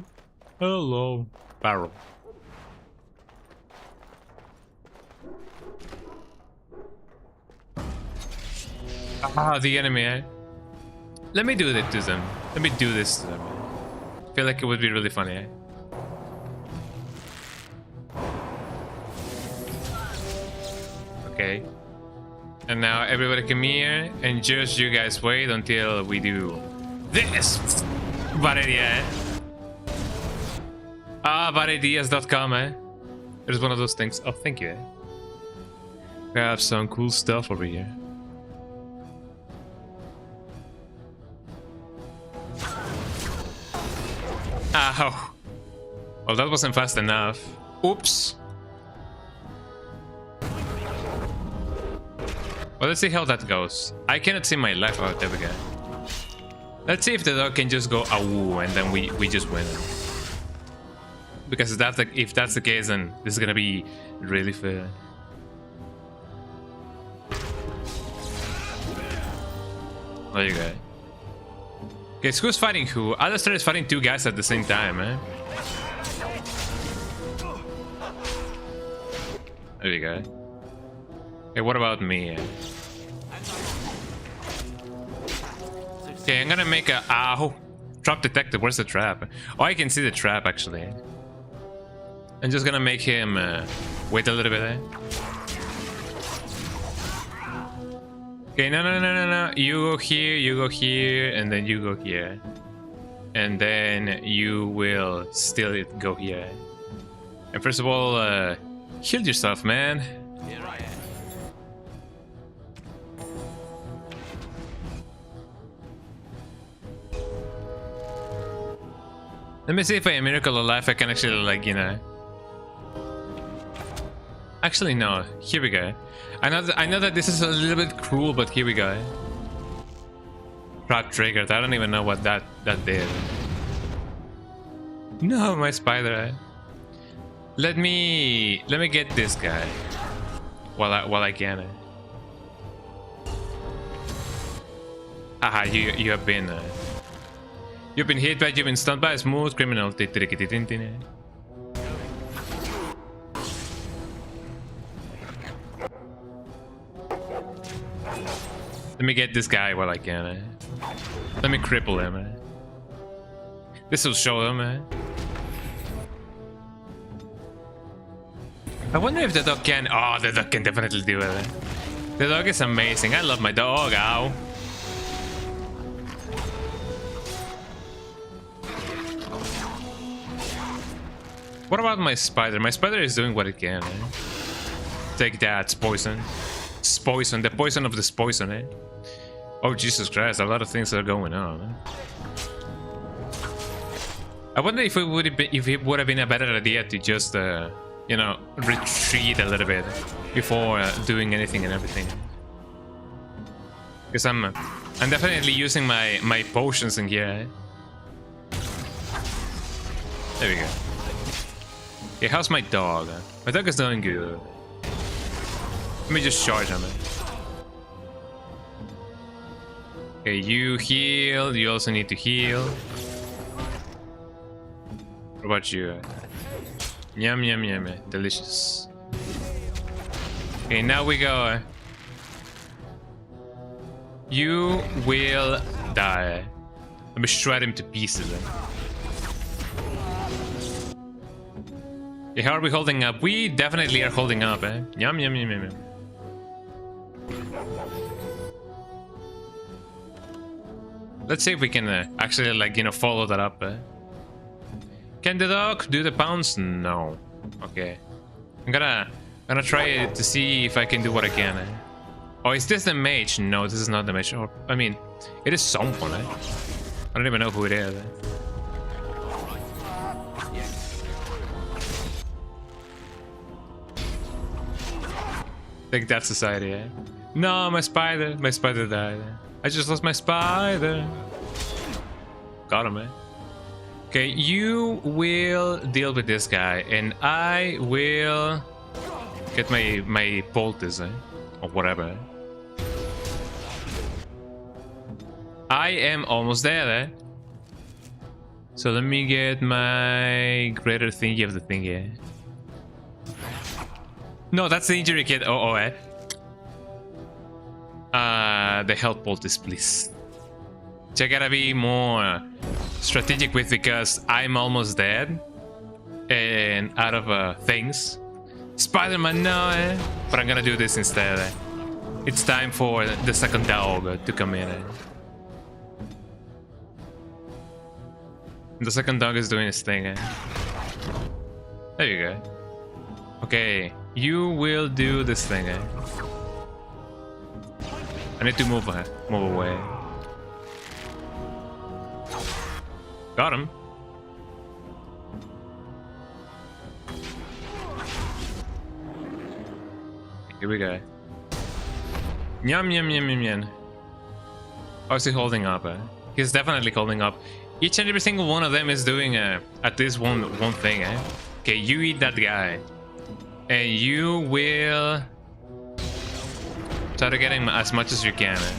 Hello? Barrel. Ah, the enemy, eh? Let me do that to them. Let me do this to them. I feel like it would be really funny, eh? Okay. And now everybody come here and just you guys wait until we do this. Bad idea, eh? Ah, badideas.com, eh? It's one of those things. Oh, thank you, eh? We have some cool stuff over here. Ow. Well, that wasn't fast enough. Oops. Well, let's see how that goes. I cannot see my life. Oh, there we go. Let's see if the dog can just go awoo and then we just win. Because if that's the case, then this is gonna be really fair. There you go. Okay, so who's fighting who? Alistair is fighting two guys at the same time, eh? There you go. Okay, what about me? Okay, I'm gonna make a... Ow! Trap detected. Where's the trap? Oh, I can see the trap, actually. I'm just gonna make him wait a little bit, eh? Okay, no. You go here, and then you go here. And then you will still go here. And first of all, heal yourself, man. Here I am. Let me see if by a miracle of life I can actually, like, you know... Actually, no. Here we go. I know that this is a little bit cruel, but here we go. Trap triggered. I don't even know what that did. No, my spider. Let me get this guy while I can. Aha, you have been you've been hit by, you've been stunned by a smooth criminal. Let me get this guy while I can. Let me cripple him. This will show them. I wonder if the dog can... Oh, the dog can definitely do it. The dog is amazing. I love my dog. Ow. What about my spider? My spider is doing what it can. Take that, poison. Poison, the poison of this poison, eh? Oh, Jesus Christ, a lot of things are going on. I wonder if it would have been a better idea to just, you know, retreat a little bit before doing anything and everything. Because I'm definitely using my potions in here. Eh? There we go. Okay, how's my dog? My dog is doing good. Let me just charge him. Okay, you heal. You also need to heal. What about you? Yum, yum, yum. Delicious. Okay, now we go. You will die. Let me shred him to pieces. Yeah, how are we holding up? We definitely are holding up, eh? Yum, yum, yum, yum, yum. Let's see if we can actually, like, you know, follow that up, eh? Can the dog do the pounds? No. Okay. I'm gonna try to see if I can do what I can, eh? Oh, is this the mage? No, this is not the mage. Or, I mean, it is someone, eh? I don't even know who it is, eh? I think that's society, eh? No, my spider died. I just lost my spider. Got him, eh? Okay, you will deal with this guy, and I will get my poultice, eh? Or whatever, eh? I am almost there, eh? So let me get my greater thingy of the thingy, eh? No, that's the injury kit. Oh, eh? The health poultice, please. Which I gotta be more strategic with because I'm almost dead. And out of things. Spider-Man, no, eh? But I'm gonna do this instead, eh? It's time for the second dog to come in, eh? The second dog is doing his thing, eh? There you go. Okay, you will do this thing, eh? I need to move away. Got him. Here we go. Yum, yum, yum, yum, yum. How is he holding up, eh? He's definitely holding up. Each and every single one of them is doing at least one thing, eh? Okay, you eat that guy. And you will try to get him as much as you can, eh?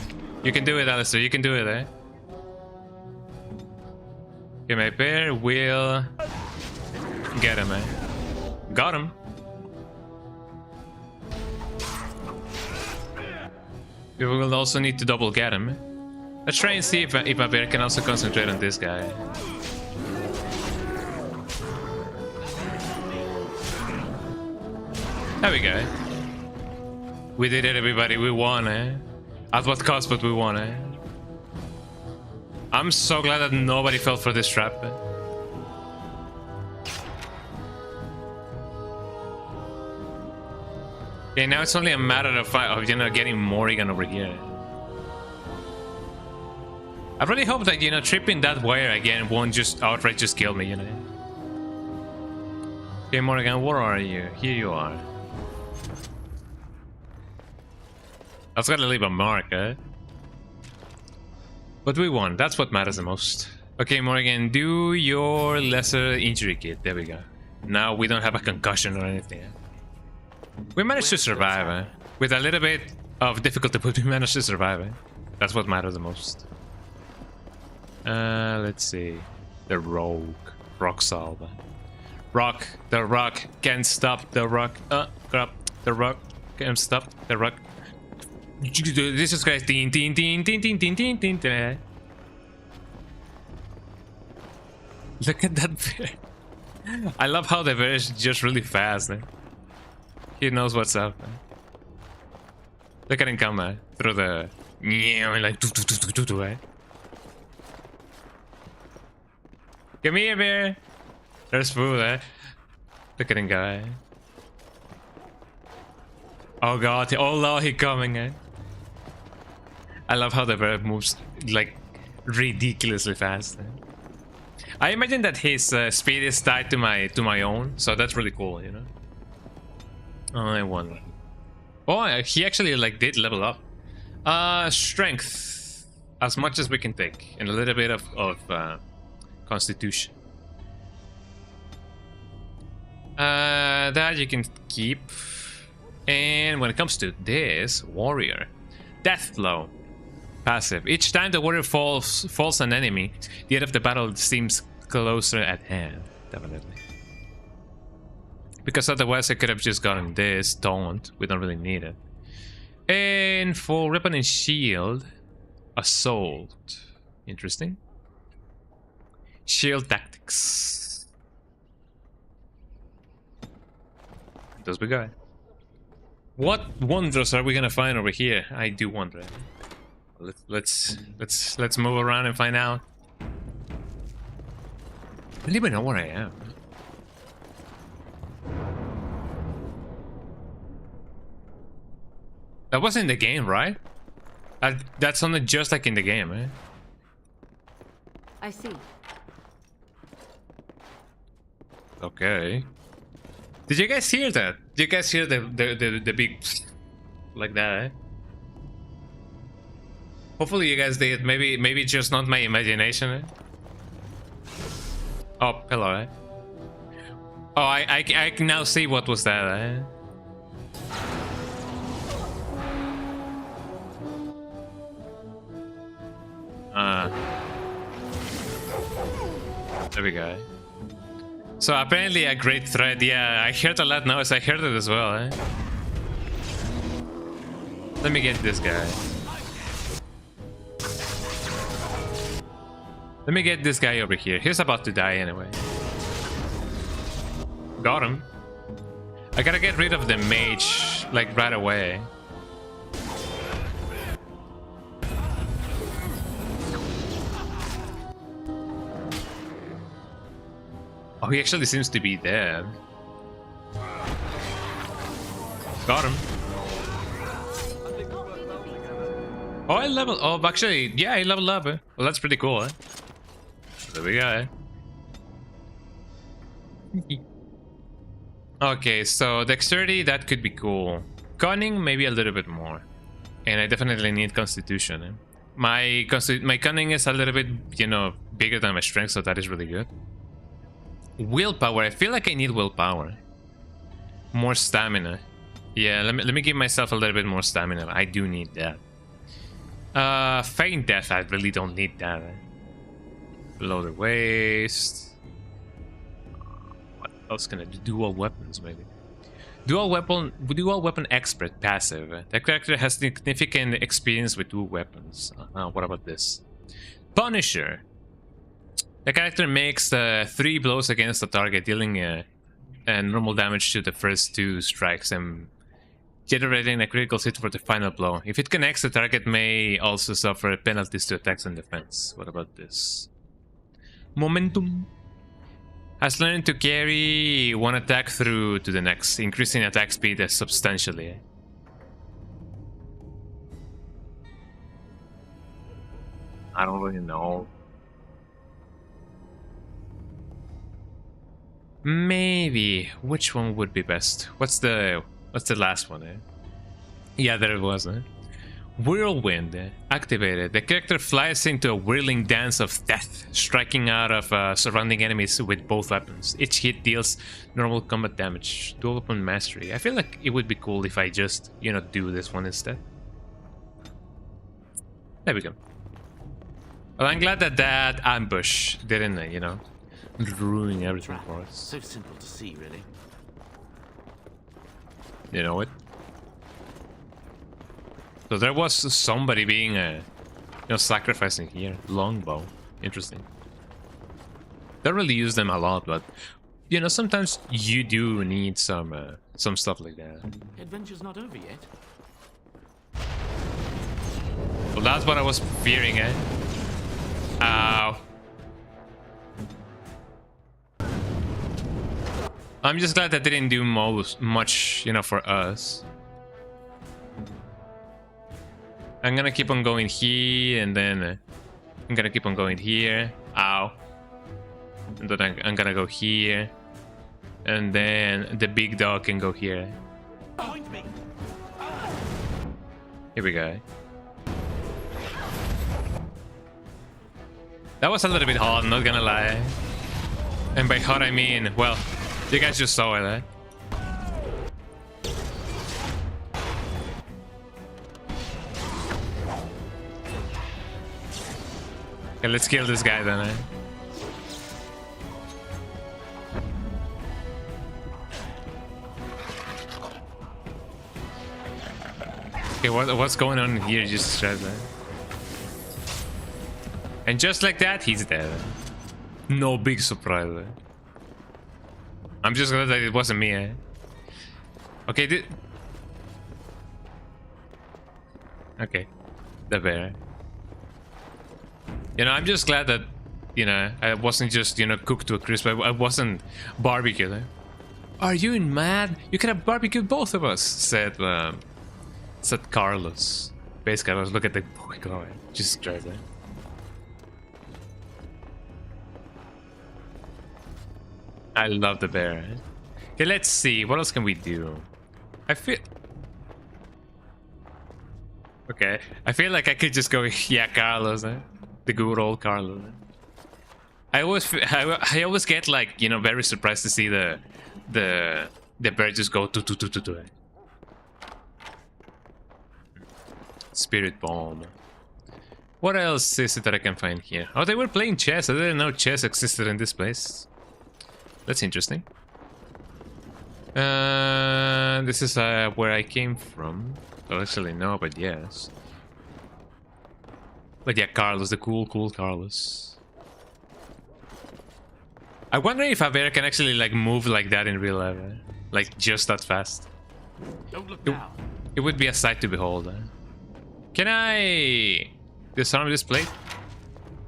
You can do it, Alistair. You can do it, eh? Okay, my bear will get him, eh? Got him. We will also need to double get him. Let's try and see if my bear can also concentrate on this guy. There we go. We did it, everybody. We won, eh? At what cost, but we won, eh? I'm so glad that nobody fell for this trap. Eh? Okay, now it's only a matter of you know, getting Morrigan over here. I really hope that, you know, tripping that wire again won't just outright just kill me, you know. Okay, Morrigan, where are you? Here you are. That's gotta leave a mark, eh? But we won. That's what matters the most. Okay, Morrigan, do your lesser injury kit. There we go. Now we don't have a concussion or anything. Eh? We managed to survive, eh? With a little bit of difficulty, but we managed to survive, eh? That's what matters the most. Let's see. The rogue. Rock solver. Rock. The rock can't stop the rock. Crap. The rock can't stop the rock. Jesus Christ. Look at that bear. I love how the bear is just really fast. Eh? He knows what's up. Eh? Look at him come through the... like... Eh? Come here, bear. There's food, eh? Look at him go. Eh? Oh god. Oh Lord, he coming, eh? I love how the bear moves like ridiculously fast. I imagine that his speed is tied to my own, so that's really cool, you know. I wonder. Oh, he actually like did level up. Strength, as much as we can take, and a little bit of constitution. That you can keep. And when it comes to this warrior, death blow. Passive. Each time the warrior falls an enemy, the end of the battle seems closer at hand. Definitely. Because otherwise I could have just gotten this taunt. We don't really need it. And for weapon and shield, assault. Interesting. Shield tactics. Those we got. What wonders are we gonna find over here? I do wonder. Let's move around and find out. I don't even know where I am. That was in the game, right? That sounded just like in the game, eh? I see. Okay. Did you guys hear that? Did you guys hear the big like that, eh? Hopefully you guys did. Maybe it's just not my imagination, eh? Oh, hello, eh? Oh, I can now see what was that, eh? There we go. So apparently a great threat. Yeah, I heard a lot noise. I heard it as well, eh? Let me get this guy. Let me get this guy over here. He's about to die anyway. Got him. I gotta get rid of the mage, like, right away. Oh, he actually seems to be dead. Got him. Oh, I leveled. Oh, actually, yeah, he leveled up. Eh? Well, that's pretty cool, eh? There we go, eh? Okay, so dexterity, that could be cool. Cunning, maybe a little bit more. And I definitely need constitution, eh? My cunning is a little bit, you know, bigger than my strength, so that is really good. Willpower, I feel like I need willpower. More stamina. Yeah, let me give myself a little bit more stamina. I do need that. Feign death, I really don't need that. Below the waist. What else can I do? Dual weapons, maybe. Dual weapon expert passive. The character has significant experience with dual weapons. What about this? Punisher. The character makes 3 blows against the target, dealing normal damage to the first 2 strikes and generating a critical hit for the final blow. If it connects, the target may also suffer penalties to attacks and defense. What about this? Momentum. Has learned to carry 1 attack through to the next, increasing attack speed substantially. I don't really know. Maybe. Which one would be best? What's the last one, eh? Yeah, there it was, eh? Whirlwind activated. The character flies into a whirling dance of death, striking out of surrounding enemies with both weapons. Each hit deals normal combat damage. Dual weapon mastery. I feel like it would be cool if I just, you know, do this one instead. There we go. Well, I'm glad that ambush didn't, you know, ruin everything for us. So simple to see, really. You know it? So there was somebody being, you know, sacrificing here. Longbow. Interesting. Don't really use them a lot, but, you know, sometimes you do need some stuff like that. Adventure's not over yet. Well, that's what I was fearing, eh? Ow. I'm just glad that didn't do much, you know, for us. I'm gonna keep on going here, and then I'm gonna keep on going here. Ow. And then I'm gonna go here. And then the big dog can go here. Here we go. That was a little bit hard, not gonna lie. And by hard I mean, well, you guys just saw it, eh? Okay, let's kill this guy then, eh? Okay, what's going on here? Just describe that. And just like that, he's dead. No big surprise. I'm just glad that it wasn't me. Eh? Okay, okay, the bear. You know, I'm just glad that, you know, I wasn't just, you know, cooked to a crisp. I wasn't barbecued. Eh? Are you mad? You could have barbecued both of us, said Carlos. Basically, I was looking at the boy going, just drive it. I love the bear. Eh? Okay, let's see. What else can we do? I feel... Okay, I feel like I could just go, yeah, Carlos, eh? The good old Carlos. Eh? I always get, like, you know, very surprised to see the bear just go to. Spirit bomb. What else is it that I can find here? Oh, they were playing chess. I didn't know chess existed in this place. That's interesting. This is where I came from. Well, actually, no, but yes. But yeah, Carlos, the cool Carlos. I wonder if a bear can actually like move like that in real life, like just that fast. Don't look down. It would be a sight to behold. Can I disarm this plate?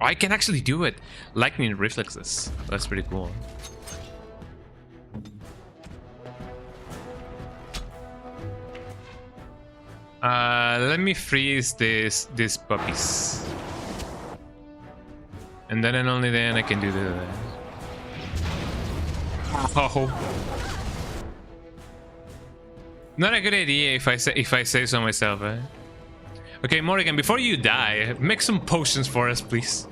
Oh, I can actually do it. Lightning reflexes. That's pretty cool. Let me freeze these puppies, and then and only then I can do the. Oh, not a good idea if I say so myself. Eh? Okay, Morrigan, before you die, make some potions for us, please.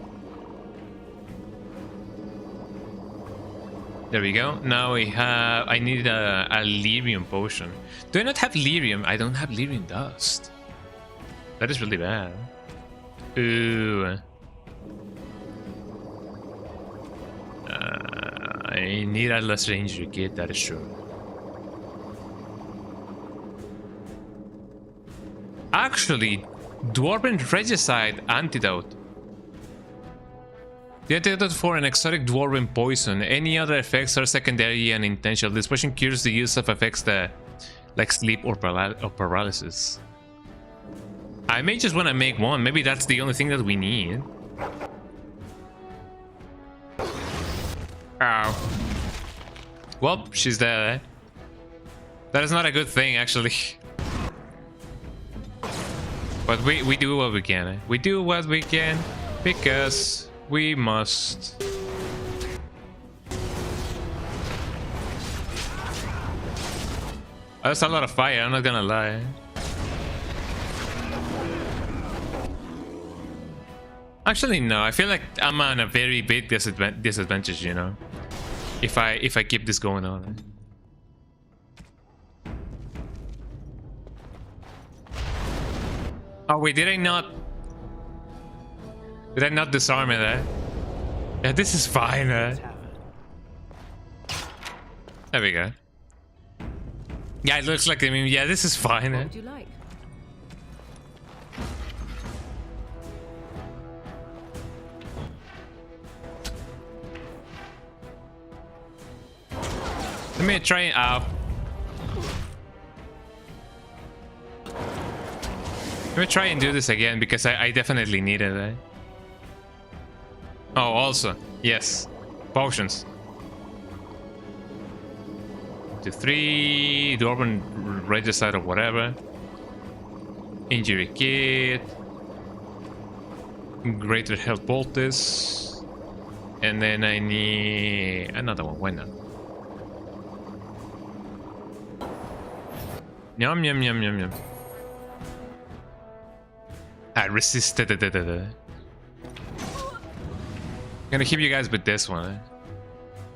There we go. Now we have. I need a lyrium potion. Do I not have lyrium? I don't have lyrium dust. That is really bad. Ooh. I need a less ranger kit. That is true. Actually, Dwarven Regicide Antidote. The antidote for an exotic dwarven poison. Any other effects are secondary and intentional. This potion cures the use of effects that, like sleep or paralysis. I may just want to make one. Maybe that's the only thing that we need. Ow. Well, she's dead. Eh? That is not a good thing, actually. But we do what we can. Eh? We do what we can because we must. That's a lot of fire, I'm not gonna lie. Actually, no, I feel like I'm on a very big disadvantage, you know, if I keep this going on. Oh wait, did I not disarm it? Eh? Yeah, this is fine. Eh? There we go. Yeah, it looks like, I mean, yeah, this is fine. What Eh? would you like? Let me try. Ow. Let me try and do this again because I definitely need it. Eh? Oh, also, yes, potions. 2, 3, Dwarven Regicide or whatever. Injury kit. Greater health poultice. And then I need another one. Why not? Yum yum yum yum yum. I resisted it. Gonna keep you guys with this one. Eh?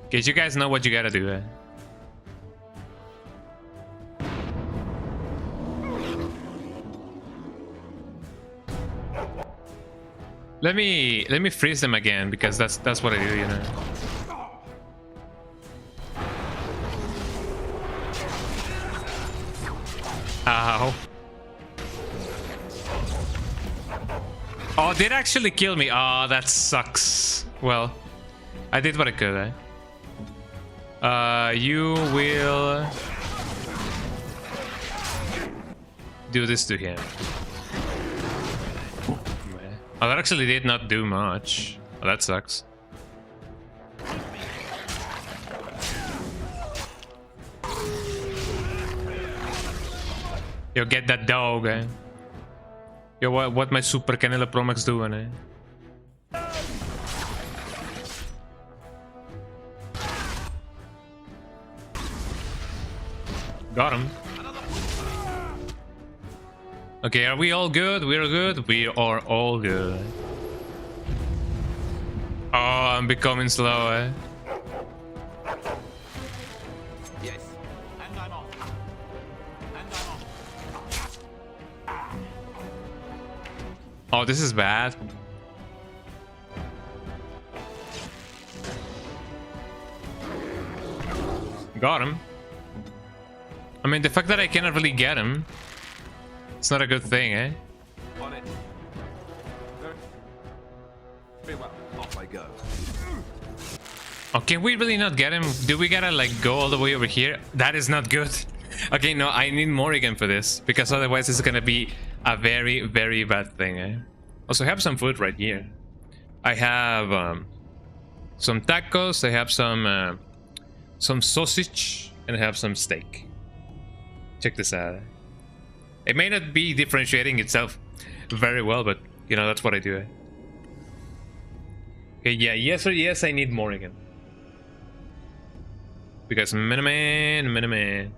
Okay, you guys know what you gotta do. Eh? Let me freeze them again because that's what I do, you know. Ow. Oh, did actually kill me. Oh, that sucks. Well, I did what I could, eh? You will do this to him. Oh, that actually did not do much. Oh, that sucks. Yo, get that dog, eh? Yo, what my Super Canela Pro Max doing, eh? Got him. Okay, are we all good? We're good? We are all good. Oh, I'm becoming slow, eh? Yes, and I'm off. And I'm off. Oh, this is bad. Got him. I mean, the fact that I cannot really get him, it's not a good thing, eh? On it. Very well. Off I go. Oh, can we really not get him? Do we gotta like go all the way over here? That is not good. Okay, no, I need Morrigan for this, because otherwise it's gonna be a very, very bad thing, eh? Also, I have some food right here. I have some tacos, I have some sausage, and I have some steak. Check this out. It may not be differentiating itself very well, but you know, that's what I do. Okay, yeah, yes or yes, I need Morrigan. Because Miniman.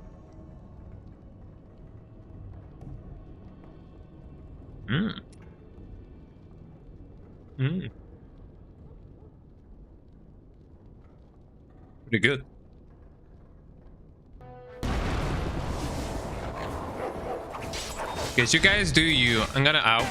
Pretty good. Okay, so you guys do you. I'm gonna out.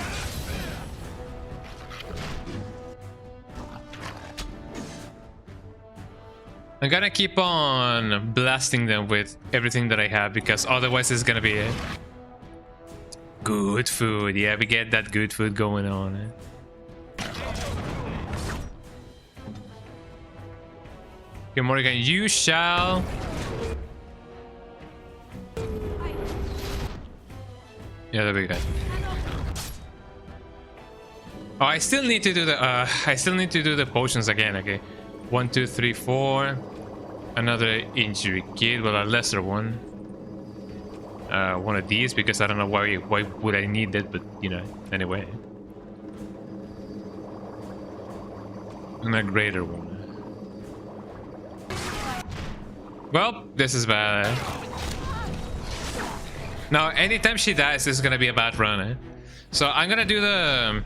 I'm gonna keep on blasting them with everything that I have, because otherwise it's gonna be it. Good food. Yeah, we get that good food going on. Okay, Morrigan, you shall... Yeah, that'll be good. Oh, I still need to do the potions again. Okay, 1, 2, 3, 4. Another injury kit, well, a lesser one. One of these, because I don't know why would I need it, but you know, anyway. And a greater one. Well, this is bad. Now, anytime she dies, this is gonna be a bad run, eh? So I'm gonna do the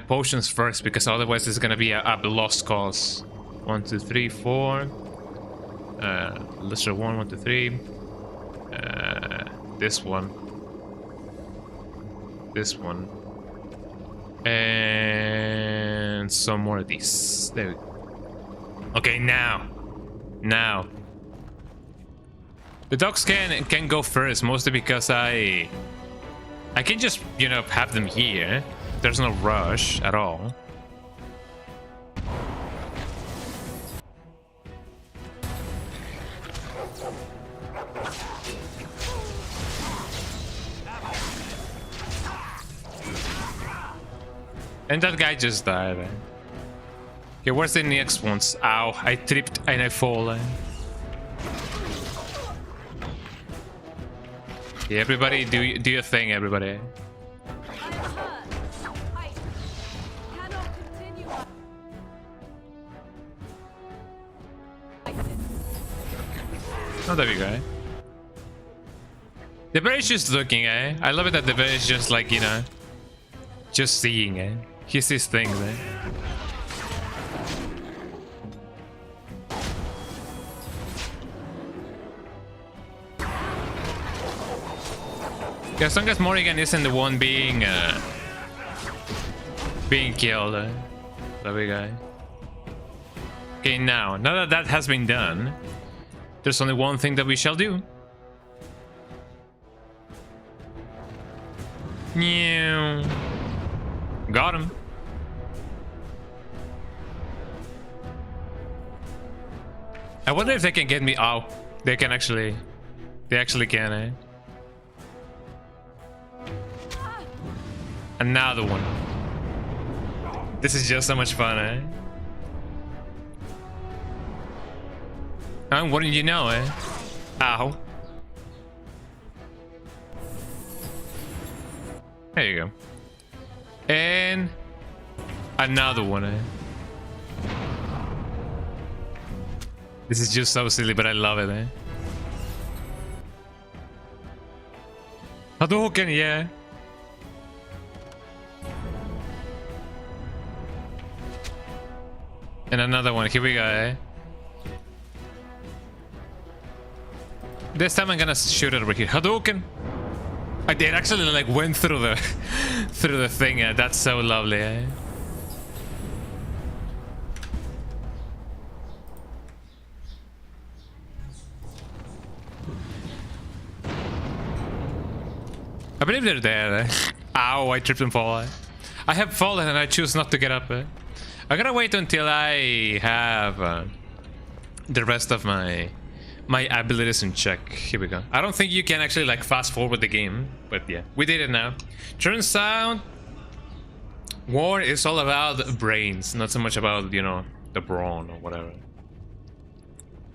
potions first, because otherwise it's gonna be a lost cause. 1, 2, 3, 4. Lesser 1, 1, 2, 3. This one. This one. And some more of these. There we go. Okay, now. The dogs can go first, mostly because I can just, you know, have them here. There's no rush at all. And that guy just died. Okay, where's the next ones? Ow, I tripped and I fall. Yeah, everybody, do your thing, everybody. Oh, there we go. The bear is just looking, eh? I love it that the bear is just like, you know, just seeing, eh? He sees things, eh? As long as Morrigan isn't the one being killed, there we go. Okay, now that that has been done, there's only one thing that we shall do. Got him. I wonder if they can get me. Oh, they can actually. They actually can, eh? Another one. This is just so much fun, eh? What did you know, eh? Ow. There you go. And another one, eh? This is just so silly, but I love it, eh? Hadouken, yeah. And another one. Here we go, eh? This time I'm gonna shoot it over here. Hadouken! I did actually like went through the through the thing. That's so lovely, eh? I believe they're there. Eh? Ow! I tripped and fall. Eh? I have fallen and I choose not to get up. Eh? I gotta wait until I have the rest of my abilities in check. Here we go. I don't think you can actually like fast forward the game, but yeah, we did it now. Turns out, war is all about brains, not so much about, you know, the brawn or whatever.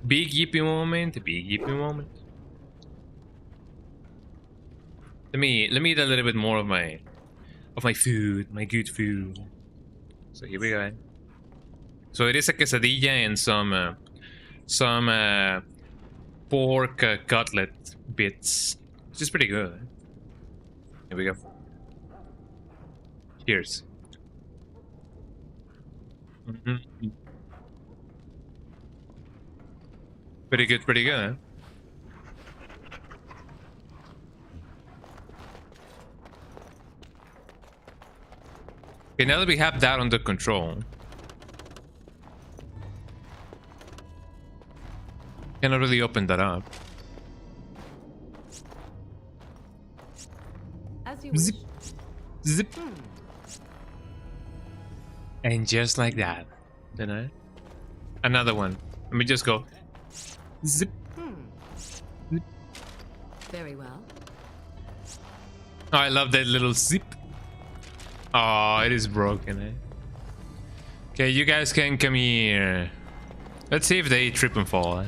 Big yippee moment, big yippee moment. Let me eat a little bit more of my food, my good food. So here we go. So it is a quesadilla and some pork cutlet bits, which is pretty good. Here we go. Cheers. Pretty good, pretty good. Huh? Okay, now that we have that under control, cannot really open that up. As you Zip. Zip. And just like that, you know? Another one. Let me just go. Zip. Zip. Very well. Oh, I love that little zip. Oh, it is broken, eh? Okay, you guys can come here. Let's see if they trip and fall, eh?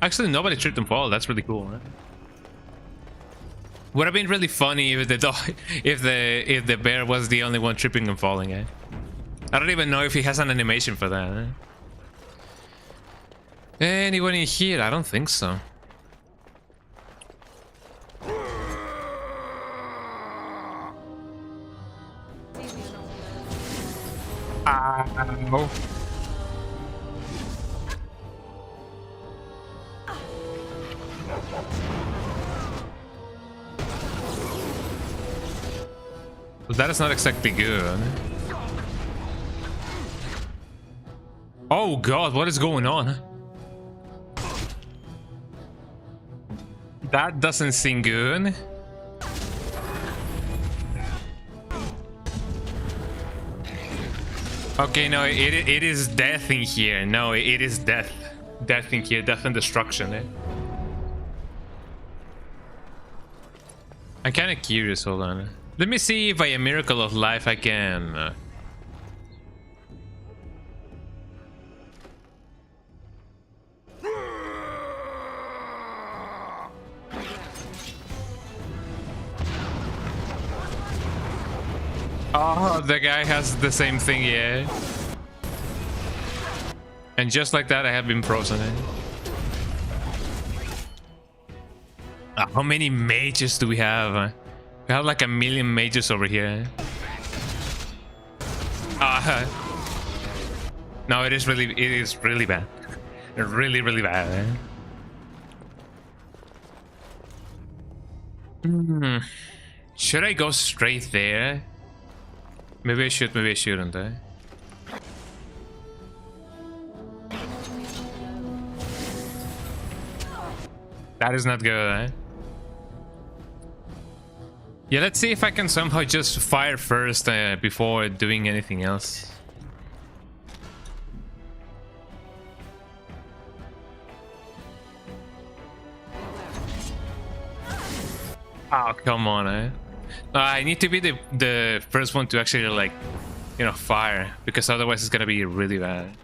Actually, nobody tripped and fall. That's really cool, right? Would have been really funny if the dog, if the bear was the only one tripping and falling, eh? I don't even know if he has an animation for that, eh? Anyone in here? I don't think so. Ow. Well, that is not exactly good. Oh god, what is going on? That doesn't seem good. Okay, no, it is death in here. No, it is death. Death in here, death and destruction, eh? I'm kind of curious, hold on. Let me see if by a miracle of life I can... Oh, the guy has the same thing, yeah. And just like that, I have been frozen. How many mages do we have? We have like 1 million mages over here. No, it is really bad. Really, really bad. Should I go straight there? Maybe I should, maybe I shouldn't, eh? That is not good, eh? Yeah, let's see if I can somehow just fire first before doing anything else. Oh, come on, eh? I need to be the first one to actually, like, you know, fire, because otherwise it's gonna be really bad.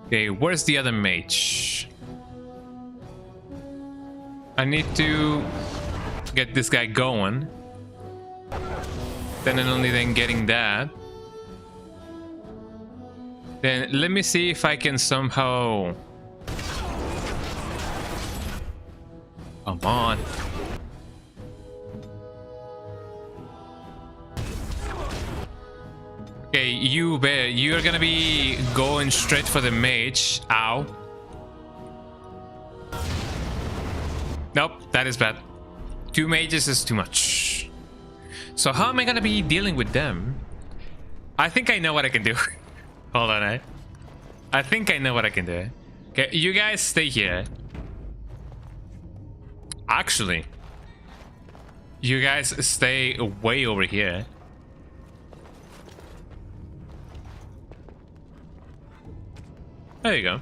Okay, where's the other mage? I need to get this guy going. Then and only then getting that. Then let me see if I can somehow... Come on. Okay, you bear, you're gonna be going straight for the mage. Ow. Nope, that is bad. 2 mages is too much. So how am I gonna be dealing with them? I think I know what I can do. Hold on, eh? I think I know what I can do. Okay, you guys stay here. Actually, you guys stay way over here. There you go.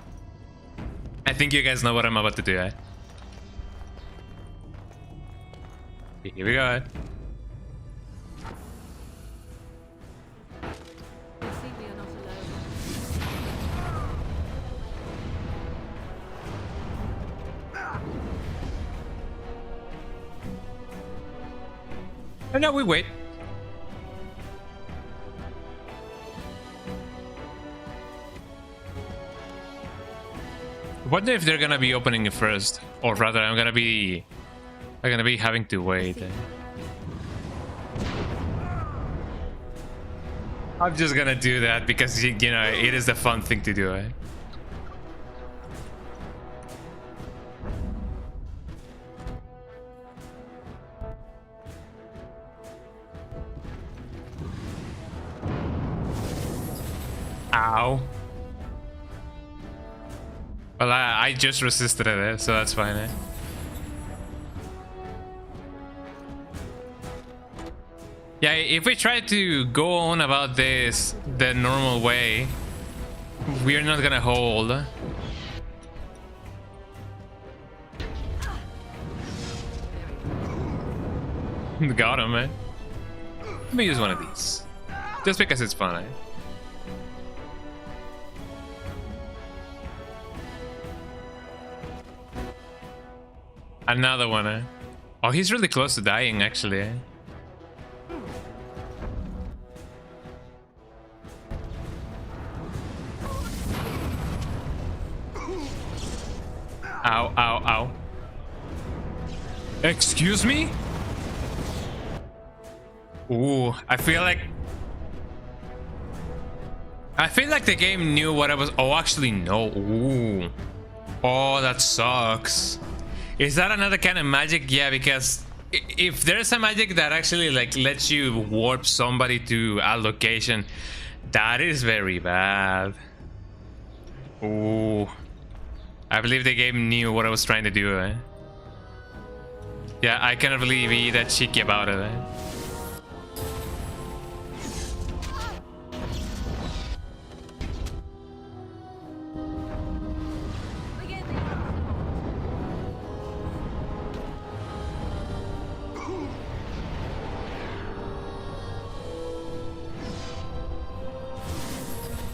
I think you guys know what I'm about to do, eh? Here we go. And now we wait. Wonder if they're gonna be opening it first, or rather, I'm gonna be having to wait. I'm just gonna do that because you know it is the fun thing to do. Eh? Ow. Well, I just resisted it, so that's fine, eh? Yeah, if we try to go on about this the normal way, we're not gonna hold. Got him, eh? Let me use one of these. Just because it's fun, eh? Another one, eh? Oh, he's really close to dying, actually, eh? Ow, ow, ow. Excuse me? Ooh, I feel like the game knew what I was... Oh, actually, no. Ooh. Oh, that sucks. Is that another kind of magic? Yeah, because if there's a magic that actually like lets you warp somebody to a location, that is very bad. Ooh. I believe the game knew what I was trying to do, eh? Yeah, I cannot really be that cheeky about it, eh?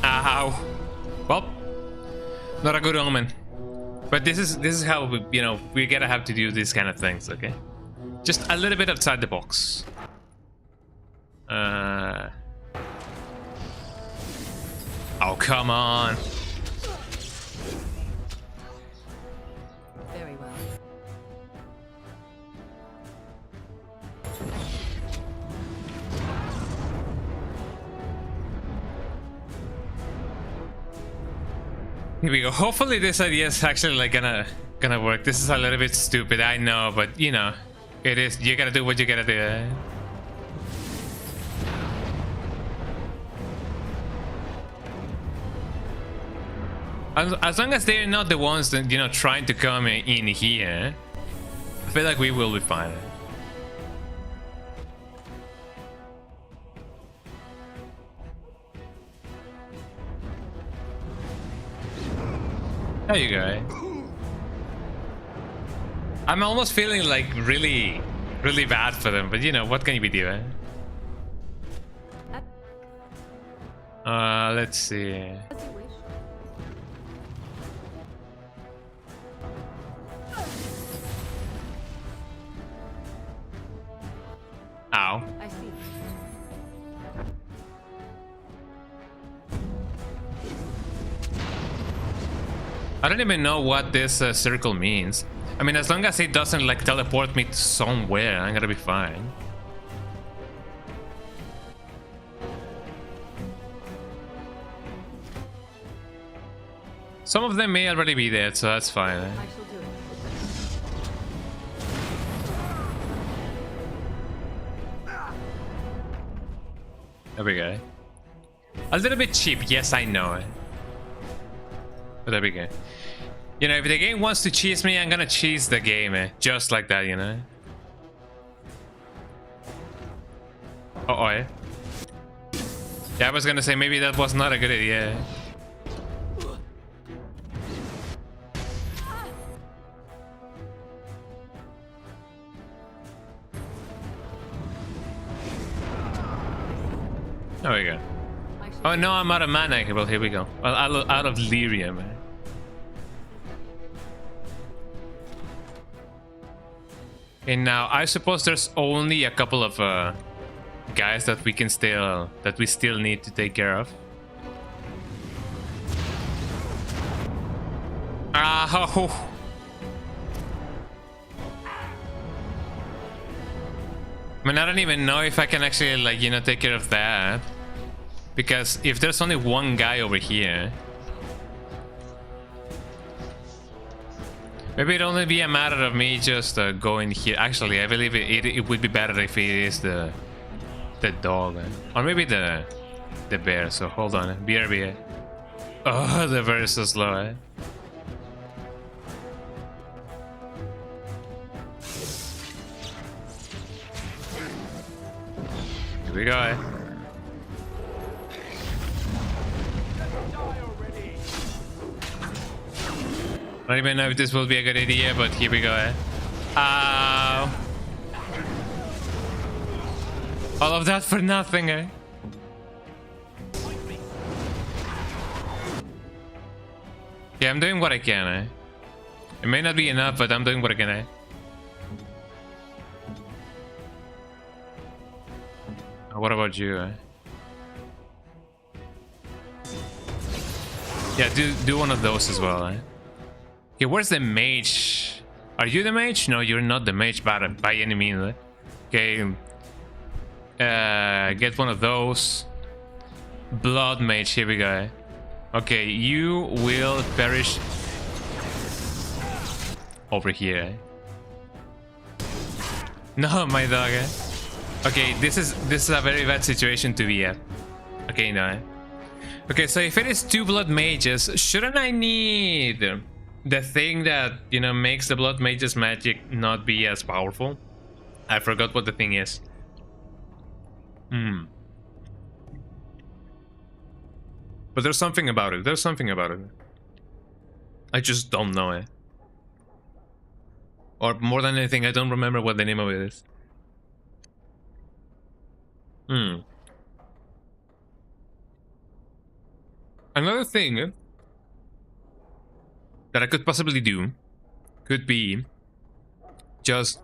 Ow. Well, not a good omen. But this is how we, you know, we gotta have to do these kind of things, okay? Just a little bit outside the box. Oh, come on. Very well. Here we go. Hopefully this idea is actually like gonna work. This is a little bit stupid, I know, but you know, it is. You gotta do what you gotta do. Eh? As long as they're not the ones that, you know, trying to come in here, I feel like we will be fine. There you go. I'm almost feeling like really bad for them, but you know, what can you be doing? Let's see. Ow. I see. I don't even know what this circle means. I mean, as long as it doesn't like teleport me to somewhere, I'm gonna be fine. Some of them may already be there, so that's fine. I shall do it. There we go. A little bit cheap, yes, I know. But there we go. You know, if the game wants to cheese me, I'm gonna cheese the game, just like that, you know. Uh-oh. Yeah, I was gonna say maybe that was not a good idea. There we go. Oh no, I'm out of mana. Well, here we go. Well, out of lyrium. And now I suppose there's only a couple of guys that we still need to take care of. Oh. I mean, I don't even know if I can actually, like, you know, take care of that. Because if there's only one guy over here, maybe it'd only be a matter of me just going here. Actually, I believe it would be better if it is the dog, or maybe the bear. So hold on, BRB. Oh, the bear is so slow. Here we go. I don't even know if this will be a good idea, but here we go. All of that for nothing, eh? Yeah, I'm doing what I can, eh? It may not be enough, but I'm doing what I can, eh? What about you, eh? Yeah, do one of those as well, eh? Okay, where's the mage? Are you the mage? No, you're not the mage by any means. Eh? Okay, get one of those. Blood mage, here we go. Eh? Okay, you will perish over here. Eh? No, my dog. Eh? Okay, this is a very bad situation to be at. Okay, no. Eh? Okay, so if it is 2 blood mages, shouldn't I need the thing that, you know, makes the blood mage's magic not be as powerful? I forgot what the thing is. But there's something about it. There's something about it. I just don't know it. Or more than anything, I don't remember what the name of it is. Another thing that I could possibly do could be just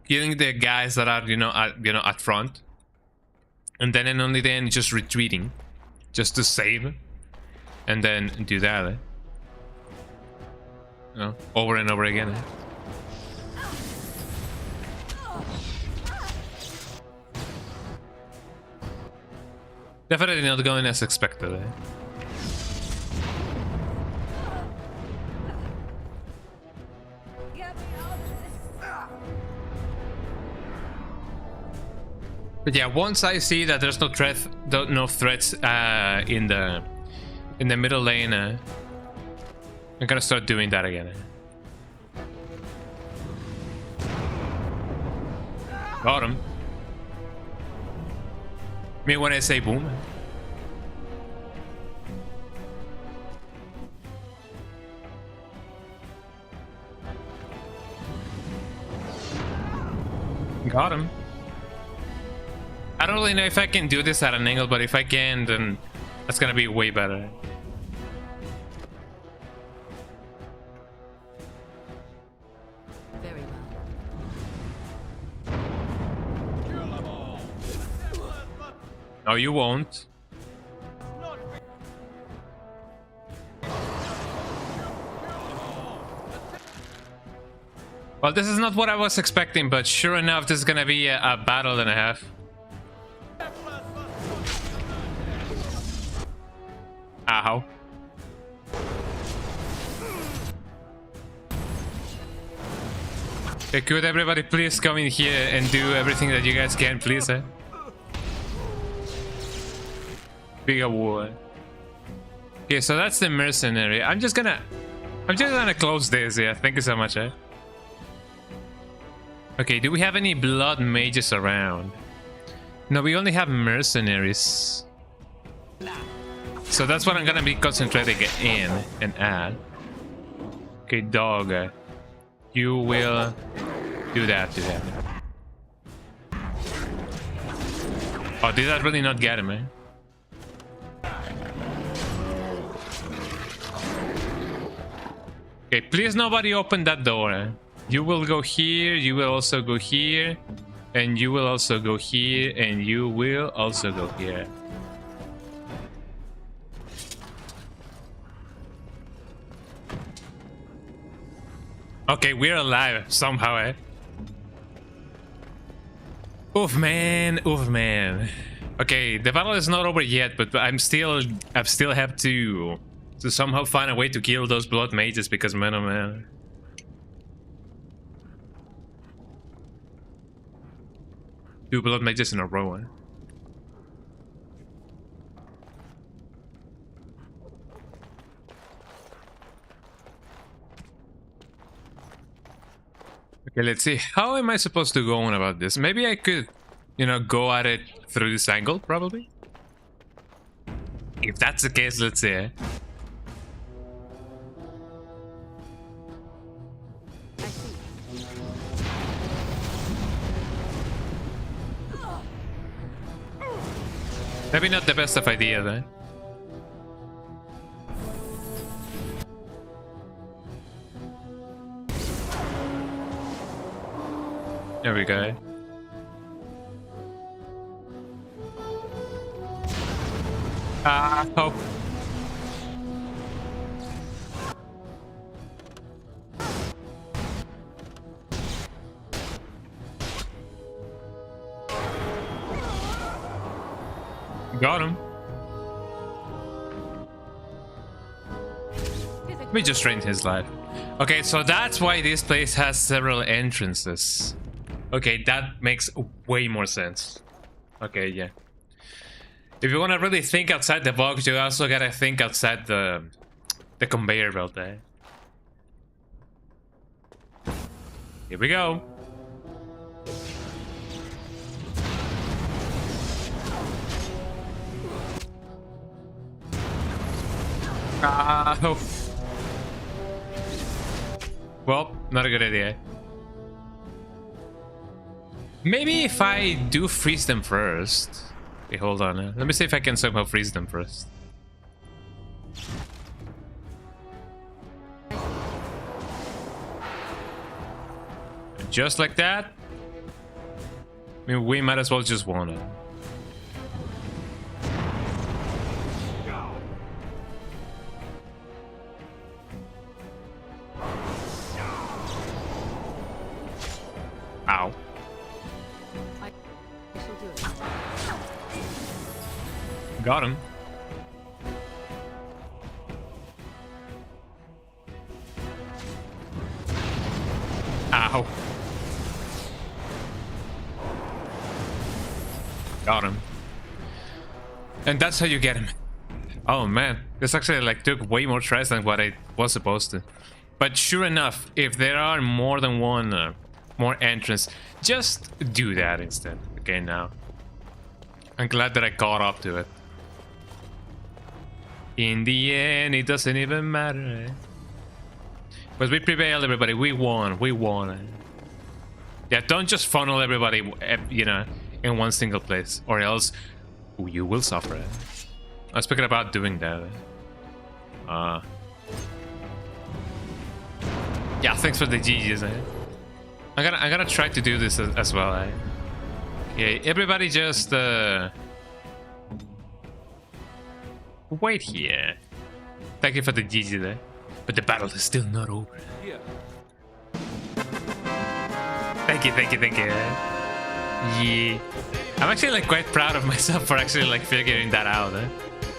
killing the guys that are, at front, and then and only then just retreating, just to save, and then do that, over and over again. Definitely not going as expected. But yeah, once I see that there's no threats in the middle lane, I'm gonna start doing that again. Got him. I mean, when I say boom. Got him. I don't really know if I can do this at an angle, but if I can, then that's gonna be way better. Very well. No, you won't. Well, this is not what I was expecting, but sure enough, this is gonna be a battle and a half. Ow. Okay, could everybody please come in here and do everything that you guys can, please, eh? Bigger war. Okay, so that's the mercenary. I'm just gonna close this, yeah. Thank you so much, eh? Okay, do we have any blood mages around? No, we only have mercenaries. So that's what I'm gonna be concentrating in and add. Okay, dog. You will do that to him. Oh, did that really not get him, eh? Okay, please nobody open that door, eh? You will go here, you will also go here, and you will also go here, and you will also go here. Okay, we're alive somehow, eh? Oof, man. Oof, man. Okay, the battle is not over yet, but I still have to somehow find a way to kill those blood mages because, man, oh man. Two blood mages in a row, eh? Okay, let's see. How am I supposed to go on about this? Maybe I could, you know, go at it through this angle, probably? If that's the case, let's see, eh? Maybe not the best of ideas, eh? There we go. Oh. Got him. Let me just drain his life. Okay, so that's why this place has several entrances. Okay, that makes way more sense. Okay, yeah. If you want to really think outside the box, you also gotta think outside the conveyor belt there. Here we go. Oh. Well, not a good idea. Maybe if I do freeze them first. Okay, hold on. Let me see if I can somehow freeze them first. Just like that. I mean, we might as well just want it. Ow. Got him. Ow. Got him. And that's how you get him. Oh man. This actually like took way more tries than what I was supposed to. But sure enough, if there are more than one more entrance, just do that instead. Okay, now. I'm glad that I caught up to it. In the end, it doesn't even matter. But we prevailed, everybody. We won. We won. Yeah, don't just funnel everybody, you know, in one single place, or else you will suffer. I was speaking about doing that. Yeah, thanks for the GGs. I'm gonna try to do this as well. Okay, everybody just wait here. Thank you for the GG there. But the battle is still not over. Yeah. Thank you, thank you, thank you. Yeah. I'm actually like quite proud of myself for actually like figuring that out.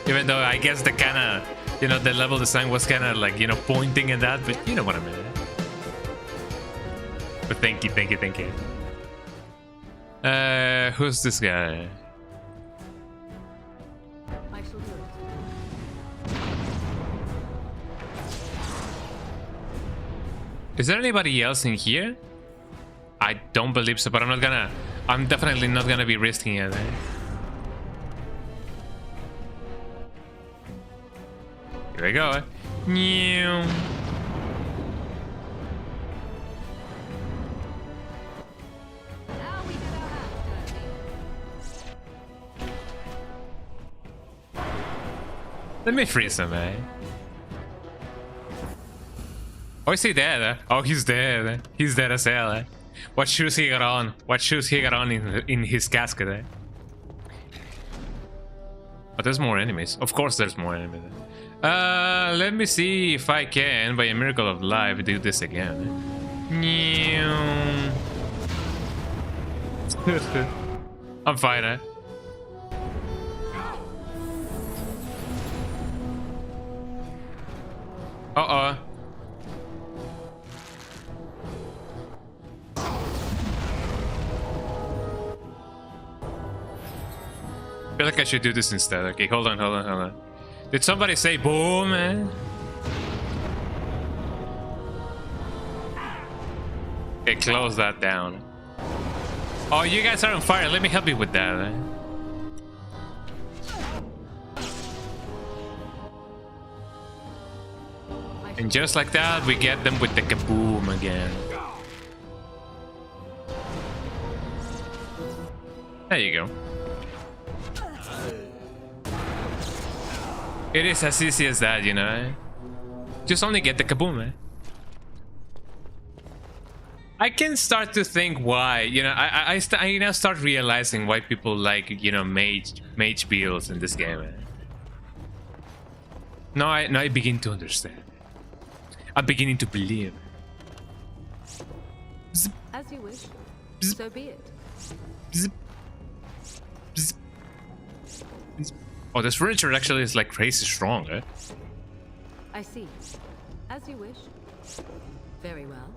Even though I guess the kinda, you know, the level design was kinda like, you know, pointing at that, but you know what I mean. But thank you, thank you, thank you. Who's this guy? I shall do it. Is there anybody else in here? I don't believe so, but I'm definitely not gonna be risking it. Here we go. Let me freeze him, eh? Oh, is he dead? Oh, he's dead. He's dead as hell, eh? What shoes he got on? What shoes he got on in his casket, eh? But there's more enemies. Of course there's more enemies. Let me see if I can, by a miracle of life, do this again. I'm fine, eh? Uh-oh. I feel like I should do this instead. Okay, hold on. Did somebody say boom, man? Okay, close that down. Oh, you guys are on fire. Let me help you with that, man. And just like that, we get them with the kaboom again. There you go. It is as easy as that, you know. Just only get the kaboom, eh? I can start to think why, you know. I now start realizing why people like, you know, mage builds in this game. Eh? Now I begin to understand. I'm beginning to believe. As you wish. So be it. Oh, this furniture actually is like crazy strong, eh? I see. As you wish. Very well.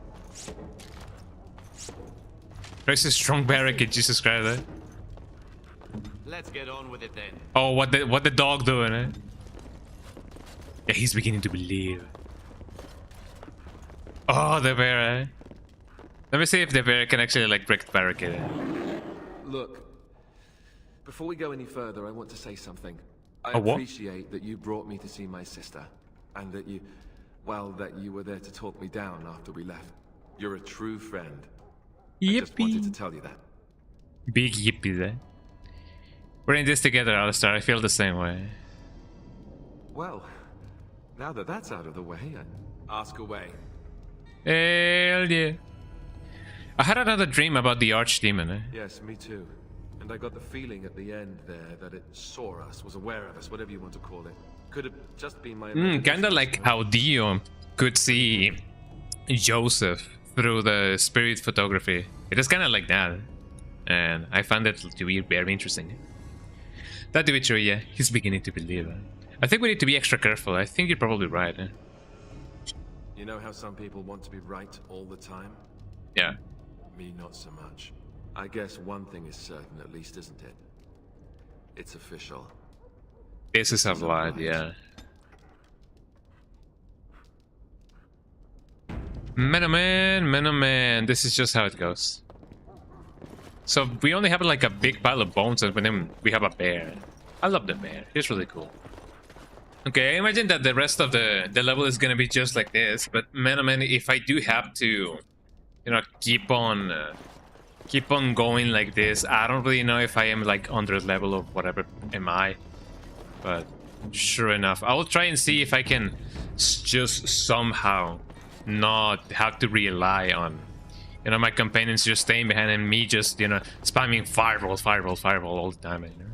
Crazy strong barricade, Jesus Christ, eh? Let's get on with it then. Oh, what the dog doing, eh? Yeah, he's beginning to believe. Oh, the bear, eh? Let me see if the bear can actually like break the barricade. Look, before we go any further, I want to say something. I what? appreciate that you brought me to see my sister, and that you were there to talk me down after we left. You're a true friend. Yippee. I just wanted to tell you that. Big yippee, eh? We're in this together, Alistair. I feel the same way. Well, now that that's out of the way, ask away. Hell yeah. I had another dream about the archdemon, eh? Yes, me too. And I got the feeling at the end there that it saw us, was aware of us, whatever you want to call it. Could have just been my kinda like how Dio could see Joseph through the spirit photography. It is kinda like that. And I found it to be very interesting. That to be true, yeah. He's beginning to believe. I think we need to be extra careful. I think you're probably right, eh? You know how some people want to be right all the time? Yeah. Me, not so much. I guess one thing is certain, at least, isn't it? It's official. This is a lot, yeah. Man. This is just how it goes. So we only have like a big pile of bones, and then we have a bear. I love the bear. It's really cool. Okay, I imagine that the rest of the level is gonna be just like this. But man, if I do have to, you know, keep on going like this, I don't really know if I am like 100 level or whatever am I. But sure enough, I will try and see if I can just somehow not have to rely on, you know, my companions just staying behind and me just, you know, spamming fireball all the time, you know?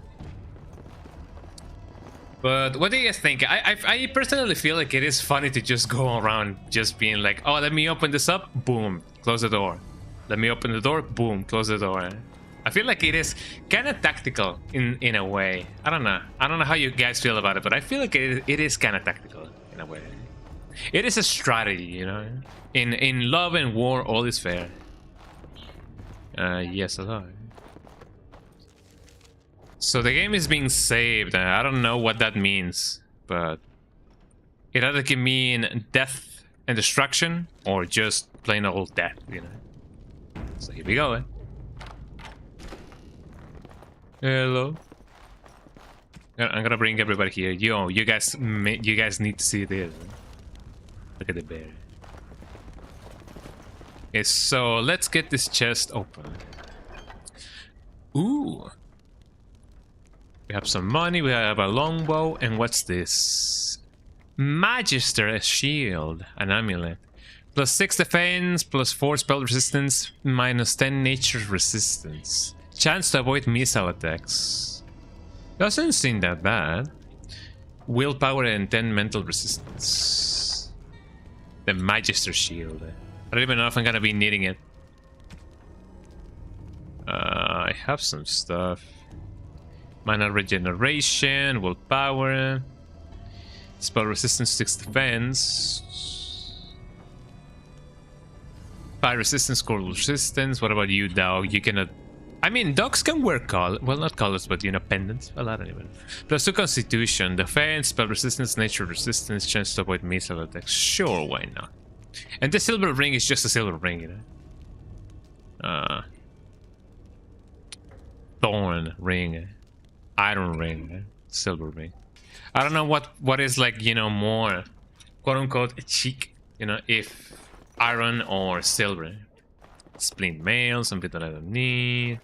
But what do you guys think? I personally feel like it is funny to just go around just being like, oh, let me open this up, boom, close the door. Let me open the door, boom, close the door. I feel like it is kind of tactical in a way. I don't know how you guys feel about it, but I feel like it is kind of tactical in a way. It is a strategy, you know. In love and war, all is fair. Yes, hello. So the game is being saved. I don't know what that means, but it either can mean death and destruction or just plain old death, you know. So here we go, eh? Hello. I'm gonna bring everybody here. Yo, you guys need to see this. Look at the bear. Okay, so let's get this chest open. Ooh. We have some money, we have a longbow, and what's this? Magister shield, an amulet. +6 defense, +4 spell resistance, -10 nature resistance. Chance to avoid missile attacks. Doesn't seem that bad. Willpower and 10 mental resistance. The Magister shield. I don't even know if I'm gonna be needing it. I have some stuff. Mana regeneration, willpower. Spell resistance, 6 defense. Fire resistance, cold resistance. What about you, dog? You cannot. I mean, dogs can wear well, not collars, but you know, pendants. Well, I don't even. +2 constitution, defense, spell resistance, nature resistance, chance to avoid missile attacks. Sure, why not? And the silver ring is just a silver ring, you know. Thorn ring, iron ring, silver ring. I don't know what is like, you know, more quote unquote cheek, you know, if iron or silver. Splint mail, something that I don't need.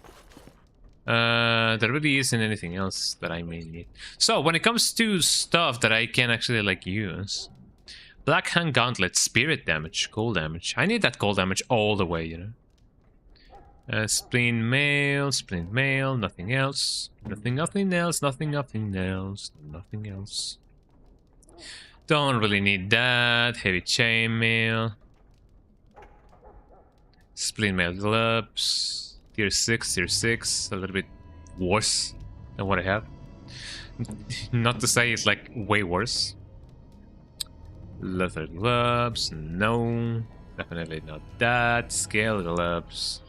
There really isn't anything else that I may need. So when it comes to stuff that I can actually like use, Black Hand Gauntlet, spirit damage, cold damage. I need that cold damage all the way, you know. Splint mail, nothing else. Nothing else. Don't really need that. Heavy chainmail. Splint mail gloves. Tier 6, a little bit worse than what I have. Not to say it's like way worse. Leather gloves, no. Definitely not that. Scale gloves.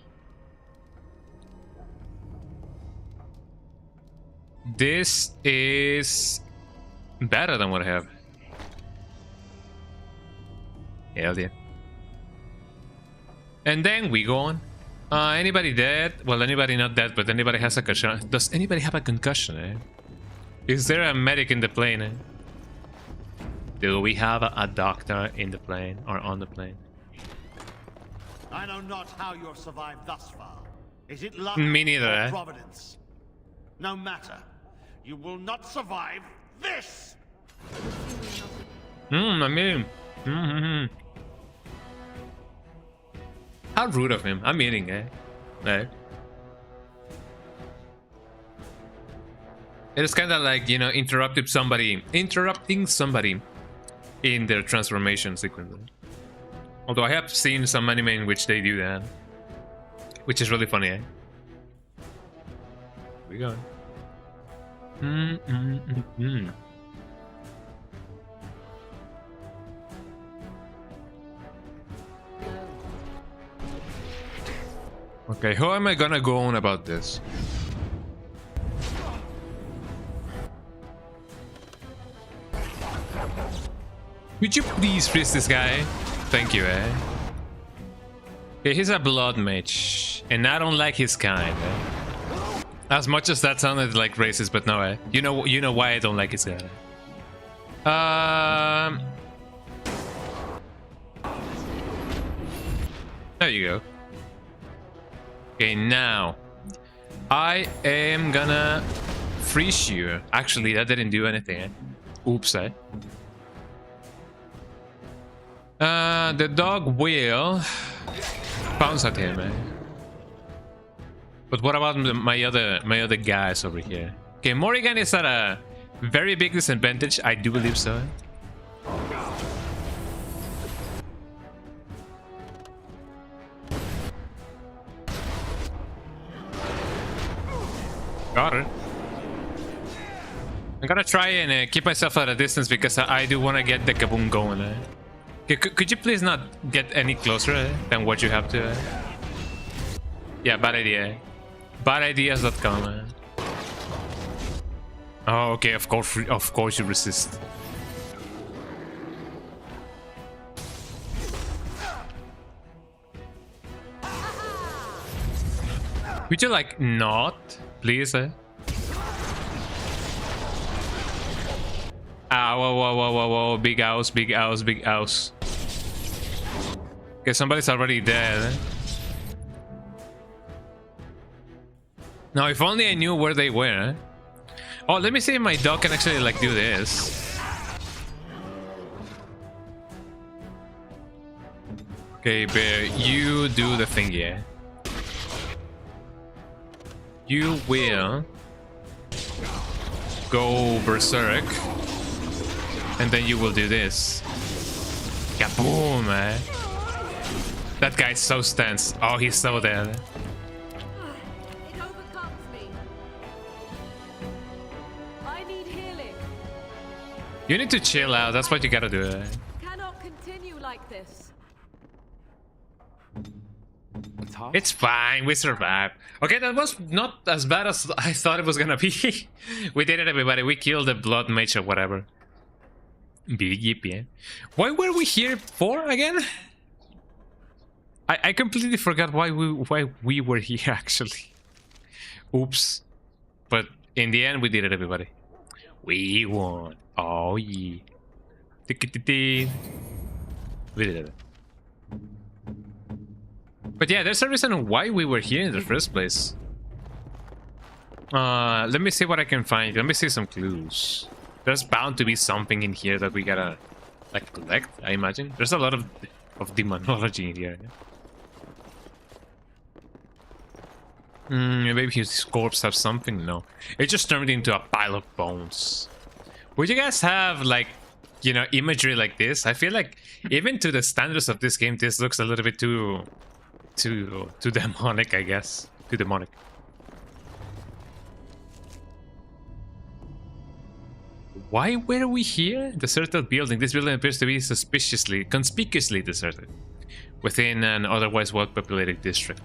This is better than what I have. Hell yeah. And then we go on. Anybody dead? Well, anybody not dead, but anybody has a concussion. Does anybody have a concussion, eh? Is there a medic in the plane, eh? Do we have a doctor in the plane or on the plane? I know not how you have survived thus far. Is it luck Me neither, or eh? providence? No matter. You will not survive this! I mean... How rude of him. I'm eating, eh? Right? It is kind of like, you know, interrupting somebody in their transformation sequence. Although I have seen some anime in which they do that, which is really funny, eh? We go. Okay, how am I gonna go on about this? Would you please freeze this guy? Thank you, eh? Okay, he's a blood mage, and I don't like his kind. As much as that sounded like racist, but no, you know why I don't like his kind. There you go. Okay, now I am gonna freeze you. Actually, that didn't do anything. Oops, the dog will pounce at him, But what about my other guys over here? Okay, Morrigan is at a very big disadvantage. I do believe so. Got it. I'm gonna try and keep myself at a distance because I do want to get the kaboom going. Okay, could you please not get any closer than what you have to? Yeah, bad idea. Badideas.com. Oh, okay. Of course, you resist. Would you like not, please? Ah, whoa, big house. Okay, somebody's already dead. Now, if only I knew where they were. Oh, let me see if my dog can actually, like, do this. Okay, Bear, you do the thing, yeah. You will go berserk. And then you will do this. Kaboom, man. That guy's so tense. Oh, he's so dead. It overcomes me. I need healing. You need to chill out. That's what you gotta do. Cannot continue like this. It's fine. We survived. Okay, that was not as bad as I thought it was gonna be. We did it, everybody. We killed the blood mage or whatever. Big yippee. Why were we here for again? I completely forgot why we were here actually. Oops. But in the end we did it, everybody. We won. Oh yeah. We did it. But yeah, there's a reason why we were here in the first place. Let me see what I can find. Let me see some clues. There's bound to be something in here that we gotta, like, collect, I imagine. There's a lot of demonology in here. Maybe his corpse have something? No. It just turned into a pile of bones. Would you guys have, like, you know, imagery like this? I feel like, even to the standards of this game, this looks a little bit too demonic, I guess. Too demonic. Why were we here? Deserted building. This building appears to be conspicuously deserted within an otherwise well-populated district.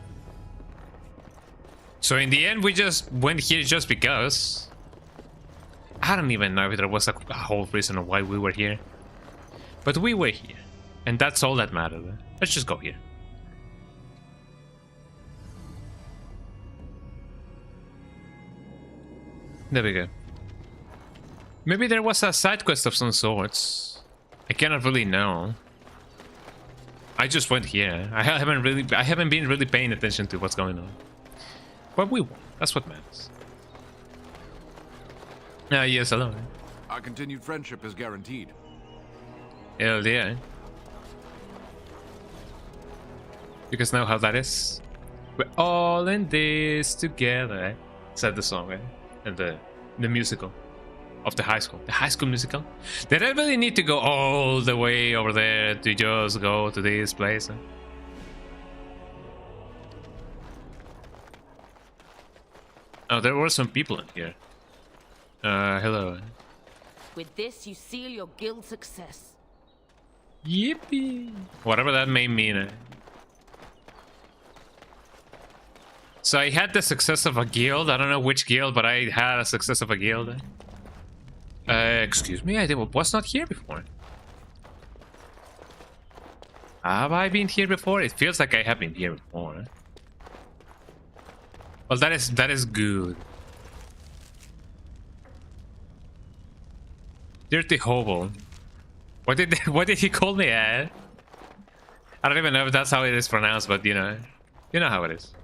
So in the end, we just went here just because. I don't even know if there was a whole reason of why we were here. But we were here. And that's all that mattered. Let's just go here. There we go. Maybe there was a side quest of some sorts. I cannot really know. I just went here. I haven't been really paying attention to what's going on. But we won. That's what matters. Yes, hello. Our continued friendship is guaranteed. Hell yeah. You guys know how that is? We're all in this together. Said the song, right? And the musical. Of the high school. The high school musical? Did I really need to go all the way over there to just go to this place? Oh, there were some people in here. Hello. With this, you seal your guild success. Yippee! Whatever that may mean. So I had the success of a guild. I don't know which guild, but I had a success of a guild. Excuse me, I was not here before. Have I been here before? It feels like I have been here before. Well, that is good. Dirty hobo. What did he call me? I don't even know if that's how it is pronounced, but you know how it is.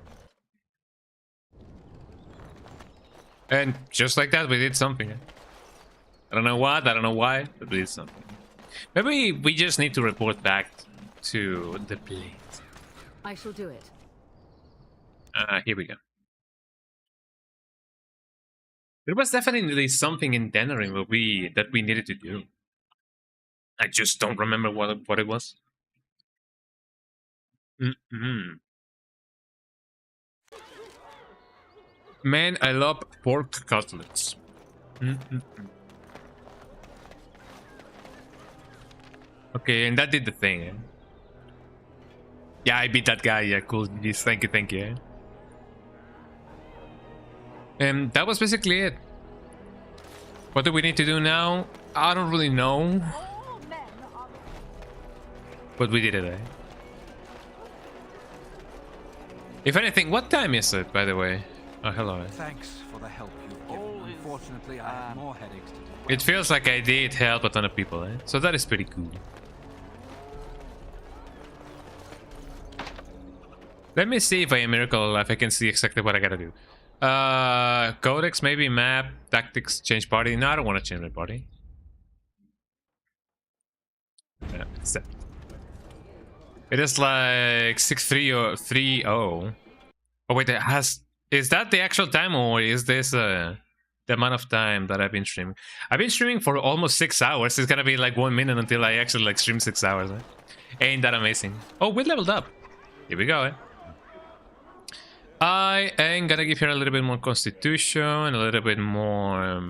And just like that, we did something. I don't know what, I don't know why, but we did something. Maybe we just need to report back to the plate. I shall do it. Here we go. There was definitely something in Denerim that we needed to do. I just don't remember what it was. Man, I love pork cutlets. Okay, and that did the thing. Eh? Yeah, I beat that guy. Yeah, cool. Yes, thank you. And that was basically it. What do we need to do now? I don't really know. But we did it, eh? If anything, what time is it, by the way? Oh, hello. Thanks for the help you've given. Unfortunately, I have more headaches to do. It feels like I did help a ton of people, eh? So that is pretty cool. Let me see if I am Miracle Alive. I can see exactly what I gotta do. Codex, maybe map, tactics, change party. No, I don't want to change my party. Yeah, accept. It is like 6:30. Oh, wait, is that the actual time, or is this the amount of time that I've been streaming? I've been streaming for almost 6 hours. It's gonna be like 1 minute until I actually like stream 6 hours. Eh? Ain't that amazing? Oh, we leveled up. Here we go. Eh? I am gonna give her a little bit more constitution, a little bit more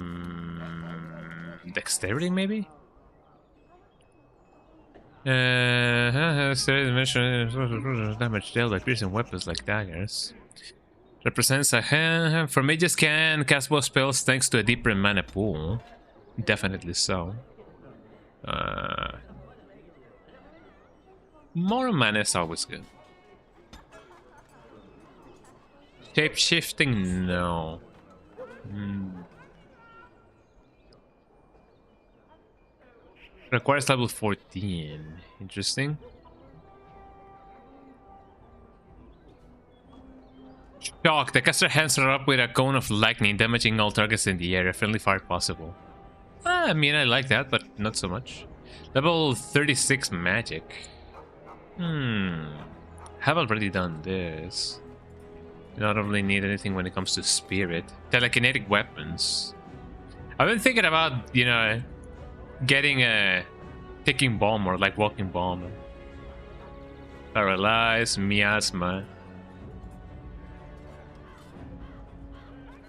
dexterity, maybe. Damage dealt by piercing weapons like daggers. Represents a hand for mages can cast both spells thanks to a deeper mana pool. Definitely so. More mana is always good. Shape shifting, no. Requires level 14. Interesting. Shock. The caster hands her up with a cone of lightning, damaging all targets in the area. Friendly fire possible. I mean, I like that, but not so much. Level 36 magic. Have already done this. You don't really need anything when it comes to spirit. Telekinetic weapons. I've been thinking about, you know, getting a ticking bomb or like walking bomb. Paralyze, miasma.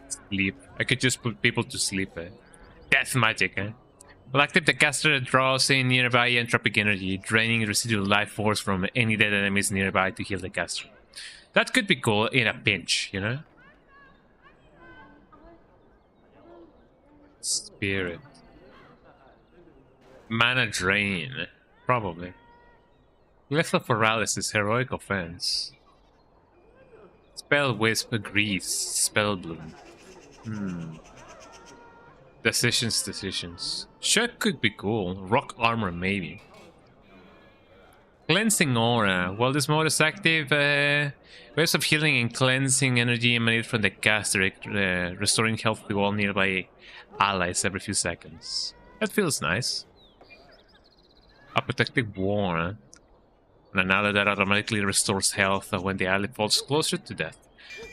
Sleep. I could just put people to sleep. Eh? Death magic. Eh? Well, active the caster draws in nearby entropic energy, draining residual life force from any dead enemies nearby to heal the caster. That could be cool in a pinch, you know? Spirit. Mana drain. Probably. Lethal paralysis, heroic offense. Spell wisp, grease, spell bloom. Decisions. Shock could be cool. Rock armor, maybe. Cleansing aura. While this mode is active, waves of healing and cleansing energy emanate from the caster, restoring health to all nearby allies every few seconds. That feels nice. A protective war. And another that automatically restores health when the ally falls closer to death.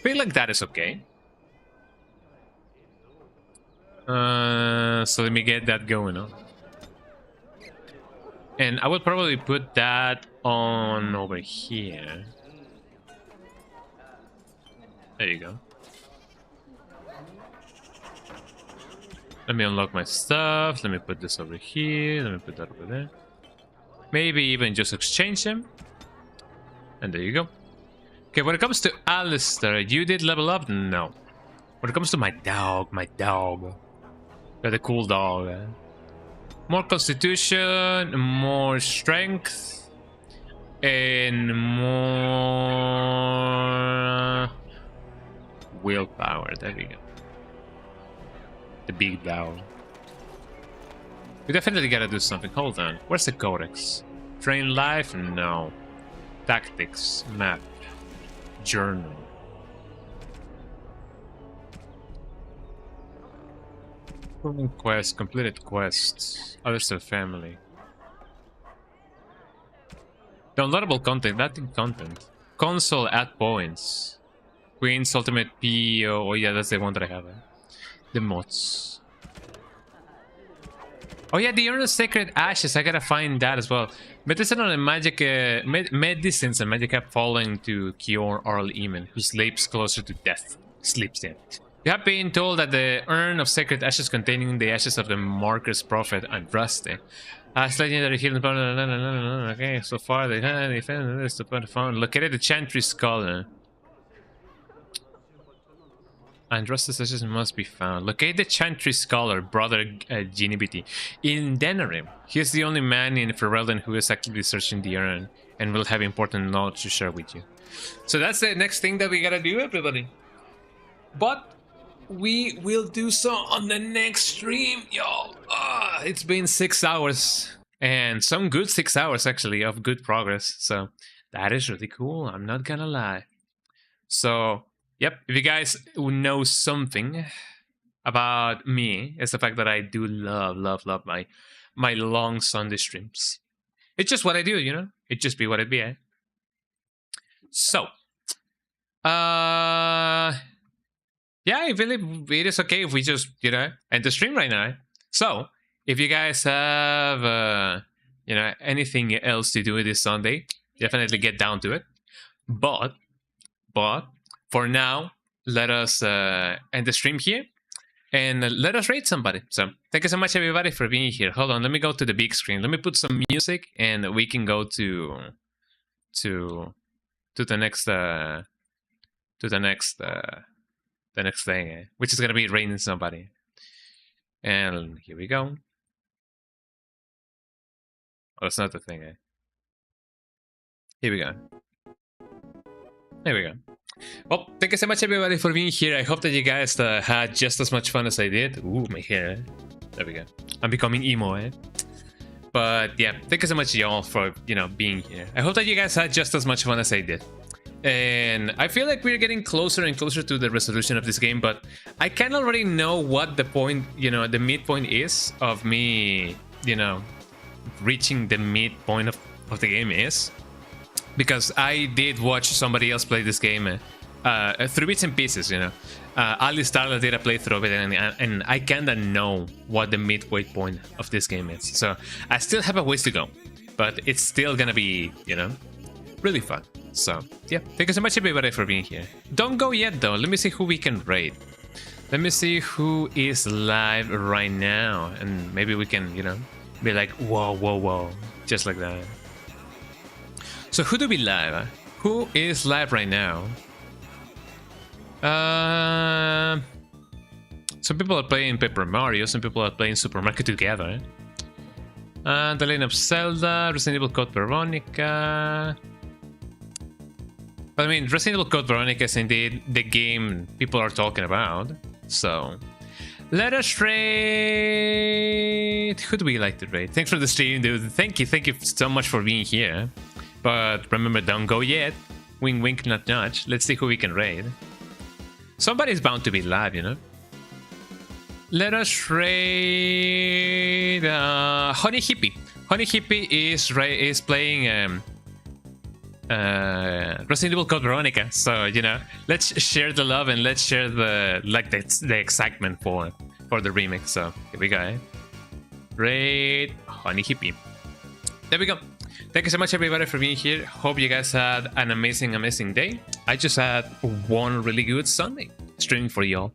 Feel like that is okay. So let me get that going on. And I will probably put that on over here. There you go. Let me unlock my stuff. Let me put this over here. Let me put that over there. Maybe even just exchange them. And there you go. Okay, when it comes to Alistair, you did level up? No. When it comes to my dog. Got a cool dog. More constitution, more strength. and more willpower. There we go. The big down. We definitely gotta do something. Hold on. Where's the codex? Train life? No. Tactics. Map. Journal. Quest. Completed quests. Others of family. Downloadable content. Latin content. Console add points. Queen's Ultimate PO. Oh yeah, that's the one that I have. The mods. Oh yeah, the Urn of Sacred Ashes. I gotta find that as well. Medicine on a magic, medicines and magic app falling to cure Arl Eamon, who sleeps closer to death. Sleeps dead. You have been told that the Urn of Sacred Ashes containing the ashes of the Marker's Prophet Andraste has legendary healing power. Okay, so far they defended this to put found. Located the Chantry Scholar. Andraste's ashes must be found. Locate the Chantry Scholar, brother Ginibiti, in Denerim. He is the only man in Ferelden who is actively searching the urn and will have important knowledge to share with you. So that's the next thing that we gotta do, everybody. But we will do so on the next stream, y'all. It's been 6 hours, and some good 6 hours actually of good progress. So that is really cool. I'm not gonna lie. So yep, if you guys know something about me, it's the fact that I do love my long Sunday streams. It's just what I do, you know? It just be what it be, eh? So, yeah, I believe it is okay if we just, you know, end the stream right now. So, if you guys have, you know, anything else to do this Sunday, definitely get down to it. But, for now, let us end the stream here and let us raid somebody. So, thank you so much, everybody, for being here. Hold on, let me go to the big screen. Let me put some music, and we can go to the next the next thing, which is gonna be raiding somebody. And here we go. Oh, that's not the thing, eh? Here we go. There we go. Well, thank you so much, everybody, for being here. I hope that you guys had just as much fun as I did. Ooh, my hair, eh? There we go. I'm becoming emo, eh? But yeah, thank you so much, y'all, for, you know, being here. I hope that you guys had just as much fun as I did. And I feel like we're getting closer and closer to the resolution of this game, but I can already know what the point, you know, the midpoint is of me, you know, reaching the midpoint of the game is. Because I did watch somebody else play this game through bits and pieces, you know. Ali Starla did a playthrough of it, and I kinda know what the midway point of this game is. So I still have a ways to go, but it's still gonna be, you know, really fun. So yeah, thank you so much, everybody, for being here. Don't go yet, though. Let me see who we can raid. Let me see who is live right now, and maybe we can, you know, be like, whoa, just like that. So who do we live? Who is live right now? Some people are playing Paper Mario, some people are playing Super Mario together. The Legend of Zelda, Resident Evil Code Veronica. But I mean, Resident Evil Code Veronica is indeed the game people are talking about. So let us raid. Who do we like to raid? Thanks for the stream, dude. Thank you so much for being here. But remember, don't go yet. Wink, wink, nudge, nudge. Let's see who we can raid. Somebody's bound to be live, you know. Let us raid Honey Hippie. Honey Hippie is playing Resident Evil Code Veronica. So, you know, let's share the love and let's share the excitement for the remix. So here we go. Eh? Raid Honey Hippie. There we go. Thank you so much, everybody, for being here. Hope you guys had an amazing day. I just had one really good Sunday streaming for y'all,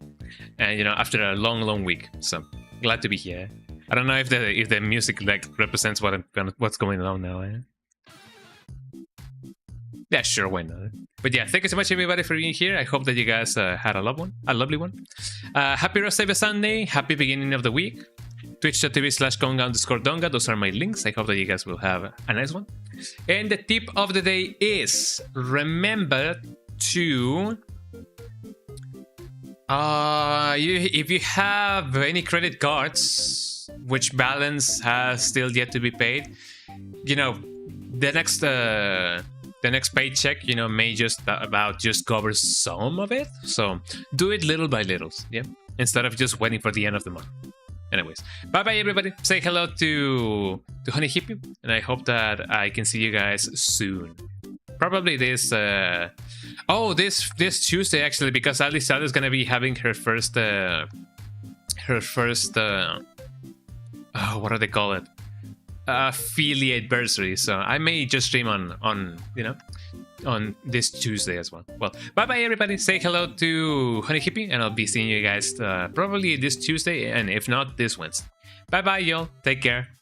and you know, after a long week. So glad to be here. I don't know if the music like represents what's going on now. Eh? Yeah, sure, why not? But yeah, thank you so much, everybody, for being here. I hope that you guys had a lovely one. Happy rest of the Sunday. Happy beginning of the week. Twitch.tv/Konga_Donga. Those are my links. I hope that you guys will have a nice one. And the tip of the day is remember to if you have any credit cards which balance has still yet to be paid, you know, the next paycheck, you know, may just cover some of it. So do it little by little, yeah, instead of just waiting for the end of the month. Anyways, bye bye everybody. Say hello to Honey Hippie, and I hope that I can see you guys soon. Probably this this Tuesday actually, because Alisada is gonna be having her first what do they call it? Affiliate anniversary. So I may just stream on you know, on this Tuesday as well. Well, bye bye everybody. Say hello to Honey Hippie, and I'll be seeing you guys probably this Tuesday, and if not, this Wednesday. Bye bye y'all. Take care.